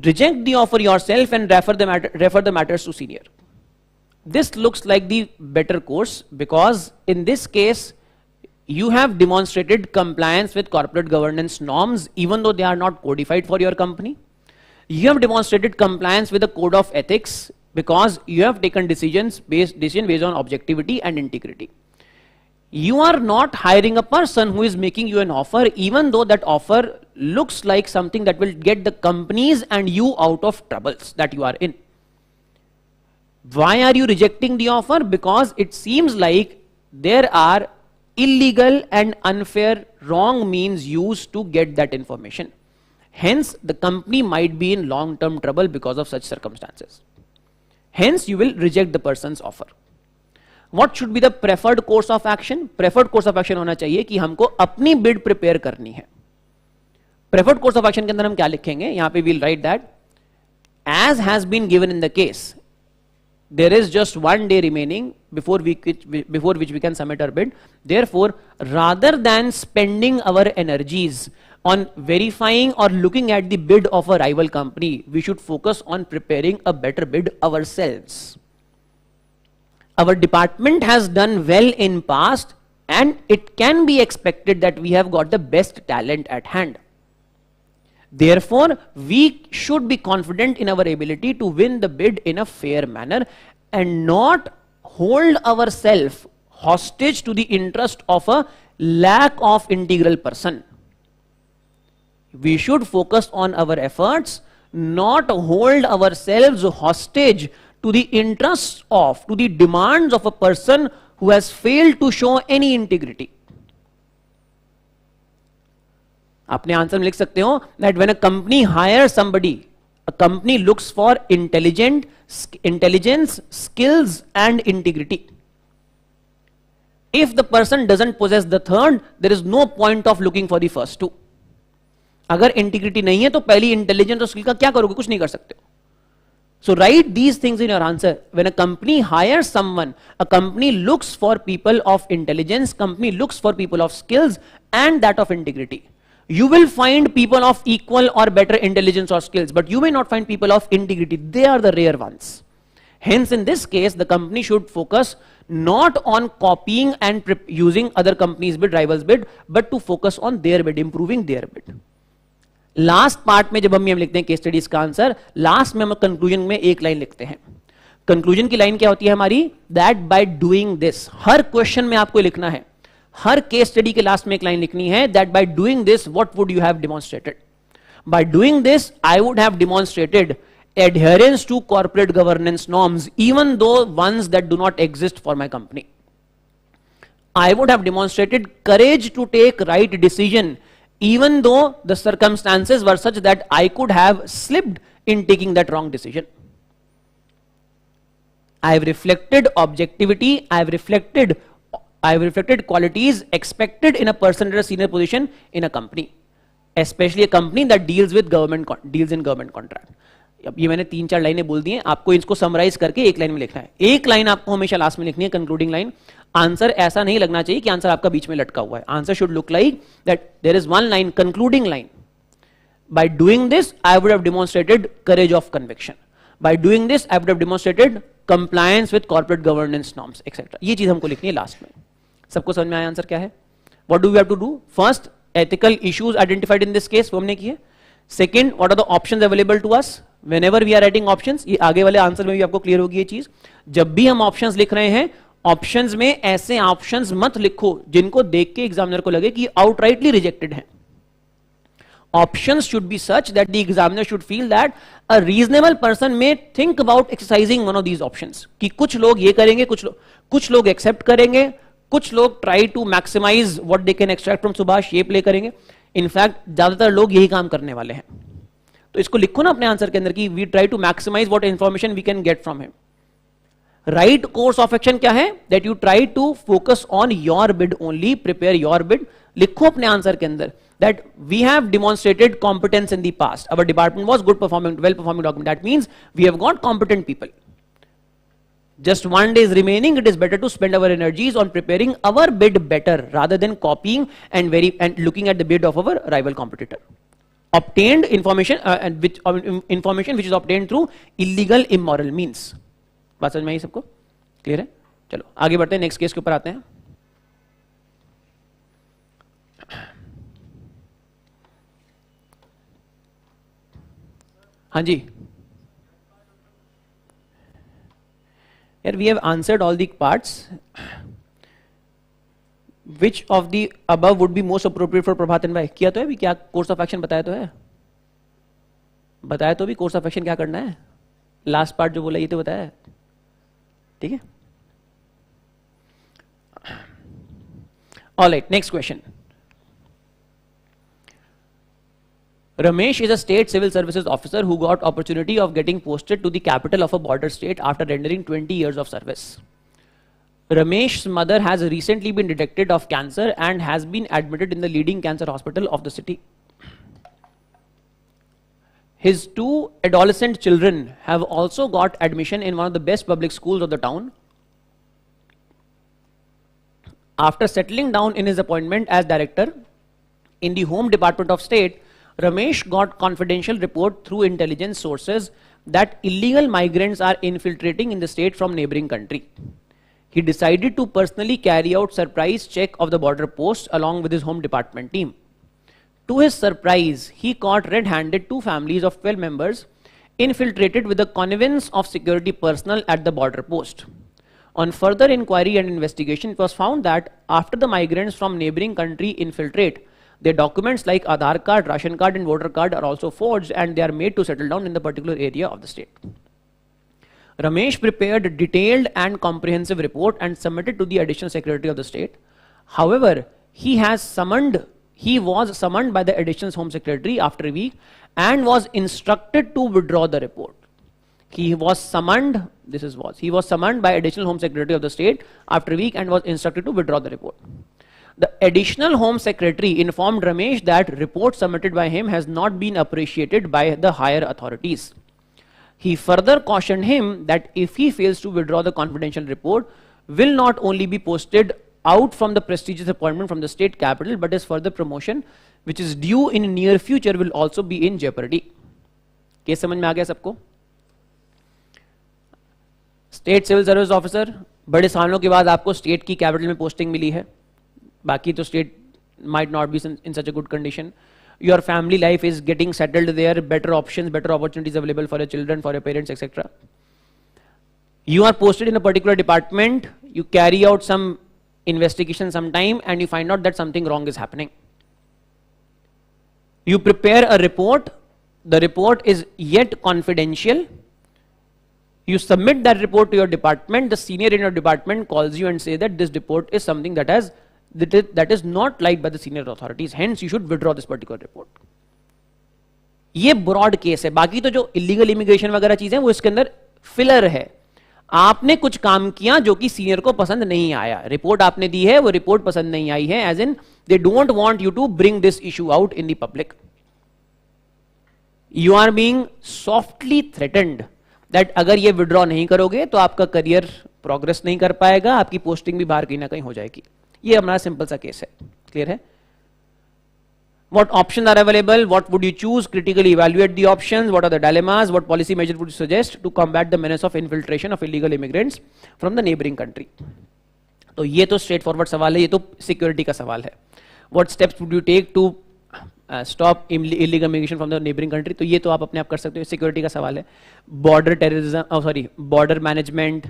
reject the offer yourself and refer the matters to senior. This looks like the better course because in this case you have demonstrated compliance with corporate governance norms even though they are not codified for your company. You have demonstrated compliance with the code of ethics because you have taken decision based on objectivity and integrity. You are not hiring a person who is making you an offer even though that offer looks like something that will get the companies and you out of troubles that you are in. Why are you rejecting the offer? Because it seems like there are illegal and unfair wrong means used to get that information. Hence the company might be in long term trouble because of such circumstances. Hence you will reject the person's offer. What should be the preferred course of action? Preferred course of action होना चाहिए कि हमको अपनी bid prepare करनी है। Preferred course of action के अंदर हम क्या लिखेंगे? यहाँ पे we'll write that as has been given in the case, there is just 1 day remaining before which we can submit our bid. Therefore, rather than spending our energies on verifying or looking at the bid of a rival company, we should focus on preparing a better bid ourselves. Our department has done well in past and it can be expected that we have got the best talent at hand. Therefore, we should be confident in our ability to win the bid in a fair manner and not hold ourselves hostage to the interest of a lack of integral person. We should focus on our efforts, not hold ourselves hostage to the interests of, to the demands of a person who has failed to show any integrity. अपने answer में लिख सकते हो that when a company hires somebody, a company looks for intelligence, skills and integrity. If the person doesn't possess the third, there is no point of looking for the first two. अगर integrity नहीं है तो पहली intelligence और skill का क्या करोगे? कुछ नहीं कर सकते हो. So write these things in your answer. When a company hires someone, a company looks for people of intelligence, company looks for people of skills and that of integrity. You will find people of equal or better intelligence or skills, but you may not find people of integrity. They are the rare ones. Hence, in this case, the company should focus not on copying and using other companies' bid, rivals' bid, but to focus on their bid, improving their bid. Last part में जब हम लिखते हैं case studies का answer, last में हम conclusion में एक लाइन लिखते हैं. कंक्लूजन की लाइन क्या होती है हमारी? That bye doing this. Her question में आपको लिखना है, हर केस स्टडी के लास्ट में एक लाइन लिखनी है, that bye doing this what would you have demonstrated? Bye doing this I would have demonstrated adherence to corporate governance norms, even though ones that do not exist for my company. I would have demonstrated courage to take right decision, even though the circumstances were such that I could have slipped in taking that wrong decision. I have reflected objectivity, I have reflected qualities expected in a person at a senior position in a company, especially a company that deals in government contract. अब ये मैंने 3-4 लाइनें बोल दी हैं, आपको इसको summarise करके एक लाइन में लिखना है. एक लाइन आपको हमेशा लास्ट में लिखनी है, कंक्लूडिंग लाइन. आंसर ऐसा नहीं लगना चाहिए कि आंसर आपका बीच में लटका हुआ है. Answer should look like that there is one line, concluding line. By doing this I would have demonstrated courage of conviction. By doing this I would have demonstrated compliance with corporate governance norms etcetera. ये चीज हमको लिखनी है last में. सबको समझ में आया आंसर क्या है? What do we have to do? First, ethical issues identified in this case वो हमने किए. Second, what are the options available to us whenever we are writing options. ये आगे वाले आंसर में भी आपको क्लियर होगी ये चीज. जब भी हम ऑप्शंस लिख रहे हैं, ऑप्शंस में ऐसे ऑप्शंस मत लिखो जिनको देख के एग्जामिनर को लगे कि आउटराइटली रिजेक्टेड है. Options should be such that the examiner should feel that a reasonable person may think about exercising one of these options. कि कुछ लोग ये करेंगे, कुछ लोग एक्सेप्ट करेंगे, कुछ लोग try to maximize what they can extract from Subhash, ये प्ले करेंगे. इनफैक्ट ज्यादातर लोग यही काम करने वाले हैं. तो इसको लिखो ना अपने आंसर के अंदर कि we try to maximize what information we can get from him. Right course of action क्या है? That you try to focus on your bid only, prepare your bid. लिखो अपने आंसर के अंदर that we have demonstrated competence in the past. Our department was good performing, well performing document. That means we have got competent people. Just 1 day is remaining. It is better to spend our energies on preparing our bid better rather than copying and looking at the bid of our rival competitor. Obtained information information which is obtained through illegal, immoral means. बात समझ में आई सबको? Clear है? चलो आगे बढ़ते हैं, next case के ऊपर आते हैं. हाँ जी यार, we have answered all the parts. Which of the above would be most appropriate for Prabhatan भाई? किया तो है भी, क्या कोर्स ऑफ एक्शन बताया तो है, बताया तो भी कोर्स ऑफ एक्शन क्या करना है. लास्ट पार्ट जो बोला ये तो बताया है. ठीक है, alright. Next question. Ramesh is a state civil services officer who got opportunity of getting posted to the capital of a border state after rendering 20 years of service. Ramesh's mother has recently been detected of cancer and has been admitted in the leading cancer hospital of the city. His 2 adolescent children have also got admission in one of the best public schools of the town. After settling down in his appointment as director in the Home Department of State, Ramesh got confidential report through intelligence sources that illegal migrants are infiltrating in the state from neighboring country. He decided to personally carry out surprise check of the border post along with his home department team. To his surprise, he caught red-handed 2 families of 12 members infiltrated with the connivance of security personnel at the border post. On further inquiry and investigation, it was found that after the migrants from neighboring country infiltrate, their documents like Aadhaar card, ration card and voter card are also forged and they are made to settle down in the particular area of the state. Ramesh prepared a detailed and comprehensive report and submitted to the Additional Secretary of the state. However, he was summoned by the Additional Home Secretary after a week and was instructed to withdraw the report. He was summoned by Additional Home Secretary of the state after a week and was instructed to withdraw the report. The Additional Home Secretary informed Ramesh that report submitted by him has not been appreciated by the higher authorities. He further cautioned him that if he fails to withdraw the confidential report, will not only be posted out from the prestigious appointment from the state capital, but his further promotion, which is due in near future, will also be in jeopardy. Case समझ में आ गया सबको? State civil service officer, बड़े सालों के बाद आपको state की कैपिटल में पोस्टिंग मिली है. बाकी तो state might not be in such a good condition. Your family life is getting settled there, better options, better opportunities available for your children, for your parents, etc. You are posted in a particular department, you carry out some investigation sometime and you find out that something wrong is happening. You prepare a report, the report is yet confidential. You submit that report to your department, the senior in your department calls you and says that this report is something that is not liked by the senior authorities, hence you should withdraw this particular report. ये broad case है. बाकी तो जो illegal immigration वगैरह चीजें वो इसके अंदर फिलर है. आपने कुछ काम किया जो कि सीनियर को पसंद नहीं आया, रिपोर्ट आपने दी है वो रिपोर्ट पसंद नहीं आई है, as in they don't want you to bring this issue out in the public. You are being softly threatened that अगर ये विड्रॉ नहीं करोगे तो आपका करियर प्रोग्रेस नहीं कर पाएगा, आपकी पोस्टिंग भी बाहर कहीं ना कहीं हो जाएगी. ये हमारा सिंपल सा केस है. क्लियर है? What options are available? What would you choose? Critically evaluate the options. What are the dilemmas? What policy measures would you suggest to combat the menace of infiltration of illegal immigrants from the neighboring country? तो ये तो straight forward सवाल है, ये तो security का सवाल है. What steps would you take to stop illegal immigration from the neighboring country? तो ये तो आप अपने आप कर सकते हो, सिक्योरिटी का सवाल है. Border terrorism, border management,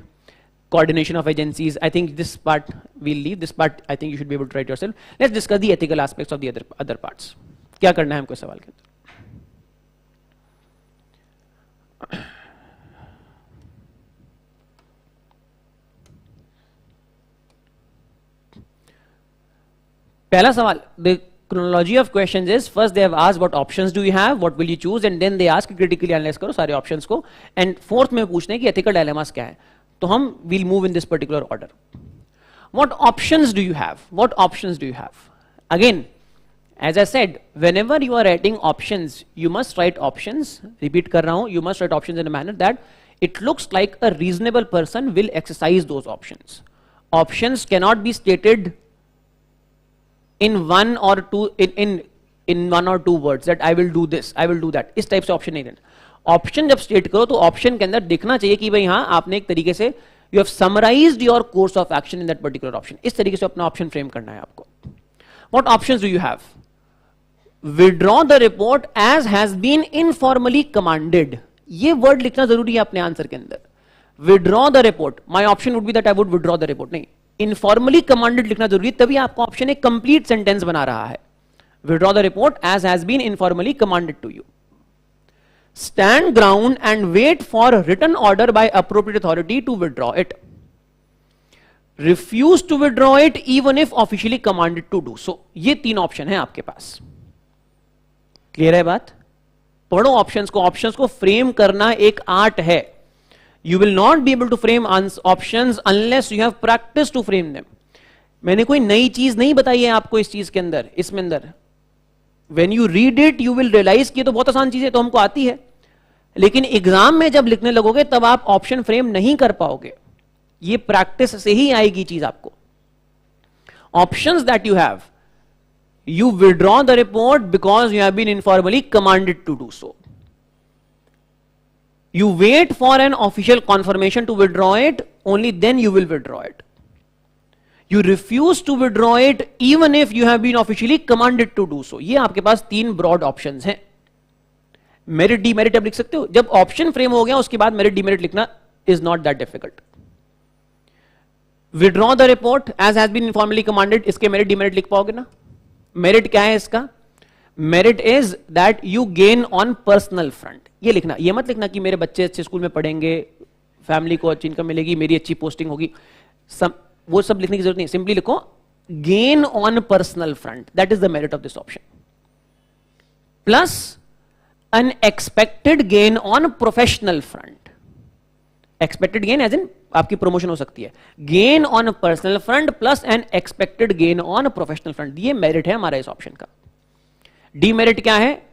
coordination of agencies. I think this part we'll leave. This part I think you should be able to write yourself. Let's discuss the ethical aspects of the other parts. क्या करना है हमको सवाल के अंदर? पहला सवाल, the chronology of questions is first they have asked what options do you have, what will you choose, and then they ask critically analyze करो सारे options को, and fourth में पूछते हैं कि ethical dilemmas क्या है. तो हम will move in this particular order. What options do you have? What options do you have? Again, as I said, whenever you are writing options, you must write options. Repeat कर रहा हूँ, you must write options in a manner that it looks like a reasonable person will exercise those options. Options cannot be stated in one or two in one or two words that I will do this, I will do that. इस type से option नहीं देना. Option जब state करो तो option के अंदर दिखना चाहिए कि भाई हाँ आपने एक तरीके से you have summarized your course of action in that particular option. इस तरीके से अपना ऑप्शन फ्रेम करना है आपको. What options do you have? Withdraw the report as has been informally commanded. ये वर्ड लिखना जरूरी है अपने आंसर के अंदर. Withdraw the report. My option would be that I would withdraw the report. नहीं, इनफॉर्मली कमांडेड लिखना जरूरी है, तभी आपका ऑप्शन एक कंप्लीट सेंटेंस बना रहा है. Withdraw the report as has been informally commanded to you. Stand ground and wait for written order by appropriate authority to withdraw it. Refuse to withdraw it even if officially commanded to do so. ये तीन option है आपके पास. Clear है बात? पढ़ो options को. Options को frame करना एक आर्ट है. You will not be able to frame options unless you have practice to frame them. मैंने कोई नई चीज नहीं बताई है आपको इस चीज के अंदर, इसमें अंदर. When you read it, you will realize कि ये तो बहुत आसान चीज है, तो हमको आती है. लेकिन एग्जाम में जब लिखने लगोगे तब आप ऑप्शन फ्रेम नहीं कर पाओगे. ये प्रैक्टिस से ही आएगी चीज आपको. Options that you have, you withdraw the report because you have been informally commanded to do so. You wait for an official confirmation to withdraw it, only then you will withdraw it. You refuse to withdraw it even if you have been officially commanded to do so. ये आपके पास तीन broad options हैं. Merit, demerit अब लिख सकते हो. जब option frame हो गया उसके बाद merit, demerit लिखना is not that difficult. Withdraw the report as has been informally commanded. इसके merit, demerit लिख पाओगे ना? Merit क्या है इसका? Merit is that you gain on personal front. ये लिखना, ये मत लिखना कि मेरे बच्चे अच्छे स्कूल में पढ़ेंगे, फैमिली को अच्छी इनकम मिलेगी, मेरी अच्छी पोस्टिंग होगी. वो सब लिखने की जरूरत नहीं. सिंपली लिखो gain on personal front. That is the merit of this option. Plus unexpected gain on professional front. Expected gain as in आपकी प्रमोशन हो सकती है. Gain on personal front plus an expected gain on professional front. ये merit है हमारा इस option का. Demerit क्या है?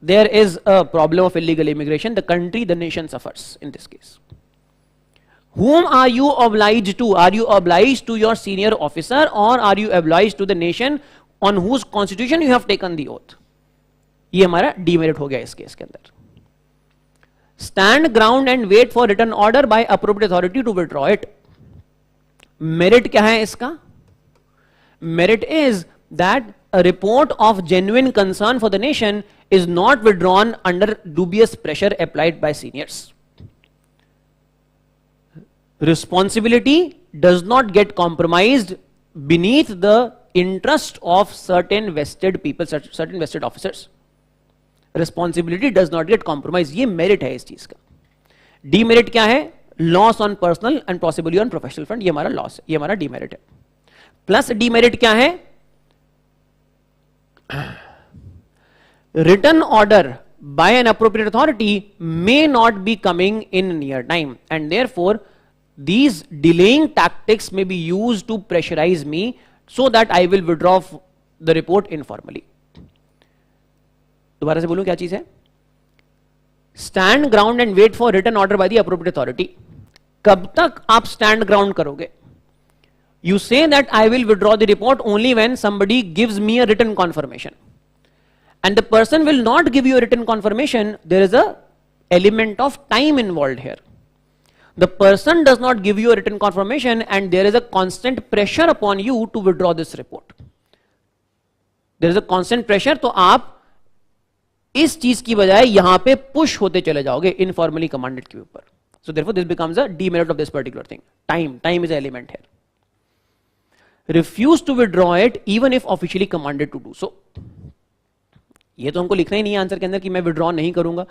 There is a problem of illegal immigration. The country, the nation suffers in this case. Whom are you obliged to? Are you obliged to your senior officer or are you obliged to the nation on whose constitution you have taken the oath? ये हमारा demerit हो गया इस case के अंदर. Stand ground and wait for written order by appropriate authority to withdraw it. Merit क्या है इसका? Merit is that a report of genuine concern for the nation is not withdrawn under dubious pressure applied by seniors. Responsibility does not get compromised beneath the interest of certain vested people, certain vested officers. Responsibility does not get compromised. ये merit है इस चीज का. Demerit क्या है? Loss on personal and possibly on professional front. ये हमारा loss है, ये हमारा demerit है. Plus demerit क्या है? Written order by an appropriate authority may not be coming in near time, and therefore these delaying tactics may be used to pressurize me so that I will withdraw the report informally. दोबारा से बोलूं क्या चीज है? Stand ground and wait for written order by the appropriate authority. कब तक आप stand ground करोगे? You say that I will withdraw the report only when somebody gives me a written confirmation. And the person will not give you a written confirmation. There is a element of time involved here. The person does not give you a written confirmation and there is a constant pressure upon you to withdraw this report. There is a constant pressure, तो आप इस चीज की बजाय यहां पे push होते चले जाओगे informally commanded के ऊपर. So therefore this becomes a demerit of this particular thing. Time is an element here. Refuse to withdraw it even if officially commanded to do so. ये तो हमको लिखना ही नहीं है आंसर के अंदर कि मैं विड्रॉ नहीं करूंगा.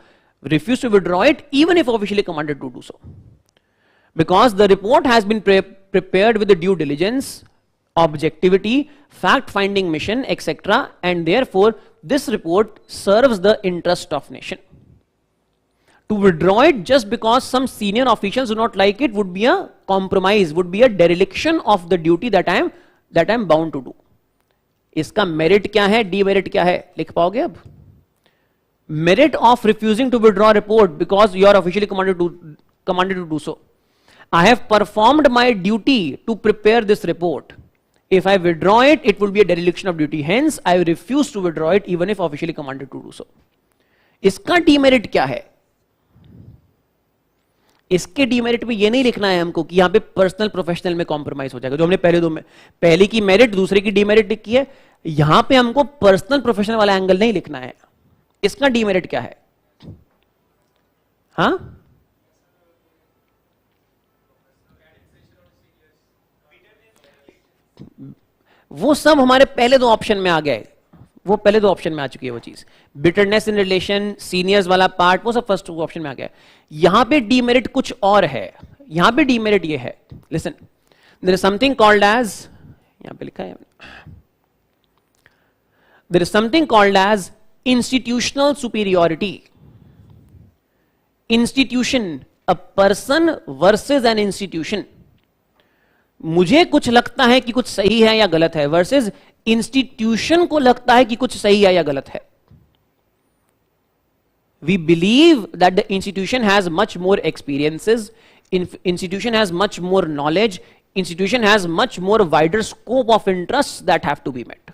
Refuse to withdraw it even if officially commanded to do so. Because the report has been prepared with the due diligence, objectivity, fact finding mission, etc. And therefore this report serves the interest of nation. To withdraw it just because some senior officials do not like it would be a compromise, would be a dereliction of the duty that I am bound to do. इसका merit क्या है, demerit क्या है, लिख पाओगे अब? Merit of refusing to withdraw report because you are officially commanded to do so. I have performed my duty to prepare this report. If I withdraw it, it will be a dereliction of duty. Hence, I refuse to withdraw it even if officially commanded to do so. इसका demerit क्या है? इसके demerit में ये नहीं लिखना है हमको कि यहां पे पर्सनल प्रोफेशनल में कॉम्प्रोमाइज हो जाएगा, जो हमने पहले दो में पहले की मेरिट दूसरे की demerit लिखी है, यहां पे हमको पर्सनल प्रोफेशनल वाला एंगल नहीं लिखना है. इसका demerit क्या है? हाँ, वो सब हमारे पहले दो ऑप्शन में आ गए, वो पहले दो ऑप्शन में आ चुकी है वो चीज. बिटरनेस इन रिलेशन, सीनियर्स वाला पार्ट, वो सब फर्स्ट ऑप्शन में आ गया. यहां पे डीमेरिट कुछ और है. यहां पे डीमेरिट ये है, listen, there is something called as, यहां पे लिखा है, there is something called as institutional superiority. Institution, a person versus an institution. मुझे कुछ लगता है कि कुछ सही है या गलत है, वर्सेस इंस्टीट्यूशन को लगता है कि कुछ सही है या गलत है. We believe that the institution has much more experiences, institution has much more knowledge, institution has much more wider scope of interests that have to be met.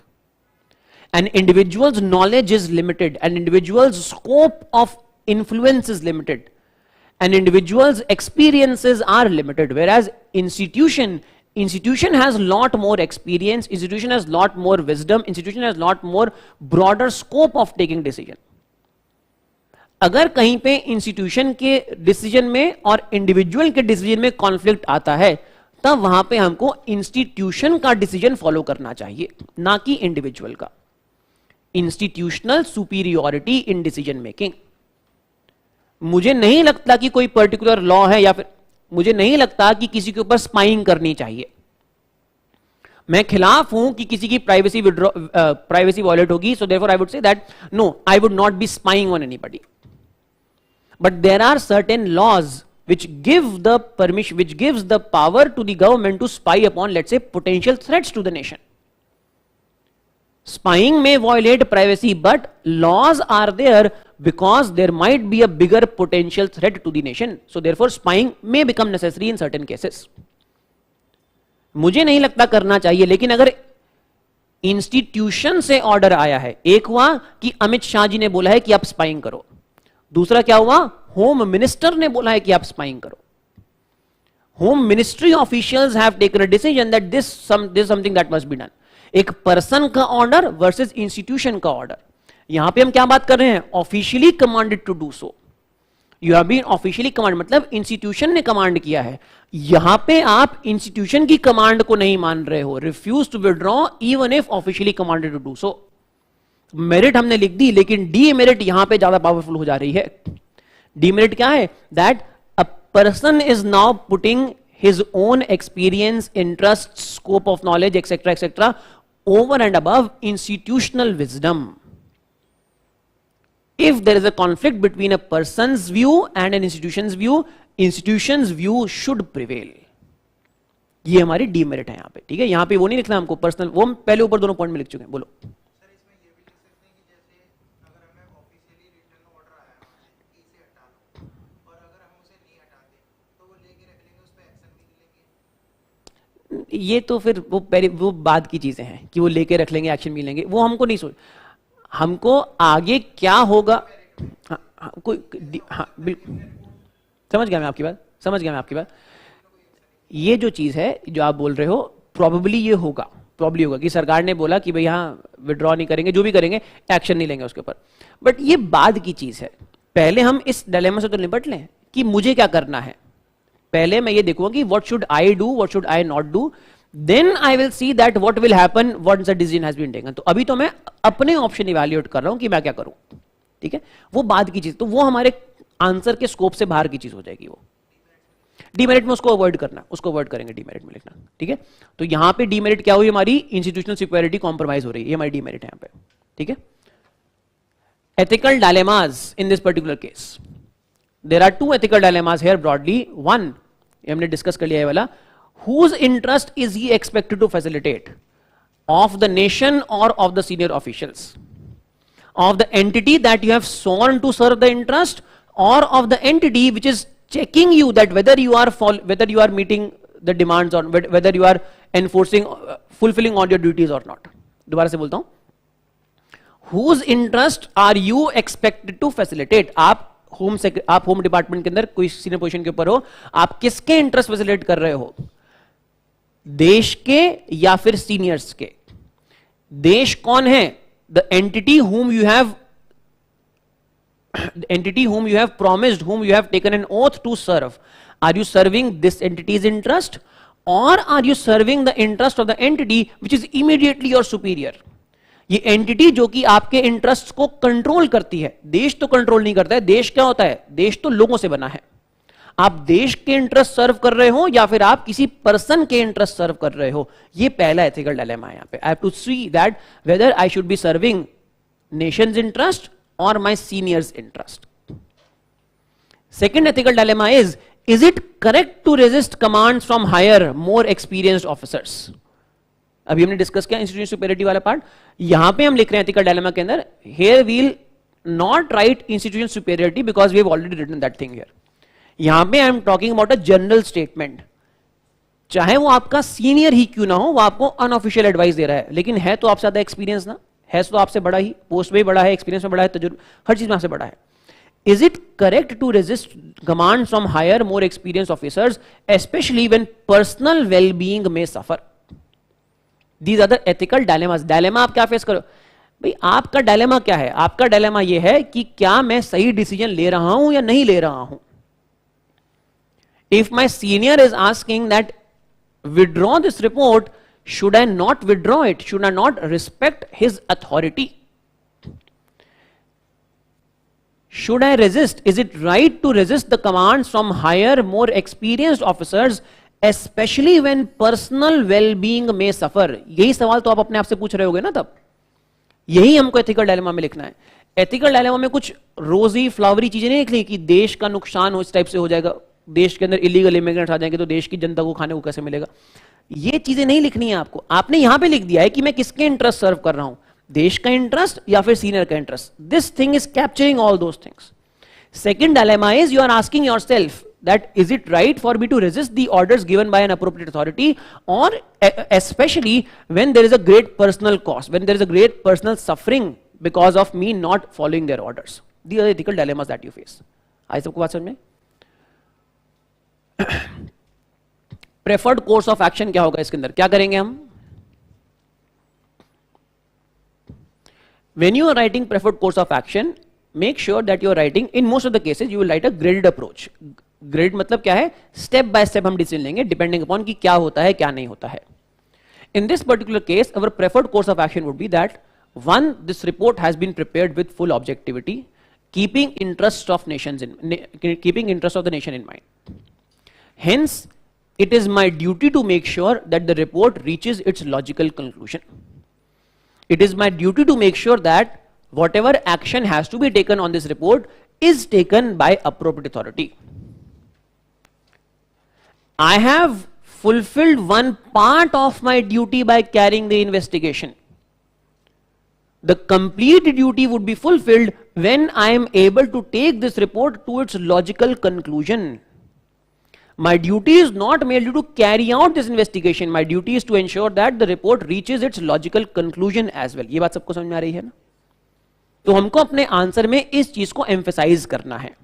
An individual's knowledge is limited, an individual's scope of influence is limited, an individual's experiences are limited, whereas institution has lot more experience, institution has lot more wisdom, institution has lot more broader scope of taking decision. अगर कहीं पे institution के decision में और individual के decision में conflict आता है, तब वहां पे हमको इंस्टीट्यूशन का डिसीजन फॉलो करना चाहिए, ना कि इंडिविजुअल का. Institutional superiority in decision making. मुझे नहीं लगता कि कोई पर्टिकुलर लॉ है, या फिर मुझे नहीं लगता कि किसी के ऊपर स्पाइंग करनी चाहिए. मैं खिलाफ हूं कि किसी की प्राइवेसी वॉयलेट होगी, so therefore I would say that no, I would not be spying on anybody. But there are certain laws which give the permission, which gives the power to the government to spy upon, let's say, potential threats to the nation. Spying may violate privacy, but laws are there because there might be a bigger potential threat to the nation. So therefore, spying may become necessary in certain cases. मुझे नहीं लगता करना चाहिए, लेकिन अगर institution से order आया है, एक हुआ कि अमित शाह जी ने बोला है कि आप स्पाइंग करो, दूसरा क्या हुआ, होम मिनिस्टर ने बोला है कि आप स्पाइंग करो. Home ministry officials have taken a decision that this something that must be done. एक पर्सन का ऑर्डर वर्सेस इंस्टीट्यूशन का ऑर्डर. यहां पे हम क्या बात कर रहे हैं, officially commanded to do so. You have been officially command, मतलब इंस्टीट्यूशन ने कमांड किया है. यहां पे आप इंस्टीट्यूशन की कमांड को नहीं मान रहे हो. Refuse to withdraw even if officially commanded to do so. Merit हमने लिख दी, लेकिन डी मेरिट यहां पे ज्यादा पावरफुल हो जा रही है. डी मेरिट क्या है, that a person is now putting his own experience, interest, scope of knowledge, etcetera etcetera, over and above institutional wisdom. If there is a conflict between a person's view and an institution's view should prevail. ये हमारी D merit है यहां पे. ठीक है, यहां पे वो नहीं लिखना हमको पर्सनल, वो हम पहले ऊपर दोनों पॉइंट में लिख चुके हैं. बोलो. ये तो फिर वो बाद की चीजें हैं कि वो लेके रख लेंगे, एक्शन भी लेंगे, वो हमको नहीं सोच. हमको आगे क्या होगा, कोई, हाँ बिल्कुल समझ गया मैं आपकी बात. ये जो चीज है जो आप बोल रहे हो, प्रॉबेबली ये होगा, कि सरकार ने बोला कि भाई यहाँ विड्रॉ नहीं करेंगे, जो भी करेंगे एक्शन नहीं लेंगे उसके ऊपर. बट ये बाद की चीज है. पहले हम इस डिलेमा से तो निपट लें कि मुझे क्या करना है. पहले मैं ये देखूंगा कि what should I do, what should I not do, then I will see that what will happen once a decision has been taken. तो अभी तो मैं अपने ऑप्शन इवैल्यूएट कर रहा हूं कि मैं क्या करूं. ठीक है, वो बाद की चीज, तो वो हमारे आंसर के स्कोप से बाहर की चीज हो जाएगी. वो डीमेरिट में उसको अवॉइड करना, उसको अवॉइड करेंगे डीमेरिट में लिखना, ठीक है। तो यहां पे डीमेरिट क्या हुई हमारी, इंस्टीट्यूशनल सिक्योरिटी कॉम्प्रोमाइज हो रही है, ये हमारी डीमेरिट है यहां पे, ठीक है। Ethical dilemmas in this particular case, there are two ethical dilemmas here broadly. One, ये हमने डिस्कस कर लिया है वाला, whose interest is he expected to facilitate, of the nation or of the senior officials, of the entity that you have sworn to serve the interest, or of the entity which is checking you that whether you are meeting the demands or whether you are enforcing fulfilling all your duties or not. दोबारा से बोलता हूं, whose interest are you expected to facilitate? आप home department के अंदर कोई senior position के ऊपर हो, आप किसके इंटरेस्ट फैसिलिटेट कर रहे हो, देश के या फिर सीनियर्स के? देश कौन है? The entity whom you have promised, whom you have taken an oath to serve. Are you serving this entity's interest, or are you serving the interest of the entity which is immediately your superior? ये entity जो कि आपके interest को control करती है, देश तो control नहीं करता है। देश क्या होता है? देश तो लोगों से बना है। आप देश के इंटरेस्ट सर्व कर रहे हो या फिर आप किसी पर्सन के इंटरेस्ट सर्व कर रहे हो, ये पहला एथिकल डायलेमा है यहां पे। I have to see that whether I should be serving nation's interest और my seniors interest. Second ethical dilemma is it correct to resist commands from higher more experienced officers? अभी हमने discuss किया institutional superiority वाला part, यहां पे हम लिख रहे हैं एथिकल डायलेमा के अंदर, here we will not write institutional superiority because we have already written that thing here. यहां पे I am talking about a general statement, चाहे वो आपका सीनियर ही क्यों ना हो, वो आपको अनऑफिशियल एडवाइस दे रहा है, लेकिन है तो आपसे ज्यादा एक्सपीरियंस ना, है तो आपसे बड़ा ही, पोस्ट में भी बड़ा है, एक्सपीरियंस में बड़ा है, तजुर्बा हर चीज में आपसे बड़ा है। Is it correct to resist commands from higher, more experienced officers, especially when personal well-being may suffer? These are the ethical dilemmas. Dilemma आप क्या फेस करो भाई? आपका डायलेमा क्या है? आपका डायलेमा ये है कि क्या मैं सही डिसीजन ले रहा हूं या नहीं ले रहा हूं। If my senior is asking that withdraw this report, should I not withdraw it? Should I not respect his authority? Should I resist? Is it right to resist the commands from higher, more experienced officers, especially when personal well-being may suffer? यही सवाल तो आप अपने आप से पूछ रहे होगे ना, तब यही हमको एथिकल डायलेमा में लिखना है। एथिकल डायलेमा में कुछ रोजी फ्लावरी चीजें नहीं लिखनी कि देश का नुकसान हो, इस टाइप से हो जाएगा, देश के अंदर इलीगल इमिग्रेंट्स आ जाएंगे तो देश की जनता को खाने को कैसे मिलेगा, ये चीजें नहीं लिखनी है आपको। आपने यहां पे लिख दिया है कि मैं किसके इंटरेस्ट सर्व कर रहा हूं, देश का इंटरेस्ट या फिर सीनियर का interest. This thing is capturing all those things. Second dilemma is you are asking yourself that is it right for me to resist the orders given by an appropriate authority, or especially when there is a great personal cost, when there is a great personal suffering because of me not following their orders. These are the ethical dilemmas that you face. आई सबको बात समझ में? Preferred course of action क्या होगा इसके अंदर, क्या करेंगे हम? When you are writing preferred course of action, make sure that you are writing, in most of the cases you will write a graded approach. Grade मतलब क्या है? स्टेप बाय स्टेप हम डिसीजन लेंगे डिपेंडिंग अपॉन कि क्या होता है क्या नहीं होता है। In this particular case our preferred course of action would be that one, this report has been prepared with full objectivity, keeping interest of nations in keeping interest of the nation in mind. Hence it is my duty to make sure that the report reaches its logical conclusion. It is my duty to make sure that whatever action has to be taken on this report is taken by appropriate authority. I have fulfilled one part of my duty by carrying the investigation. The complete duty would be fulfilled when I am able to take this report to its logical conclusion. My duty is not merely to carry out this investigation. My duty is to ensure that the report reaches its logical conclusion as well. ये बात सबको समझ में आ रही है ना? तो हमको अपने आंसर में इस चीज को एम्फेसाइज करना है।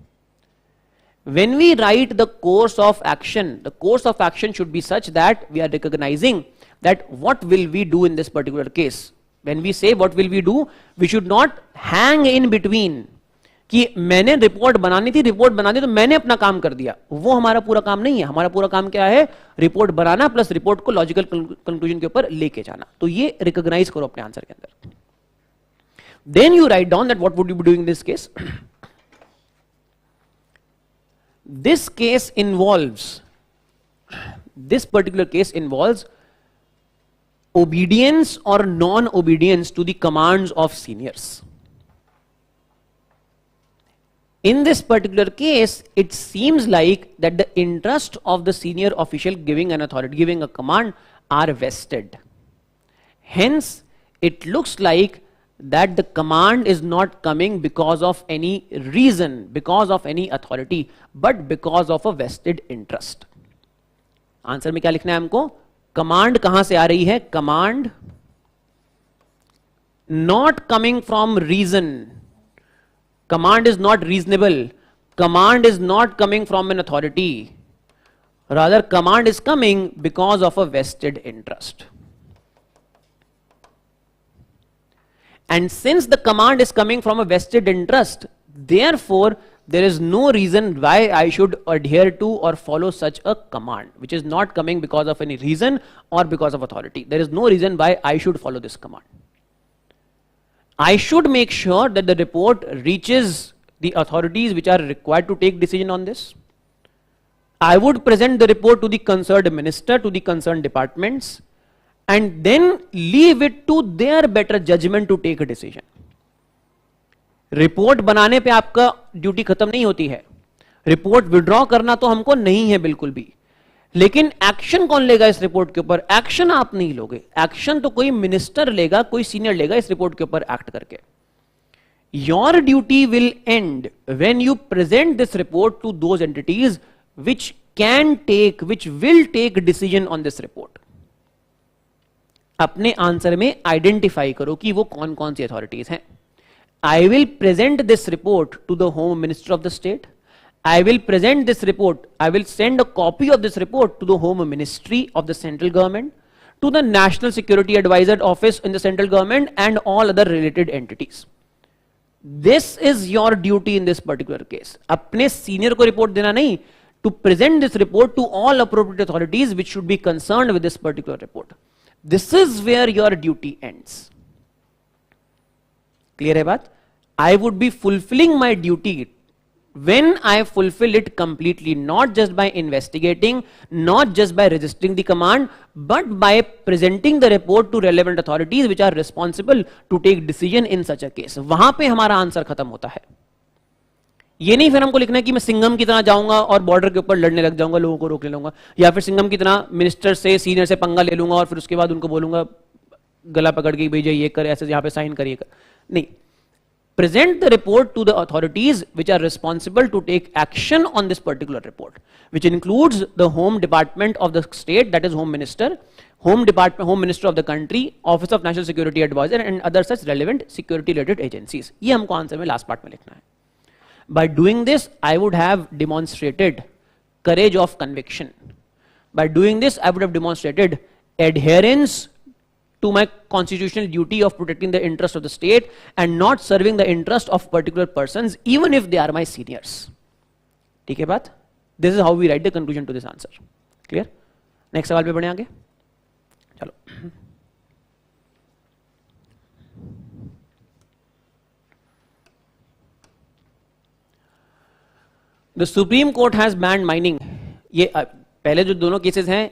When we write the course of action, the course of action should be such that we are recognizing that what will we do in this particular case. When we say what will we do, we should not hang in between कि मैंने report बनानी थी, report बना दी तो मैंने अपना काम कर दिया, वो हमारा पूरा काम नहीं है। हमारा पूरा काम क्या है? रिपोर्ट बनाना प्लस रिपोर्ट को लॉजिकल कंक्लूजन के ऊपर लेके जाना। तो ये रिकॉग्नाइज करो अपने आंसर के अंदर। Then you write down that what would you be doing this case. This case involves this particular case involves obedience or non-obedience to the commands of seniors. In this particular case, it seems like that the interest of the senior official giving an authority, giving a command, are vested. Hence, it looks like that the command is not coming because of any reason, because of any authority, but because of a vested interest. Answer में क्या लिखना है हमको? Command कहां से आ रही है? Command not coming from reason. Command is not reasonable. Command is not coming from an authority. Rather, command is coming because of a vested interest. And since the command is coming from a vested interest, therefore, there is no reason why I should adhere to or follow such a command, which is not coming because of any reason or because of authority. There is no reason why I should follow this command. I should make sure that the report reaches the authorities which are required to take decision on this. I would present the report to the concerned minister, to the concerned departments, and then leave it to their better judgment to take a decision. Report बनाने पे आपका duty खत्म नहीं होती है. Report withdraw करना तो हमको नहीं है बिल्कुल भी, लेकिन एक्शन कौन लेगा इस रिपोर्ट के ऊपर? एक्शन आप नहीं लोगे. एक्शन तो कोई मिनिस्टर लेगा, कोई सीनियर लेगा इस रिपोर्ट के ऊपर एक्ट करके. Your duty will end when you present this report to those entities which can take, which will take decision on this report. अपने आंसर में आइडेंटिफाई करो कि वो कौन कौन सी अथॉरिटीज हैं. I will present this report to the Home Minister of the state. I will present this report, I will send a copy of this report to the Home Ministry of the central government, to the National Security Advisor Office in the central government, and all other related entities. This is your duty in this particular case. अपने senior को report देना नहीं, to present this report to all appropriate authorities which should be concerned with this particular report. This is where your duty ends. Clear है बात? I would be fulfilling my duty when I fulfill it completely, not just by investigating, not just by registering the command, but by presenting the report to relevant authorities which are responsible to take decision in such a case. वहां पे हमारा answer खत्म होता है. ये नहीं फिर हमको लिखना है कि मैं सिंघम की तरह जाऊंगा और बॉर्डर के ऊपर लड़ने लग जाऊंगा, लोगों को रोक ले लूंगा, या फिर सिंघम की तरह मिनिस्टर से, सीनियर से पंगा ले लूंगा और फिर उसके बाद उनको बोलूंगा गला पकड़ के भेजिए, ये कर, ऐसे यहाँ पे साइन करिए. नहीं. Present the report to the authorities which are responsible to take action on this particular report, which includes the Home Department of the state, that is Home Minister, Home Minister of the country, Office of National Security Advisor, and other such relevant security related agencies. ये हमको answer में last part में लिखना है. By doing this, I would have demonstrated courage of conviction. By doing this, I would have demonstrated adherence to my constitutional duty of protecting the interest of the state and not serving the interest of particular persons, even if they are my seniors. ठीक है बात? This is how we write the conclusion to this answer. Clear? Next सवाल पे बढ़े आगे. चलो. The Supreme Court has banned mining. ये पहले जो दोनों केसेस हैं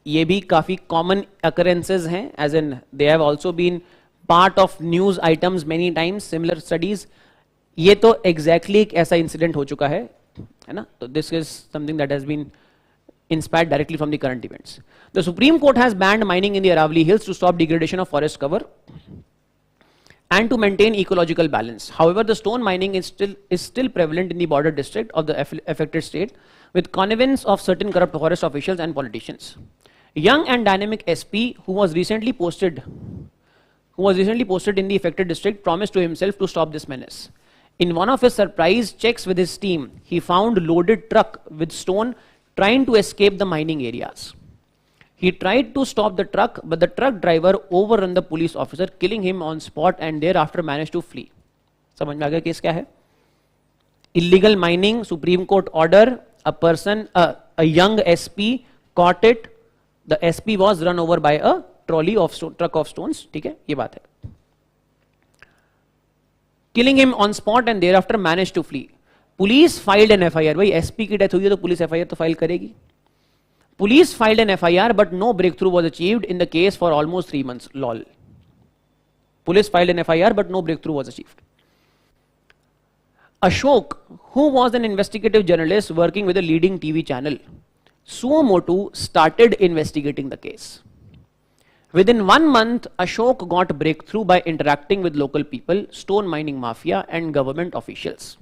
ये भी काफी कॉमन occurrences हैं, as in they have also been part of news items many times, similar studies. ये तो exactly एक ऐसा इंसिडेंट हो चुका है ना? तो this is something that has been inspired directly from the current events. The Supreme Court has banned mining in the Aravalli Hills to stop degradation of forest cover and to maintain ecological balance. However, the stone mining is still prevalent in the border district of the affected state, with connivance of certain corrupt forest officials and politicians. Young and dynamic SP who was recently posted in the affected district promised to himself to stop this menace. In one of his surprise checks with his team, he found loaded truck with stone trying to escape the mining areas. He tried to stop the truck, but the truck driver overran the police officer, killing him on spot, and thereafter managed to flee. समझ में आ गया case क्या है? Illegal mining, Supreme Court order, a young SP caught it. The SP was run over by a truck of stones. ठीक है, ये बात है. Killing him on spot and thereafter managed to flee. Police filed an FIR. भाई SP की death हुई है तो पुलिस FIR तो फाइल करेगी. Police filed an FIR but no breakthrough was achieved in the case for almost 3 months. Lol. Police filed an FIR but no breakthrough was achieved. Ashok, who was an investigative journalist working with a leading TV channel, suo motu started investigating the case. Within 1 month, Ashok got breakthrough by interacting with local people, stone mining mafia and government officials.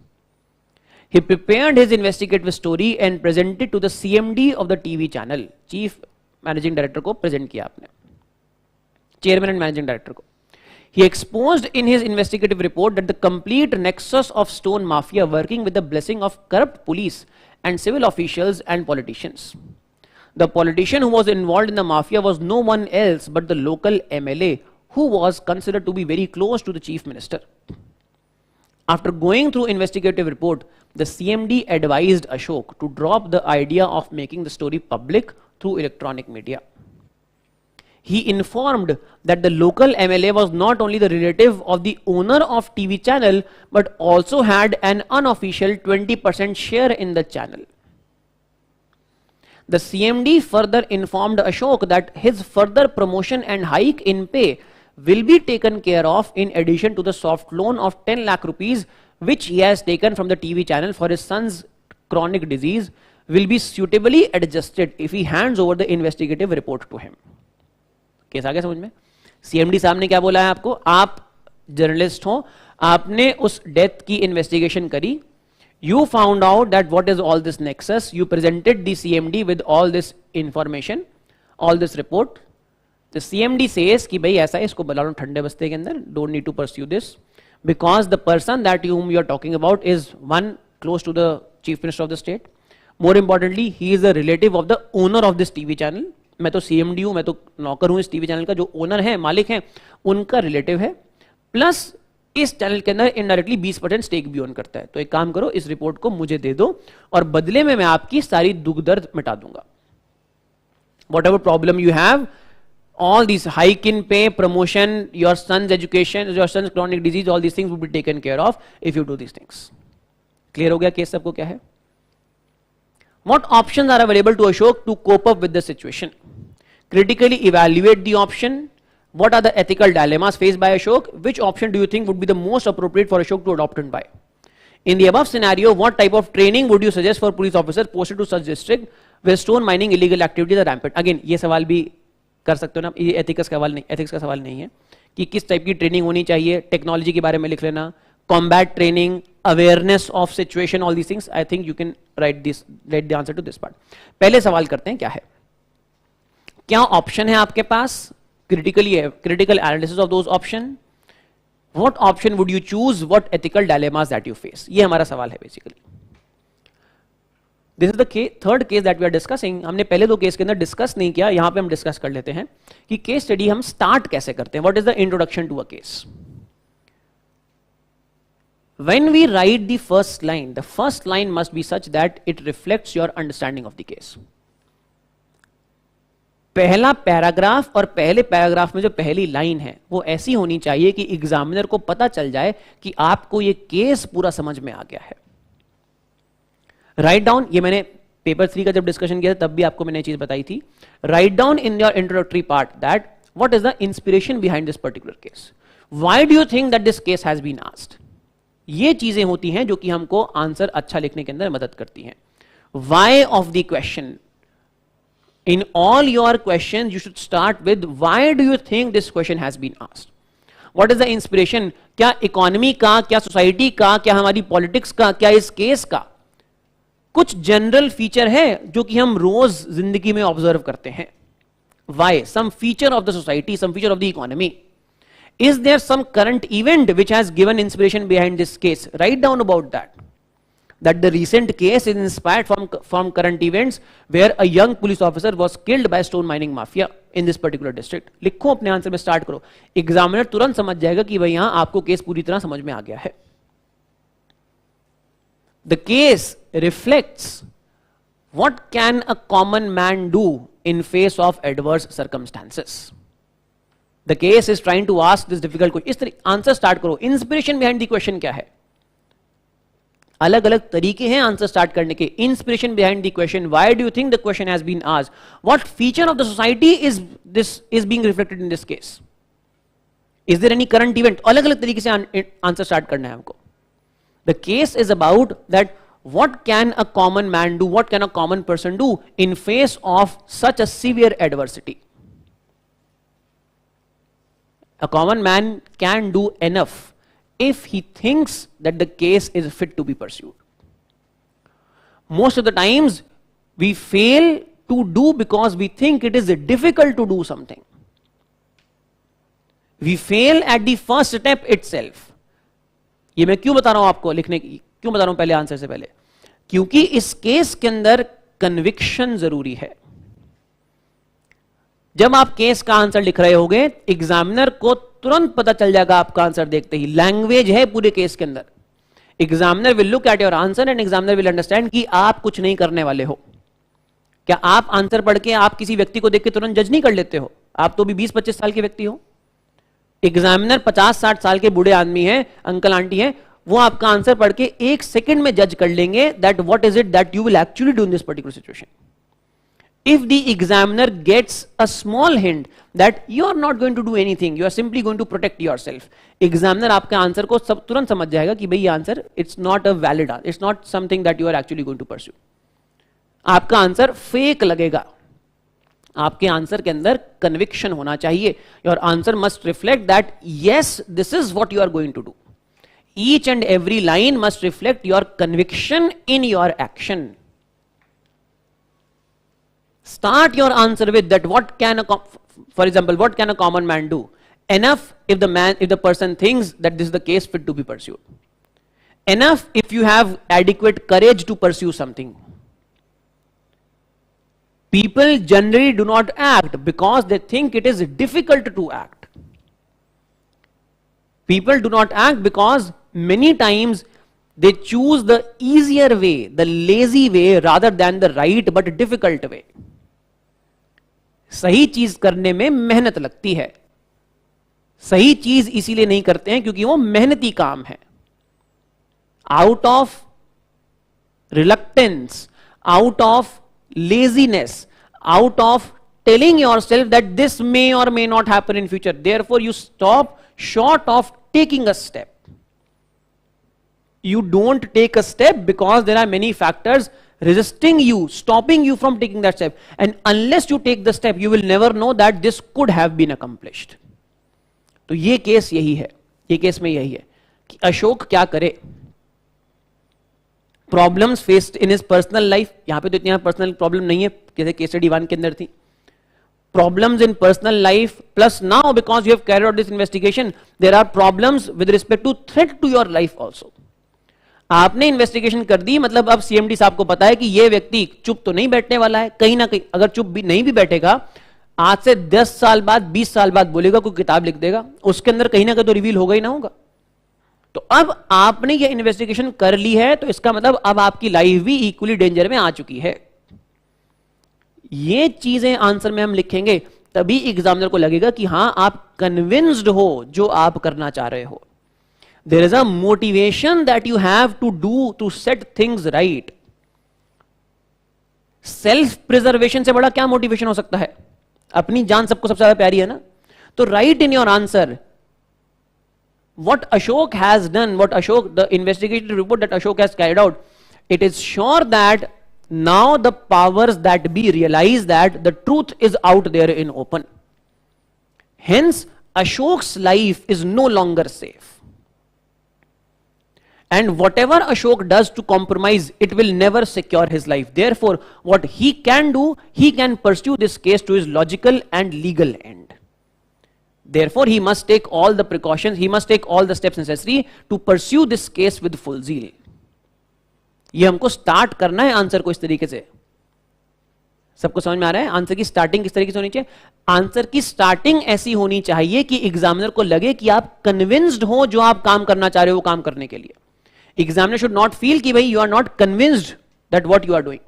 He prepared his investigative story and presented to the CMD of the TV channel. Chief Managing Director को present किया आपने, Chairman and Managing Director को. He exposed in his investigative report that the complete nexus of stone mafia working with the blessing of corrupt police and civil officials and politicians. The politician who was involved in the mafia was no one else but the local MLA, who was considered to be very close to the chief minister. After going through investigative report, the CMD advised Ashok to drop the idea of making the story public through electronic media. He informed that the local MLA was not only the relative of the owner of TV channel, but also had an unofficial 20% share in the channel. The CMD further informed Ashok that his further promotion and hike in pay will be taken care of in addition to the soft loan of 10 lakh rupees which he has taken from the TV channel for his son's chronic disease will be suitably adjusted if he hands over the investigative report to him. Case आ गया समझ में? CMD साहब ने क्या बोला है आपको? आप जर्नलिस्ट हो, आपने उस डेथ की इन्वेस्टिगेशन करी, you found out that what is all this nexus, you presented the CMD with all this information, all this report. The CMD says कि भाई ऐसा है, इसको बुला लो ठंडे बस्ते के अंदर, don't need to pursue this because the person that whom you are talking about is one close to the chief minister of the state. More importantly, he is a relative of the owner of this TV channel. मैं तो CMD हूं, मैं तो नौकर हूं इस TV channel का, जो ओनर है, मालिक है, उनका रिलेटिव है, प्लस इस चैनल के अंदर इनडायरेक्टली 20% स्टेक भी ओन करता है. तो एक काम करो, इस रिपोर्ट को मुझे दे दो और बदले में मैं आपकी सारी दुख दर्द मिटा दूंगा. Whatever problem you have, all these hike in pay, promotion, your son's education, your son's chronic disease, all these things will be taken care of if you do these things. Clear हो गया case सबको क्या है? What options are available to Ashok to cope up with the situation? Critically evaluate the option. What are the ethical dilemmas faced by Ashok? Which option do you think would be the most appropriate for Ashok to adopt and by? In the above scenario, what type of training would you suggest for police officers posted to such district where stone mining illegal activities are rampant? Again, ये सवाल भी कर सकते हो ना, ये ethics का सवाल नहीं है कि किस टाइप की ट्रेनिंग होनी चाहिए, टेक्नोलॉजी के बारे में लिख लेना, combat training, awareness of situation, all these things. I think you can write the answer to this part. पहले सवाल करते हैं क्या है, क्या ऑप्शन है आपके पास, critical analysis of those option, what option would you choose, what ethical dilemmas that you face. ये हमारा सवाल है basically. This is the third case that we are discussing. हमने पहले दो केस के अंदर डिस्कस नहीं किया, यहां पे हम डिस्कस कर लेते हैं कि केस स्टडी हम स्टार्ट कैसे करते हैं. What is the introduction to a case? When we write the first line must be such that it reflects your understanding of the case. पहला पैराग्राफ और पहले पैराग्राफ में जो पहली लाइन है वो ऐसी होनी चाहिए कि एग्जामिनर को पता चल जाए कि आपको ये केस पूरा समझ में आ गया है. राइट डाउन, ये मैंने पेपर 3 का जब डिस्कशन किया था तब भी आपको मैंने चीज बताई थी. Write down in your introductory part that what is the inspiration behind this particular case, why do you think that this case has been asked. ये चीजें होती हैं जो कि हमको आंसर अच्छा लिखने के अंदर मदद करती हैं. Why of the question? In all your questions, you should start with why do you think this question has been asked? What is the inspiration? क्या इकोनॉमी का, क्या सोसाइटी का, क्या हमारी पॉलिटिक्स का, क्या इस केस का कुछ जनरल फीचर है जो कि हम रोज जिंदगी में ऑब्जर्व करते हैं. Why? Some feature of the society, some feature of the economy. Is there some current event which has given inspiration behind this case? Write down about that. That the recent case is inspired from current events where a young police officer was killed by stone mining mafia in this particular district. लिखो अपने answer में start करो. Examiner तुरंत समझ जाएगा कि भाई यहां आपको केस पूरी तरह समझ में आ गया है. The case reflects what can a common man do in face of adverse circumstances. The case is trying to ask this difficult question. इस तरह आंसर स्टार्ट करो. इंस्पिरेशन बिहाइंड द क्वेश्चन क्या है? अलग अलग तरीके हैं आंसर स्टार्ट करने के. Inspiration behind the question, why do you think the question has been asked, what feature of the society is being reflected in this case, is there any current event. अलग अलग तरीके से answer start करना है हमको. The case is about that what can a common man do, what can a common person do in face of such a severe adversity. A common man can do enough if he thinks that the case is fit to be pursued. Most of the times we fail to do because we think it is difficult to do something. We fail at the first step itself. ये मैं क्यों बता रहा हूं आपको लिखने की, क्यों बता रहा हूं पहले आंसर से पहले, क्योंकि इस केस के अंदर कन्विक्शन जरूरी है. जब आप केस का आंसर लिख रहे होगे, एग्जामिनर को तुरंत पता चल जाएगा आपका आंसर देखते ही. लैंग्वेज है पूरे केस के अंदर. Examiner will look at your answer and examiner will understand कि आप कुछ नहीं करने वाले हो. क्या आप आंसर पढ़ के आप किसी व्यक्ति को देख के तुरंत जज नहीं कर लेते हो? आप तो भी 20-25 साल के व्यक्ति हो. एग्जामिनर 50-60 साल के बूढ़े आदमी हैं, अंकल आंटी हैं, वो आपका आंसर पढ़ के 1 सेकंड में जज कर लेंगे that what is it that you will actually do in this particular situation. If the examiner gets a small hint that you are not going to do anything, you are simply going to protect yourself, examiner आपके answer को सब तुरंत समझ जाएगा कि भाई ये answer it's not a valid answer, it's not something that you are actually going to pursue. आपका आंसर फेक लगेगा. आपके आंसर के अंदर कन्विक्शन होना चाहिए. Your answer must reflect that yes, this is what you are going to do. Each and every line must reflect your conviction in your action. Start your answer with that. What can for example, what can a common man do? Enough if the person thinks that this is the case fit to be pursued. Enough if you have adequate courage to pursue something. People generally do not act because they think it is difficult to act. People do not act because many times they choose the easier way, the lazy way, rather than the right but difficult way. सही चीज करने में मेहनत लगती है. सही चीज इसीलिए नहीं करते हैं क्योंकि वो मेहनती काम है. Out of reluctance, out of laziness, out of telling yourself that this may or may not happen in future, therefore you stop short of taking a step. You don't take a step because there are many factors resisting you, stopping you from taking that step, and unless you take the step you will never know that this could have been accomplished. तो ये case यही है, ये case में यही है कि अशोक क्या करे. Problems faced in his personal life, यहां पे तो इतनी पर्सनल प्रॉब्लम नहीं है जैसे केस स्टडी 1 के अंदर थी. Problems in personal life plus now because you have carried out this investigation there are problems with respect to threat to your life also. आपने इन्वेस्टिगेशन कर दी, मतलब अब सीएमडी साहब को पता है कि ये व्यक्ति चुप तो नहीं बैठने वाला है. कहीं ना कहीं अगर चुप भी नहीं भी बैठेगा, आज से 10 साल बाद 20 साल बाद बोलेगा, कोई किताब लिख देगा, उसके अंदर कहीं ना कहीं तो रिवील होगा ही ना होगा. तो अब आपने ये इन्वेस्टिगेशन कर ली है तो इसका मतलब अब आपकी लाइफ भी इक्वली डेंजर में आ चुकी है. ये चीजें आंसर में हम लिखेंगे तभी एग्जामिनर को लगेगा कि हां आप कन्विंस्ड हो जो आप करना चाह रहे हो. There is a motivation that you have to do to set things right. Self preservation से बड़ा क्या मोटिवेशन हो सकता है? अपनी जान सबको सबसे ज्यादा प्यारी है ना. तो right in your answer what Ashok has done, what Ashok, the investigative report that Ashok has carried out, it is sure that now the powers that be realize that the truth is out there in open. Hence, Ashok's life is no longer safe. And whatever Ashok does to compromise, it will never secure his life. Therefore, what he can do, he can pursue this case to his logical and legal end. Therefore, he must take all the precautions, he must take all the steps necessary to pursue this case with full zeal. ये हमको start करना है answer को इस तरीके से. सबको समझ में आ रहा है? आंसर की स्टार्टिंग किस तरीके से होनी चाहिए? आंसर की स्टार्टिंग ऐसी होनी चाहिए कि एग्जामिनर को लगे कि आप कन्विंस्ड हो जो आप काम करना चाह रहे हो काम करने के लिए. एग्जामिनर शुड नॉट फील कि भाई you are not convinced that what you are doing.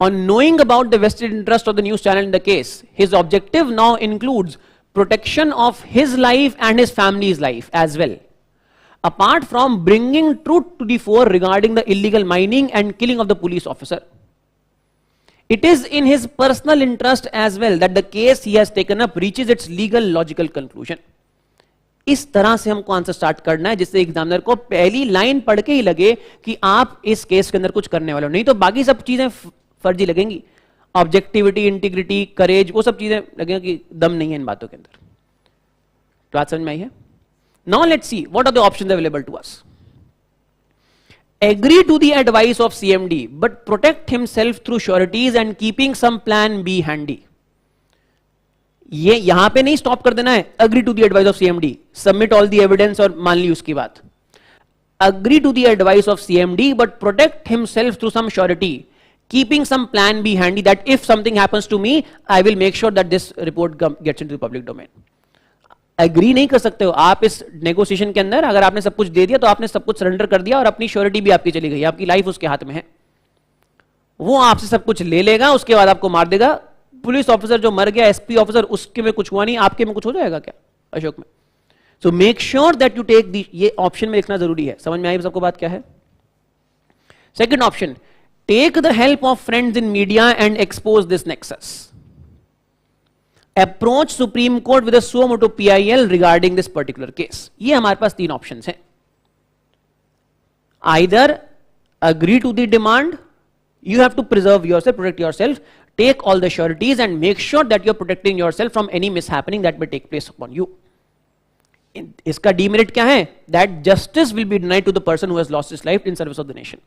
On knowing about the vested interest of the news channel in the case, his objective now includes protection of his life and his family's life as well. apart from bringing truth to the fore regarding the illegal mining and killing of the police officer. It is in his personal interest as well that the case he has taken up reaches its legal logical conclusion. इस तरह से हमको answer start करना है जिससे examiner को पहली line पढ़ के ही लगे कि आप इस केस के अंदर कुछ करने वाले हो, नहीं तो बाकी सब चीजें फर्जी लगेंगी. ऑब्जेक्टिविटी, इंटीग्रिटी, करेज, वो सब चीजें लगेंगे कि दम नहीं है इन बातों के अंदर. तो बात समझ में आई है? Now let's see what are the options available to us. Agree to the advice of CMD but protect himself through sureties and keeping some plan B handy. ये यहां पे नहीं स्टॉप कर देना है. Agree to the advice of CMD, submit all the evidence और मान ली उसकी बात. Agree to the advice of CMD but protect himself through some surety, keeping some plan B handy that if something happens to me, I will make sure that this report gets into the public domain. Agree नहीं कर सकते हो आप इस negotiation के अंदर. अगर आपने सब कुछ दे दिया तो आपने सब कुछ सरेंडर कर दिया और अपनी श्योरिटी भी आपकी चली गई, आपकी लाइफ उसके हाथ में है. वो आपसे सब कुछ ले लेगा, उसके बाद आपको मार देगा. पुलिस ऑफिसर जो मर गया, एसपी ऑफिसर, उसके में कुछ हुआ नहीं, आपके में कुछ हो जाएगा क्या अशोक में? So make sure that you take the. ये ऑप्शन में लिखना जरूरी है. समझ में आई सबको बात क्या है? Second option, take the help of friends in media and expose this nexus. Approach Supreme Court with a suo motu PIL regarding this particular case. ये हमारे पास तीन ऑप्शंस हैं. Either agree to the demand, you have to preserve yourself, protect yourself, take all the sureties and make sure that you're protecting yourself from any mishappening that may take place upon you. इसका demerit क्या है? That justice will be denied to the person who has lost his life in service of the nation.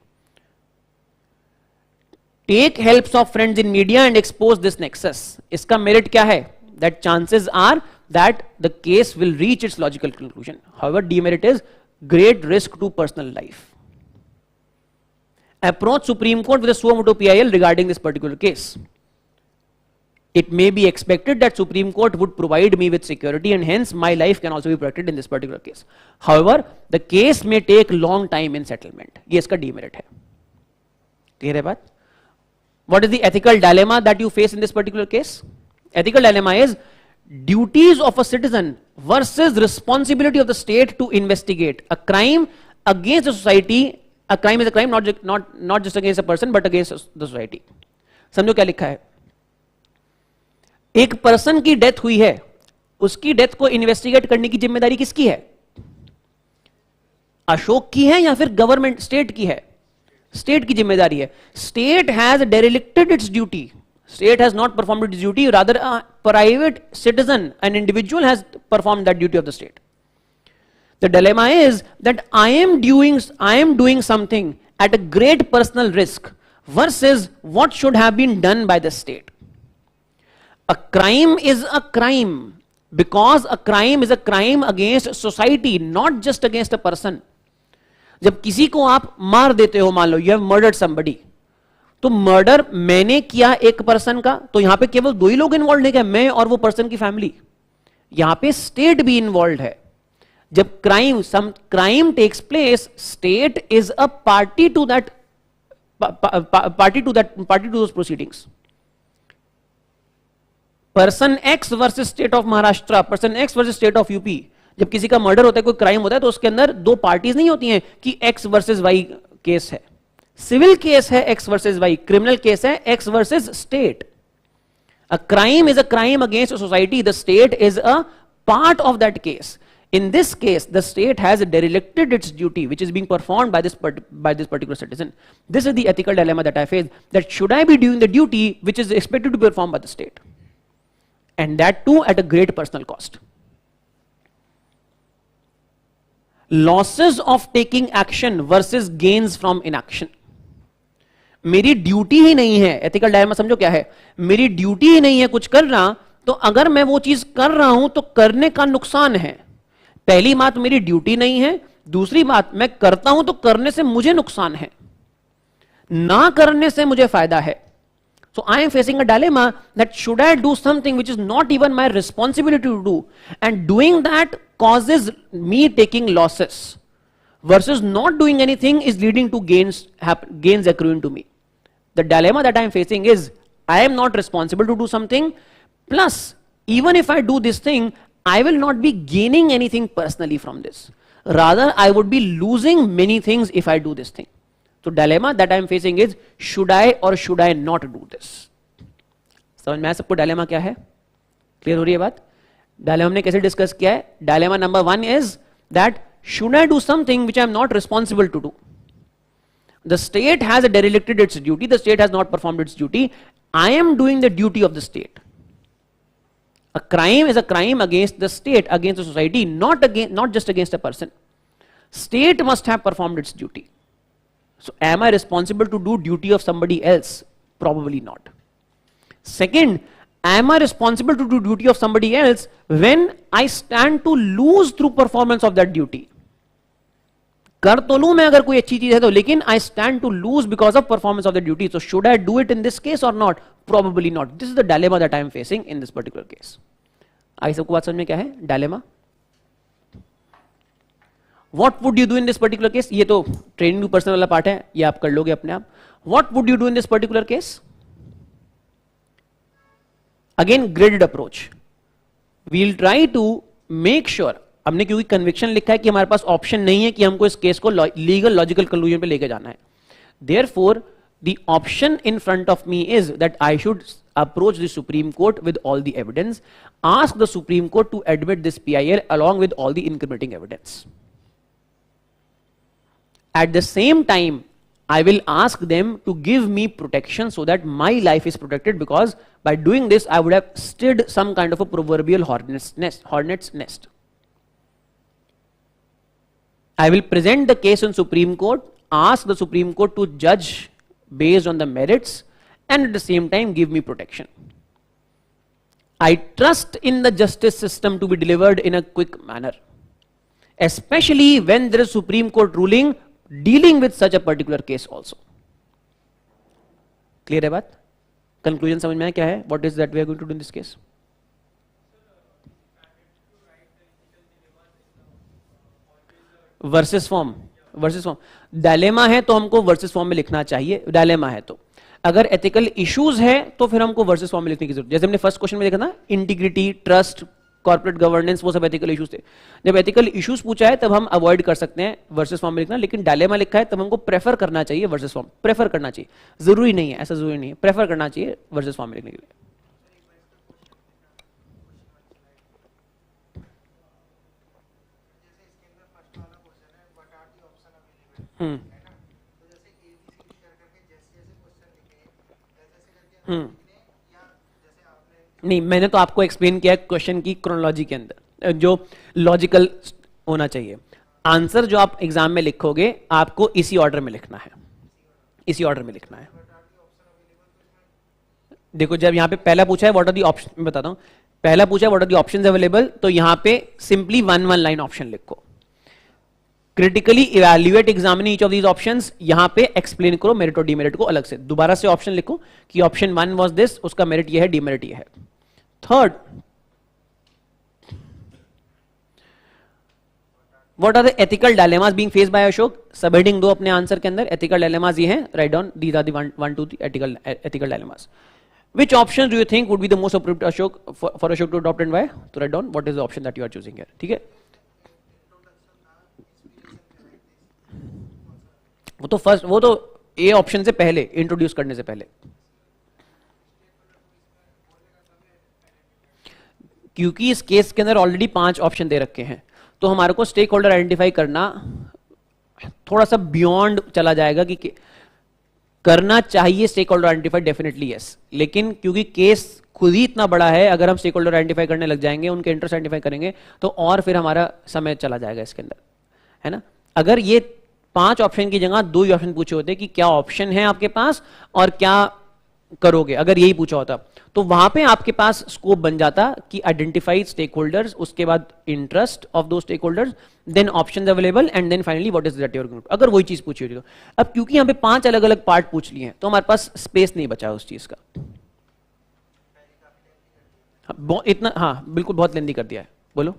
Take helps of friends in media and expose this nexus. इसका merit क्या है? That chances are that the case will reach its logical conclusion. However, demerit is great risk to personal life. Approach Supreme Court with a suo motu PIL regarding this particular case. It may be expected that Supreme Court would provide me with security and hence my life can also be protected in this particular case. However, the case may take long time in settlement. ये इसका demerit है. Clear है बात? What is the ethical dilemma that you face in this particular case? Ethical dilemma is duties of a citizen versus responsibility of the state to investigate a crime against the society. A crime is a crime, not just against a person, but against the society. समझो क्या लिखा है? एक person की death हुई है, उसकी death को इन्वेस्टिगेट करने की जिम्मेदारी किसकी है? अशोक की है या फिर गवर्नमेंट, स्टेट की है? स्टेट की जिम्मेदारी है. State has derelicted its duty. State has not performed its duty, rather a private citizen, an individual has performed that duty of the state. The dilemma is that I am doing something at a great personal risk versus what should have been done by the state. A crime is a crime because a crime is a crime against society, not just against a person. जब किसी को आप मार देते हो, मान लो you have murdered somebody, तो murder मैंने किया एक पर्सन का, तो यहां पे केवल दो ही लोग इन्वॉल्व नहीं है, मैं और वो पर्सन की फैमिली. यहां पे स्टेट भी इन्वॉल्व है. जब crime takes place, state is a party to that party to those proceedings. Person X versus state of Maharashtra, person X versus state of UP. जब किसी का मर्डर होता है, कोई क्राइम होता है, तो उसके अंदर दो पार्टीज नहीं होती हैं कि एक्स वर्सेस वाई केस है. सिविल केस है X versus Y, criminal case है X versus state. A crime is a crime against society, the state is a part of that case. In this case, the state has derelicted its duty, which is being performed by this particular citizen. This is the ethical dilemma that I face. That should I be doing the duty which is expected to be performed by the state, and that too at a great personal cost. Losses of taking action versus gains from inaction. मेरी duty ही नहीं है, ethical dilemma समझो क्या है, मेरी duty ही नहीं है कुछ करना, तो अगर मैं वो चीज कर रहा हूं तो करने का नुकसान है. पहली बात मेरी ड्यूटी नहीं है, दूसरी बात मैं करता हूं तो करने से मुझे नुकसान है, ना करने से मुझे फायदा है. So I am facing a dilemma that should I do something which is not even my responsibility to do, and doing that causes me taking losses, versus not doing anything is leading to gains accruing to me. The dilemma that I am facing is I am not responsible to do something, plus even if I do this thing, I will not be gaining anything personally from this. rather I would be losing many things if I do this thing. So dilemma that I am facing is, should I or should I not do this? समझ में आया सबको dilemma क्या है? Clear हो रही है बात? Dilemma हमने कैसे डिस्कस किया है? Dilemma number 1 is that should I do something which I am not responsible to do? The state has derelicted its duty, the state has not performed its duty. I am doing the duty of the state. A crime is a crime against the state, against the society, not just against a person. State must have performed its duty. So am I responsible to do duty of somebody else? Probably not. Second, am I responsible to do duty of somebody else when I stand to lose through performance of that duty? कर तो लूं मैं अगर कोई अच्छी चीज है तो, लेकिन I stand to lose because of performance of the duty. So should I do it in this case or not? Probably not. This is the dilemma that I am facing in this particular case. आई सबको बात समझ में क्या है dilemma? What would you do in this particular case? ये तो training to person वाला part है, ये आप कर लोगे अपने आप. What would you do in this particular case? Again, graded approach. We'll try to make sure, हमने क्योंकि कन्विक्शन लिखा है कि हमारे पास ऑप्शन नहीं है कि हमको इस केस को लीगल लॉजिकल कंक्लूजन पे लेके जाना है. Therefore, the option in front of me is that I should approach the Supreme Court with all the evidence, ask the Supreme Court to admit this PIL along with all the incriminating evidence. At the same time, I will ask them to give me protection so that my life is protected, because by doing this, I would have stirred some kind of a proverbial hornet's nest. I will present the case in Supreme Court, ask the Supreme Court to judge based on the merits, and at the same time give me protection. I trust in the justice system to be delivered in a quick manner, especially when there is Supreme Court ruling dealing with such a particular case also. Clear है बात? Conclusion समझ में आया क्या है? What is that we are going to do in this case? Versus form. Dilemma है तो हमको वर्सेस फॉर्म में लिखना चाहिए. डायलेमा है तो, अगर एथिकल इश्यूज है तो फिर हमको वर्सेस फॉर्म में लिखने की जरूरत. जैसे हमने फर्स्ट क्वेश्चन में देखा था, इंटीग्रिटी, ट्रस्ट, कॉर्पोरेट गवर्नेंस, वो सब एथिकल इश्यूज थे. जब एथिकल इश्यूज पूछा है तब हम अवॉइड कर सकते हैं वर्सेस फॉर्म में लिखना, लेकिन डायलेमा लिखा है तब हमको प्रेफर करना चाहिए वर्सेस फॉर्म. प्रेफर करना चाहिए, जरूरी नहीं है, ऐसा जरूरी नहीं है, प्रेफर करना चाहिए वर्सेस फॉर्म में लिखने के लिए. नहीं, मैंने तो आपको एक्सप्लेन किया क्वेश्चन की क्रोनोलॉजी के अंदर जो लॉजिकल होना चाहिए. आंसर जो आप एग्जाम में लिखोगे आपको इसी ऑर्डर में लिखना है, इसी ऑर्डर में लिखना है. देखो, जब यहां पे पहला पूछा है व्हाट आर दी ऑप्शन, मैं बताता हूं, पहला पूछा है what are the options available, तो यहां पे सिंपली वन लाइन ऑप्शन लिखो. Critically evaluate examine each of these options, यहां पे एक्सप्लेन करो मेरिट और डीमेरिट को अलग से. दोबारा से ऑप्शन लिखो कि ऑप्शन 1 वाज दिस, उसका मेरिट ये है, डीमेरिट ये है. Third, what are the ethical dilemmas being faced by Ashok. Sub heading दो अपने आंसर के अंदर, एथिकल डायलेमास ये हैं, write down these are the 1 2 ethical dilemmas. Which option do you think would be the most appropriate Ashok for Ashok to adopt and why? So write down what is the option that you are choosing here. ठीक है, वो तो A option से पहले, introduce करने से पहले, क्योंकि इस केस के अंदर ऑलरेडी 5 ऑप्शन दे रखे हैं, तो हमारे को स्टेक होल्डर आइडेंटिफाई करना थोड़ा सा बियॉन्ड चला जाएगा कि करना चाहिए stakeholder identify, definitely yes, लेकिन क्योंकि केस खुद ही इतना बड़ा है, अगर हम स्टेक होल्डर आइडेंटिफाई करने लग जाएंगे, उनके इंटरेस्ट आइडेंटिफाई करेंगे, तो और फिर हमारा समय चला जाएगा इसके अंदर, है ना. अगर ये 5 ऑप्शन की जगह 2 ही ऑप्शन पूछे होते कि क्या ऑप्शन है आपके पास और क्या करोगे, अगर यही पूछा होता तो वहां पे आपके पास स्कोप बन जाता कि आइडेंटिफाई स्टेक होल्डर्स, उसके बाद इंटरेस्ट ऑफ दो stakeholders, then options available, and then finally what is that your group. अगर वही चीज पूछी होती तो. अब क्योंकि यहाँ पे 5 अलग अलग पार्ट पूछ लिए हैं तो हमारे पास स्पेस नहीं बचा उस चीज का. इतना, हाँ बिल्कुल, बहुत लेंदी कर दिया है. बोलो.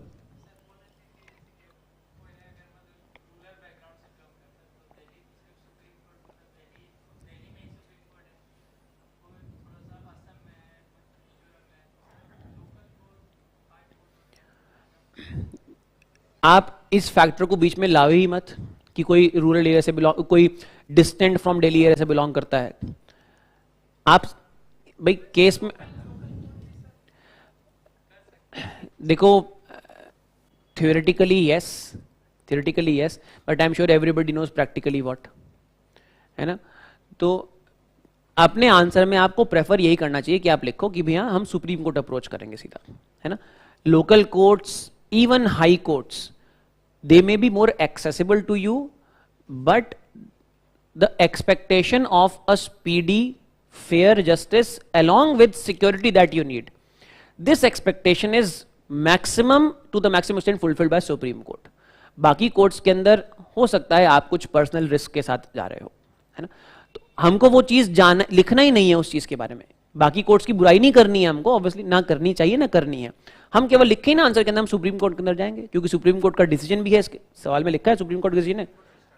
आप आप इस फैक्टर को बीच में लावे ही मत कि कोई रूरल एरिया से बिलोंग, कोई डिस्टेंट फ्रॉम दिल्ली एरिया से बिलोंग करता है। आप भाई केस में देखो, theoretically yes, but I'm sure everybody knows practically what, है ना। तो अपने आंसर में आपको प्रेफर यही करना चाहिए कि आप लिखो कि भैया हम सुप्रीम कोर्ट अप्रोच करेंगे सीधा, है ना। Local courts, even high courts, they may be more accessible to you, but the expectation of a speedy, fair justice along with security that you need, this expectation is maximum to the maximum extent fulfilled by Supreme Court. बाकी courts के अंदर हो सकता है आप कुछ personal risk के साथ जा रहे हो, है ना। तो हमको वो चीज जाना, लिखना ही नहीं है उस चीज के बारे में। बाकी कोर्ट्स की बुराई नहीं करनी है हमको, ऑब्वियसली ना करनी चाहिए ना करनी है। हम केवल लिखे ही ना आंसर के अंदर हम सुप्रीम कोर्ट के अंदर जाएंगे, क्योंकि सुप्रीम कोर्ट का डिसीजन भी है, इसके सवाल में लिखा है सुप्रीम कोर्ट का डिसीजन है,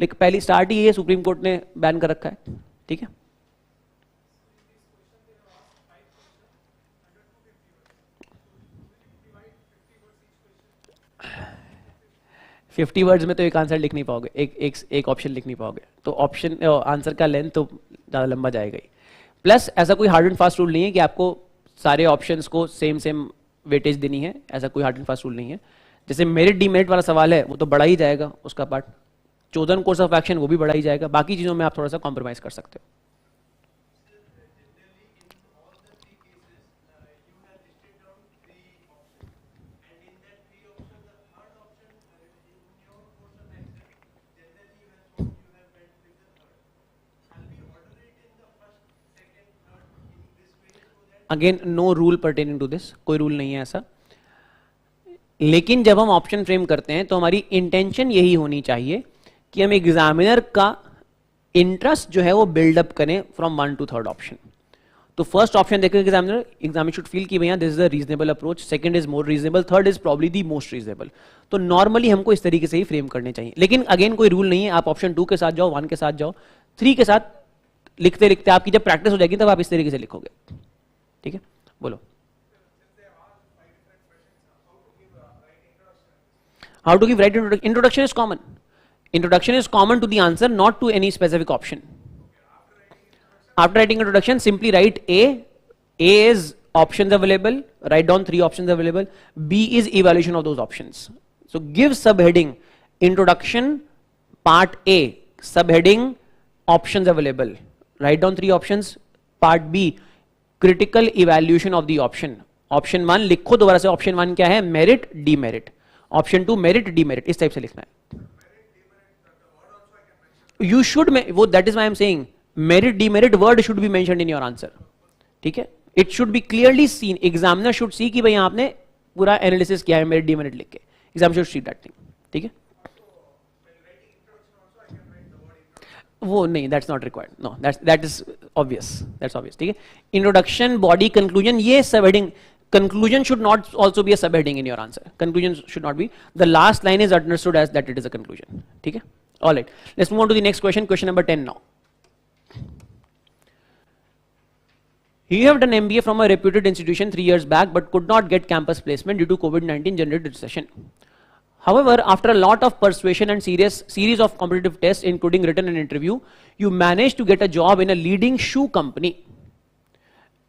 लेकिन पहली स्टार्ट ही है सुप्रीम कोर्ट ने बैन कर रखा है, ठीक है। फिफ्टी वर्ड्स में तो एक आंसर लिख नहीं पाओगे, एक ऑप्शन लिख नहीं पाओगे, तो ऑप्शन आंसर का लेंथ तो ज़्यादा लंबा जाएगा ही। प्लस ऐसा कोई हार्ड एंड फास्ट रूल नहीं है कि आपको सारे ऑप्शंस को सेम वेटेज देनी है, ऐसा कोई हार्ड एंड फास्ट रूल नहीं है। जैसे मेरिट डीमेरिट वाला सवाल है वो तो बड़ा ही जाएगा उसका part, chosen course of action वो भी बड़ा ही जाएगा, बाकी चीज़ों में आप थोड़ा सा कॉम्प्रोमाइज़ कर सकते हो। Again no rule pertaining to this, कोई रूल नहीं है ऐसा, लेकिन जब हम ऑप्शन फ्रेम करते हैं तो हमारी इंटेंशन यही होनी चाहिए कि हम एग्जामिनर का इंटरेस्ट जो है वो बिल्डअप करें फ्रॉम 1 to 3rd ऑप्शन। तो फर्स्ट ऑप्शन देखेंगे एग्जामिनर शुड फील कि भैया this is a reasonable approach, second is more reasonable, third is probably the most reasonable. तो नॉर्मली हमको इस तरीके से ही फ्रेम करने चाहिए, लेकिन अगेन कोई रूल नहीं है, आप ऑप्शन 2 के साथ जाओ, 1 के साथ जाओ, 3 के साथ लिखते लिखते आपकी जब प्रैक्टिस हो जाएगी तब आप इस तरीके से लिखोगे, ठीक है। बोलो, how to give right introduction is common, introduction is common to the answer, not to any specific option. After writing introduction, simply write A. A is options available, write down 3 options available. B is evaluation of those options. So give subheading introduction part A, subheading options available, write down 3 options. Part B, critical evaluation of the option. Option 1 लिखो दोबारा से, option 1 क्या है, merit demerit, option 2 merit demerit, इस type से लिखना है। You should, वो that is why I am saying merit demerit word should be mentioned in your answer, ठीक है। It should be clearly seen, examiner should see कि भाई आपने पूरा analysis किया है merit demerit लिख के, examiner should see that thing, ठीक है। वो नहीं, that's not required, no, that is obvious, that's obvious, ठीक है। Introduction, body, conclusion, ये subheading, conclusion should not also be a subheading in your answer, conclusion should not be, the last line is understood as that it is a conclusion, ठीक है। All right, let's move on to the next question, question number 10 now. You have done MBA from a reputed institution 3 years back but could not get campus placement due to COVID-19 generated recession. However, after a lot of persuasion and series of competitive tests including written and interview, you managed to get a job in a leading shoe company.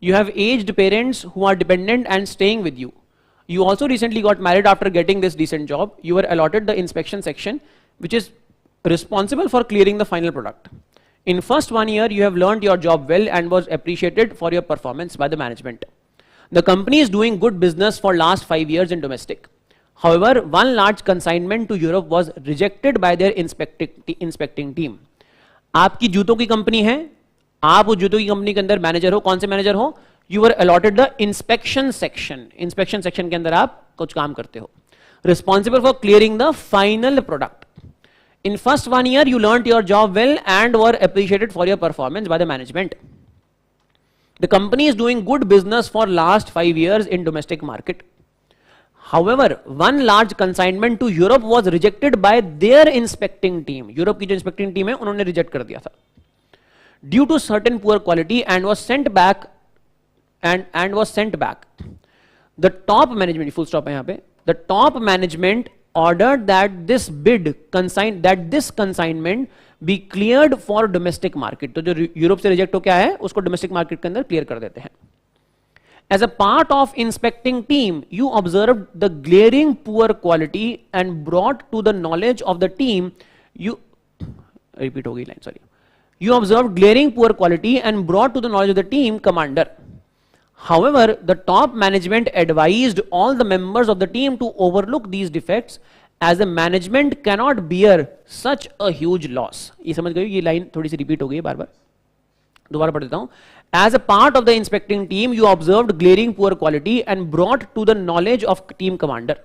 You have aged parents who are dependent and staying with you. You also recently got married after getting this decent job. You were allotted the inspection section, which is responsible for clearing the final product. In first 1 year, you have learned your job well and was appreciated for your performance by the management. The company is doing good business for last 5 years in domestic. However, one large consignment to Europe was rejected by their inspecting team. आपकी जूतों की company है, आप उस जूतों की company के अंदर मैनेजर हो, कौन से मैनेजर हो? You were allotted the inspection section. Inspection section के अंदर आप कुछ काम करते हो. Responsible for clearing the final product. In first 1 year, you learnt your job well and were appreciated for your performance by the management. The company is doing good business for last 5 years in domestic market. However, one large consignment to Europe was rejected by their inspecting team. Europe की जो inspecting team है, उन्होंने reject कर दिया था. Due to certain poor quality and was sent back. The top management, full stop है यहाँ पे. The top management ordered that this consignment be cleared for domestic market. तो जो यूरोप से रिजेक्ट हो क्या है उसको डोमेस्टिक मार्केट के अंदर क्लियर कर देते हैं. As a part of inspecting team, you observed the glaring poor quality and brought to the knowledge of the team. Repeat होगी line, sorry. You observed glaring poor quality and brought to the knowledge of the team commander. However, the top management advised all the members of the team to overlook these defects as the management cannot bear such a huge loss. ये समझ गए? ये line थोड़ी सी repeat हो गई है बार-बार. दोबारा पढ़ देता हूं. As a part of the inspecting team, you observed glaring poor quality and brought to the knowledge of team commander.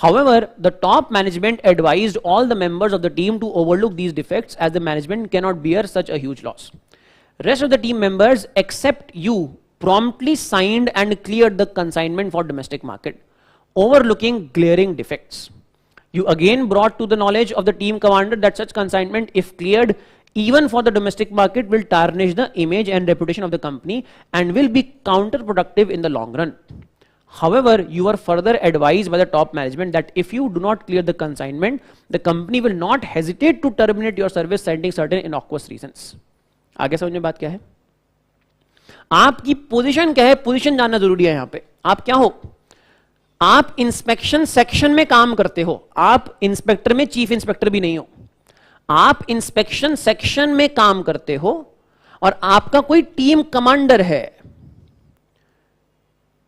However, the top management advised all the members of the team to overlook these defects as the management cannot bear such a huge loss. Rest of the team members except you promptly signed and cleared the consignment for domestic market, overlooking glaring defects. You again brought to the knowledge of the team commander that such consignment, if cleared even for the domestic market, will tarnish the image and reputation of the company and will be counterproductive in the long run. However, you are further advised by the top management that if you do not clear the consignment, the company will not hesitate to terminate your service citing certain innocuous reasons. आगे समझ में बात क्या है? आपकी position क्या है? Position जानना जरूरी है. यहां पे आप क्या हो? आप इंस्पेक्शन सेक्शन में काम करते हो. आप इंस्पेक्टर में चीफ इंस्पेक्टर भी नहीं हो. आप इंस्पेक्शन सेक्शन में काम करते हो और आपका कोई टीम कमांडर है.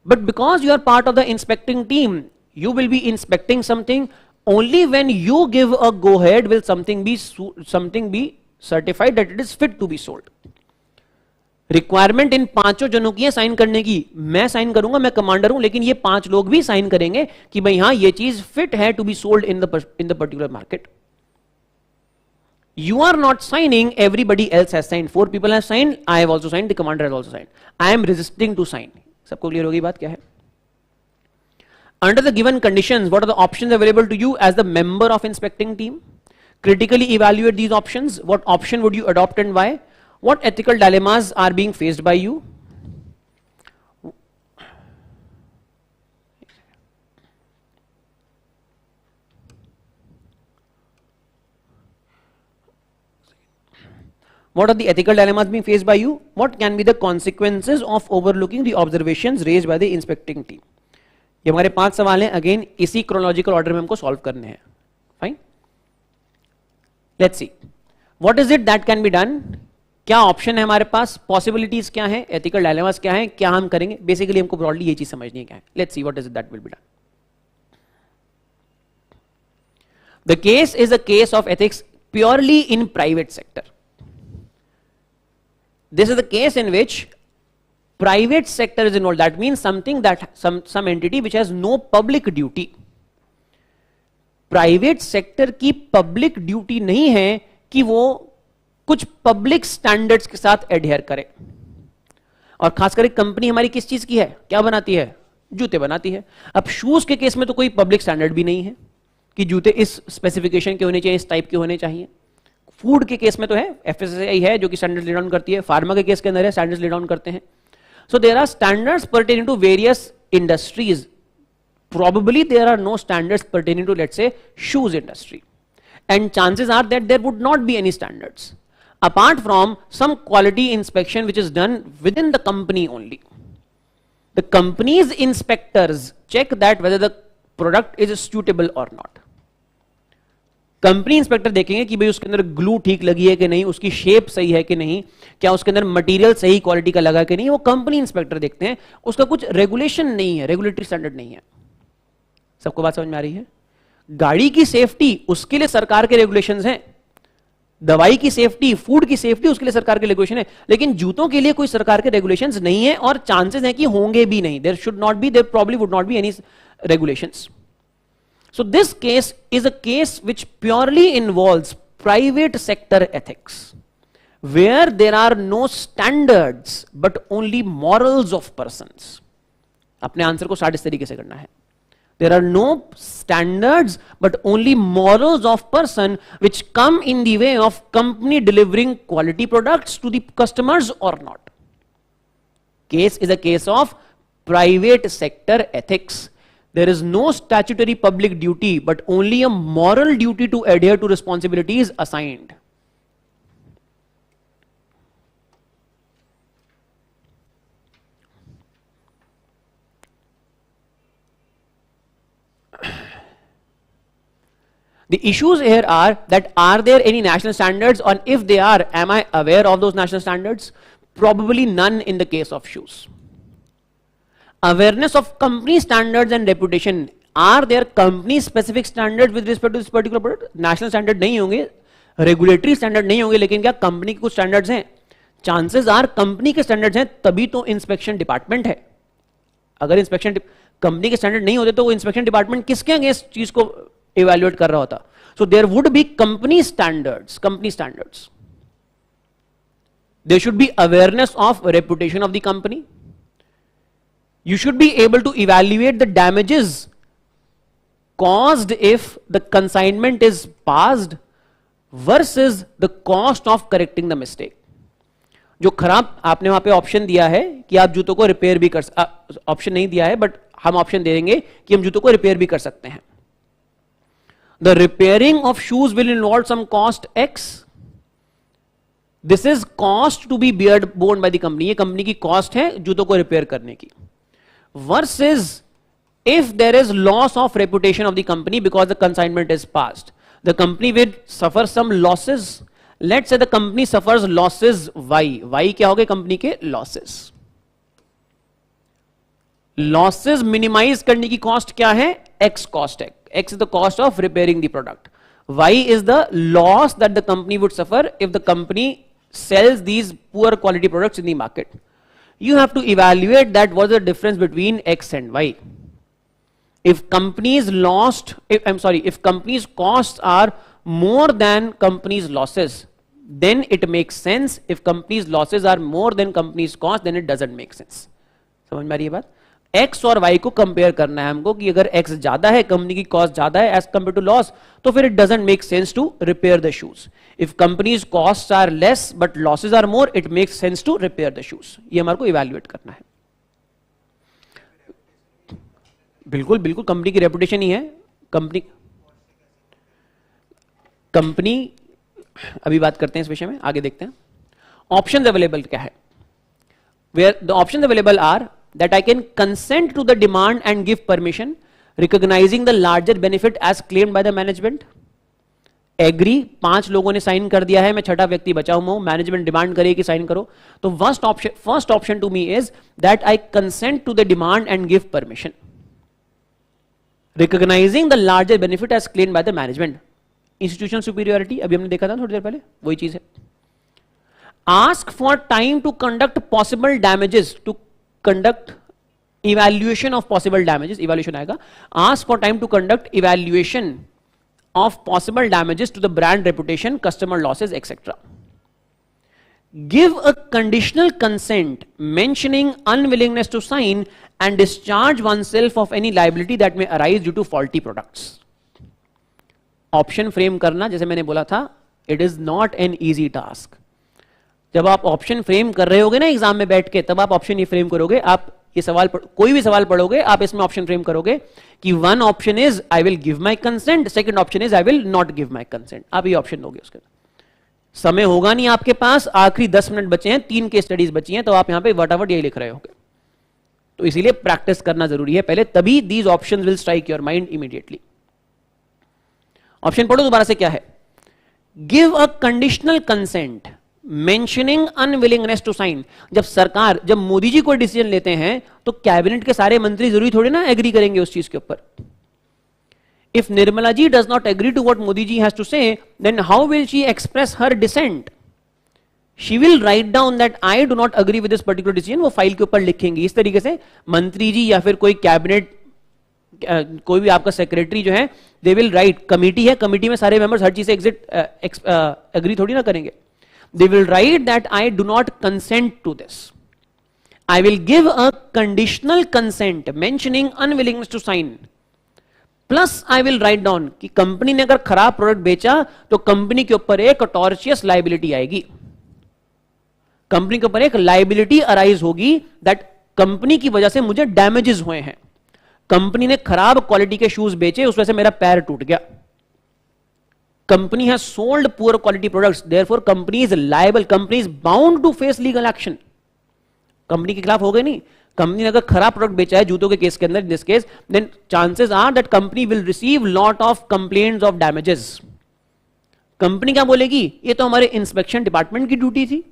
But because you are part of the inspecting team, you will be inspecting something only when you give a go head will something be certified that it is fit to be sold. Requirement in पांचों जनों की है sign करने की. मैं sign करूंगा, मैं commander हूं, लेकिन ये 5 लोग भी साइन करेंगे कि भाई हां ये चीज फिट है to be sold in the particular market. You are not signing, everybody else has signed. 4 people have signed, I have also signed, the commander has also signed. I am resisting to sign. सबको clear होगी बात क्या है? Under the given conditions, what are the options available to you as the member of inspecting team? Critically evaluate these options. What option would you adopt and why? What ethical dilemmas are being faced by you? What are the ethical dilemmas being faced by you? What can be the consequences of overlooking the observations raised by the inspecting team? ये हमारे 5 सवाल हैं. Again इसी chronological order में हमको solve करने हैं. Fine, let's see what is it that can be done. क्या ऑप्शन है हमारे पास, पॉसिबिलिटीज क्या है, एथिकल डायलेमास क्या है, क्या हम करेंगे. बेसिकली हमको ब्रॉडली ये चीज समझनी है क्या है. Let's see what is it that will be done. The case is a case of ethics purely in private sector. This is the case in which private sector is involved. That means something that some entity which has no public duty. Private sector की public duty नहीं है कि वो कुछ public standards के साथ adhere करे. और खासकर कंपनी हमारी किस चीज की है, क्या बनाती है? जूते बनाती है. अब शूज के केस में तो कोई पब्लिक स्टैंडर्ड भी नहीं है कि जूते इस स्पेसिफिकेशन के होने चाहिए, इस टाइप के होने चाहिए. फूड के केस में तो है, एफएसएसआई है जो कि स्टैंडर्ड्स ले डाउन करती है. फार्मा के केस के अंदर है, स्टैंडर्ड्स ले डाउन करते हैं. So there are standards pertaining to various industries. Probably there are no standards pertaining to, let's say, shoes industry, and chances are that there would not be any standards apart from some quality inspection which is done within the company only. The company's inspectors check that whether the product is suitable or not. Company inspector देखेंगे कि भाई उसके अंदर glue ठीक लगी है कि नहीं, उसकी शेप सही है कि नहीं, क्या उसके अंदर मटेरियल सही क्वालिटी का लगा कि नहीं. वो कंपनी इंस्पेक्टर देखते हैं. उसका कुछ रेगुलेशन नहीं है, रेगुलेटरी स्टैंडर्ड नहीं है. सबको बात समझ में आ रही है? गाड़ी की सेफ्टी, उसके लिए सरकार के रेगुलेशंस हैं. दवाई की सेफ्टी, फूड की सेफ्टी, उसके लिए सरकार के रेगुलेशन है. लेकिन जूतों के लिए कोई सरकार के रेगुलेशंस नहीं है और चांसेस है कि होंगे भी नहीं. There should not be, there probably would not be any regulations. So this case is a case which purely involves private sector ethics, where there are no standards but only morals of persons. अपने answer को शायद इस तरीके से करना है. There are no standards but only morals of person which come in the way of company delivering quality products to the customers or not. Case is a case of private sector ethics. there is no statutory public duty but only a moral duty to adhere to responsibilities assigned. The issues here are there any national standards, and if they are, am I aware of those national standards? Probably none in the case of shoes. Awareness of company standards and reputation. Are there company specific standards with respect to this particular product? National standard नहीं होंगे, regulatory standard नहीं होंगे, लेकिन क्या company के कुछ standards हैं? Chances are company के standards हैं, तभी तो inspection department है. अगर inspection कंपनी के standard नहीं होते तो वो inspection department किसके अगेंस्ट चीज को evaluate कर रहा होता? So there would be company standards. There should be awareness of reputation of the company. You should be able to evaluate the damages caused if the consignment is passed versus the cost of correcting the mistake. जो खराब आपने वहां पे option दिया है कि आप जूतों को रिपेयर भी कर, ऑप्शन नहीं दिया है बट हम ऑप्शन दे देंगे कि हम जूतों को रिपेयर भी कर सकते हैं. The repairing of shoes will involve some cost X. This is cost to be borne by the company. ये कंपनी की कॉस्ट है जूतों को रिपेयर करने की. Versus if there is loss of reputation of the company because the consignment is passed, the company will suffer some losses. Let's say the company suffers losses Y. Y क्या हो गए company के losses. Losses minimize करने की cost क्या है? X cost है. X is the cost of repairing the product. Y is the loss that the company would suffer if the company sells these poor quality products in the market. You have to evaluate that what's the difference between X and Y. If companies if companies costs are more than companies losses, then it makes sense. If companies losses are more than companies cost, then it doesn't make sense. समझ में आ रही है बात? X और Y को compare करना है हमको कि अगर X ज्यादा है, कंपनी की कॉस्ट ज्यादा है एज कंपेयर टू लॉस, तो फिर it doesn't make sense to repair the shoes. If companies cost are less but losses are more, it makes sense to repair the shoes. ये हमारे को इवैल्यूएट करना है. बिल्कुल बिल्कुल कंपनी की रेपुटेशन ही है. कंपनी अभी बात करते हैं इस विषय में, आगे देखते हैं. ऑप्शंस अवेलेबल क्या है? Where the options available are that I can consent to the demand and give permission, recognizing the larger benefit as claimed by the management. Agree, 5 लोगों ने साइन कर दिया है, मैं छठा व्यक्ति बचा हूं, मैनेजमेंट डिमांड करे कि साइन करो. तो first option to me is that I consent to the demand and give permission, recognizing the larger benefit as claimed by the management. Institutional superiority अभी हमने देखा था थोड़ी देर पहले, वही चीज है. Ask for time to conduct possible damages, to conduct evaluation of possible damages. Evaluation आएगा. Ask for time to conduct evaluation of possible damages to the brand reputation, customer losses, etc. Give a conditional consent mentioning unwillingness to sign and discharge oneself of any liability that may arise due to faulty products. Option frame करना, जैसे मैंने बोला था, it is not an easy task. जब आप option frame कर रहे होगे ना एग्जाम में बैठ के, तब आप ऑप्शन ये फ्रेम करोगे. आप ये सवाल कोई भी सवाल पढ़ोगे, आप इसमें ऑप्शन फ्रेम करोगे कि one option is I will give my consent, second option is I will not give my consent. आप ये ऑप्शन दोगे. उसके समय होगा नहीं आपके पास, आखिरी 10 मिनट बचे हैं, 3 केस स्टडीज बची हैं, तो आप यहां पे वटावट यही लिख रहे होगे. तो इसीलिए प्रैक्टिस करना जरूरी है पहले, तभी these options will strike your mind immediately. Option पढ़ो दोबारा से, क्या है? Give a conditional consent mentioning unwillingness to sign. जब मोदी जी कोई डिसीजन लेते हैं तो कैबिनेट के सारे मंत्री जरूरी थोड़ी ना एग्री करेंगे उस चीज के ऊपर. If Nirmala ji does not agree to what Modi ji has to say, then how will she express her dissent? She will write down that I do not agree with this particular decision. वो फाइल के ऊपर लिखेंगे. इस तरीके से मंत्री जी या फिर कोई कैबिनेट, कोई भी आपका सेक्रेटरी जो है, दे विल राइट. कमिटी है, कमिटी में सारे मेंबर्स हर चीज से एग्री थोड़ी ना करेंगे. They will write that I do not consent to this. I will give a conditional consent mentioning unwillingness to sign. Plus I will write down कि company ने अगर खराब प्रोडक्ट बेचा तो कंपनी के ऊपर एक टॉर्चियस लाइबिलिटी आएगी. कंपनी के ऊपर एक लाइबिलिटी अराइज होगी दैट कंपनी की वजह से मुझे डैमेजेस हुए हैं. कंपनी ने खराब क्वालिटी के शूज बेचे, उस वजह से मेरा पैर टूट गया. Company has sold poor quality products, therefore company is liable, company is bound to face legal action. Company के खिलाफ हो गए नहीं. कंपनी ने अगर खराब प्रोडक्ट बेचा है जूतों के केस के अंदर, in this case, then chances are that company will receive lot of complaints of damages. Company क्या बोलेगी, ये तो हमारे इंस्पेक्शन डिपार्टमेंट की ड्यूटी थी,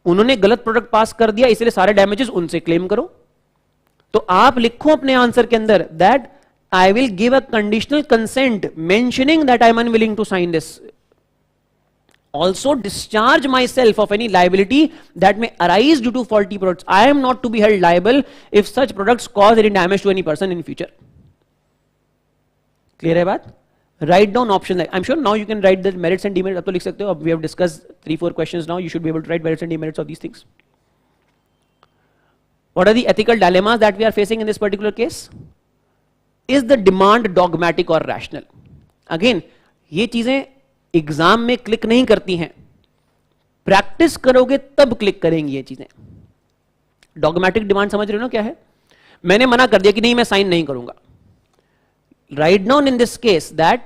उन्होंने गलत प्रोडक्ट पास कर दिया, इसलिए सारे डैमेजेस उनसे क्लेम करो. तो आप लिखो अपने आंसर के अंदर that I will give a conditional consent mentioning that I am unwilling to sign this. Also discharge myself of any liability that may arise due to faulty products. I am not to be held liable if such products cause any damage to any person in future. Clear है बात? Write down option like, I'm sure now you can write the merits and demerits. अब तो लिख सकते हो. We have discussed 3-4 questions now. You should be able to write merits and demerits of these things. What are the ethical dilemmas that we are facing in this particular case? Is the demand dogmatic or rational? Again, ये चीजें exam में click नहीं करती हैं, practice करोगे तब click करेंगी ये चीजें. डॉगमेटिक डिमांड समझ रहे हो ना क्या है? मैंने मना कर दिया कि नहीं मैं साइन नहीं करूंगा. Write down in this case that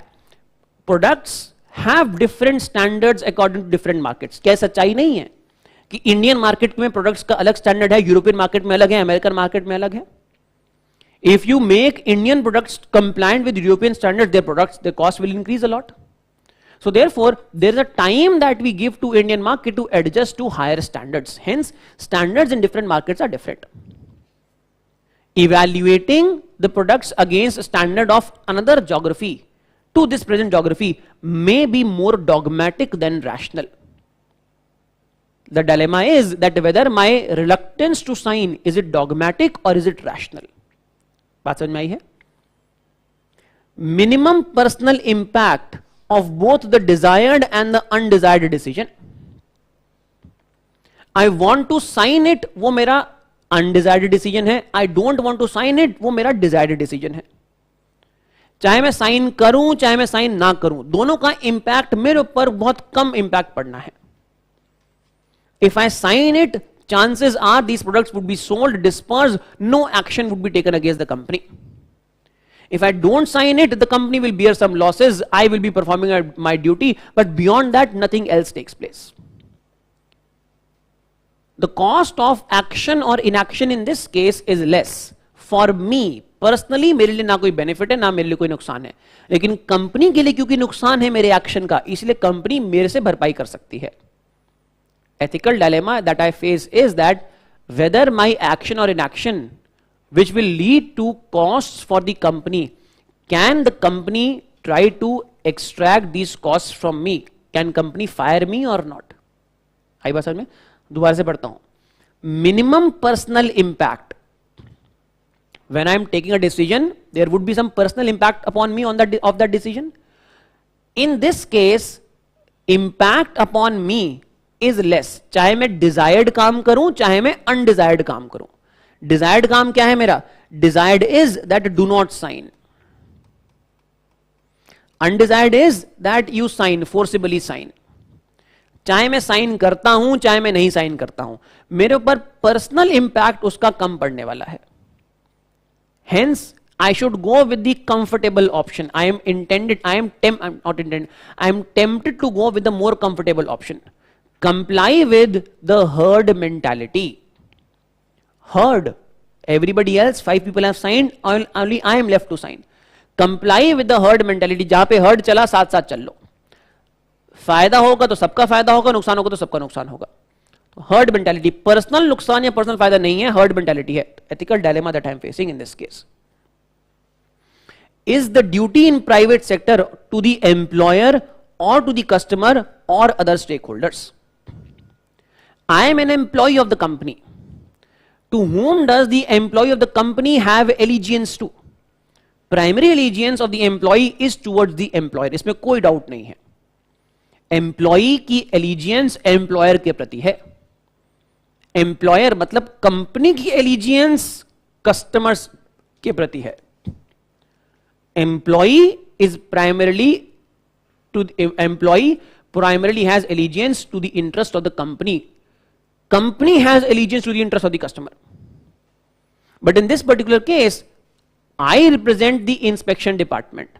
products have different standards according to different markets. क्या सच्चाई नहीं है कि इंडियन मार्केट में प्रोडक्ट्स का अलग स्टैंडर्ड है, यूरोपियन मार्केट में अलग है, अमेरिकन मार्केट में अलग है? If you make Indian products compliant with European standards, their products, there cost will increase a lot. So therefore, there is a time that we give to Indian market to adjust to higher standards. Hence, standards in different markets are different. Evaluating the products against a standard of another geography to this present geography may be more dogmatic than rational. The dilemma is that whether my reluctance to sign, is it dogmatic or is it rational? बात समझ में आई है? Minimum personal impact of both the desired and the undesired decision. I want to sign it, वो मेरा undesired decision है. I don't want to sign it, वो मेरा desired decision है. चाहे मैं साइन करूं चाहे मैं साइन ना करूं, दोनों का इंपैक्ट मेरे ऊपर बहुत कम इंपैक्ट पड़ना है. If I sign it, chances are these products would be sold, dispersed, no action would be taken against the company. If I don't sign it, the company will bear some losses, I will be performing my duty, but beyond that, nothing else takes place. The cost of action or inaction in this case is less. For me, personally, मेरे लिए ना कोई benefit है, ना मेरे लिए कोई नुकसान है. लेकिन कंपनी के लिए क्योंकि नुकसान है मेरे एक्शन का, इसलिए कंपनी मेरे से भरपाई कर सकती है. Ethical dilemma that I face is that whether my action or inaction which will lead to costs for the company, can the company try to extract these costs from me? Can company fire me or not? आई बात समझ में? दोबारा से पढ़ता हूं. Minimum personal impact. When I am taking a decision, there would be some personal impact upon me on that decision. In this case, impact upon me is less. चाहे मैं desired काम करूं, चाहे मैं undesired काम करूं. डिजायर्ड काम क्या है मेरा? Desired is that do not sign. Undesired is that you sign, forcibly sign. चाहे मैं साइन करता हूं चाहे मैं नहीं साइन करता हूं, मेरे ऊपर पर्सनल इंपैक्ट उसका कम पड़ने वाला है. Hence I should go with the comfortable option. I am tempted to go with the more comfortable option. Comply with the herd mentality. Herd, everybody else, 5 people have signed, only I am left to sign. Comply with the herd mentality. जहां पे herd चला साथ साथ चल लो. फायदा होगा तो सबका फायदा होगा, नुकसान होगा तो सबका नुकसान होगा. हर्ड मेंटालिटी, पर्सनल नुकसान या पर्सनल फायदा नहीं है, हर्ड मेंटालिटी है. Ethical dilemma that I am facing in this case. Is the duty in private sector to the employer or to the customer or other stakeholders? I am an employee of the company. To whom does the employee of the company have allegiance to? Primary allegiance of the employee is towards the employer. इसमें कोई doubt नहीं है. Employee की allegiance employer के प्रति है. Employer मतलब company की एलिजियंस कस्टमर्स के प्रति है. Employee is primarily to employee primarily has allegiance to the interest of the company. Company has allegiance to the interest of the customer. But in this particular case, I represent the inspection department.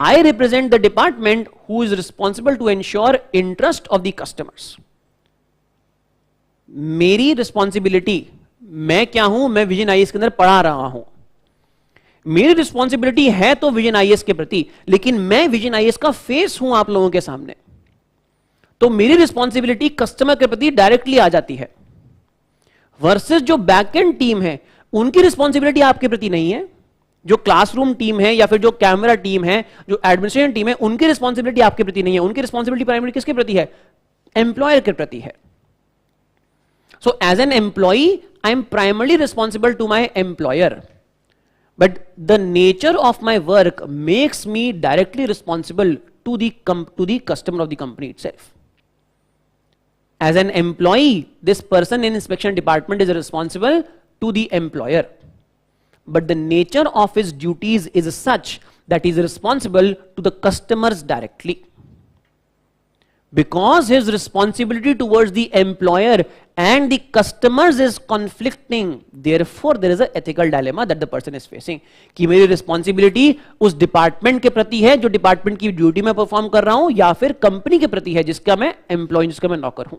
I represent the department who is responsible to ensure interest of the customers. मेरी responsibility, मैं क्या हूं, मैं vision IAS के अंदर पढ़ा रहा हूं. मेरी रिस्पॉन्सिबिलिटी है तो विजन आईएएस के प्रति, लेकिन मैं विजन आईएएस का फेस हूं आप लोगों के सामने, तो मेरी रिस्पॉन्सिबिलिटी कस्टमर के प्रति डायरेक्टली आ जाती है. वर्सेस जो बैकएंड टीम है, उनकी रिस्पॉन्सिबिलिटी आपके प्रति नहीं है. जो क्लासरूम टीम है या फिर जो कैमरा टीम है, जो एडमिनिस्ट्रेशन टीम है, उनकी रिस्पॉन्सिबिलिटी आपके प्रति नहीं है. उनकी रिस्पॉन्सिबिलिटी प्राइमरी किसके प्रति है? एम्प्लॉयर के प्रति है. So as an employee I am primarily responsible to my employer, but the nature of my work makes me directly responsible to the customer of the company itself. As an employee, this person in inspection department is responsible to the employer, but the nature of his duties is such that he is responsible to the customers directly. Because his responsibility towards the employer and the customers is conflicting, therefore there is an ethical dilemma that the person is facing. कि मेरी responsibility उस department के प्रति है जो department की duty में perform कर रहा हूं, या फिर company के प्रति है जिसका मैं employee, जिसका मैं नौकर हूं.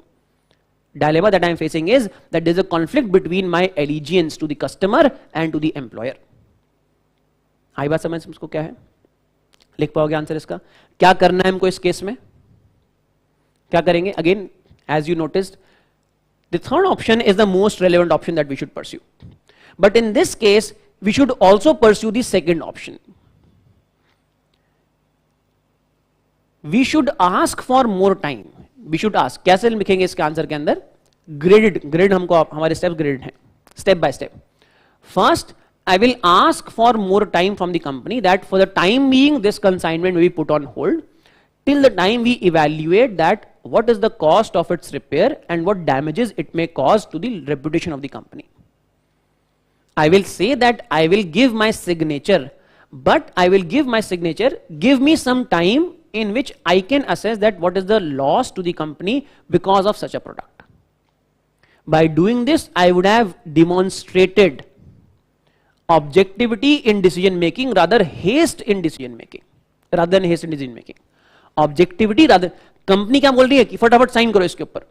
Dilemma that I am facing is that there is a conflict between my allegiance to the customer and to the employer. आई बात समझ उसको क्या है? लिख पाओगे आंसर इसका? क्या करना है हमको इस केस में? क्या करेंगे? Again, as you noticed, the third option is the most relevant option that we should pursue. But in this case, we should also pursue the second option. We should ask for more time. We should ask. कैसे लिखेंगे इसके answer के अंदर? Grade हमको हमारे steps grade हैं, step by step. First, I will ask for more time from the company that for the time being this consignment may be put on hold till the time we evaluate that what is the cost of its repair and what damages it may cause to the reputation of the company. I will say that I will give my signature, but I will give my signature, give me some time in which I can assess that what is the loss to the company because of such a product. By doing this, I would have demonstrated objectivity in decision making, rather haste in decision making, rather than haste in decision making. Objectivity rather, company क्या बोल रही है कि फटाफट sign करो इसके ऊपर.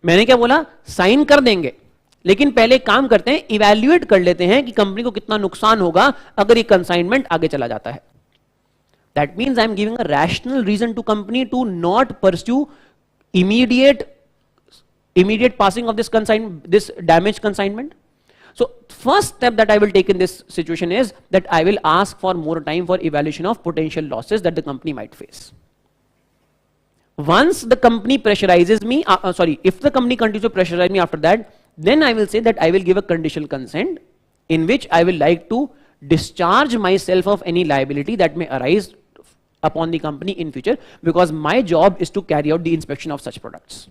मैंने क्या बोला? साइन कर देंगे, लेकिन पहले काम करते हैं, इवैल्यूएट कर लेते हैं कि कंपनी को कितना नुकसान होगा अगर ये कंसाइनमेंट आगे चला जाता है. That means I am giving a rational reason to company to not pursue immediate passing of this damaged consignment. So first step that I will take in this situation is that I will ask for more time for evaluation of potential losses that the company might face. Once the company pressurizes me, if the company continues to pressurize me after that, then I will say that I will give a conditional consent in which I will like to discharge myself of any liability that may arise upon the company in future, because my job is to carry out the inspection of such products.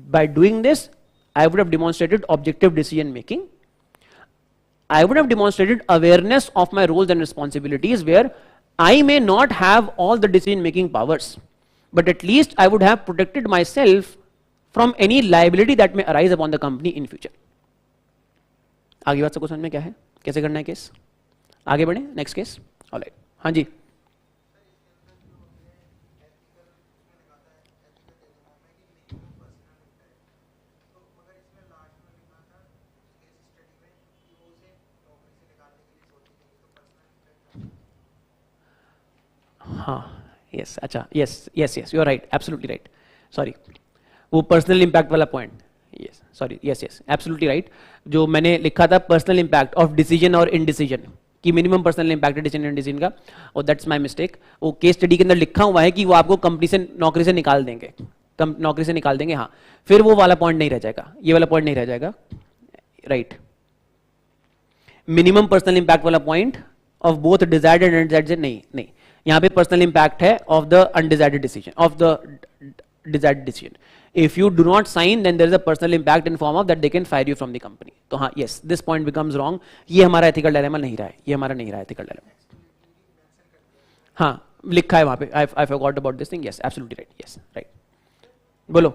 By doing this, I would have demonstrated objective decision making. I would have demonstrated awareness of my roles and responsibilities, where I may not have all the decision making powers, but at least I would have protected myself from any liability that may arise upon the company in future. आगे बात सबको समझ में क्या है, कैसे करना है केस? आगे बढ़े, नेक्स्ट केस. ऑलराइट, हाँ जी. हाँ, यस, अच्छा, yes, you are right, absolutely right. Sorry, वो पर्सनल इंपैक्ट वाला point. Yes, sorry, yes, absolutely right. जो मैंने लिखा था पर्सनल इंपैक्ट ऑफ डिसीजन और इनडिसीजन, कि मिनिमम पर्सनल इंपैक्ट है डिसीजन इनडिसीजन का, और दैट्स माय मिस्टेक. वो केस स्टडी के अंदर लिखा हुआ है कि वो आपको कंपनी से नौकरी से निकाल देंगे, नौकरी से निकाल देंगे. हाँ, फिर वो वाला पॉइंट नहीं रह जाएगा, ये वाला पॉइंट नहीं रह जाएगा. राइट, मिनिमम पर्सनल इंपैक्ट वाला point of both desired and undesired, नहीं, यहां पे पर्सनल इंपैक्ट है of the undesired decision, of the desired decision. If you do not sign, then there is a personal impact in form of that they can fire you from the company. तो हाँ, yes, this point becomes wrong. ये हमारा ethical dilemma नहीं रहा है, ये हमारा नहीं रहा है ethical dilemma. हाँ, लिखा है वहाँ पे. I forgot about this thing. Yes, absolutely right. Yes, right. बोलो.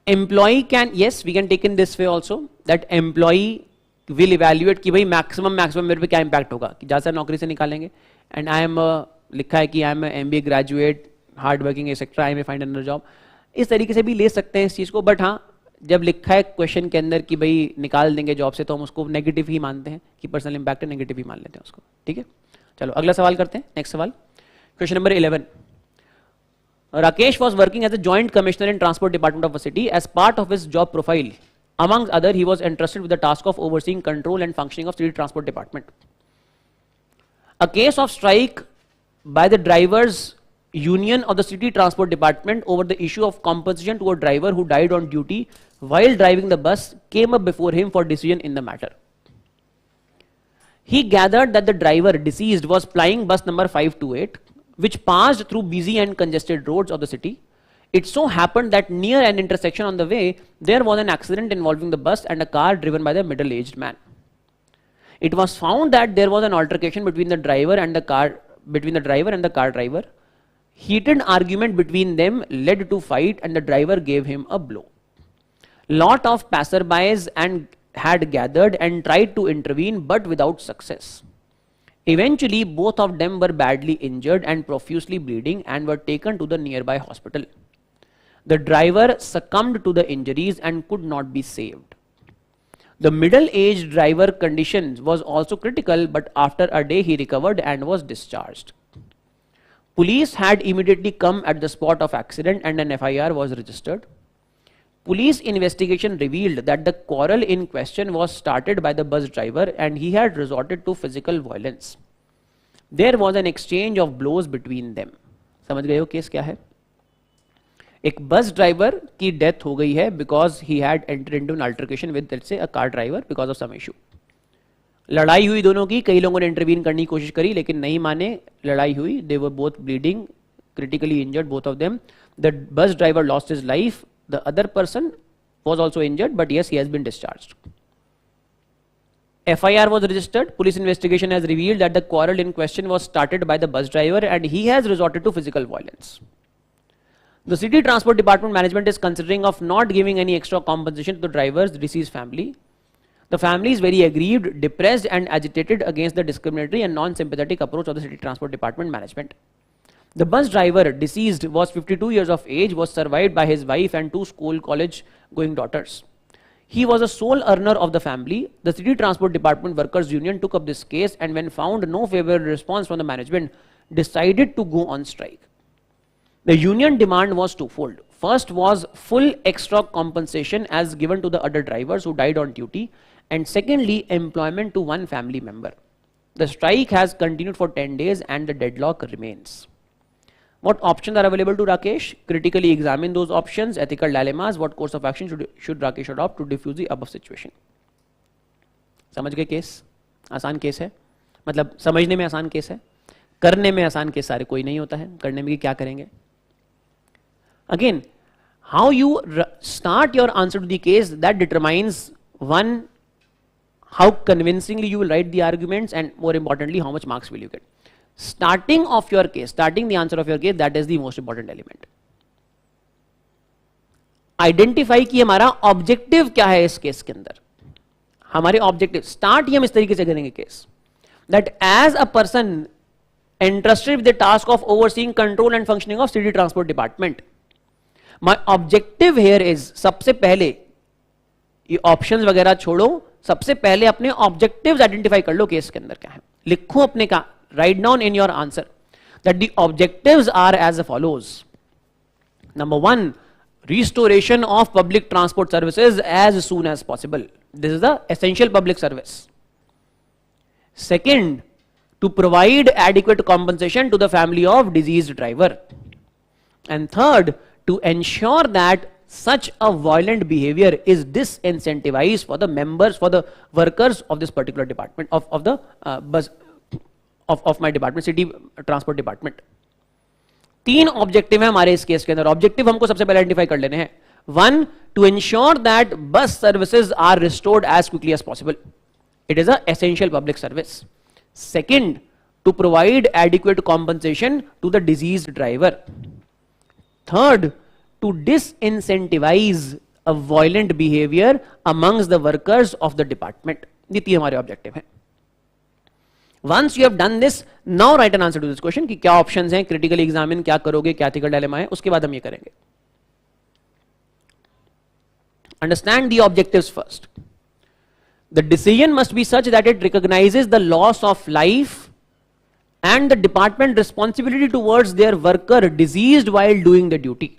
employee can, yes, we can take in this way also, that employee will evaluate कि भाई maximum मेरे पे क्या impact होगा, कि ज़्यादा नौकरी से निकालेंगे, and I am लिखा है कि I am a MBA graduate, hard working etc. I may find another job. इस तरीके से भी ले सकते हैं इस चीज़ को, बट हाँ जब लिखा है क्वेश्चन के अंदर कि भाई निकाल देंगे जॉब से, तो हम उसको नेगेटिव ही मानते हैं, कि पर्सनल इंपैक्ट है, नेगेटिव ही मान लेते हैं उसको. ठीक है, चलो अगला सवाल करते हैं. नेक्स्ट सवाल, question number 11. Rakesh was working as a joint commissioner in transport department of a city. As part of his job profile, amongst other, he was entrusted with the task of overseeing control and functioning of city transport department. A case of strike by the drivers union of the city transport department over the issue of compensation to a driver who died on duty while driving the bus came up before him for decision in the matter. He gathered that the driver deceased was plying bus number 528, which passed through busy and congested roads of the city. It so happened that near an intersection on the way, there was an accident involving the bus and a car driven by the middle-aged man. It was found that there was an altercation between the driver and the car driver. Heated argument between them led to fight, and the driver gave him a blow. Lot of passerbys had gathered and tried to intervene, but without success. Eventually, both of them were badly injured and profusely bleeding and were taken to the nearby hospital. The driver succumbed to the injuries and could not be saved. The middle-aged driver condition was also critical, but after a day he recovered and was discharged. Police had immediately come at the spot of accident and an FIR was registered. Police investigation revealed that the quarrel in question was started by the bus driver and he had resorted to physical violence. There was an exchange of blows between them. समझ गए हो case क्या है? एक bus driver की death हो गई है because he had entered into an altercation with, let's say, a car driver because of some issue. लड़ाई हुई दोनों की, कई लोगों ने इंटरवीन करने की कोशिश करी लेकिन नहीं माने, लड़ाई हुई. They were both bleeding, critically injured, both of them. The bus driver lost his life. The other person was also injured, but yes, he has been discharged. FIR was registered. Police investigation has revealed that the quarrel in question was started by the bus driver and he has resorted to physical violence. The city transport department management is considering of not giving any extra compensation to the driver's deceased family. The family is very aggrieved, depressed and agitated against the discriminatory and non-sympathetic approach of the city transport department management. The bus driver, deceased, was 52 years of age, was survived by his wife and two college going daughters. He was a sole earner of the family. The city transport department workers union took up this case and when found no favorable response from the management, decided to go on strike. The union demand was twofold. First was full extra compensation as given to the other drivers who died on duty, and secondly, employment to one family member. The strike has continued for 10 days and the deadlock remains. What options are available to Rakesh? Critically examine those options. Ethical dilemmas. What course of action should Rakesh adopt to diffuse the above situation? समझ गए case? आसान case है, मतलब समझने में आसान case है, करने में आसान केस सारे कोई नहीं होता है. करने में क्या करेंगे? Again, how you start your answer to the case, that determines one, how convincingly you will write the arguments, and more importantly, how much marks will you get. Starting of your case, starting the answer of your case, that is the most important element. Identify कि हमारा objective क्या है इस case के अंदर. हमारे objective start ही हम इस तरीके से करेंगे case, that as a person entrusted with the task of overseeing control and functioning of city transport department, my objective here is, सबसे पहले ये options वगैरह छोड़ो, सबसे पहले अपने objectives identify कर लो केस के अंदर क्या है. लिखो अपने का, write down in your answer that the objectives are as follows. Number one, restoration of public transport services as soon as possible. This is the essential public service. Second, to provide adequate compensation to the family of deceased driver. And third, to ensure that such a violent behavior is disincentivized for the members, for the workers of this particular department, of the bus, of my department, city transport department. तीन objective है हमारे इस case के अंदर. Objective हमको सबसे पहले identify कर लेने हैं. One, to ensure that bus services are restored as quickly as possible. It is a essential public service. Second, to provide adequate compensation to the diseased driver. Third, to disincentivize a violent behavior amongst the workers of the department. ये तीन हमारे objective हैं. Once you have done this, now write an answer to this question कि क्या options हैं, critically examine क्या करोगे, क्या एथिकल डायलेमा है, उसके बाद हम ये करेंगे. Understand the objectives first. The decision must be such that it recognizes the loss of life and the department responsibility towards their worker deceased while doing the duty.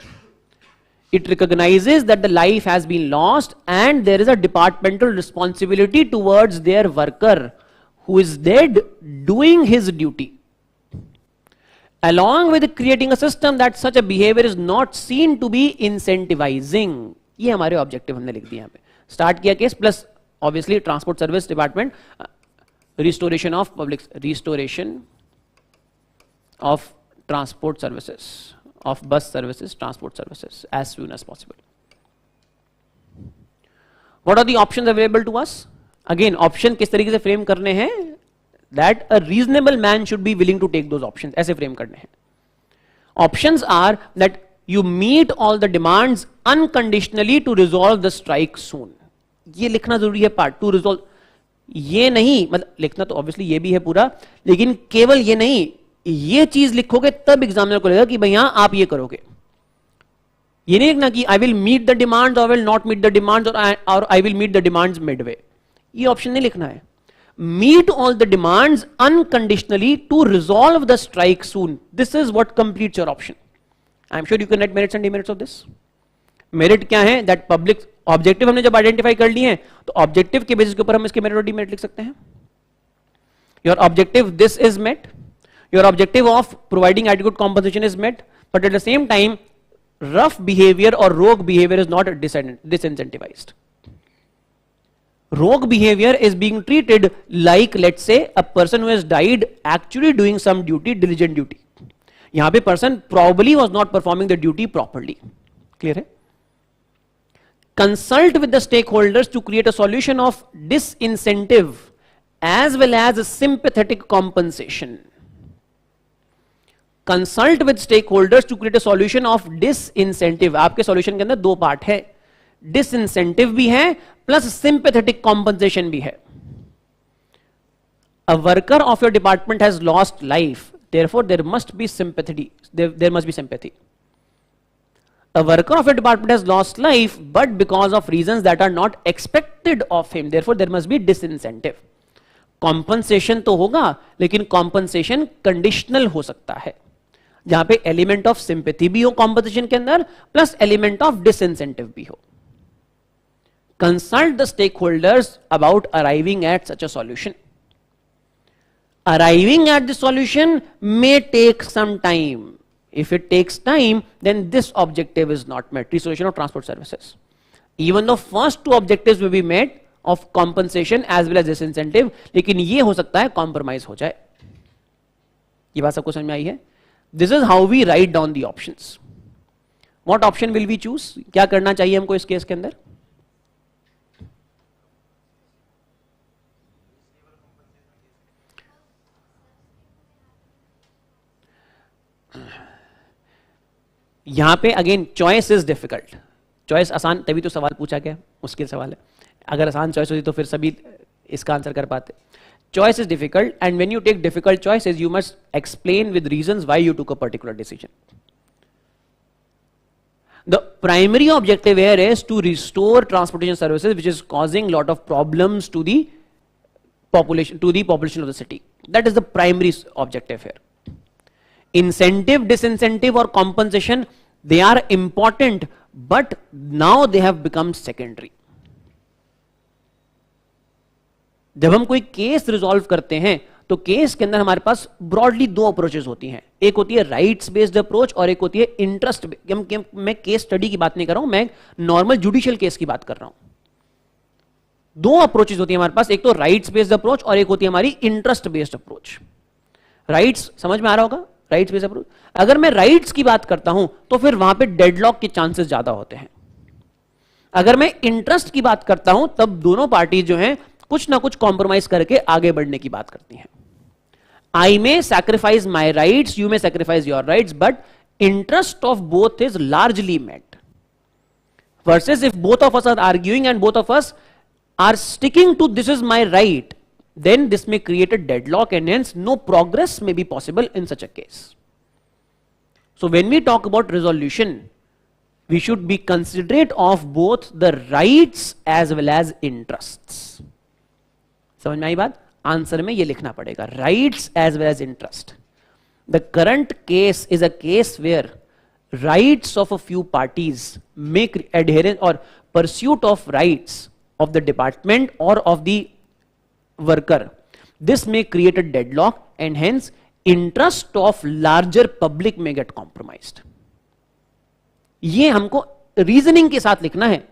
It recognizes that the life has been lost and there is a departmental responsibility towards their worker who is dead doing his duty. Along with creating a system that such a behavior is not seen to be incentivizing. ये हमारे objective हमने लिख दिए यहाँ पे. Start किया case plus obviously transport service department, restoration of public, restoration of transport services, of bus services, transport services as soon as possible. What are the options available to us? Again, option किस तरीके से frame करने हैं? That a reasonable man should be willing to take those options. ऐसे frame करने हैं. Options are that you meet all the demands unconditionally to resolve the strike soon. ये लिखना जरूरी है पार्ट. To resolve, ये नहीं, मतलब लिखना तो ऑब्वियसली ये भी है पूरा, लेकिन केवल ये नहीं, ये चीज लिखोगे तब एग्जामिनर को लगेगा कि भैया आप ये करोगे. ये नहीं लिखना कि I will meet the demands और will not meet the demands और I will meet the demands midway. ये ऑप्शन नहीं लिखना है. Meet all the demands unconditionally to resolve the strike soon. This is what completes your option. I am sure you can write merits and demerits of this. Merit क्या है? That public objective हमने जब identify कर लिए हैं तो objective के basis के ऊपर हम इसके मेरिट और डिमेरिट लिख सकते हैं. Your objective this is met. Your objective of providing adequate compensation is met, but at the same time, rough behavior or rogue behavior is not disincentivized. Rogue behavior is being treated like, let's say, a person who has died actually doing some duty, diligent duty. यहाँ पे person probably was not performing the duty properly. Clear है? Consult with the stakeholders to create a solution of disincentive as well as a sympathetic compensation. Consult with stakeholders to create a solution of disincentive. आपके solution के अंदर दो part है. Disincentive भी है plus sympathetic compensation भी है. A worker of your department has lost life. Therefore, there must be sympathy. There must be sympathy. A worker of your department has lost life, but because of reasons that are not expected of him. Therefore, there must be disincentive. Compensation तो होगा, लेकिन compensation conditional हो सकता है. जहां पे element of sympathy भी हो कॉम्पोजिशन के अंदर प्लस एलिमेंट ऑफ डिसइंसेंटिव भी हो. Consult the stakeholders about arriving at such a solution. Arriving at the solution may take some time. If it takes time then this objective is not met. Restoration of transport services. Even though first two objectives will be met of compensation as well as disincentive, लेकिन ये हो सकता है compromise हो जाए. ये बात सबको समझ में आई है? This is how we write down the options. What option will we choose? क्या करना चाहिए हमको इस केस के अंदर? यहां पे again choice is difficult. Choice आसान तभी तो सवाल पूछा गया, मुश्किल सवाल है. अगर आसान चॉइस होती तो फिर सभी इसका आंसर कर पाते. Choice is difficult, and when you take difficult choices, you must explain with reasons why you took a particular decision. The primary objective here is to restore transportation services, which is causing lot of problems to the population of the city. That is the primary objective here. Incentive, disincentive, or compensation, they are important, but now they have become secondary. जब हम कोई case resolve करते हैं तो case के अंदर हमारे पास broadly दो अप्रोचेस होती हैं. एक होती है राइट्स बेस्ड अप्रोच और एक होती है इंटरेस्ट. मैं केस स्टडी की बात नहीं कर रहा हूं, मैं नॉर्मल जुडिशियल केस की बात कर रहा हूं. दो अप्रोचेस होती है हमारे पास, एक तो राइट्स बेस्ड अप्रोच और एक होती है हमारी इंटरेस्ट बेस्ड अप्रोच. राइट्स समझ में आ रहा होगा? Rights based approach. अगर मैं राइट्स की बात करता हूं तो फिर वहां पे डेडलॉक के चांसेस ज्यादा होते हैं. अगर मैं इंटरेस्ट की बात करता हूं तब दोनों पार्टी जो हैं कुछ ना कुछ कॉम्प्रोमाइज करके आगे बढ़ने की बात करती हैं. I may sacrifice my rights, you may sacrifice your rights, but interest of both is largely met. Versus if both of us are arguing and both of us are sticking to this is my right, then this may create a deadlock and hence no progress may be possible in such a case. So when we talk about resolution, we should be considerate of both the rights as well as interests. समझ में आई बात? Answer में ये लिखना पड़ेगा, rights as well as interest. The current case is a case where rights of a few parties make adherence or pursuit of rights of the department or of the worker. This may create a deadlock and hence interest of larger public may get compromised. ये हमको reasoning के साथ लिखना है.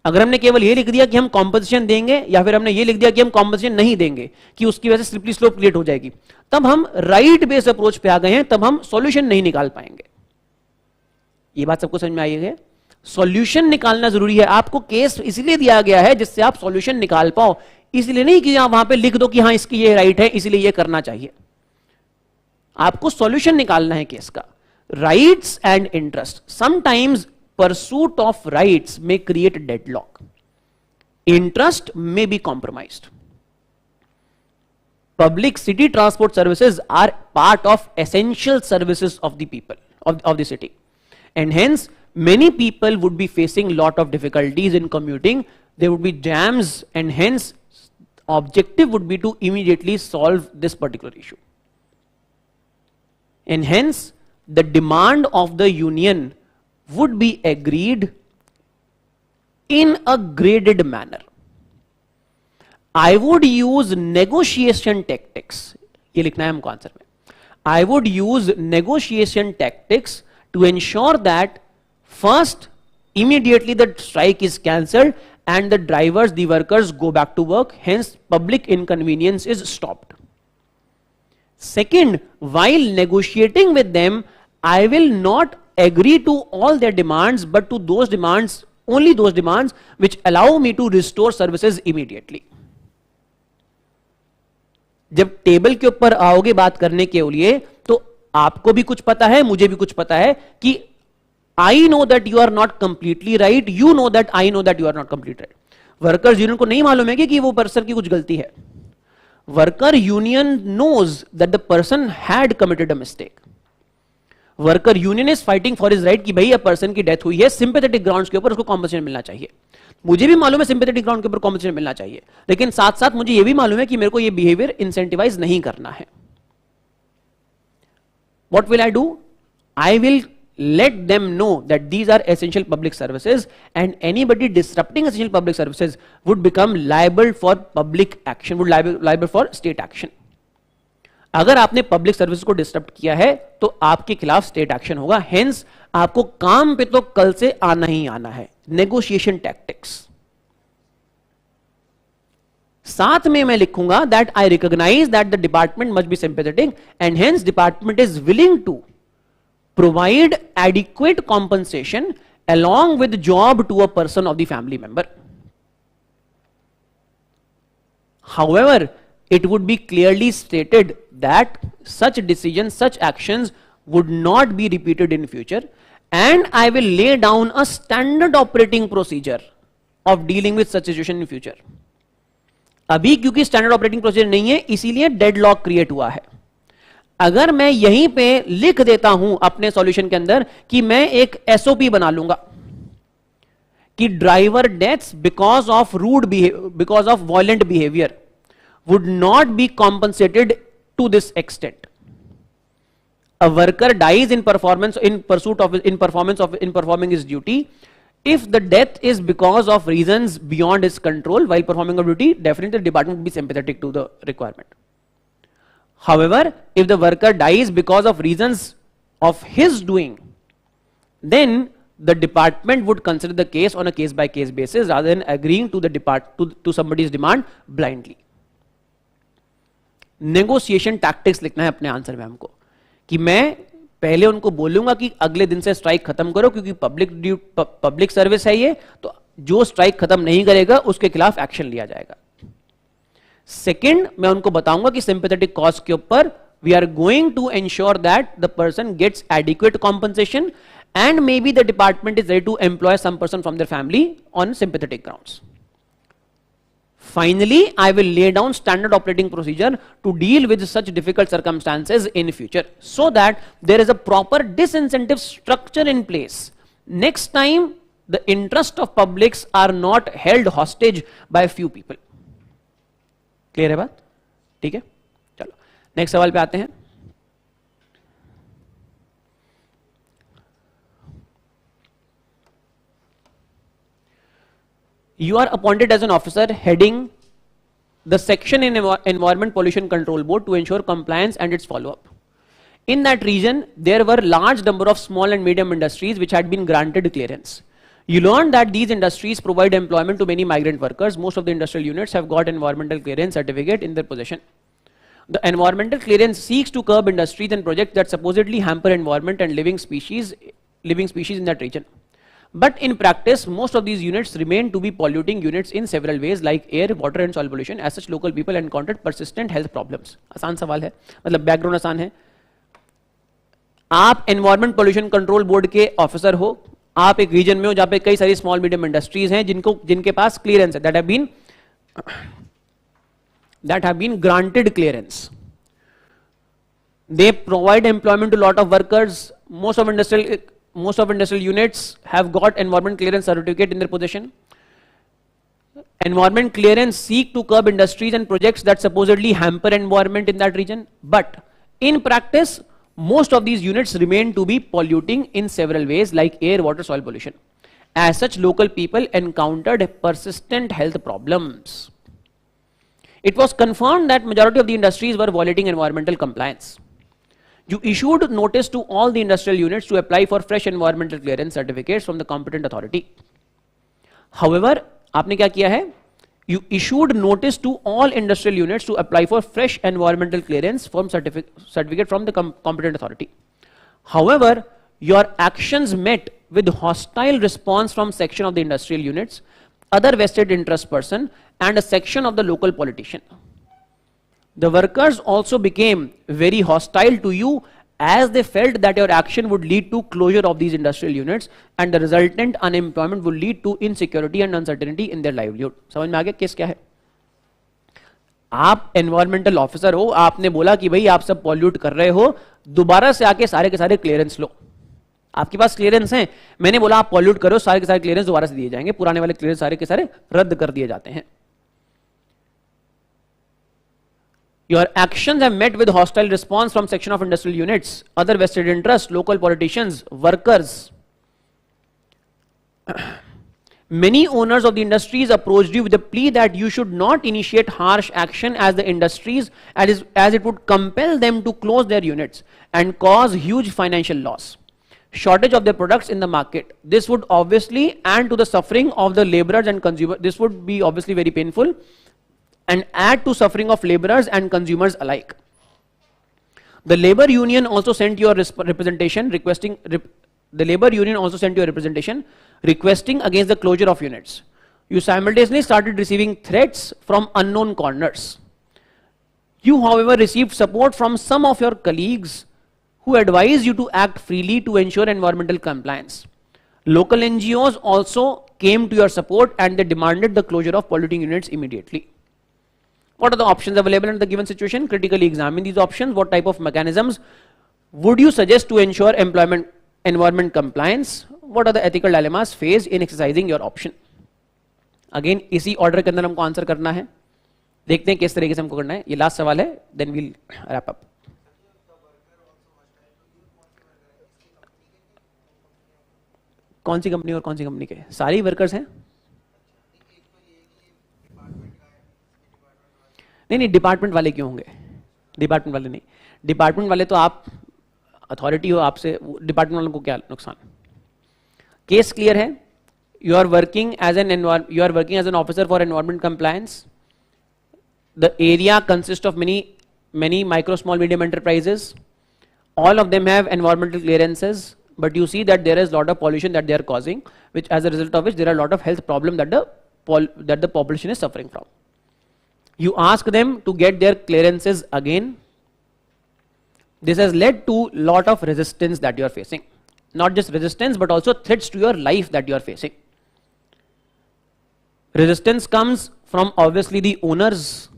अगर हमने केवल ये लिख दिया कि हम कॉम्पोजिशन देंगे या फिर हमने ये लिख दिया कि हम कॉम्पोजिशन नहीं देंगे कि उसकी वजह से स्लिपरी स्लोप क्रिएट हो जाएगी, तब हम राइट बेस्ड अप्रोच पे आ गए हैं, तब हम सॉल्यूशन नहीं निकाल पाएंगे. ये बात सबको समझ में आई है? सॉल्यूशन निकालना जरूरी है. आपको केस इसलिए दिया गया है जिससे आप सॉल्यूशन निकाल पाओ, इसलिए नहीं कि आप वहां पे लिख दो कि हाँ इसकी ये राइट है इसलिए ये करना चाहिए. आपको सॉल्यूशन निकालना है केस का. Rights and interest, sometimes pursuit of rights may create a deadlock. Interest may be compromised. Public city transport services are part of essential services of the people of the city, and hence many people would be facing lot of difficulties in commuting. There would be jams, and hence objective would be to immediately solve this particular issue. And hence the demand of the union would be agreed in a graded manner. I would use negotiation tactics. ये लिखना है हमको answer में. I would use negotiation tactics to ensure that first, immediately the strike is cancelled and the drivers, the workers go back to work. Hence, public inconvenience is stopped. Second, while negotiating with them, I will not agree to all their demands, but to those demands, only those demands which allow me to restore services immediately. जब table के ऊपर आओगे बात करने के लिए, तो आपको भी कुछ पता है, मुझे भी कुछ पता है कि I know that you are not completely right, you know that I know that you are not completely right. Workers union को नहीं मालूम है कि वो पर्सन की कुछ गलती है. Worker union knows that the person had committed a mistake. Worker union is fighting for his right कि भाई पर्सन की डेथ हुई है, सिंपैथेटिक ग्राउंड्स के ऊपर उसको कॉम्पेंसेशन मिलना चाहिए. मुझे भी मालूम है सिंपैथेटिक ग्राउंड के ऊपर कॉम्पेंसेशन मिलना चाहिए, लेकिन साथ साथ मुझे ये भी मालूम है कि मेरे को ये बिहेवियर इंसेंटिवाइज नहीं करना है. What will I do? I will let them know that these are essential public services and anybody disrupting essential public services would become liable for public action, would liable for state action. अगर आपने public service को disturb किया है तो आपके खिलाफ state action होगा. Hence आपको काम पे तो कल से आना ही आना है. Negotiation tactics. साथ में मैं लिखूंगा that I recognise that the department must be sympathetic and hence department is willing to provide adequate compensation along with job to a person of the family member. However, it would be clearly stated that such decisions, such actions would not be repeated in future, and I will lay down a standard operating procedure of dealing with such situation in future. अभी क्योंकि standard operating procedure नहीं है, इसीलिए deadlock create हुआ है. अगर मैं यहीं पे लिख देता हूं अपने सॉल्यूशन के अंदर कि मैं एक एसओपी बना लूंगा कि driver deaths because of because of violent behaviour would not be compensated to this extent. A worker dies in performance in pursuit of in performing his duty. If the death is because of reasons beyond his control while performing a duty, definitely the department will be sympathetic to the requirement. However, if the worker dies because of reasons of his doing, then the department would consider the case on a case-by-case basis rather than agreeing to to somebody's demand blindly. Negotiation tactics लिखना है अपने answer में हमको कि मैं पहले उनको बोलूंगा कि अगले दिन से स्ट्राइक खत्म करो क्योंकि पब्लिक सर्विस है ये, तो जो स्ट्राइक खत्म नहीं करेगा उसके खिलाफ एक्शन लिया जाएगा. सेकेंड, मैं उनको बताऊंगा कि सिंपैथेटिक कॉज के ऊपर we are going to ensure that the person gets adequate compensation and maybe the department is ready to employ some person from their family on sympathetic grounds. Finally, I will lay down standard operating procedure to deal with such difficult circumstances in future, so that there is a proper disincentive structure in place. Next time, the interest of publics are not held hostage by a few people. Clear है बात? ठीक है, चलो next सवाल पे आते हैं. You are appointed as an officer heading the section in Environment Pollution Control Board to ensure compliance and its follow-up. In that region, there were large number of small and medium industries which had been granted clearance. You learned that these industries provide employment to many migrant workers. Most of the industrial units have got environmental clearance certificate in their possession. The environmental clearance seeks to curb industries and projects that supposedly hamper environment and living species in that region. But in practice, most of these units remain to be polluting units in several ways like air, water and soil pollution. As such, local people encountered persistent health problems. आसान सवाल है, मतलब background आसान है. आप environment pollution control board के officer हो, आप एक रीजन में हो जहां पे कई सारी स्मॉल मीडियम इंडस्ट्रीज हैं जिनके पास क्लियरेंस है, that have been granted clearance. They provide employment to lot of workers. Most of industrial units have got environment clearance certificate in their possession. Environment clearance seek to curb industries and projects that supposedly hamper environment in that region. But in practice, most of these units remain to be polluting in several ways like air, water, soil pollution. As such, local people encountered persistent health problems. It was confirmed that majority of the industries were violating environmental compliance. You issued notice to all the industrial units to apply for fresh environmental clearance certificates from the competent authority. However, आपने क्या किया है? You issued notice to all industrial units to apply for fresh environmental clearance from certificate from the competent authority. However, your actions met with hostile response from section of the industrial units, other vested interest person, and a section of the local politician. The workers also became very hostile to you as they felt that your action would lead to closure of these industrial units and the resultant unemployment would lead to insecurity and uncertainty in their livelihood. समझ में आ गया case क्या है? आप environmental officer हो, आपने बोला कि भाई आप सब पॉल्यूट कर रहे हो, दोबारा से आके सारे के सारे क्लियरेंस लो. आपके पास क्लियरेंस हैं, मैंने बोला आप पॉल्यूट करो, सारे के सारे क्लियरेंस दोबारा से दिए जाएंगे, पुराने वाले क्लियरेंस सारे के सारे रद्द कर दिए जाते हैं. Your actions have met with hostile response from section of industrial units, other vested interests, local politicians, workers. Many owners of the industries approached you with the plea that you should not initiate harsh action as the industries as it would compel them to close their units and cause huge financial loss. Shortage of their products in the market. This would obviously add to the suffering of the laborers and consumers. This would be obviously very painful and add to suffering of laborers and consumers alike. The labor union also sent your representation requesting against the closure of units. You simultaneously started receiving threats from unknown corners. You, however, received support from some of your colleagues who advised you to act freely to ensure environmental compliance. Local NGOs also came to your support and they demanded the closure of polluting units immediately. What are the options available in the given situation? Critically examine these options. What type of mechanisms would you suggest to ensure environment compliance? What are the ethical dilemmas faced in exercising your option? Again, इसी order के अंदर हमको answer करना है. देखते हैं किस तरीके से हमको करना है. ये लास्ट सवाल है. Then we'll wrap up. कौन सी कंपनी और कौन सी कंपनी के? सारी वर्कर्स हैं. नहीं, डिपार्टमेंट वाले क्यों होंगे? डिपार्टमेंट वाले नहीं. डिपार्टमेंट वाले तो आप अथॉरिटी हो, आपसे डिपार्टमेंट वालों को क्या नुकसान? केस क्लियर है. You are working as an officer for environment compliance. The area consist of many micro, small, medium enterprises. All of them have environmental clearances, but you see that there is a lot of pollution that they are causing, which as a result of which there are a lot of health problems that the population is suffering from. You ask them to get their clearances again. This has led to lot of resistance that you are facing. not just resistance but also threats to your life that you are facing. Resistance comes from obviously the owners,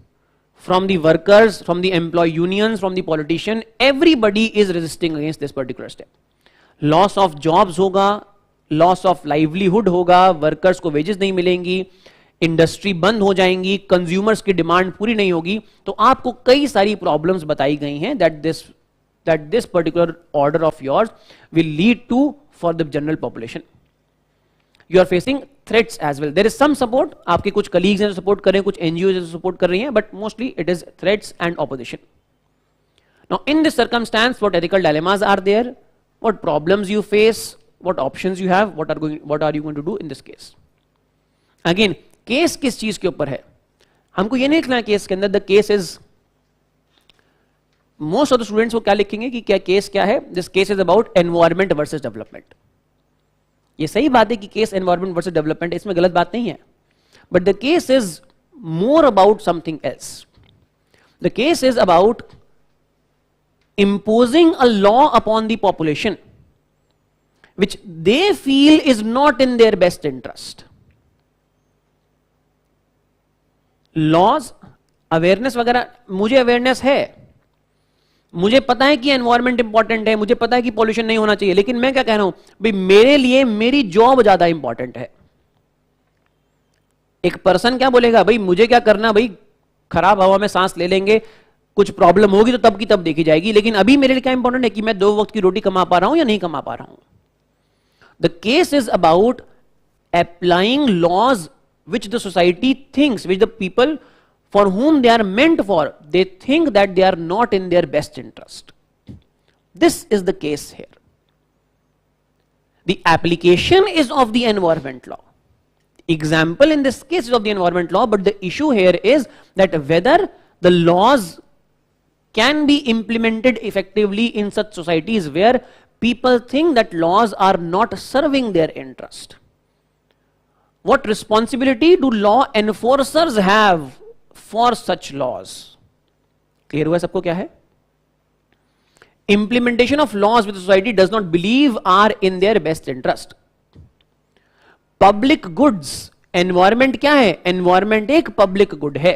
from the workers, from the employee unions, from the politician. Everybody is resisting against this particular step. Loss of jobs होगा, loss of livelihood होगा, workers को wages नहीं मिलेंगी, industry बंद हो जाएंगी, consumers की demand पूरी नहीं होगी. तो आपको कई सारी प्रॉब्लम्स बताई गई हैं that this particular order of yours will lead to for the general population. You are facing threats as well. There is some support. आपके कुछ colleagues हैं जो support कर रहे हैं, कुछ NGOs हैं जो support कर रही हैं, but mostly it is threats and opposition. Now, in this circumstance, what ethical dilemmas are there? What problems you face? What options you have? What are you going to do in this case? Again, case किस चीज के ऊपर है? हमको ये नहीं लिखना है केस के अंदर the case is. Most of the students को क्या लिखेंगे कि क्या केस क्या है? This case is about environment versus development. ये सही बात है कि केस एनवायरमेंट वर्सेस डेवलपमेंट, इसमें गलत बात नहीं है, but the case is more about something else. The case is about imposing a law upon the population which they feel is not in their best interest. Laws awareness वगैरह, मुझे awareness है, मुझे पता है कि एनवायरमेंट इंपॉर्टेंट है, मुझे पता है कि पॉल्यूशन नहीं होना चाहिए, लेकिन मैं क्या कह रहा हूं भाई, मेरे लिए मेरी जॉब ज्यादा इंपॉर्टेंट है. एक पर्सन क्या बोलेगा, भाई मुझे क्या करना, भाई खराब हवा में सांस ले लेंगे, कुछ प्रॉब्लम होगी तो तब की तब देखी जाएगी, लेकिन अभी मेरे लिए क्या इंपॉर्टेंट है कि मैं 2 वक्त की रोटी कमा पा रहा हूं या नहीं कमा पा रहा हूं. The case is about applying laws which the society thinks, which the people for whom they are meant for, they think that they are not in their best interest. This is the case here. The application is of the environment law. Example in this case is of the environment law, but the issue here is that whether the laws can be implemented effectively in such societies where people think that laws are not serving their interest. What responsibility do law enforcers have for such laws? Clear हुआ सबको क्या है? Implementation of laws which the society does not believe are in their best interest. Public goods, environment क्या है? Environment एक public good है.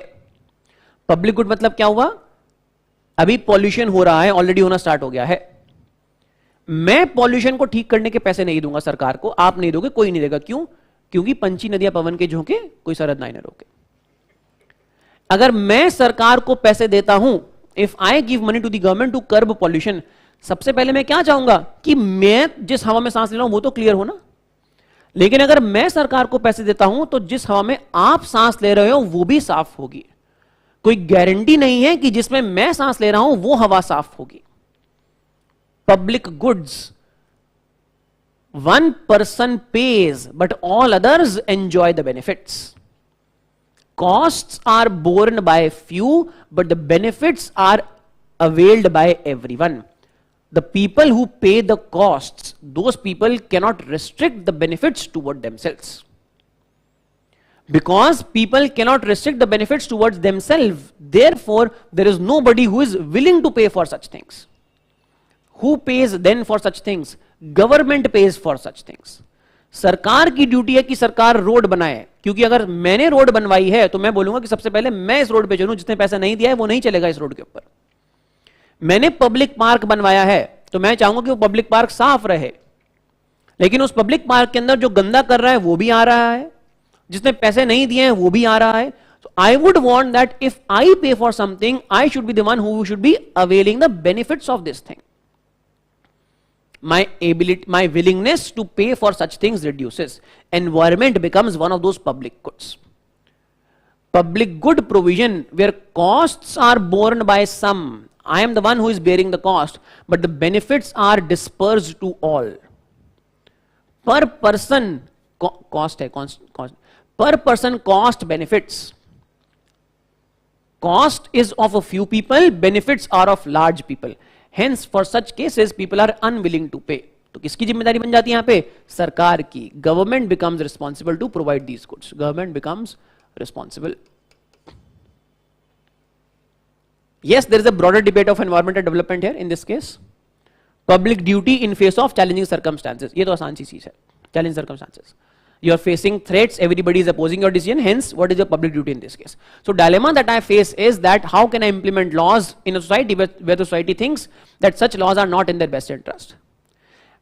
Public good मतलब क्या हुआ? अभी पॉल्यूशन हो रहा है, ऑलरेडी होना स्टार्ट हो गया है. मैं पॉल्यूशन को ठीक करने के पैसे नहीं दूंगा सरकार को, आप नहीं दोगे, कोई नहीं देगा. क्यों? क्योंकि पंची नदियां पवन के झोंके, कोई सरहद ना रोके. अगर मैं सरकार को पैसे देता हूं, if I give money to the government to curb pollution, सबसे पहले मैं क्या चाहूंगा कि मैं जिस हवा में सांस ले रहा हूं वो तो क्लियर हो ना. लेकिन अगर मैं सरकार को पैसे देता हूं तो जिस हवा में आप सांस ले रहे हो वो भी साफ होगी. कोई गारंटी नहीं है कि जिसमें मैं सांस ले रहा हूं वो हवा साफ होगी. Public goods, one person pays but all others enjoy the benefits. Costs are borne by few but the benefits are availed by everyone. The people who pay the costs, those people cannot restrict the benefits toward themselves. Because people cannot restrict the benefits towards themselves, therefore there is nobody who is willing to pay for such things. Who pays then for such things? Government page for such things. सरकार की duty है कि सरकार road बनाए, क्योंकि अगर मैंने road बनवाई है तो मैं बोलूंगा कि सबसे पहले मैं इस रोड पे चलूं, जिसने पैसा नहीं दिया है वो नहीं चलेगा इस रोड के ऊपर. मैंने पब्लिक पार्क बनवाया है तो मैं चाहूंगा कि वो पब्लिक पार्क साफ रहे, लेकिन उस पब्लिक पार्क के अंदर जो गंदा कर रहा है वो भी आ रहा है, जिसने पैसे नहीं दिए हैं वो भी आ रहा है. So I would want that if I pay for something, I should be the one who should be availing the benefits of this thing. My willingness to pay for such things reduces. Environment becomes one of those public goods. Public good provision where costs are borne by some. I am the one who is bearing the cost, but the benefits are dispersed to all. Per person cost. Per person cost benefits. Cost is of a few people, benefits are of large people. Hence, for such cases, people are unwilling to pay. तो किसकी जिम्मेदारी बन जाती है यहां पे? सरकार की. Government becomes responsible to provide these goods. Government becomes responsible. Yes, there is a broader debate of environment and development here in this case. Public duty in face of challenging circumstances, ये तो आसान सी चीज है. Challenging circumstances, you are facing threats, everybody is opposing your decision, hence what is your public duty in this case? So dilemma that I face is that how can I implement laws in a society where the society thinks that such laws are not in their best interest?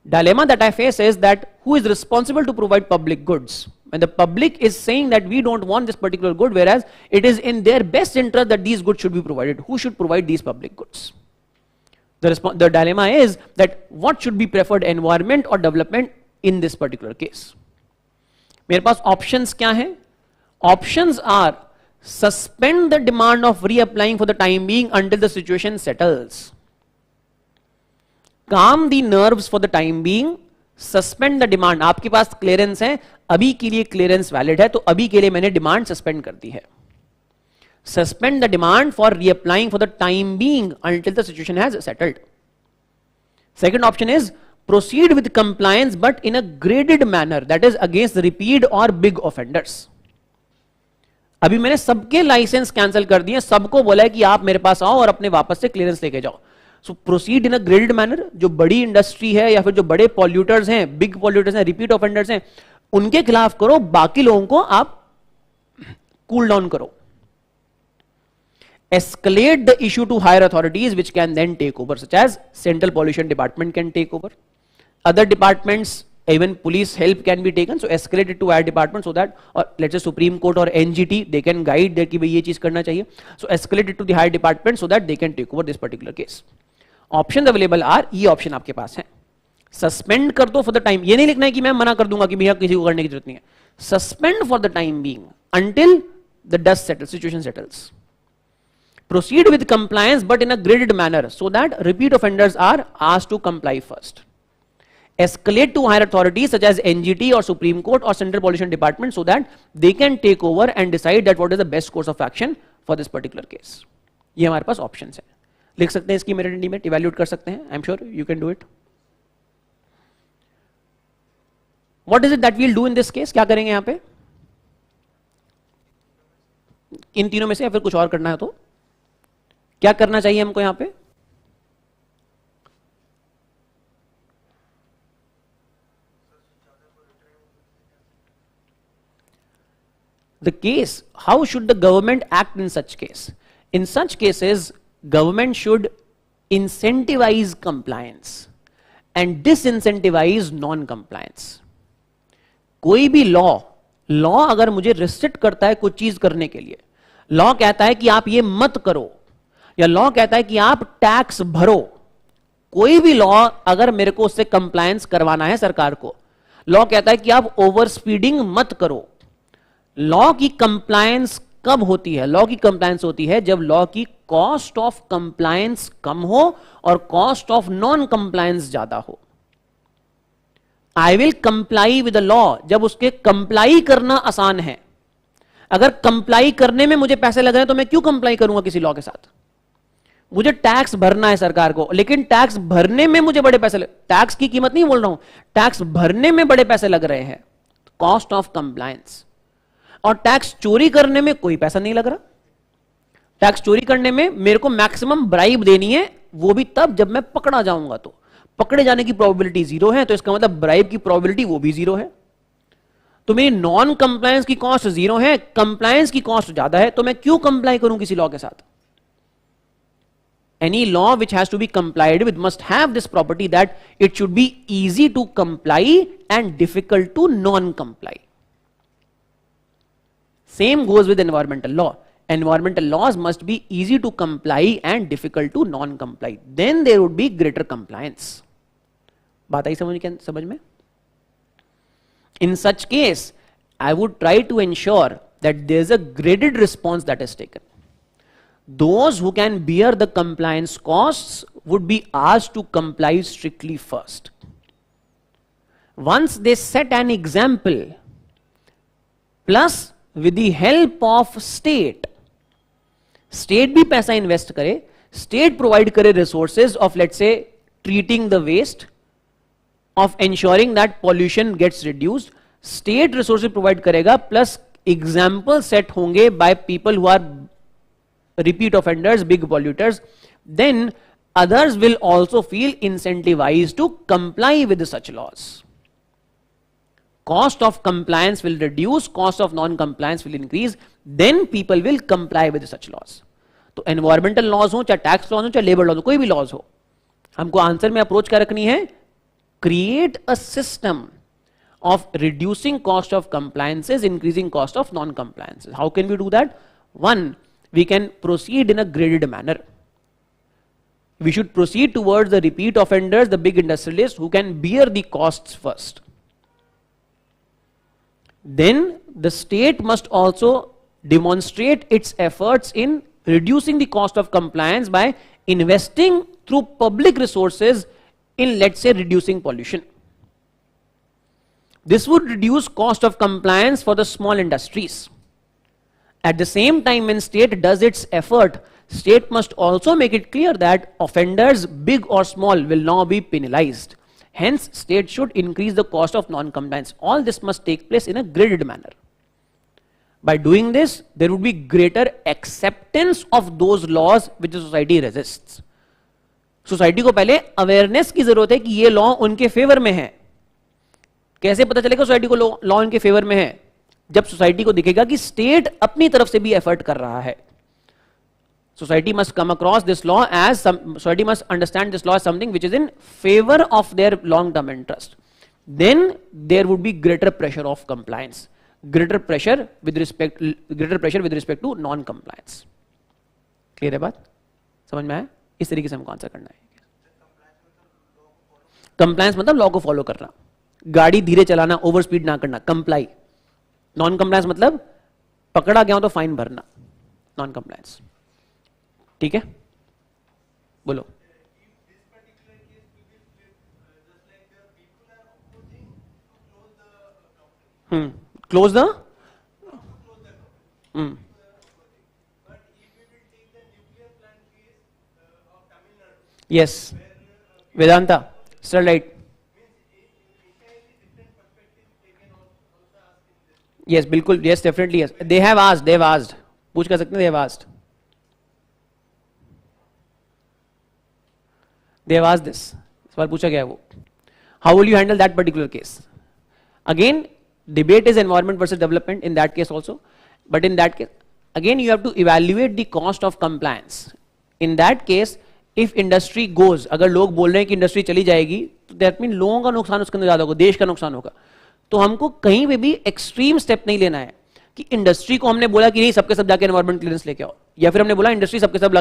Dilemma that I face is that who is responsible to provide public goods? When the public is saying that we don't want this particular good, whereas it is in their best interest that these goods should be provided, who should provide these public goods? The dilemma is that what should be preferred, environment or development in this particular case? मेरे पास options क्या हैं? Options are suspend the demand of reapplying for the time being until the situation settles, calm the nerves for the time being, suspend the demand. आपके पास clearance है, अभी के लिए clearance valid है, तो अभी के लिए मैंने डिमांड सस्पेंड कर दी है. Suspend the demand for reapplying for the time being until the situation has settled. Second option is proceed with compliance but in a graded manner, that is against repeat or big offenders. अभी मैंने सबके licence cancel कर दिए, सबको बोला है कि आप मेरे पास आओ और अपने वापस से क्लियरेंस लेके जाओ. So proceed in a graded manner. जो बड़ी इंडस्ट्री है या फिर जो बड़े पॉल्यूटर्स हैं, बिग पॉल्यूटर्स हैं, रिपीट ऑफेंडर्स हैं, उनके खिलाफ करो, बाकी लोगों को आप कूल डाउन करो. Escalate the issue to higher authorities which can then take over, such as Central Pollution Department can take over. Other departments, even police help can be taken, so escalate it to higher department so that, or let's say Supreme Court or NGT, they can guide that कि भाई ये चीज करना चाहिए. So escalate it to the higher department so that they can take over this particular case. Options available are, ये option आपके पास है. Suspend कर दो for the time, ये नहीं लिखना है कि मैं मना कर दूंगा कि भैया किसी को करने की जरूरत नहीं है. Suspend for the time being until the dust settles, situation settles. Proceed with compliance but in a graded manner so that repeat offenders are asked to comply first. Escalate to higher authorities such as NGT or Supreme Court or Central Pollution Department so that they can take over and decide that what is the best course of action for this particular case. ये हमारे पास options है. लिख सकते हैं इसकी merit intimate, evaluate कर सकते हैं. I'm sure you can do it. What is it that we'll do in this case? क्या करेंगे यहाँ पे? इन तीनों में से या फिर कुछ और करना है तो क्या करना चाहिए हमको यहां पे? The case, how should the government act in such case? In such cases, government should incentivize compliance and disincentivize non-compliance. कोई भी लॉ अगर मुझे रिस्ट्रिक्ट करता है कुछ चीज करने के लिए, लॉ कहता है कि आप ये मत करो, या लॉ कहता है कि आप टैक्स भरो, कोई भी लॉ अगर मेरे को उससे कंप्लायंस करवाना है सरकार को, लॉ कहता है कि आप ओवर स्पीडिंग मत करो. लॉ की कंप्लायंस कब होती है? लॉ की कंप्लायंस होती है जब लॉ की कॉस्ट ऑफ कंप्लायंस कम हो और कॉस्ट ऑफ नॉन कंप्लायंस ज्यादा हो. I will comply with the law जब उसके कंप्लाई करना आसान है. अगर कंप्लाई करने में मुझे पैसे लग रहे हैं तो मैं क्यों कंप्लाई करूंगा किसी लॉ के साथ? मुझे टैक्स भरना है सरकार को, लेकिन टैक्स भरने में मुझे बड़े पैसे टैक्स की कीमत नहीं बोल रहा हूं, टैक्स भरने में बड़े पैसे लग रहे हैं, कॉस्ट ऑफ कंप्लायंस. और टैक्स चोरी करने में कोई पैसा नहीं लग रहा. टैक्स चोरी करने में मेरे को मैक्सिमम ब्राइब देनी है, वो भी तब जब मैं पकड़ा जाऊंगा. तो पकड़े जाने की प्रोबेबिलिटी 0 है, तो इसका मतलब ब्राइब की प्रोबेबिलिटी वो भी 0 है. तो मेरी नॉन कंप्लायंस की कॉस्ट 0 है, कंप्लायंस की कॉस्ट ज्यादा है, तो मैं क्यों कंप्लाई करूं किसी लॉ के साथ? Any law which has to be complied with must have this property that it should be easy to comply and difficult to non-comply. Same goes with environmental law. Environmental laws must be easy to comply and difficult to non-comply. Then there would be greater compliance. बात आई समझ में? In such case, I would try to ensure that there is a graded response that is taken. Those who can bear the compliance costs would be asked to comply strictly first. Once they set an example, plus with the help of state भी पैसा invest करे, state provide करे resources of let's say treating the waste, of ensuring that pollution gets reduced, state resources provide करेगा, plus example set होंगे by people who are repeat offenders, big polluters, then others will also feel incentivized to comply with such laws. Cost of compliance will reduce, cost of non-compliance will increase, then people will comply with such laws. तो environmental laws हो, चाहे tax laws हो, चाहे labor laws हो, कोई भी laws हो, हमको आंसर में अप्रोच क्या रखनी है? Create a system of reducing cost of compliances, increasing cost of non-compliances. How can we do that? One, we can proceed in a graded manner. We should proceed towards the repeat offenders, the big industrialists who can bear the costs first. Then the state must also demonstrate its efforts in reducing the cost of compliance by investing through public resources in, let's say, reducing pollution. This would reduce cost of compliance for the small industries. At the same time, when state does its effort, state must also make it clear that offenders, big or small, will now be penalized. Hence, state should increase the cost of non-compliance. All this must take place in a graded manner. By doing this, there would be greater acceptance of those laws which the society resists. Society को पहले awareness की जरूरत है कि ये law उनके favour में है. कैसे पता चलेगा सोसाइटी को लॉ उनके फेवर में है? जब सोसाइटी को दिखेगा कि स्टेट अपनी तरफ से भी एफर्ट कर रहा है. Society must come across this law as society must understand this law as something which is in favor of their long-term interest. Then there would be greater pressure of compliance, greater pressure with respect to non-compliance. Clear है बात? समझ में आया? इस तरीके से हमको answer करना है. कंप्लायंस मतलब लॉ को फॉलो करना, गाड़ी धीरे चलाना, ओवर स्पीड ना करना, कंप्लाई. नॉन कंप्लायंस मतलब पकड़ा गया हो तो फाइन भरना, नॉन कंप्लायंस. ठीक है, बोलो. Close the yes, Vedanta, still right. Yes, बिल्कुल, yes, definitely yes. They have asked. पूछ कर सकते हैं, they have asked. They have asked this. सवाल पूछा गया है वो. How will you handle that particular case? Again, debate is environment versus development in that case also. But in that case, again you have to evaluate the cost of compliance. In that case, if industry goes, अगर लोग बोल रहे हैं कि industry चली जाएगी, तो that mean लोगों का नुकसान उसके अंदर ज्यादा होगा, देश का नुकसान होगा. तो हमको कहीं पे भी एक्सट्रीम स्टेप नहीं लेना है कि इंडस्ट्री को हमने बोला कि नहीं सबके सब जाके एनवायरमेंट क्लियरेंस लेके आओ, या फिर हमने बोला इंडस्ट्री सबके सब,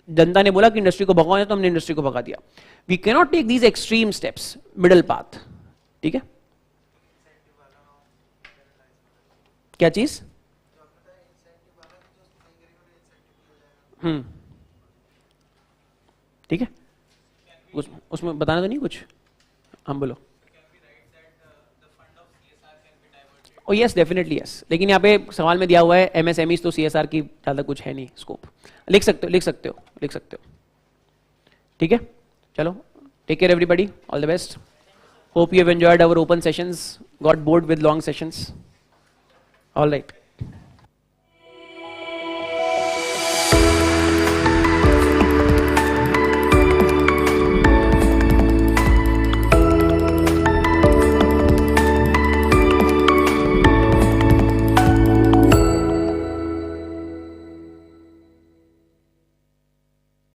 जनता ने बोला कि इंडस्ट्री को भगाओ तो हमने इंडस्ट्री को भगा दिया. We can not take these extreme steps, middle path. ठीक है, क्या चीज? ठीक है, उसमें बताना तो नहीं कुछ, हम बोलो. ओ यस, डेफिनेटली यस. लेकिन यहाँ पे सवाल में दिया हुआ है एमएसएमईज, तो सीएसआर की ज्यादा कुछ है नहीं स्कोप. लिख सकते हो. ठीक है, चलो. Take care everybody, all the best. Hope you have enjoyed our open sessions, got bored with long sessions. All right.